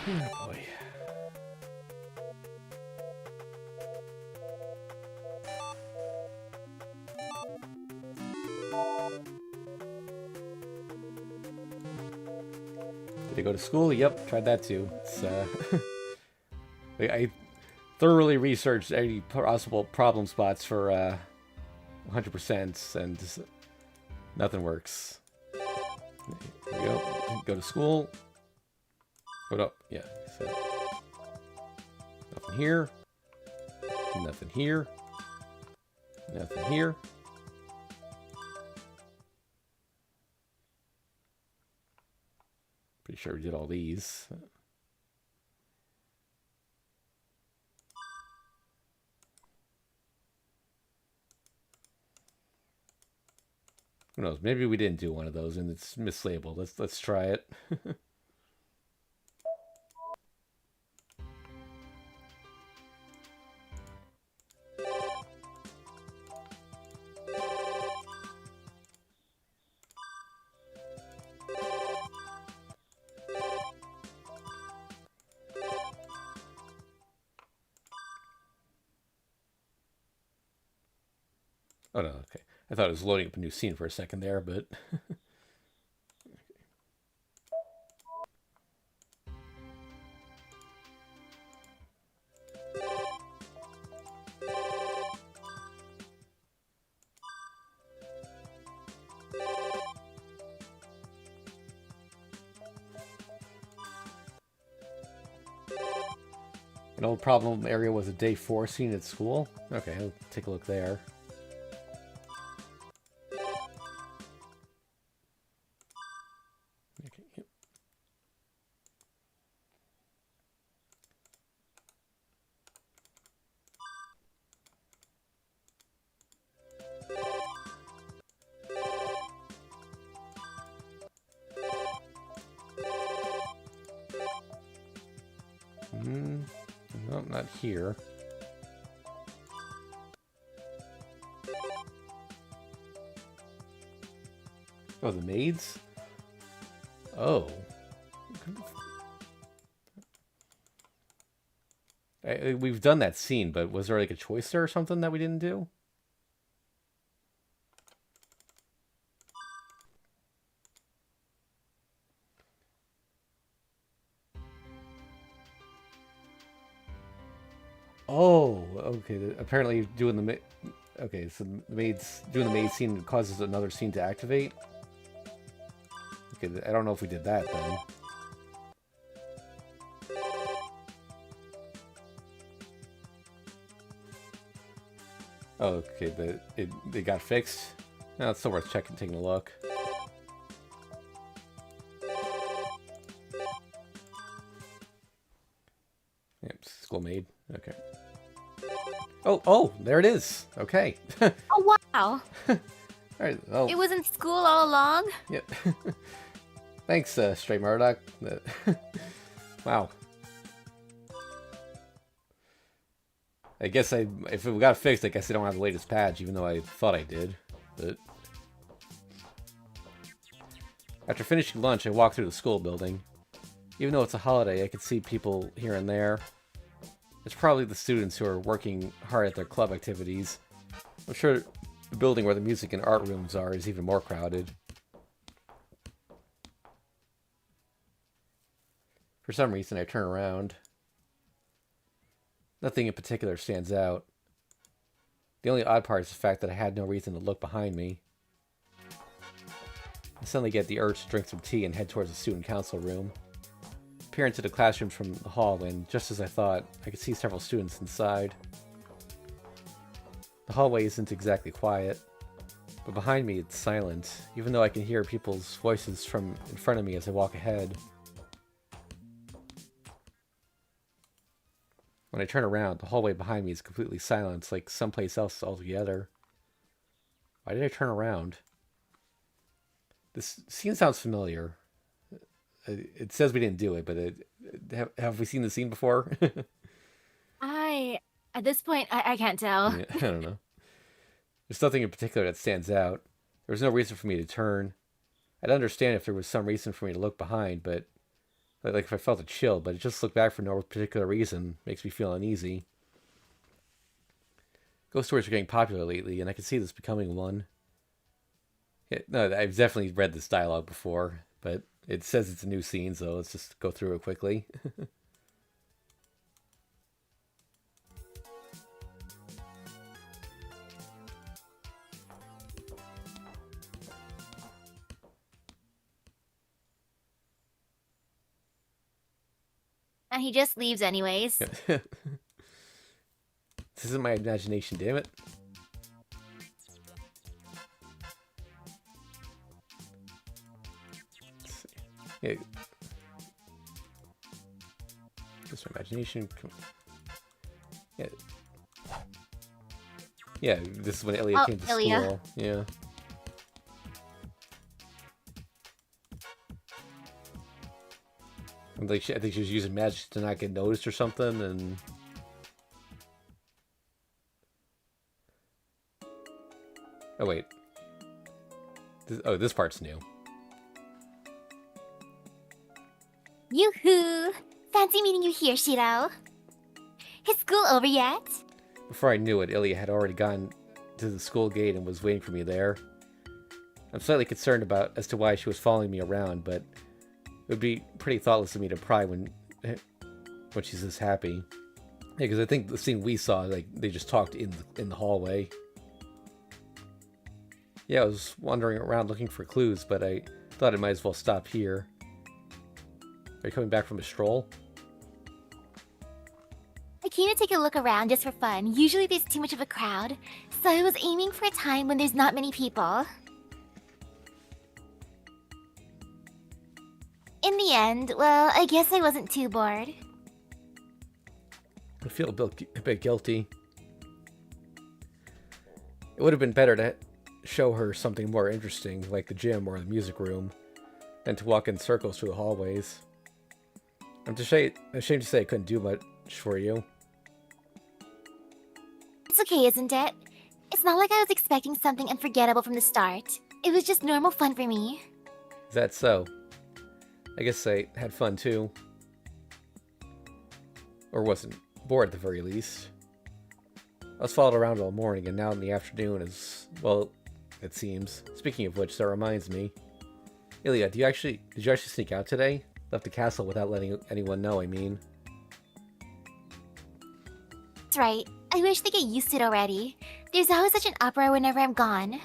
Oh boy. Did I go to school? Yep, tried that too. It's, I thoroughly researched any possible problem spots for 100%, and just, nothing works. Here we go. Go to school. Hold up. Yeah. So, nothing here. Nothing here. Nothing here. Pretty sure we did all these. Who knows? Maybe we didn't do one of those and it's mislabeled. Let's try it. Oh no, okay. I thought it was loading up a new scene for a second there, but An old problem area was a day 4 scene at school. Okay, I'll take a look there. Okay. Yep. No, not here. Oh, the maids? Oh. We've done that scene, but was there like a choice there or something that we didn't do? Oh, okay. Apparently doing the okay, so the maid's doing the maid scene causes another scene to activate. Okay, I don't know if we did that then. Oh, okay, but it got fixed. No, it's still worth checking, taking a look. Yep, school maid. Okay. Oh, there it is. Okay. Oh, wow. All right. Oh, It was in school all along? yep. Thanks, Stray Murdoch. Wow. I guess if it got fixed, I guess I don't have the latest patch, even though I thought I did. But after finishing lunch, I walked through the school building. Even though it's a holiday, I could see people here and there. It's probably the students who are working hard at their club activities. I'm sure the building where the music and art rooms are is even more crowded. For some reason, I turn around. Nothing in particular stands out. The only odd part is the fact that I had no reason to look behind me. I suddenly get the urge to drink some tea and head towards the student council room. I peer into the classrooms from the hall when, just as I thought, I could see several students inside. The hallway isn't exactly quiet, but behind me it's silent, even though I can hear people's voices from in front of me as I walk ahead. When I turn around, the hallway behind me is completely silent, like someplace else altogether. Why did I turn around? This scene sounds familiar. It says we didn't do it, but have we seen the scene before? At this point, I can't tell. Yeah, I don't know. There's nothing in particular that stands out. There was no reason for me to turn. I'd understand if there was some reason for me to look behind, but like if I felt a chill, but it just looked back for no particular reason makes me feel uneasy. Ghost stories are getting popular lately, and I can see this becoming one. Yeah, no, I've definitely read this dialogue before, but it says it's a new scene, so let's just go through it quickly. And he just leaves anyways. This isn't my imagination, damn it. Yeah. Just my imagination. Yeah. Yeah, this is when Ilya came to Ilya. school. Yeah. And like I think she was using magic to not get noticed or something, and oh wait. This part's new. Yoo-hoo! Fancy meeting you here, Shiro. Is school over yet? Before I knew it, Ilya had already gone to the school gate and was waiting for me there. I'm slightly concerned as to why she was following me around, but it would be pretty thoughtless of me to pry when she's this happy. Yeah, because I think the scene we saw, like they just talked in the hallway. Yeah, I was wandering around looking for clues, but I thought I might as well stop here. Are you coming back from a stroll? came to take a look around just for fun. Usually there's too much of a crowd, so I was aiming for a time when there's not many people. In the end, well, I guess I wasn't too bored. I feel a bit guilty. It would have been better to show her something more interesting, like the gym or the music room, than to walk in circles through the hallways. I'm ashamed to say I couldn't do much for you. It's okay, isn't it? It's not like I was expecting something unforgettable from the start. It was just normal fun for me. Is that so? I guess I had fun too. Or wasn't bored at the very least. I was followed around all morning, and now in the afternoon is, well, it seems. Speaking of which, that reminds me. Ilya, did you actually sneak out today? Left the castle without letting anyone know, I mean. That's right. I wish they get used to it already. There's always such an uproar whenever I'm gone.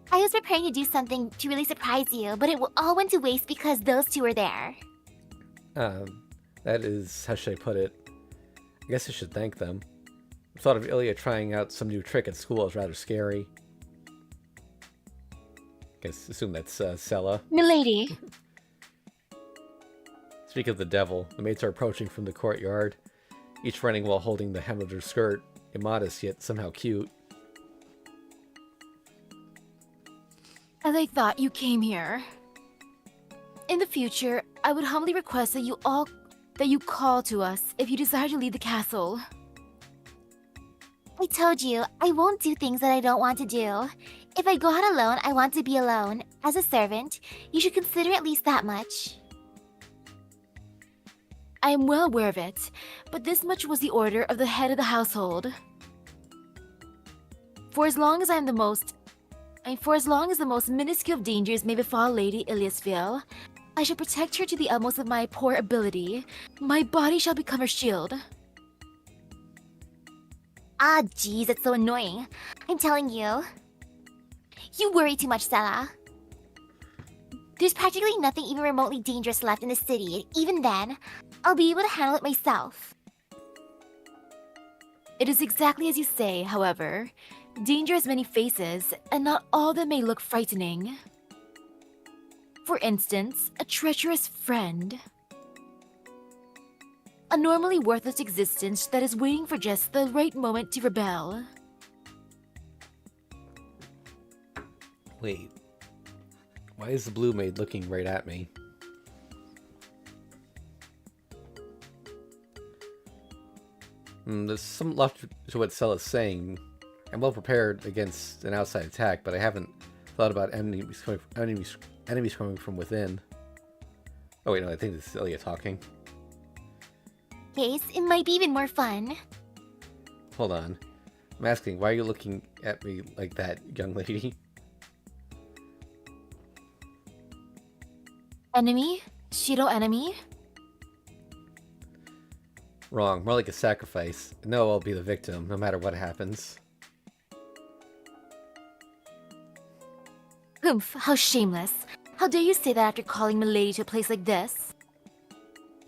I was preparing to do something to really surprise you, but it all went to waste because those two were there. That is, how should I put it? I guess I should thank them. The thought of Ilya trying out some new trick at school is rather scary. Assume that's Sella. Milady. Speak of the devil, the maids are approaching from the courtyard, each running while holding the hem of their skirt, immodest yet somehow cute. As I thought you came here. In the future, I would humbly request that you call to us if you desire to leave the castle. I told you, I won't do things that I don't want to do. If I go out alone, I want to be alone. As a servant, you should consider at least that much. I am well aware of it, but this much was the order of the head of the household. For as long as the most minuscule of dangers may befall Lady Iliasville, I shall protect her to the utmost of my poor ability. My body shall become her shield. Ah, jeez, it's so annoying. I'm telling you. You worry too much, Sella. There's practically nothing even remotely dangerous left in the city, and even then, I'll be able to handle it myself. It is exactly as you say, however. Danger has many faces, and not all of them may look frightening. For instance, a treacherous friend. A normally worthless existence that is waiting for just the right moment to rebel. Wait. Why is the blue maid looking right at me? There's some left to what Sella's saying. I'm well prepared against an outside attack, but I haven't thought about enemies coming from within. Oh wait, no, I think this is Ilya talking. Case, it might be even more fun. Hold on. I'm asking, why are you looking at me like that, young lady? Enemy? Shido enemy? Wrong, more like a sacrifice. No, I'll be the victim, no matter what happens. Humph, how shameless. How dare you say that after calling Milady to a place like this?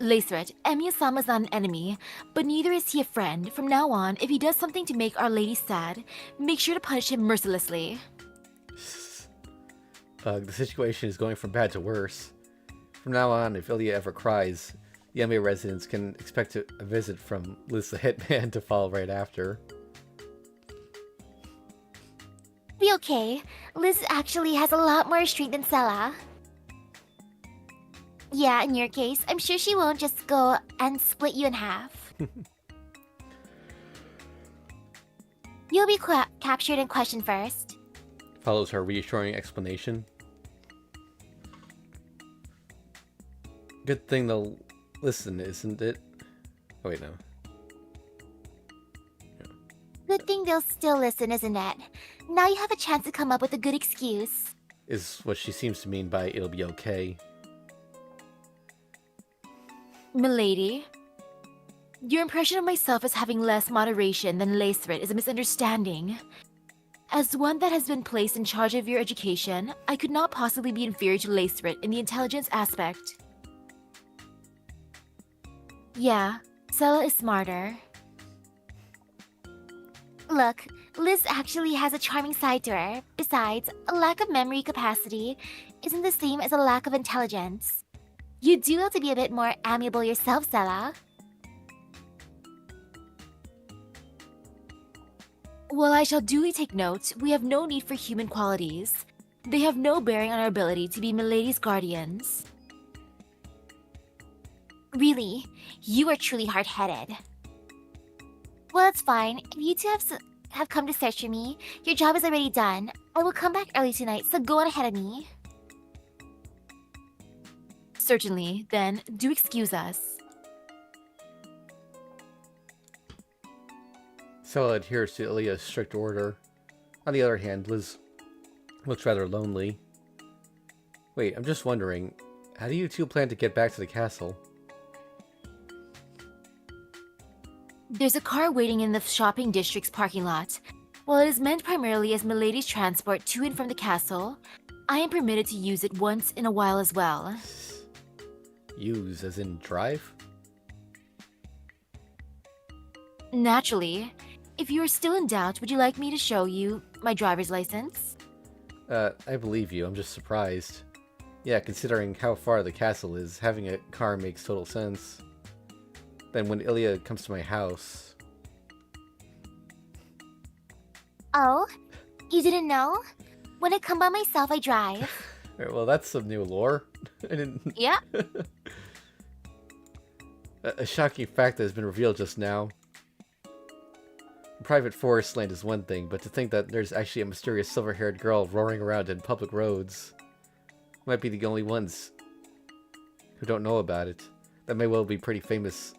Laceret, Emiya-sama's not an enemy, but neither is he a friend. From now on, if he does something to make Our Lady sad, make sure to punish him mercilessly. The situation is going from bad to worse. From now on, if Ilya ever cries, the Emiya residents can expect a visit from Liz the Hitman to follow right after. Be okay. Liz actually has a lot more restraint than Sella. Yeah, in your case, I'm sure she won't just go and split you in half. You'll be captured and questioned first. Follows her reassuring explanation. Good thing they'll listen, isn't it? Oh wait, no. Good thing they'll still listen, isn't it? Now you have a chance to come up with a good excuse. Is what she seems to mean by it'll be okay. Milady, your impression of myself as having less moderation than Laceret is a misunderstanding. As one that has been placed in charge of your education, I could not possibly be inferior to Laceret in the intelligence aspect. Yeah, Sela is smarter. Look, Liz actually has a charming side to her. Besides, a lack of memory capacity isn't the same as a lack of intelligence. You do have to be a bit more amiable yourself, Stella. While I shall duly take note, we have no need for human qualities. They have no bearing on our ability to be Milady's guardians. Really, you are truly hard-headed. Well, it's fine. If you two have come to search for me, your job is already done. I will come back early tonight, so go on ahead of me. Certainly, then, do excuse us. Stella adheres to Ilia's strict order. On the other hand, Liz looks rather lonely. Wait, I'm just wondering, how do you two plan to get back to the castle? There's a car waiting in the shopping district's parking lot. While it is meant primarily as Milady's transport to and from the castle, I am permitted to use it once in a while as well. Use as in drive? Naturally. If you are still in doubt, would you like me to show you my driver's license? I believe you. I'm just surprised. Yeah, considering how far the castle is, having a car makes total sense. Then when Ilia comes to my house... Oh? You didn't know? When I come by myself, I drive. Well, that's some new lore. I didn't... Yeah? A shocking fact that has been revealed just now. Private forest land is one thing, but to think that there's actually a mysterious silver-haired girl roaring around in public roads might be the only ones who don't know about it. That may well be a pretty famous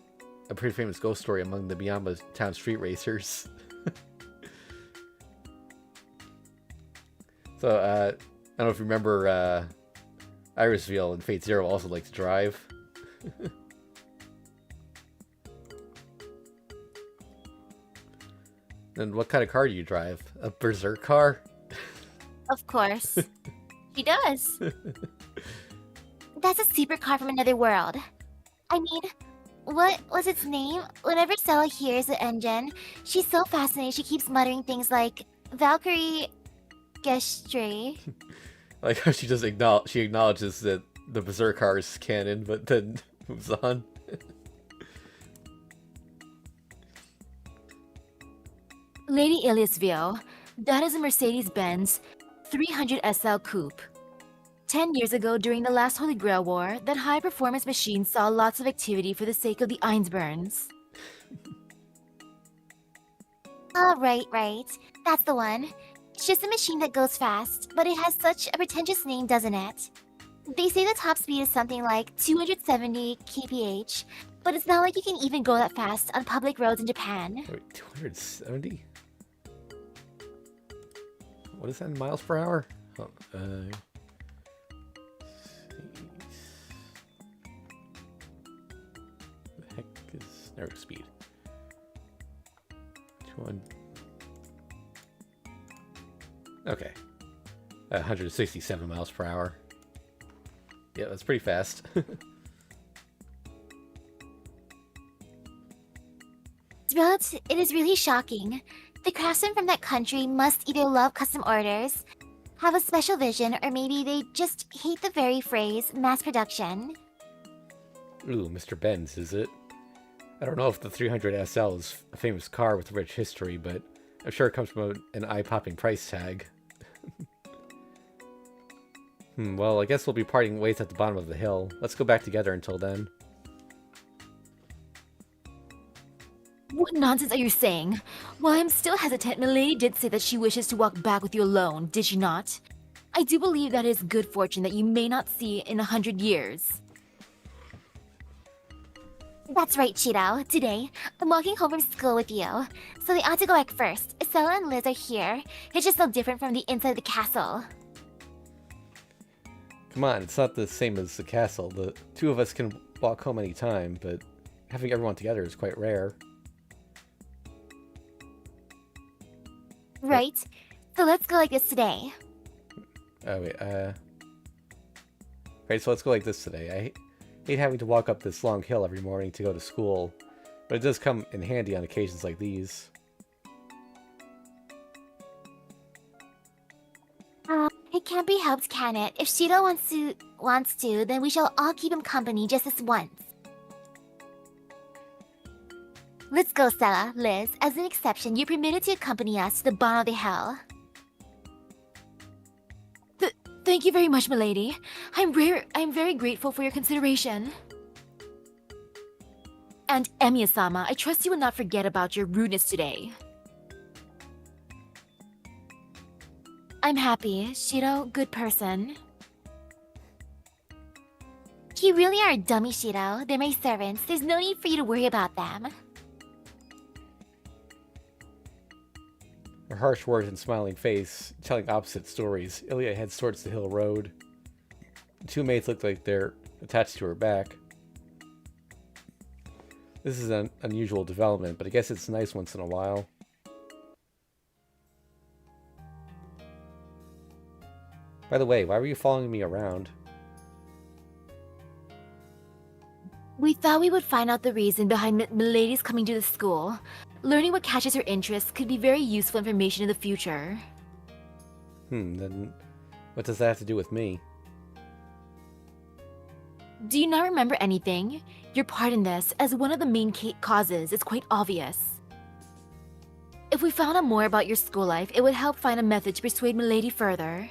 ghost story among the Miyama town street racers. So, I don't know if you remember, Irisville and Fate Zero also like to drive. And what kind of car do you drive? A berserk car? Of course. She does. That's a supercar from another world. I mean, what was its name? Whenever Stella hears the engine, she's so fascinated she keeps muttering things like Valkyrie Gestre. Like how she just acknowledges that the berserk car is canon, but then moves on. Lady Iliasville, that is a Mercedes-Benz 300 SL Coupe. 10 years ago, during the last Holy Grail War, that high-performance machine saw lots of activity for the sake of the Einsburns. Oh, right. That's the one. It's just a machine that goes fast, but it has such a pretentious name, doesn't it? They say the top speed is something like 270 kph, but it's not like you can even go that fast on public roads in Japan. Wait, 270? What is that in miles per hour? Oh, the heck is narrow speed? 200. Okay. 167 miles per hour. Yeah, that's pretty fast. It is really shocking. The craftsmen from that country must either love custom orders, have a special vision, or maybe they just hate the very phrase mass production. Ooh, Mr. Benz, is it? I don't know if the 300 SL is a famous car with a rich history, but I'm sure it comes from an eye-popping price tag. Well, I guess we'll be parting ways at the bottom of the hill. Let's go back together until then. What nonsense are you saying? While I am still hesitant, Milady did say that she wishes to walk back with you alone, did she not? I do believe that is good fortune that you may not see in 100 years. That's right, Cheeto. Today, I'm walking home from school with you. So they ought to go back first. Estella and Liz are here. It's just so different from the inside of the castle. Come on, it's not the same as the castle. The two of us can walk home anytime, but having everyone together is quite rare. Right? So let's go like this today. Oh, wait, Right, so let's go like this today. Hate having to walk up this long hill every morning to go to school, but it does come in handy on occasions like these. It can't be helped, can it? If Shiro wants to, then we shall all keep him company just this once. Let's go, Stella. Liz, as an exception, you're permitted to accompany us to the bottom of the hill. Thank you very much, milady. I'm very grateful for your consideration. And Emiya-sama, I trust you will not forget about your rudeness today. I'm happy. Shiro, good person. You really are a dummy, Shiro. They're my servants. There's no need for you to worry about them. Her harsh words and smiling face, telling opposite stories. Ilya heads towards the hill road. The two maids look like they're attached to her back. This is an unusual development, but I guess it's nice once in a while. By the way, why were you following me around? We thought we would find out the reason behind Milady's coming to the school. Learning what catches her interest could be very useful information in the future. Then what does that have to do with me? Do you not remember anything? Your part in this, as one of the main causes, is quite obvious. If we found out more about your school life, it would help find a method to persuade Milady further.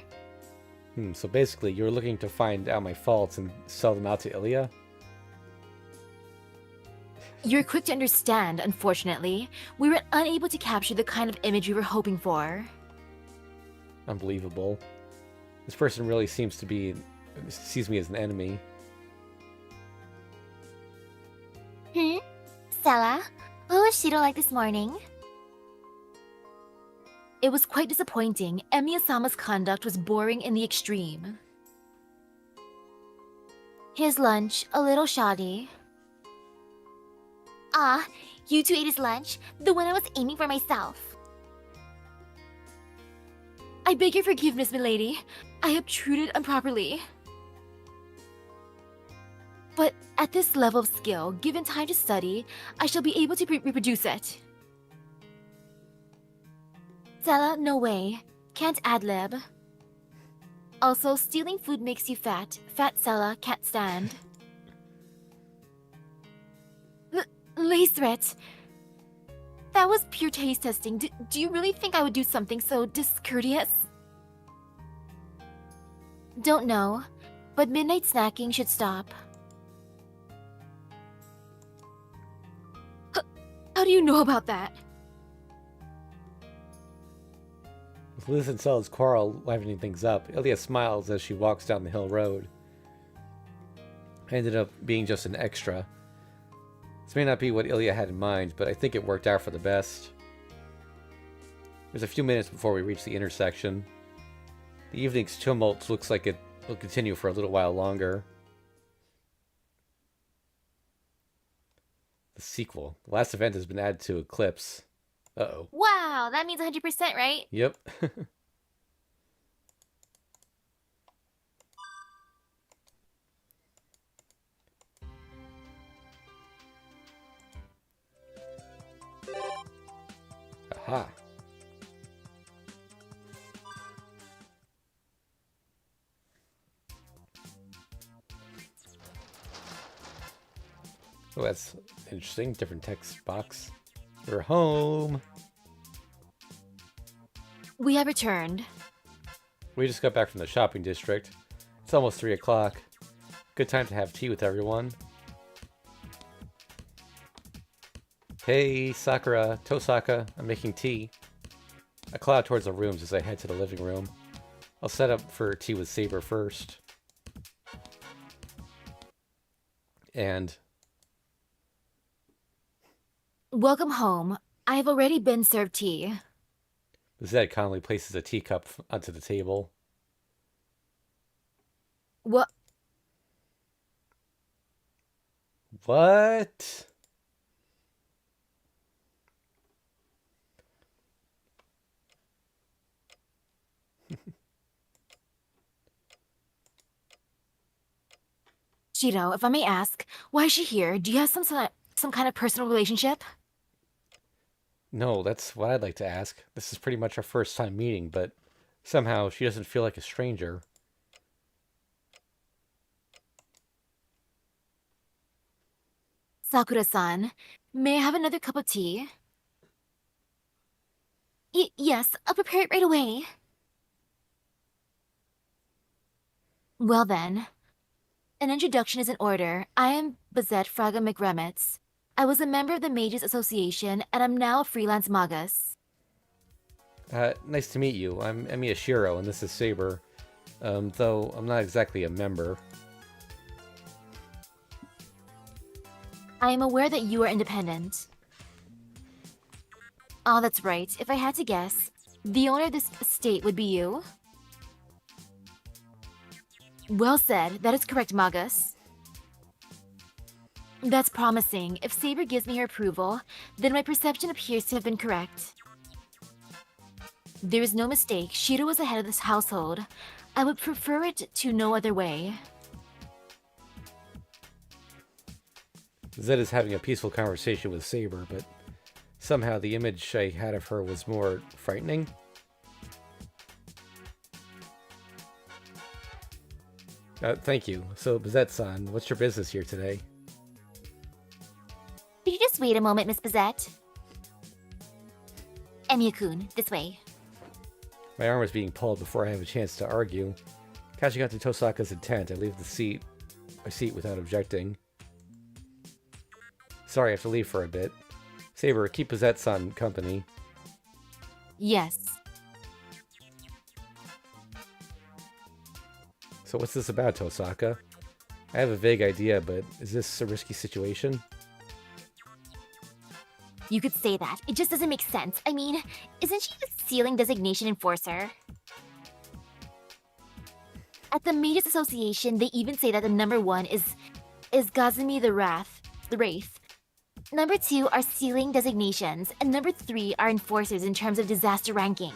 So basically, you're looking to find out my faults and sell them out to Ilya? You're quick to understand, unfortunately. We were unable to capture the kind of image we were hoping for. Unbelievable. This person really seems to sees me as an enemy. Stella, what was Shiro like this morning? It was quite disappointing. Emiya-sama's conduct was boring in the extreme. His lunch, a little shoddy. Ah, you two ate his lunch? The one I was aiming for myself. I beg your forgiveness, milady. I obtruded improperly. But at this level of skill, given time to study, I shall be able to reproduce it. Stella, no way. Can't ad-lib. Also, stealing food makes you fat. Fat Stella can't stand. Laceret! That was pure taste testing. Do you really think I would do something so discourteous? Don't know, but midnight snacking should stop. How do you know about that? With Liz and Stella's quarrel livening things up, Ilya smiles as she walks down the hill road. I ended up being just an extra. This may not be what Ilya had in mind, but I think it worked out for the best. There's a few minutes before we reach the intersection. The evening's tumult looks like it will continue for a little while longer. The sequel. The last event has been added to Eclipse. Uh-oh. Wow, that means 100%, right? Yep. Aha. Oh, that's interesting. Different text box. We're home. We have returned. We just got back from the shopping district. It's almost 3 o'clock. Good time to have tea with everyone. Hey, Sakura, Tosaka, I'm making tea. I cloud towards the rooms as I head to the living room. I'll set up for tea with Saber first. And... Welcome home. I have already been served tea. Zed calmly places a teacup onto the table. What? What? Shiro, if I may ask, why is she here? Do you have some kind of personal relationship? No, that's what I'd like to ask. This is pretty much our first time meeting, but somehow she doesn't feel like a stranger. Sakura-san, may I have another cup of tea? Yes, I'll prepare it right away. Well then, an introduction is in order. I am Bazette Fraga McRemitz. I was a member of the Mages Association, and I'm now a freelance magus. Nice to meet you. I'm Emi Ashiro, and this is Saber. Though I'm not exactly a member. I am aware that you are independent. Oh, that's right. If I had to guess, the owner of this estate would be you? Well said. That is correct, Magus. That's promising. If Saber gives me her approval, then my perception appears to have been correct. There is no mistake. Shiro was the head of this household. I would prefer it to no other way. Zed is having a peaceful conversation with Saber, but somehow the image I had of her was more frightening. Thank you. So, Bazette-san, what's your business here today? Could you just wait a moment, Miss Bazette? Emiya-kun, this way. My arm was being pulled before I have a chance to argue. Catching on to Tosaka's intent, I leave my seat without objecting. Sorry, I have to leave for a bit. Saber, keep Bazette-san company. Yes. So what's this about, Tosaka? I have a vague idea, but is this a risky situation? You could say that. It just doesn't make sense. I mean, isn't she the sealing designation enforcer? At the Mages Association, they even say that the number 1 is Gazumi the Wraith. Number 2 are sealing designations, and number 3 are enforcers in terms of disaster ranking.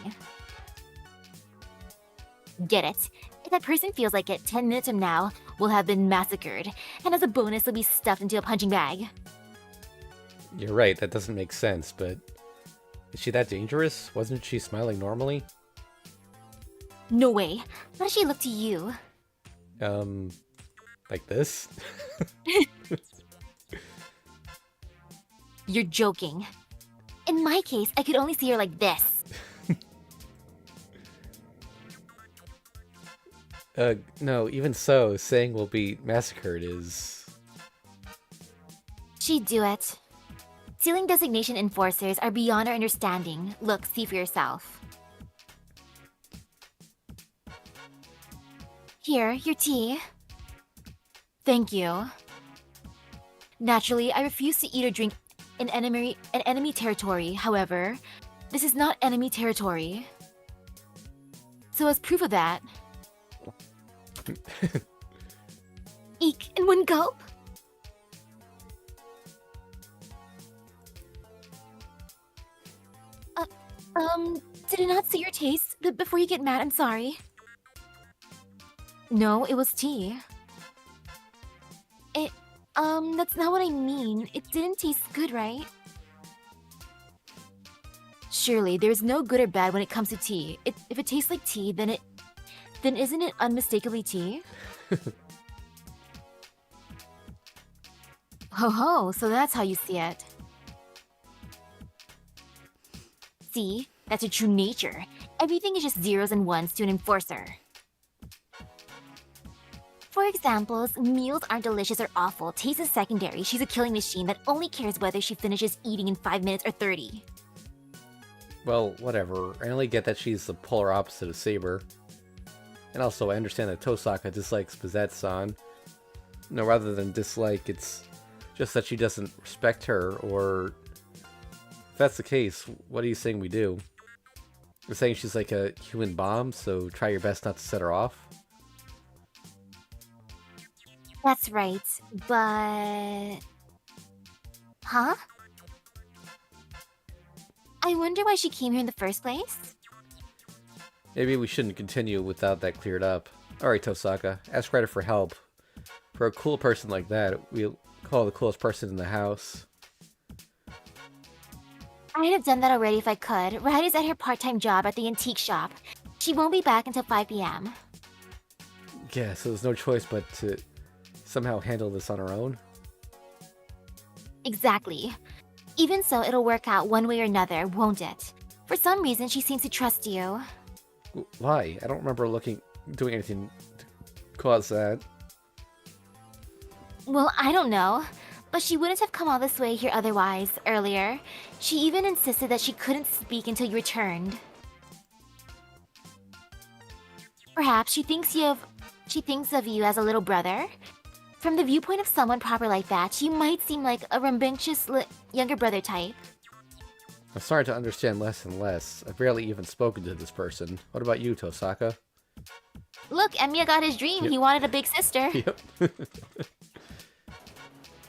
Get it? If that person feels like it, 10 minutes from now, will have been massacred, and as a bonus, they'll be stuffed into a punching bag. You're right, that doesn't make sense, but... Is she that dangerous? Wasn't she smiling normally? No way. How does she look to you? Like this? You're joking. In my case, I could only see her like this. No, even so, saying we'll be massacred is... She'd do it. Sealing designation enforcers are beyond our understanding. Look, see for yourself. Here, your tea. Thank you. Naturally, I refuse to eat or drink in enemy territory. However, this is not enemy territory. So as proof of that... Eek, in one gulp? Did it not see your taste? Before you get mad, I'm sorry. No, it was tea. That's not what I mean. It didn't taste good, right? Surely, there's no good or bad when it comes to tea. If it tastes like tea, then isn't it unmistakably tea? Ho ho, so that's how you see it. See? That's her true nature. Everything is just zeros and ones to an enforcer. For examples, meals aren't delicious or awful. Taste is secondary. She's a killing machine that only cares whether she finishes eating in 5 minutes or 30. Well, whatever. I only get that she's the polar opposite of Saber. And also, I understand that Tosaka dislikes Bazette-san. No, rather than dislike, it's just that she doesn't respect her, or... If that's the case, what are you saying we do? You're saying she's like a human bomb, so try your best not to set her off? That's right, but... Huh? I wonder why she came here in the first place? Maybe we shouldn't continue without that cleared up. Alright, Tosaka, ask Ryder for help. For a cool person like that, we'll call the coolest person in the house. I'd have done that already if I could. Riley's at her part-time job at the antique shop. She won't be back until 5 p.m. Yeah, so there's no choice but to somehow handle this on our own. Exactly. Even so, it'll work out one way or another, won't it? For some reason, she seems to trust you. Why? I don't remember doing anything to cause that. Well, I don't know. But she wouldn't have come all this way here otherwise, earlier. She even insisted that she couldn't speak until you returned. Perhaps she thinks of you as a little brother? From the viewpoint of someone proper like that, you might seem like a rambunctious younger brother type. I'm starting to understand less and less. I've barely even spoken to this person. What about you, Tosaka? Look, Emiya got his dream. Yep. He wanted a big sister. Yep.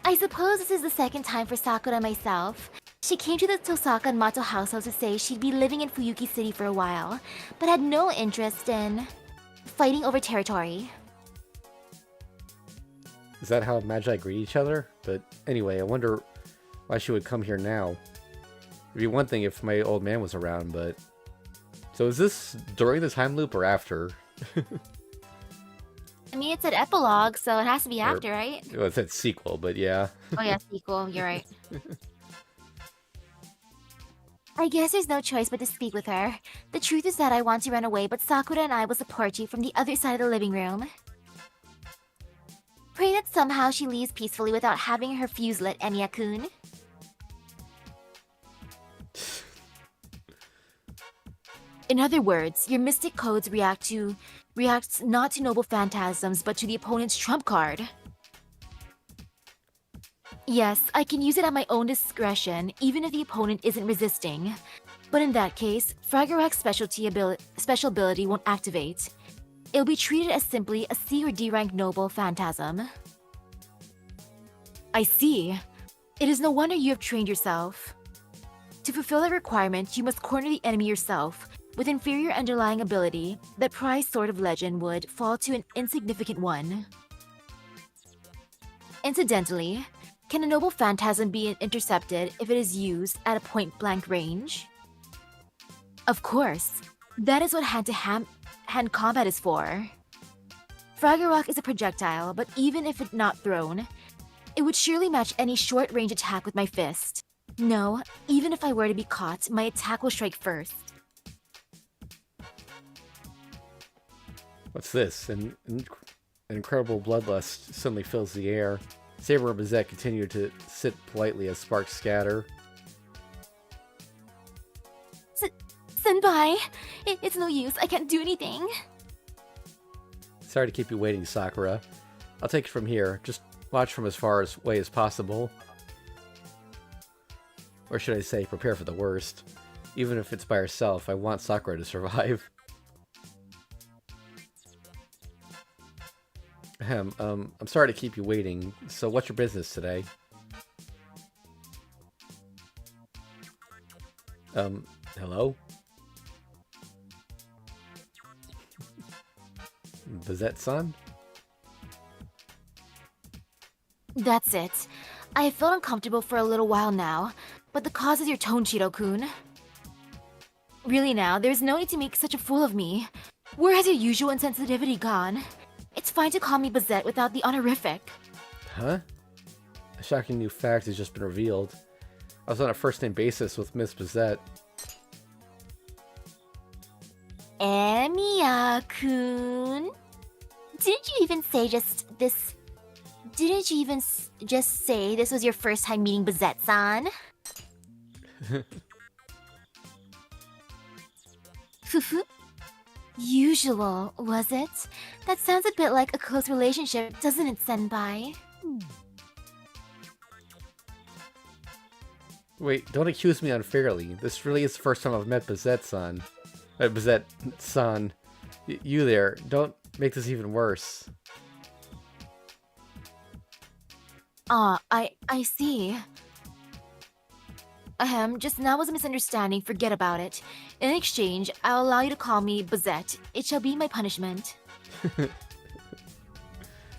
I suppose this is the second time for Sakura and myself. She came to the Tosaka and Mato household to say she'd be living in Fuyuki City for a while, but had no interest in fighting over territory. Is that how Magi greet each other? But anyway, I wonder why she would come here now. It'd be one thing if my old man was around, but... So is this during the time loop or after? I mean, it's an epilogue, so it has to be after, right? Well, it said sequel, but yeah. Oh yeah, sequel, you're right. I guess there's no choice but to speak with her. The truth is that I want to run away, but Sakura and I will support you from the other side of the living room. Pray that somehow she leaves peacefully without having her fuse lit, Emiya-kun. In other words, your mystic codes reacts not to noble phantasms, but to the opponent's trump card. Yes, I can use it at my own discretion, even if the opponent isn't resisting. But in that case, Fragarak's special ability won't activate. It'll be treated as simply a C or D rank noble phantasm. I see. It is no wonder you have trained yourself. To fulfill that requirement, you must corner the enemy yourself. With inferior underlying ability, that prized sword of legend would fall to an insignificant one. Incidentally, can a noble phantasm be intercepted if it is used at a point-blank range? Of course. That is what hand-to-hand combat is for. Fragarak is a projectile, but even if it's not thrown, it would surely match any short-range attack with my fist. No, even if I were to be caught, my attack will strike first. What's this? An incredible bloodlust suddenly fills the air. Saber and Bizette continue to sit politely as sparks scatter. Senpai! It's no use, I can't do anything. Sorry to keep you waiting, Sakura. I'll take it from here. Just watch from as far away as possible. Or should I say, prepare for the worst. Even if it's by herself, I want Sakura to survive. I'm sorry to keep you waiting. So what's your business today? Hello? Bizette-san? That's it. I have felt uncomfortable for a little while now, but the cause is your tone, Shiro-kun. Really now, there's no need to make such a fool of me. Where has your usual insensitivity gone? It's fine to call me Bizette without the honorific. Huh? A shocking new fact has just been revealed. I was on a first-name basis with Miss Bizette. Emiya-kun? Didn't you even just say this was your first time meeting Bizette-san? Usual, was it? That sounds a bit like a close relationship, doesn't it, Senpai? Wait, don't accuse me unfairly. This really is the first time I've met Bizette-san. Bizette-san. You there. Don't make this even worse. I see. Just now was a misunderstanding, forget about it. In exchange, I'll allow you to call me Bizette. It shall be my punishment.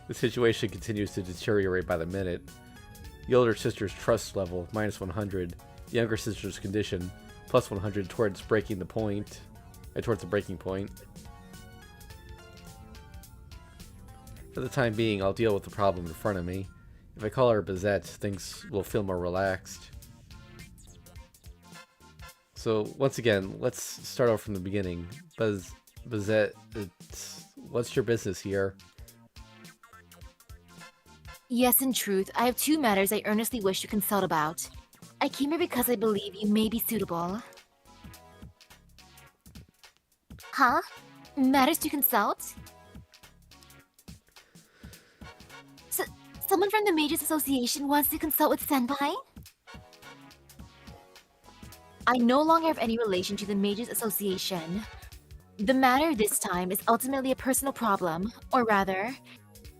The situation continues to deteriorate by the minute. The older sister's trust level, minus 100. The younger sister's condition, plus 100 towards breaking the point. Towards the breaking point. For the time being, I'll deal with the problem in front of me. If I call her Bizette, things will feel more relaxed. So, once again, let's start off from the beginning. Bizette, what's your business here? Yes, in truth, I have 2 matters I earnestly wish to consult about. I came here because I believe you may be suitable. Huh? Matters to consult? Someone from the Mages Association wants to consult with Senpai? I no longer have any relation to the Mages Association. The matter this time is ultimately a personal problem, or rather,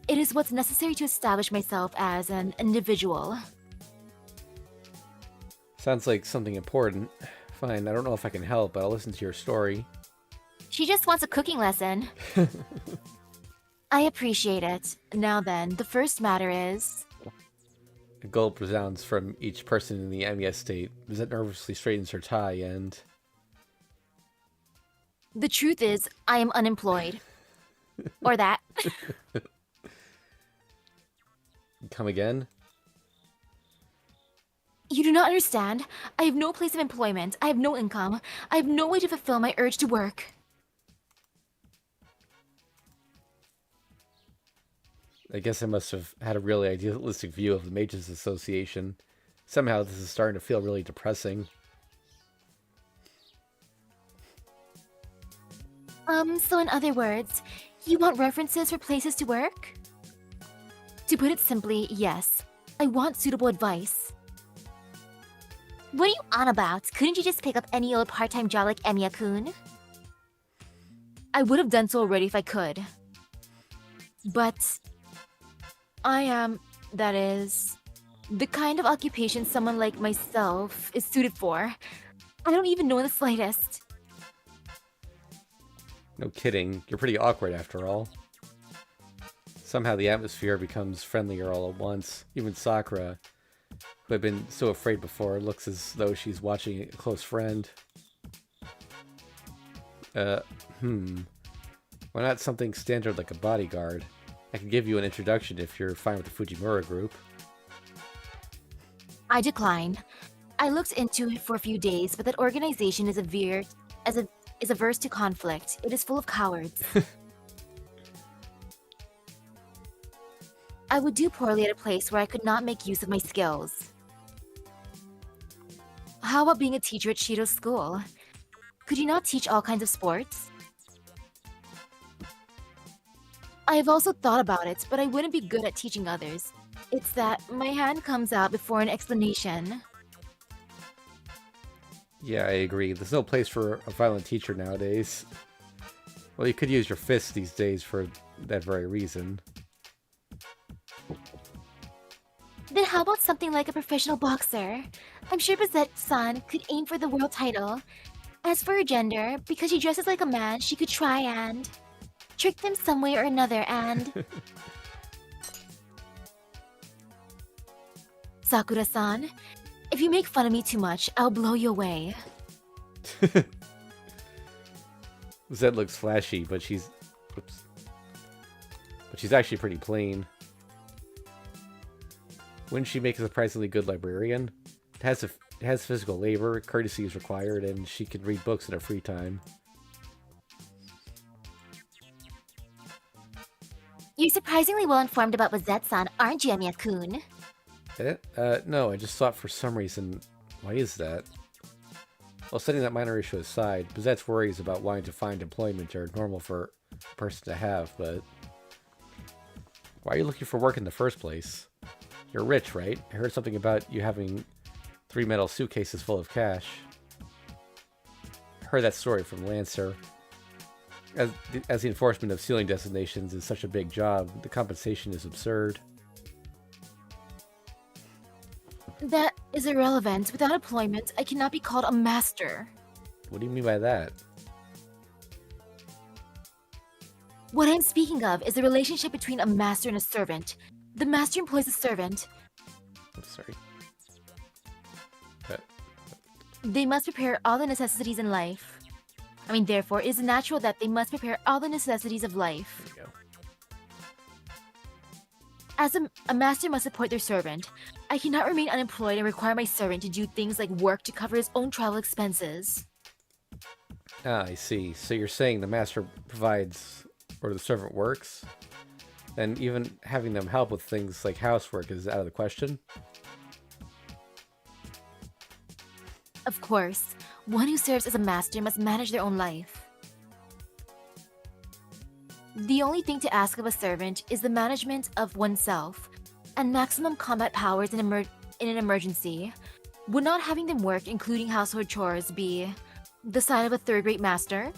it is what's necessary to establish myself as an individual. Sounds like something important. Fine, I don't know if I can help, but I'll listen to your story. She just wants a cooking lesson. I appreciate it. Now then, the first matter is... A gulp resounds from each person in the MES state. Bizette nervously straightens her tie and... The truth is, I am unemployed. Or that. Come again? You do not understand. I have no place of employment. I have no income. I have no way to fulfill my urge to work. I guess I must have had a really idealistic view of the Mages Association. Somehow this is starting to feel really depressing. So in other words, you want references for places to work? To put it simply, yes. I want suitable advice. What are you on about? Couldn't you just pick up any old part-time job like Emiya-kun? I would have done so already if I could. But... I am, that is, the kind of occupation someone like myself is suited for. I don't even know in the slightest. No kidding, you're pretty awkward after all. Somehow the atmosphere becomes friendlier all at once. Even Sakura, who had been so afraid before, looks as though she's watching a close friend. Why not something standard like a bodyguard? I can give you an introduction if you're fine with the Fujimura group. I decline. I looked into it for a few days, but that organization is averse to conflict. It is full of cowards. I would do poorly at a place where I could not make use of my skills. How about being a teacher at Shiro's school? Could you not teach all kinds of sports? I have also thought about it, but I wouldn't be good at teaching others. It's that my hand comes out before an explanation. Yeah, I agree. There's no place for a violent teacher nowadays. Well, you could use your fists these days for that very reason. Then how about something like a professional boxer? I'm sure Bizette-san could aim for the world title. As for her gender, because she dresses like a man, she could try and... trick them some way or another and... Sakura-san, if you make fun of me too much, I'll blow you away. Zed looks flashy, but she's... Oops. But she's actually pretty plain. Wouldn't she make a surprisingly good librarian? It has physical labor, courtesy is required, and she can read books in her free time. You're surprisingly well informed about Bizette-san, aren't you, Emiya-kun? No, I just thought for some reason... Why is that? Well, setting that minor issue aside, Bizette's worries about wanting to find employment are normal for a person to have, but... Why are you looking for work in the first place? You're rich, right? I heard something about you having 3 metal suitcases full of cash. I heard that story from Lancer. As the enforcement of ceiling designations is such a big job, the compensation is absurd. That is irrelevant. Without employment, I cannot be called a master. What do you mean by that? What I'm speaking of is the relationship between a master and a servant. The master employs a servant. I'm sorry. They must prepare all the necessities in life. Therefore, it is natural that they must prepare all the necessities of life. There we go. As a master must support their servant, I cannot remain unemployed and require my servant to do things like work to cover his own travel expenses. Ah, I see. So you're saying the master provides, or the servant works? Then even having them help with things like housework is out of the question? Of course, one who serves as a master must manage their own life. The only thing to ask of a servant is the management of oneself and maximum combat powers in an emergency. Would not having them work, including household chores, be the sign of a third-rate master?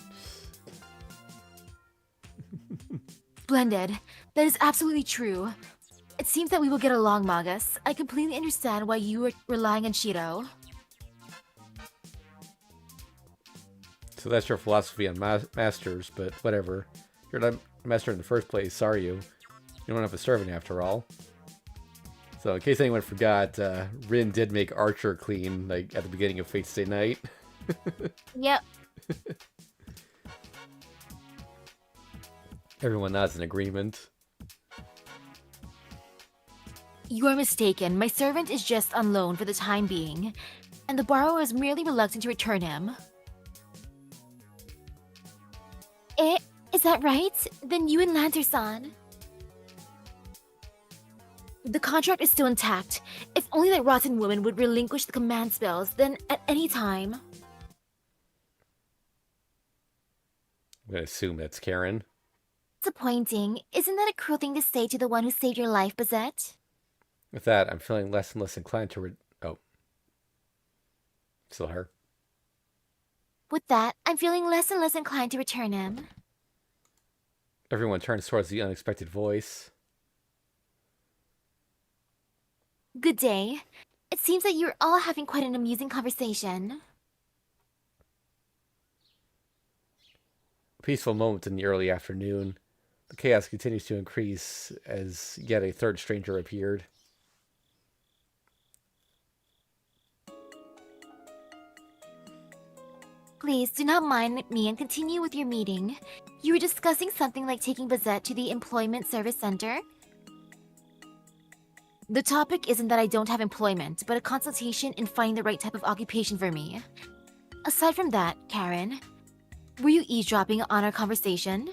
Splendid. That is absolutely true. It seems that we will get along, Magus. I completely understand why you are relying on Shiro. So that's your philosophy on masters, but whatever. You're not a master in the first place, are you? You don't have a servant after all. So in case anyone forgot, Rin did make Archer clean, like, at the beginning of Fate Stay Night. Yep. Everyone nods in agreement. You are mistaken. My servant is just on loan for the time being, and the borrower is merely reluctant to return him. Is that right? Then you and Lancer-san. The contract is still intact. If only that rotten woman would relinquish the command spells, then at any time. I'm gonna assume that's Karen. Disappointing. Isn't that a cruel thing to say to the one who saved your life, Bazette? With that, I'm feeling less and less inclined to oh. Still her. With that, I'm feeling less and less inclined to return him. Everyone turns towards the unexpected voice. Good day. It seems that you're all having quite an amusing conversation. A peaceful moment in the early afternoon. The chaos continues to increase as yet a third stranger appeared. Please do not mind me and continue with your meeting. You were discussing something like taking Bazette to the Employment Service Center? The topic isn't that I don't have employment, but a consultation in finding the right type of occupation for me. Aside from that, Karen, were you eavesdropping on our conversation?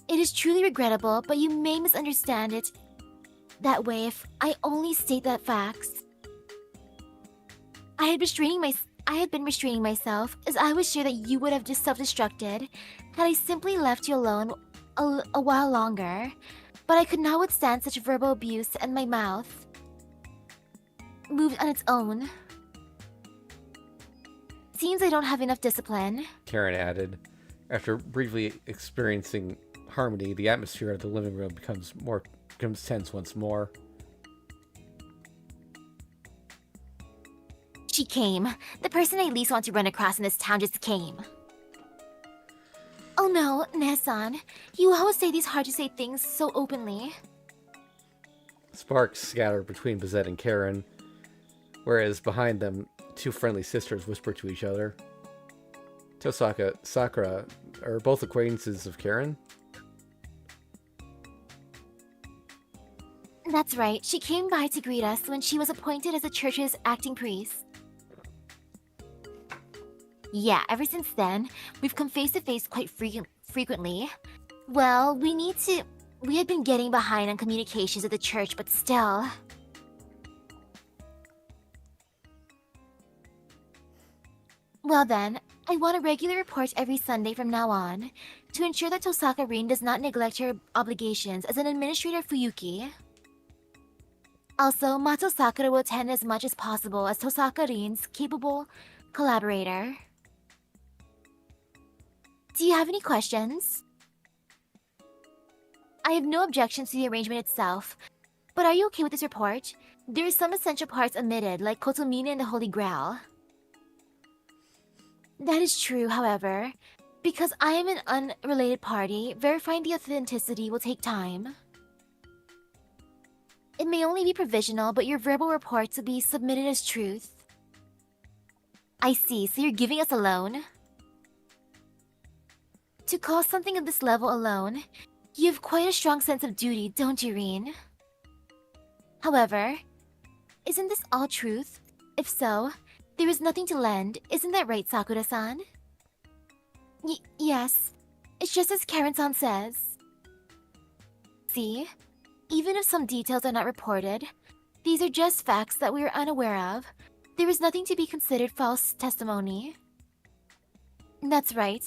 It is truly regrettable, but you may misunderstand it that way if I only state that facts. I had been restraining myself, as I was sure that you would have just self-destructed had I simply left you alone a while longer. But I could not withstand such verbal abuse, and my mouth moved on its own. Seems I don't have enough discipline. Karen added. After briefly experiencing harmony, the atmosphere of the living room becomes tense once more. She came. The person I least want to run across in this town just came. Oh no, Ne-san. You always say these hard-to-say things so openly. Sparks scatter between Bazette and Karen, whereas behind them, two friendly sisters whisper to each other. Tosaka, Sakura are both acquaintances of Karen? That's right. She came by to greet us when she was appointed as the church's acting priest. Yeah, ever since then, we've come face to face quite frequently. Well, we had been getting behind on communications at the church, but still. Well then, I want a regular report every Sunday from now on, to ensure that Tosaka Rin does not neglect her obligations as an administrator of Fuyuki. Also, Mato Sakura will attend as much as possible as Tosaka Rin's capable collaborator. Do you have any questions? I have no objections to the arrangement itself, but are you okay with this report? There are some essential parts omitted, like Kotomine and the Holy Grail. That is true, however. Because I am an unrelated party, verifying the authenticity will take time. It may only be provisional, but your verbal reports will be submitted as truth. I see, so you're giving us a loan? To call something of this level a loan, you have quite a strong sense of duty, don't you, Rin? However, isn't this all truth? If so, there is nothing to lend, isn't that right, Sakura-san? Yes, it's just as Karen-san says. See? Even if some details are not reported, these are just facts that we are unaware of. There is nothing to be considered false testimony. That's right.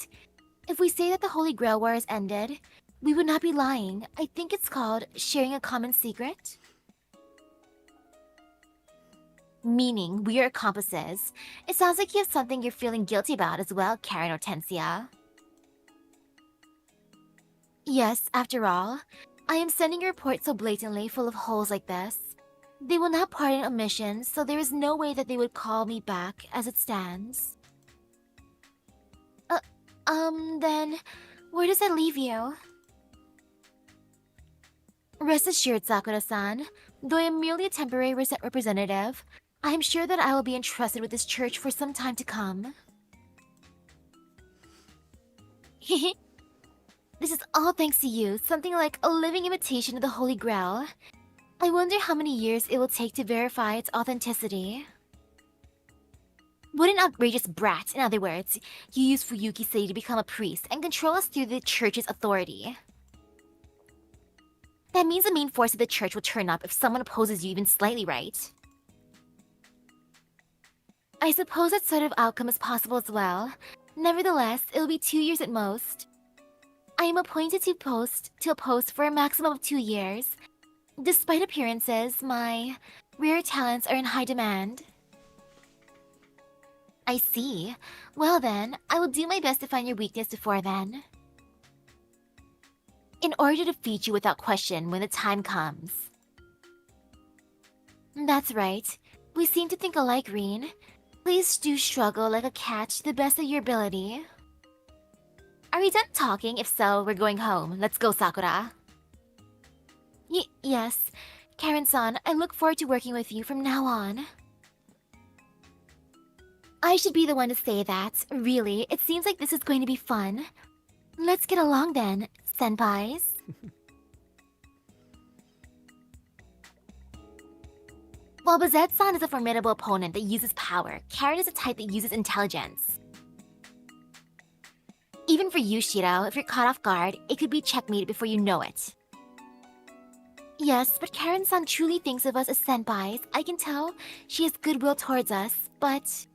If we say that the Holy Grail War has ended, we would not be lying. I think it's called sharing a common secret. Meaning, we are accomplices. It sounds like you have something you're feeling guilty about as well, Karen Hortensia. Yes, after all, I am sending a report so blatantly full of holes like this. They will not pardon omissions, so there is no way that they would call me back as it stands. Then, where does that leave you? Rest assured, Sakura-san, though I am merely a temporary representative, I am sure that I will be entrusted with this church for some time to come. This is all thanks to you, something like a living imitation of the Holy Grail. I wonder how many years it will take to verify its authenticity. What an outrageous brat, in other words. You use Fuyuki City to become a priest and control us through the church's authority. That means the main force of the church will turn up if someone opposes you even slightly, right? I suppose that sort of outcome is possible as well. Nevertheless, it will be 2 years at most. I am appointed to a post for a maximum of 2 years. Despite appearances, my rare talents are in high demand. I see. Well then, I will do my best to find your weakness before then. In order to defeat you without question when the time comes. That's right. We seem to think alike, Rin. Please do struggle like a cat to the best of your ability. Are we done talking? If so, we're going home. Let's go, Sakura. Yes. Karen-san, I look forward to working with you from now on. I should be the one to say that. Really, it seems like this is going to be fun. Let's get along then, senpais. While Bazette-san is a formidable opponent that uses power, Karen is a type that uses intelligence. Even for you, Shiro, if you're caught off guard, it could be checkmated before you know it. Yes, but Karen-san truly thinks of us as senpais. I can tell she has goodwill towards us, but...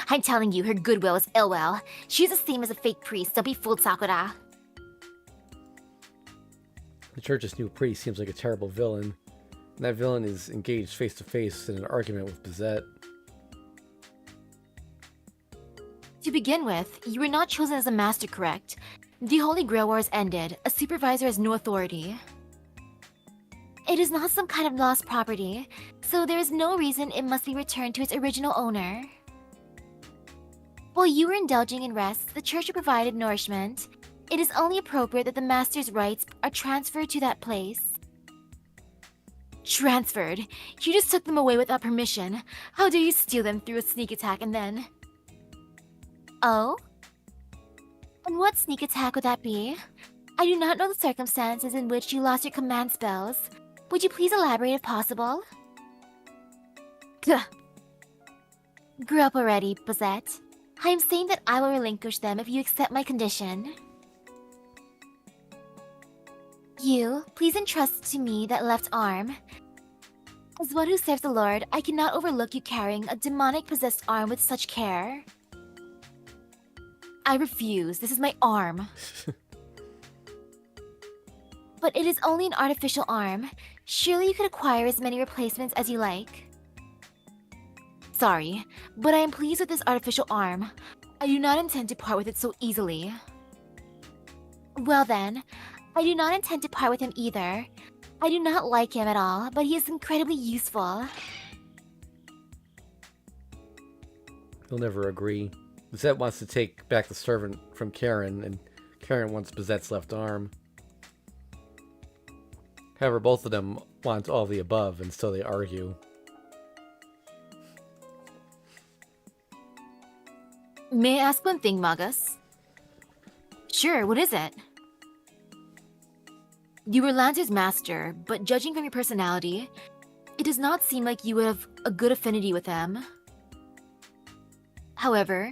I'm telling you, her goodwill is ill will. She's the same as a fake priest, don't be fooled, Sakura. The church's new priest seems like a terrible villain. And that villain is engaged face-to-face in an argument with Bizette. To begin with, you were not chosen as a master, correct? The Holy Grail War has ended. A supervisor has no authority. It is not some kind of lost property, so there is no reason it must be returned to its original owner. While you were indulging in rest, the church provided nourishment. It is only appropriate that the master's rights are transferred to that place. Transferred? You just took them away without permission. How dare you steal them through a sneak attack and then... Oh? And what sneak attack would that be? I do not know the circumstances in which you lost your command spells. Would you please elaborate if possible? Gah. Grew up already, Bazette. I am saying that I will relinquish them if you accept my condition. You, please entrust to me that left arm. As one who serves the Lord, I cannot overlook you carrying a demonic-possessed arm with such care. I refuse. This is my arm. But it is only an artificial arm. Surely you could acquire as many replacements as you like. Sorry, but I am pleased with this artificial arm. I do not intend to part with it so easily. Well then, I do not intend to part with him either. I do not like him at all, but he is incredibly useful. He'll never agree. Bizette wants to take back the servant from Karen, and Karen wants Bizette's left arm. However, both of them want all the above, and so they argue. May I ask one thing, Magus? Sure, what is it? You were Lance's master, but judging from your personality, it does not seem like you would have a good affinity with him. However,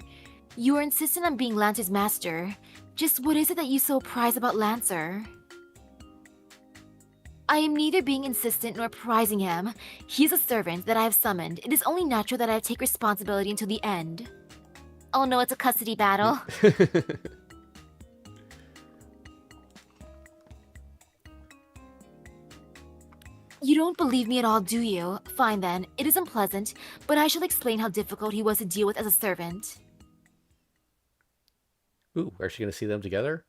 you are insistent on being Lance's master. Just what is it that you so prize about Lancer? I am neither being insistent nor prizing him. He is a servant that I have summoned. It is only natural that I take responsibility until the end. Oh no, it's a custody battle. You don't believe me at all, do you? Fine then, it is unpleasant, but I shall explain how difficult he was to deal with as a servant. Ooh, are she going to see them together?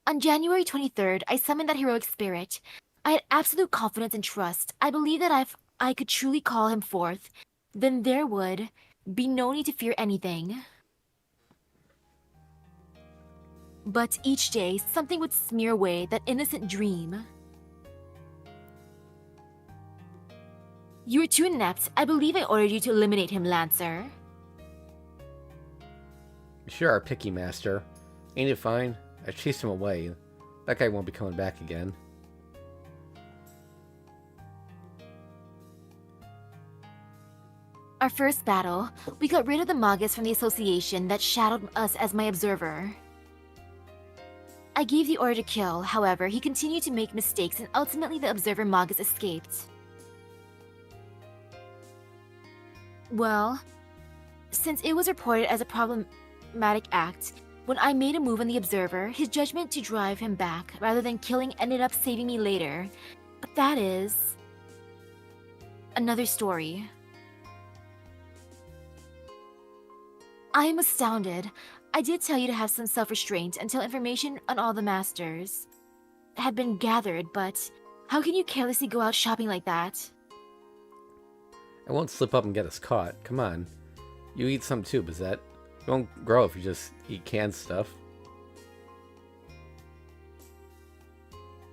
On January 23rd, I summoned that heroic spirit. I had absolute confidence and trust. I believed that if I could truly call him forth, then there would be no need to fear anything. But each day, something would smear away that innocent dream. You were too inept. I believe I ordered you to eliminate him, Lancer. You sure are picky, Master. Ain't it fine? I chased him away. That guy won't be coming back again. Our first battle, we got rid of the Magus from the association that shadowed us as my observer. I gave the order to kill, however, he continued to make mistakes and ultimately the observer Magus escaped. Well, since it was reported as a problematic act, when I made a move on the observer, his judgment to drive him back rather than killing ended up saving me later. But that is another story. I am astounded. I did tell you to have some self-restraint until information on all the masters had been gathered, but how can you carelessly go out shopping like that? I won't slip up and get us caught. Come on. You eat some too, Bizette. You won't grow if you just eat canned stuff.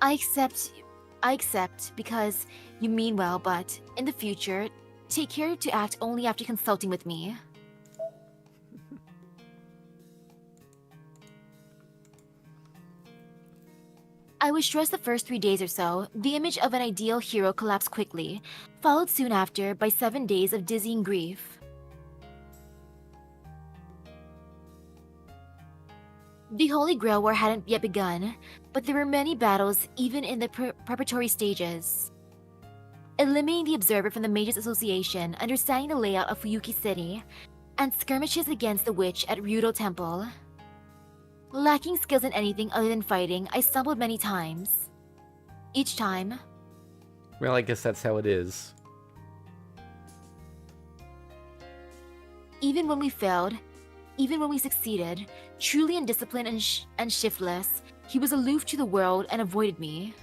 I accept because you mean well, but in the future, take care to act only after consulting with me. I was stressed the first 3 days or so. The image of an ideal hero collapsed quickly, followed soon after by 7 days of dizzying grief. The Holy Grail War hadn't yet begun, but there were many battles even in the preparatory stages. Eliminating the Observer from the Mages Association, understanding the layout of Fuyuki City, and skirmishes against the Witch at Ryudo Temple. Lacking skills in anything other than fighting, I stumbled many times. Each time... Well, I guess that's how it is. Even when we failed, even when we succeeded, truly undisciplined and shiftless, he was aloof to the world and avoided me.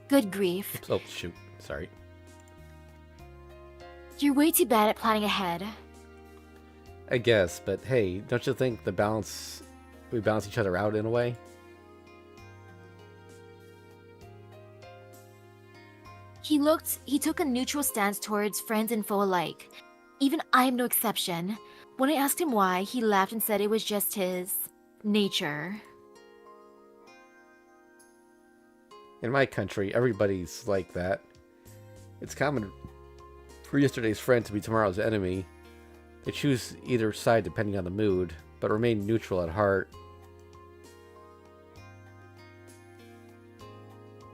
Good grief. Oops, oh, shoot. Sorry. You're way too bad at planning ahead. I guess, but hey, don't you think we balance each other out in a way? He took a neutral stance towards friends and foe alike. Even I am no exception. When I asked him why, he laughed and said it was just his nature. In my country, everybody's like that. It's common for yesterday's friend to be tomorrow's enemy. They choose either side depending on the mood, but remain neutral at heart.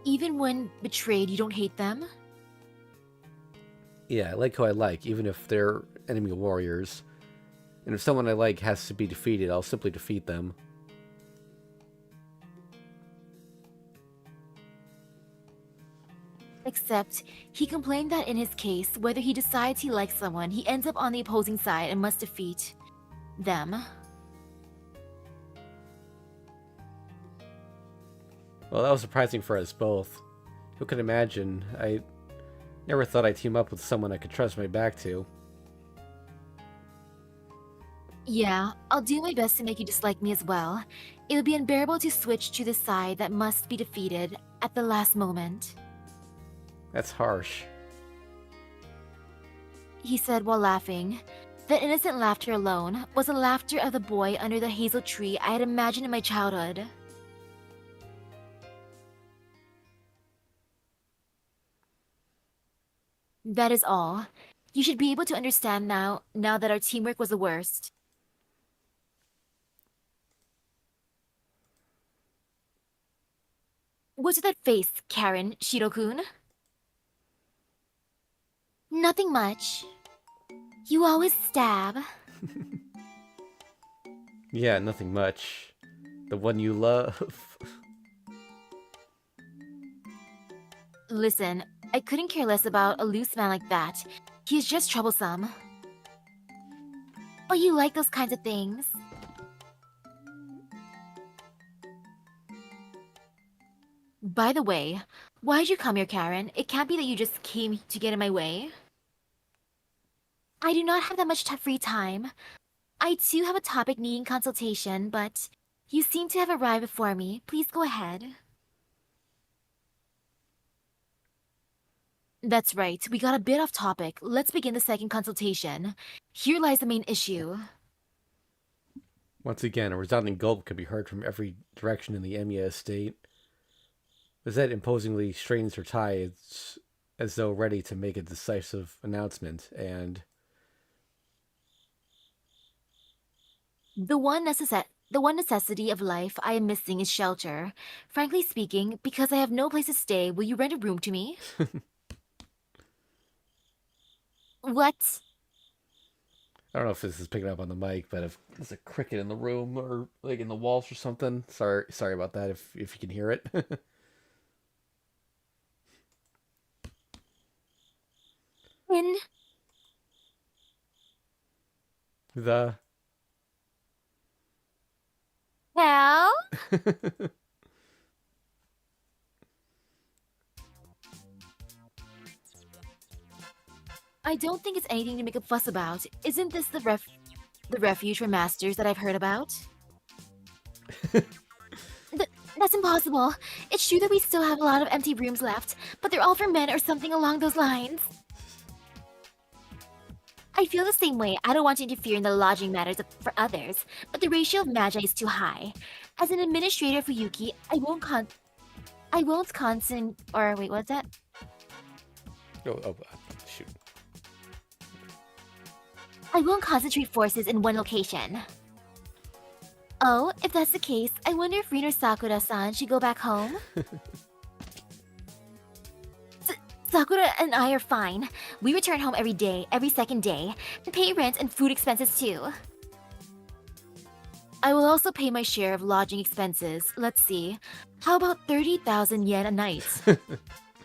Even when betrayed, you don't hate them? Yeah, I like who I like, even if they're enemy warriors. And if someone I like has to be defeated, I'll simply defeat them. Except, he complained that in his case, whether he decides he likes someone, he ends up on the opposing side and must defeat them. Well, that was surprising for us both. Who could imagine? I never thought I'd team up with someone I could trust my back to. Yeah, I'll do my best to make you dislike me as well. It would be unbearable to switch to the side that must be defeated at the last moment, That's harsh. he said while laughing. That innocent laughter alone was the laughter of the boy under the hazel tree I had imagined in my childhood. That is all. You should be able to understand now that our teamwork was the worst. What's with that face, Karen, Shiro-kun? Nothing much. You always stab. Yeah, nothing much. The one you love. Listen, I couldn't care less about a loose man like that. He's just troublesome. But you like those kinds of things. By the way, why'd you come here, Karen? It can't be that you just came to get in my way. I do not have that much free time. I too have a topic needing consultation, but you seem to have arrived before me. Please go ahead. That's right, we got a bit off topic. Let's begin the second consultation. Here lies the main issue. Once again, a resounding gulp could be heard from every direction in the Emiya estate. Lizette imposingly straightens her tie as though ready to make a decisive announcement, and The one necessity of life I am missing is shelter. Frankly speaking, because I have no place to stay, will you rent a room to me? What? I don't know if this is picking up on the mic, but if there's a cricket in the room or like in the walls or something, sorry about that if you can hear it. In The hell? I don't think it's anything to make a fuss about. Isn't this the refuge for masters that I've heard about? That's impossible. It's true that we still have a lot of empty rooms left, but they're all for men or something along those lines. I feel the same way. I don't want to interfere in the lodging matters for others, but the ratio of magi is too high. As an administrator for Yuki, I won't wait, what's that? Shoot. I won't concentrate forces in one location. Oh, if that's the case, I wonder if Rin or Sakura-san should go back home? Sakura and I are fine. We return home every day, every second day, and pay rent and food expenses too. I will also pay my share of lodging expenses. Let's see. How about 30,000 yen a night?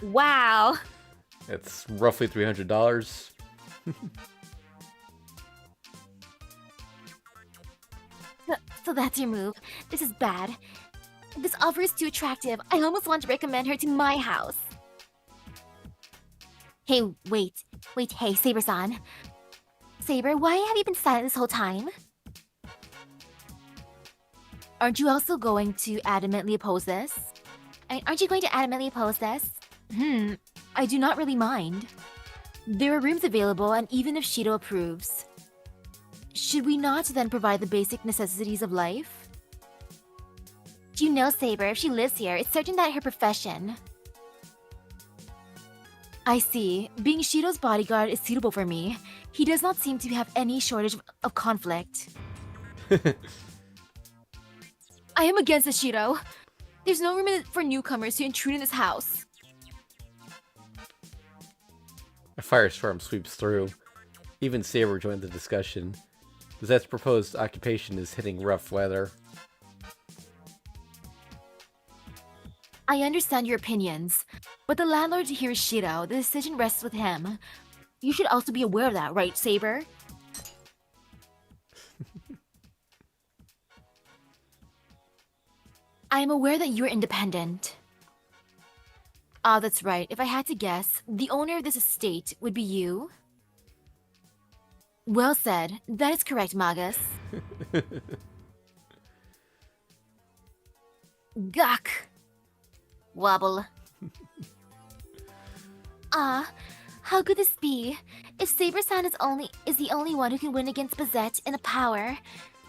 Wow! It's roughly $300. So that's your move. This is bad. This offer is too attractive. I almost want to recommend her to my house. Hey, wait, hey, Saber-san. Saber, why have you been silent this whole time? Aren't you also going to adamantly oppose this? Aren't you going to adamantly oppose this? I do not really mind. There are rooms available, and even if Shido approves, should we not then provide the basic necessities of life? Do you know, Saber, if she lives here, it's certain that her profession... I see. Being Shido's bodyguard is suitable for me. He does not seem to have any shortage of conflict. I am against this, Shido. There's no room for newcomers to intrude in this house. A firestorm sweeps through. Even Saber joined the discussion. Lizette's proposed occupation is hitting rough weather. I understand your opinions, but the landlord here is Shido. The decision rests with him. You should also be aware of that, right, Saber? I am aware that you're independent. Ah, that's right. If I had to guess, the owner of this estate would be you? Well said. That is correct, Magus. Gawk! Wobble. How could this be? If Saber-san is the only one who can win against Bazette in a power,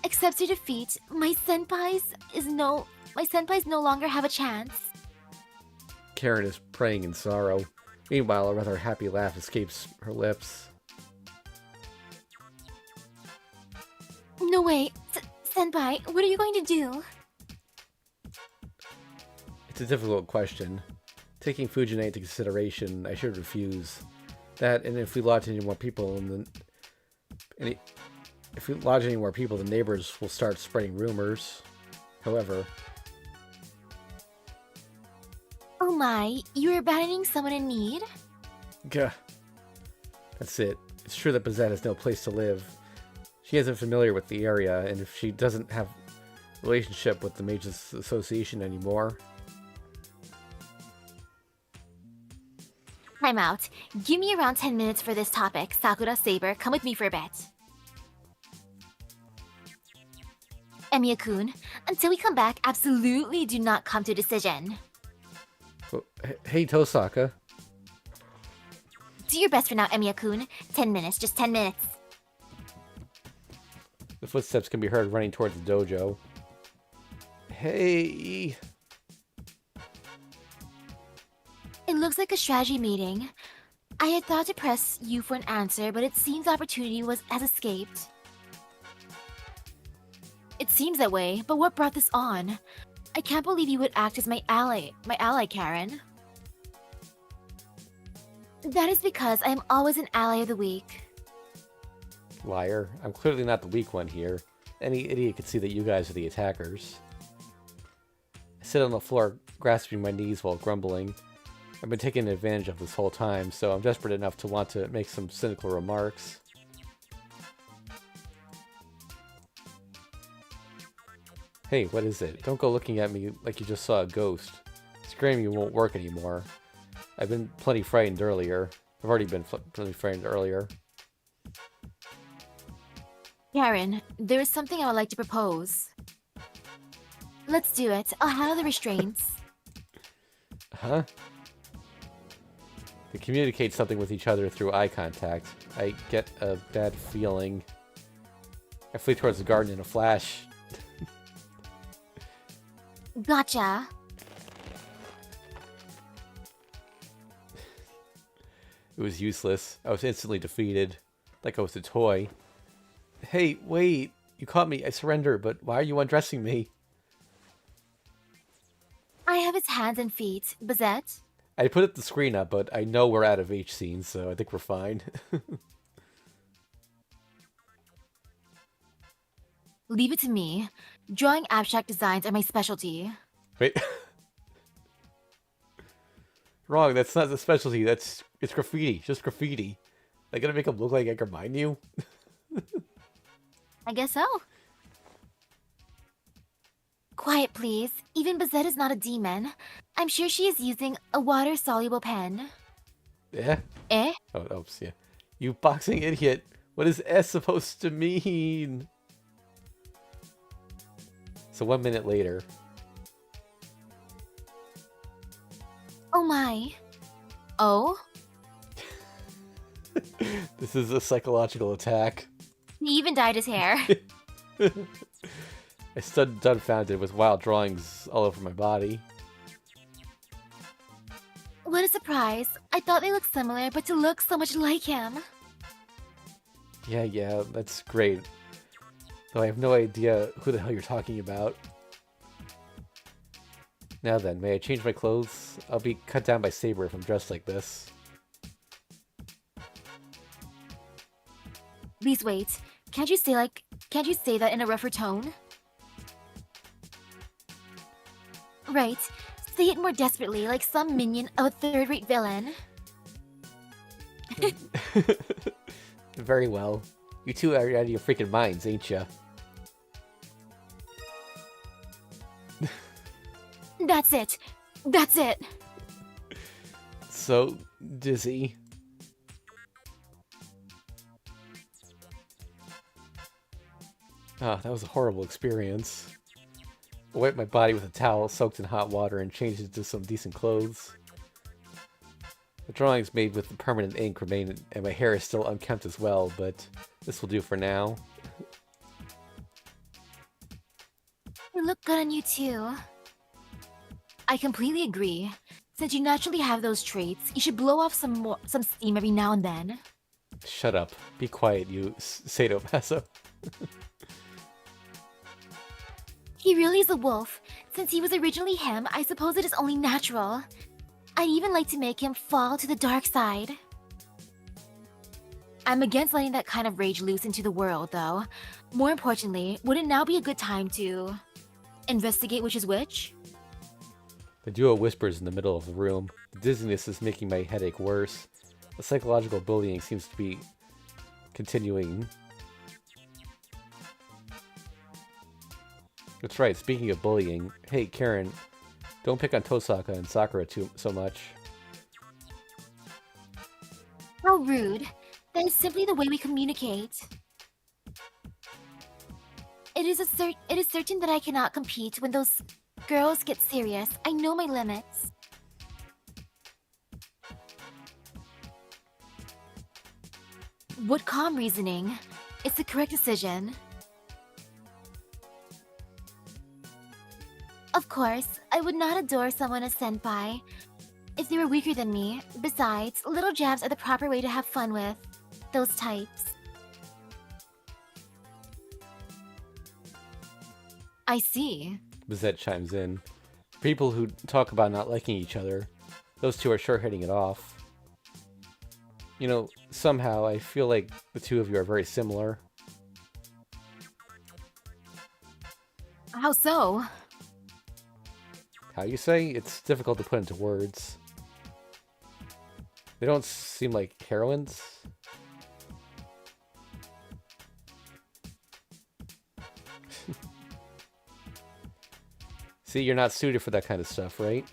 accepts her defeat, my senpais no longer have a chance. Karen is praying in sorrow. Meanwhile, a rather happy laugh escapes her lips. No way, Senpai, what are you going to do? It's a difficult question. Taking Fujine into consideration, I should refuse. That, and if we lodge any more people, the neighbors will start spreading rumors. However, Oh my, you are abandoning someone in need? gah, that's it. It's true that Bazette has no place to live. She isn't familiar with the area, and if she doesn't have a relationship with the Mages Association anymore, Time out. Give me around 10 minutes for this topic. Sakura, Saber, come with me for a bit. Emiya-kun, until we come back, absolutely do not come to a decision. oh, hey Tosaka. Do your best for now, Emiya-kun. 10 minutes, just 10 minutes. The footsteps can be heard running towards the dojo. Hey. It looks like a strategy meeting. I had thought to press you for an answer, but it seems the opportunity has escaped. It seems that way, but what brought this on? I can't believe you would act as my ally, Karen. That is because I am always an ally of the weak. Liar. I'm clearly not the weak one here. Any idiot could see that you guys are the attackers. I sit on the floor, grasping my knees while grumbling. I've been taking advantage of this whole time, so I'm desperate enough to want to make some cynical remarks. Hey, what is it? Don't go looking at me like you just saw a ghost. Screaming won't work anymore. I've been plenty frightened earlier. I've already been plenty frightened earlier. Karen, there is something I would like to propose. Let's do it. I'll handle the restraints. Huh? They communicate something with each other through eye contact. I get a bad feeling. I flee towards the garden in a flash. Gotcha. It was useless. I was instantly defeated. Like I was a toy. Hey, wait! You caught me. I surrender, but why are you undressing me? I have his hands and feet. Bazette? I put the screen up, but I know we're out of H scenes, so I think we're fine. Leave it to me. Drawing abstract designs are my specialty. Wait. Wrong, that's not the specialty. It's graffiti. Just graffiti. I gotta make him look like I can mine you? I guess so. Quiet, please. Even Bazette is not a demon. I'm sure she is using a water-soluble pen. Yeah? Eh? Oh, oops, yeah. You boxing idiot. What is S supposed to mean? So 1 minute later. Oh my. Oh? This is a psychological attack. He even dyed his hair. I stood dumbfounded with wild drawings all over my body. What a surprise. I thought they looked similar, but to look so much like him. Yeah, that's great. Though I have no idea who the hell you're talking about. Now then, may I change my clothes? I'll be cut down by Saber if I'm dressed like this. Please wait. Can't you say that in a rougher tone? Right. Say it more desperately, like some minion of a third-rate villain. Very well. You two are out of your freaking minds, ain't ya? That's it. That's it. So dizzy. Ah, that was a horrible experience. I wiped my body with a towel soaked in hot water and changed it to some decent clothes. The drawings made with the permanent ink remain, and my hair is still unkempt as well, but this will do for now. You look good on you too. I completely agree. Since you naturally have those traits, you should blow off some steam every now and then. Shut up. Be quiet, you sadomaso. He really is a wolf. Since he was originally him, I suppose it is only natural. I'd even like to make him fall to the dark side. I'm against letting that kind of rage loose into the world, though. More importantly, would it now be a good time to investigate which is which? The duo whispers in the middle of the room. The dizziness is making my headache worse. The psychological bullying seems to be continuing. That's right, speaking of bullying. Hey, Karen, don't pick on Tosaka and Sakura so much. How rude. That is simply the way we communicate. It is certain that I cannot compete when those girls get serious. I know my limits. What calm reasoning. It's the correct decision. Of course, I would not adore someone as senpai if they were weaker than me. Besides, little jabs are the proper way to have fun with those types. I see. Bizette chimes in. People who talk about not liking each other, those two are sure hitting it off. You know, somehow I feel like the two of you are very similar. How so? How you say? It's difficult to put into words. They don't seem like heroines. See, you're not suited for that kind of stuff, right?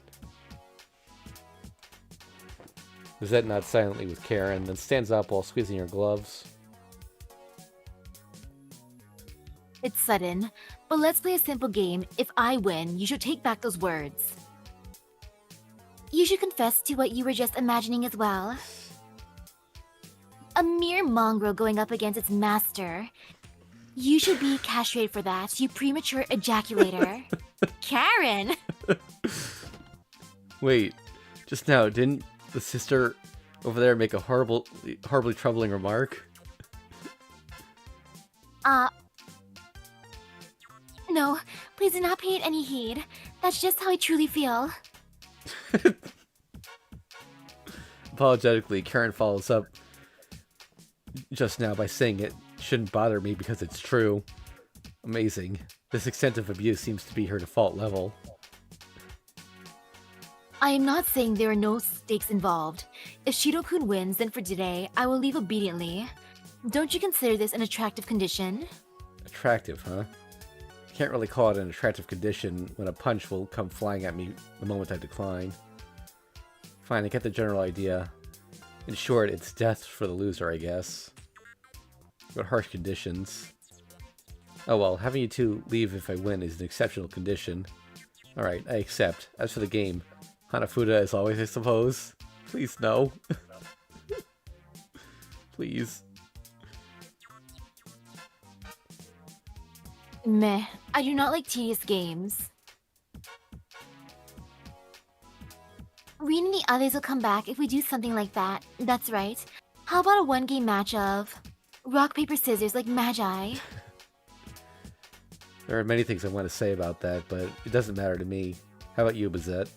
Bizette nods silently with Karen, then stands up while squeezing her gloves. It's sudden, but let's play a simple game. If I win, you should take back those words. You should confess to what you were just imagining as well. A mere mongrel going up against its master. You should be castrated for that, you premature ejaculator. Karen! Wait, just now, didn't the sister over there make a horribly troubling remark? No, please do not pay it any heed. That's just how I truly feel. Apologetically, Karen follows up just now by saying it shouldn't bother me because it's true. Amazing. This extent of abuse seems to be her default level. I am not saying there are no stakes involved. If Shido-kun wins, then for today, I will leave obediently. Don't you consider this an attractive condition? Attractive, huh? Can't really call it an attractive condition when a punch will come flying at me the moment I decline. Fine, I get the general idea. In short, it's death for the loser, I guess. But harsh conditions. Oh well, having you two leave if I win is an exceptional condition. Alright, I accept. As for the game, Hanafuda as always, I suppose. Please, no. Please. Meh, I do not like tedious games. Rin and the others will come back if we do something like that. That's right. How about a one-game match of rock, paper, scissors like Magi? There are many things I want to say about that, but it doesn't matter to me. How about you, Bizette?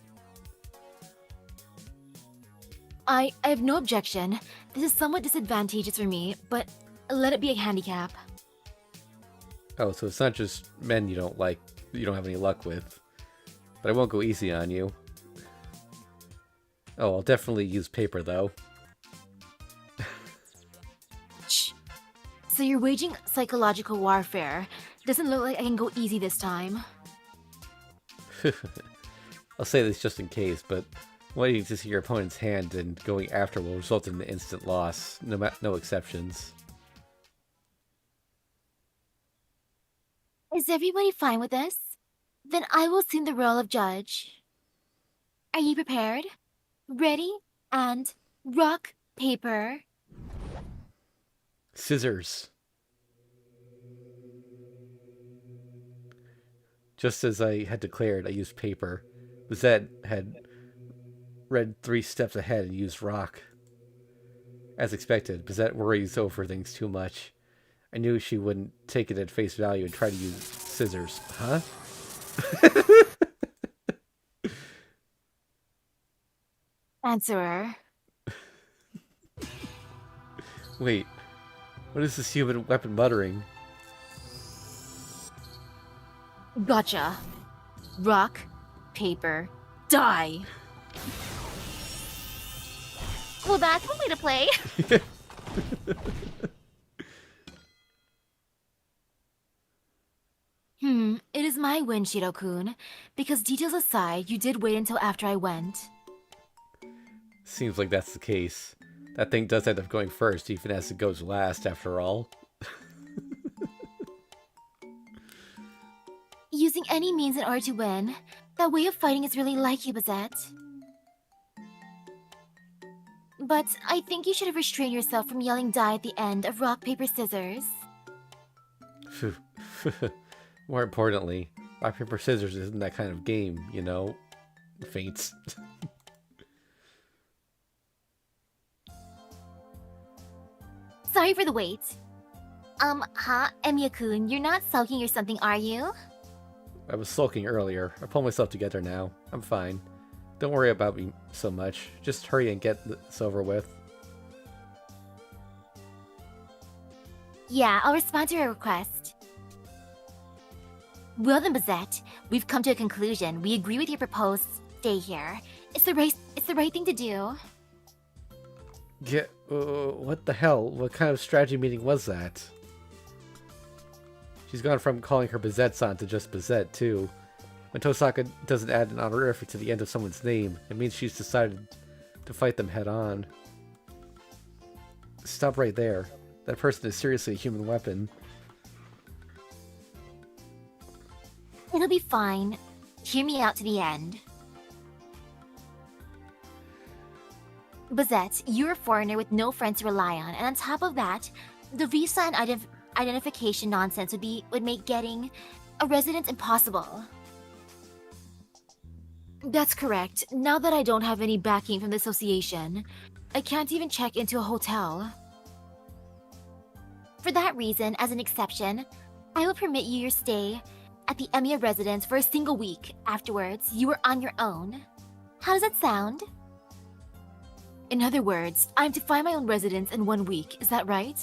I have no objection. This is somewhat disadvantageous for me, but let it be a handicap. Oh, so it's not just men you don't like, you don't have any luck with. But I won't go easy on you. Oh, I'll definitely use paper, though. Shh. So you're waging psychological warfare. Doesn't look like I can go easy this time. I'll say this just in case, but waiting to see your opponent's hand and going after will result in an instant loss, no exceptions. Is everybody fine with this? Then I will assume the role of judge. Are you prepared? Ready? And rock, paper. Scissors. Just as I had declared, I used paper. Bizet had read 3 steps ahead and used rock. As expected, Bizet worries over things too much. I knew she wouldn't take it at face value and try to use scissors. Huh? Answerer. Wait, what is this human weapon muttering? Gotcha. Rock, paper, die. Well, that's one way to play. It is my win, Shiro-kun. Because details aside, you did wait until after I went. Seems like that's the case. That thing does end up going first, even as it goes last, after all. Using any means in order to win. That way of fighting is really like you, Bizet. But I think you should have restrained yourself from yelling die at the end of rock, paper, scissors. More importantly, rock, paper, scissors isn't that kind of game, you know? Faints. Sorry for the wait. Emiya-kun, you're not sulking or something, are you? I was sulking earlier. I pulled myself together now. I'm fine. Don't worry about me so much. Just hurry and get this over with. Yeah, I'll respond to your request. Well then, Bizet, we've come to a conclusion. We agree with your proposed stay here. It's the right thing to do. Yeah, what the hell? What kind of strategy meeting was that? She's gone from calling her Bizet-san to just Bizet, too. When Tosaka doesn't add an honorific to the end of someone's name, it means she's decided to fight them head on. Stop right there. That person is seriously a human weapon. It'll be fine. Hear me out to the end. Bizet, you're a foreigner with no friends to rely on, and on top of that, the visa and identification nonsense would make getting a residence impossible. That's correct. Now that I don't have any backing from the association, I can't even check into a hotel. For that reason, as an exception, I will permit you your stay at the Emiya residence for a single week. Afterwards, you are on your own. How does that sound? In other words, I'm to find my own residence in 1 week, is that right?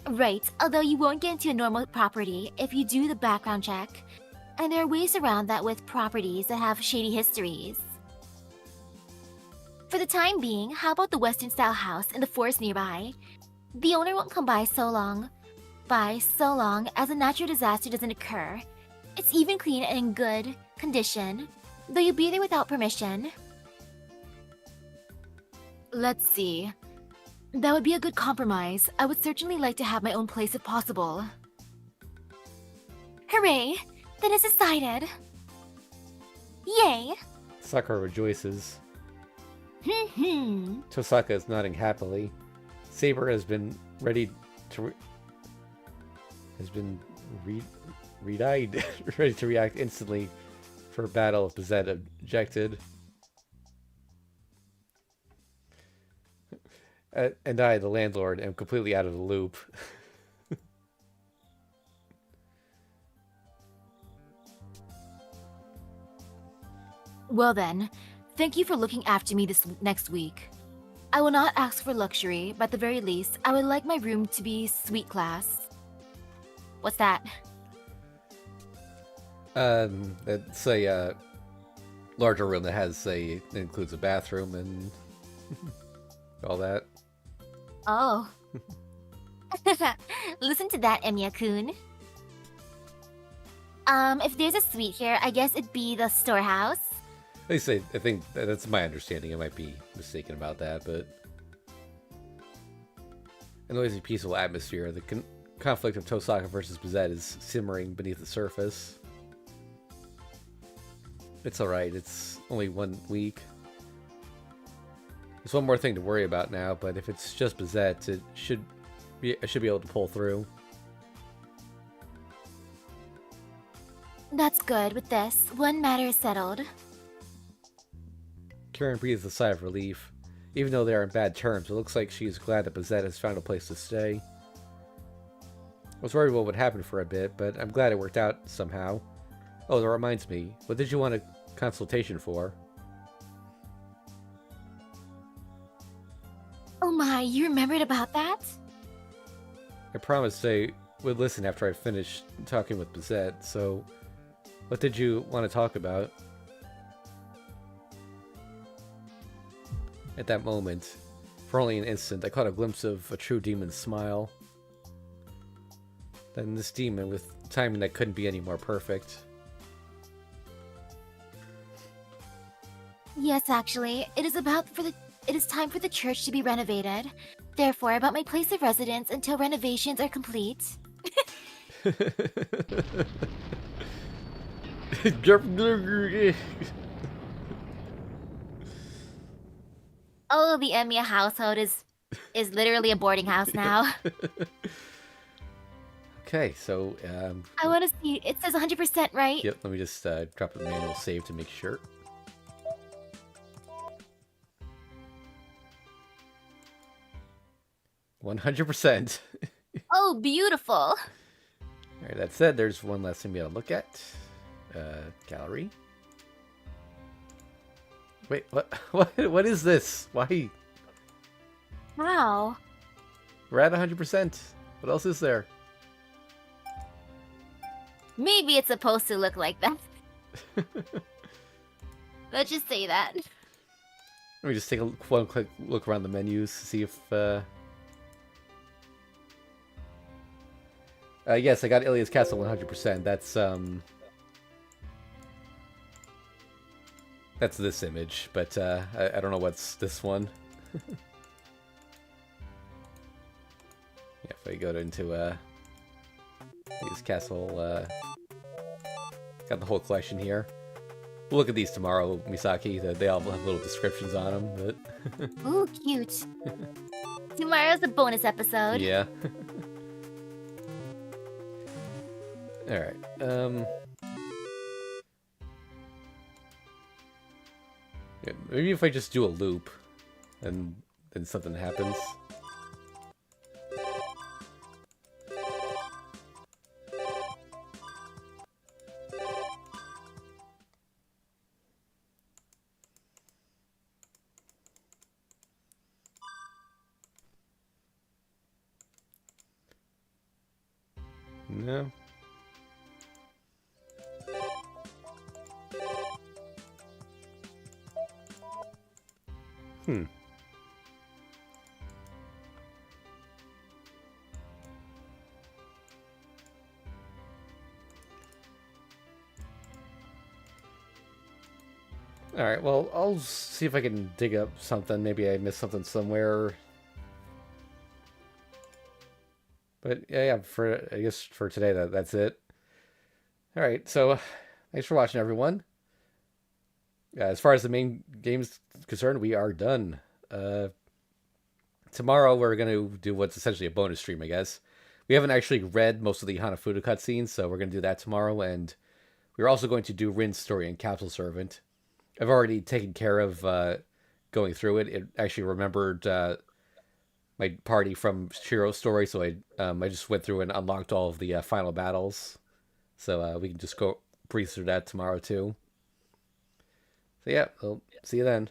Right, although you won't get into a normal property if you do the background check. And there are ways around that with properties that have shady histories. For the time being, how about the Western-style house in the forest nearby? The owner won't come by so long as a natural disaster doesn't occur. It's even clean and in good condition, though you'll be there without permission. Let's see. That would be a good compromise. I would certainly like to have my own place if possible. Hooray! Then it's decided. Yay! Sakura rejoices. Hmm. Tosaka is nodding happily. Saber has been ready to ready to react instantly for battle if Bizet objected. And I, the landlord, am completely out of the loop. Well then, thank you for looking after me this next week. I will not ask for luxury, but at the very least, I would like my room to be suite class. What's that? It's a larger room that has that includes a bathroom and all that. Oh. Listen to that, Emiya-kun. If there's a suite here, I guess it'd be the storehouse. They say, I think that's my understanding. I might be mistaken about that, but a noisy, peaceful atmosphere. The conflict of Tosaka versus Bizet is simmering beneath the surface. It's alright, it's only 1 week. There's one more thing to worry about now, but if it's just Bizet, I should be able to pull through. That's good. With this, one matter is settled. Karen breathes a sigh of relief. Even though they are in bad terms, it looks like she is glad that Bizet has found a place to stay. I was worried what would happen for a bit, but I'm glad it worked out somehow. Oh, that reminds me. What did you want a consultation for? Oh my, you remembered about that? I promised I would listen after I finished talking with Bizet, so what did you want to talk about? At that moment, for only an instant, I caught a glimpse of a true demon's smile. Then this demon with timing that couldn't be any more perfect. Yes, actually, it is time for the church to be renovated. Therefore, I bought my place of residence until renovations are complete. Oh, the Emiya household is literally a boarding house now. Okay, so I want to see. It says 100%, right? yep. Let me just drop a manual save to make sure. $100%. Oh, beautiful. All right. That said, there's one last thing we gotta look at. Gallery. Wait, what? What is this? Why? Wow. We're at 100%. What else is there? Maybe it's supposed to look like that. Let's just say that. Let me just take one quick look around the menus to see if. Yes, I got Ilia's Castle 100%. That's this image, but I don't know what's this one. Yeah, if I go into Ilia's Castle, got the whole collection here. We'll look at these tomorrow, Misaki. They all have little descriptions on them, but Ooh, cute. Tomorrow's a bonus episode. yeah. All right. Yeah, maybe if I just do a loop, and then something happens. No. Hmm. Alright, well, I'll see if I can dig up something. Maybe I missed something somewhere. But yeah, I guess for today, that's it. Alright, so thanks for watching, everyone. As far as the main game's concerned, we are done. Tomorrow we're going to do what's essentially a bonus stream, I guess. We haven't actually read most of the Hanafuda cutscenes, so we're going to do that tomorrow. And we're also going to do Rin's story in Capsule Servant. I've already taken care of going through it. It actually remembered my party from Shiro's story, so I just went through and unlocked all of the final battles. So we can just go breeze through that tomorrow, too. So yeah, we'll see you then.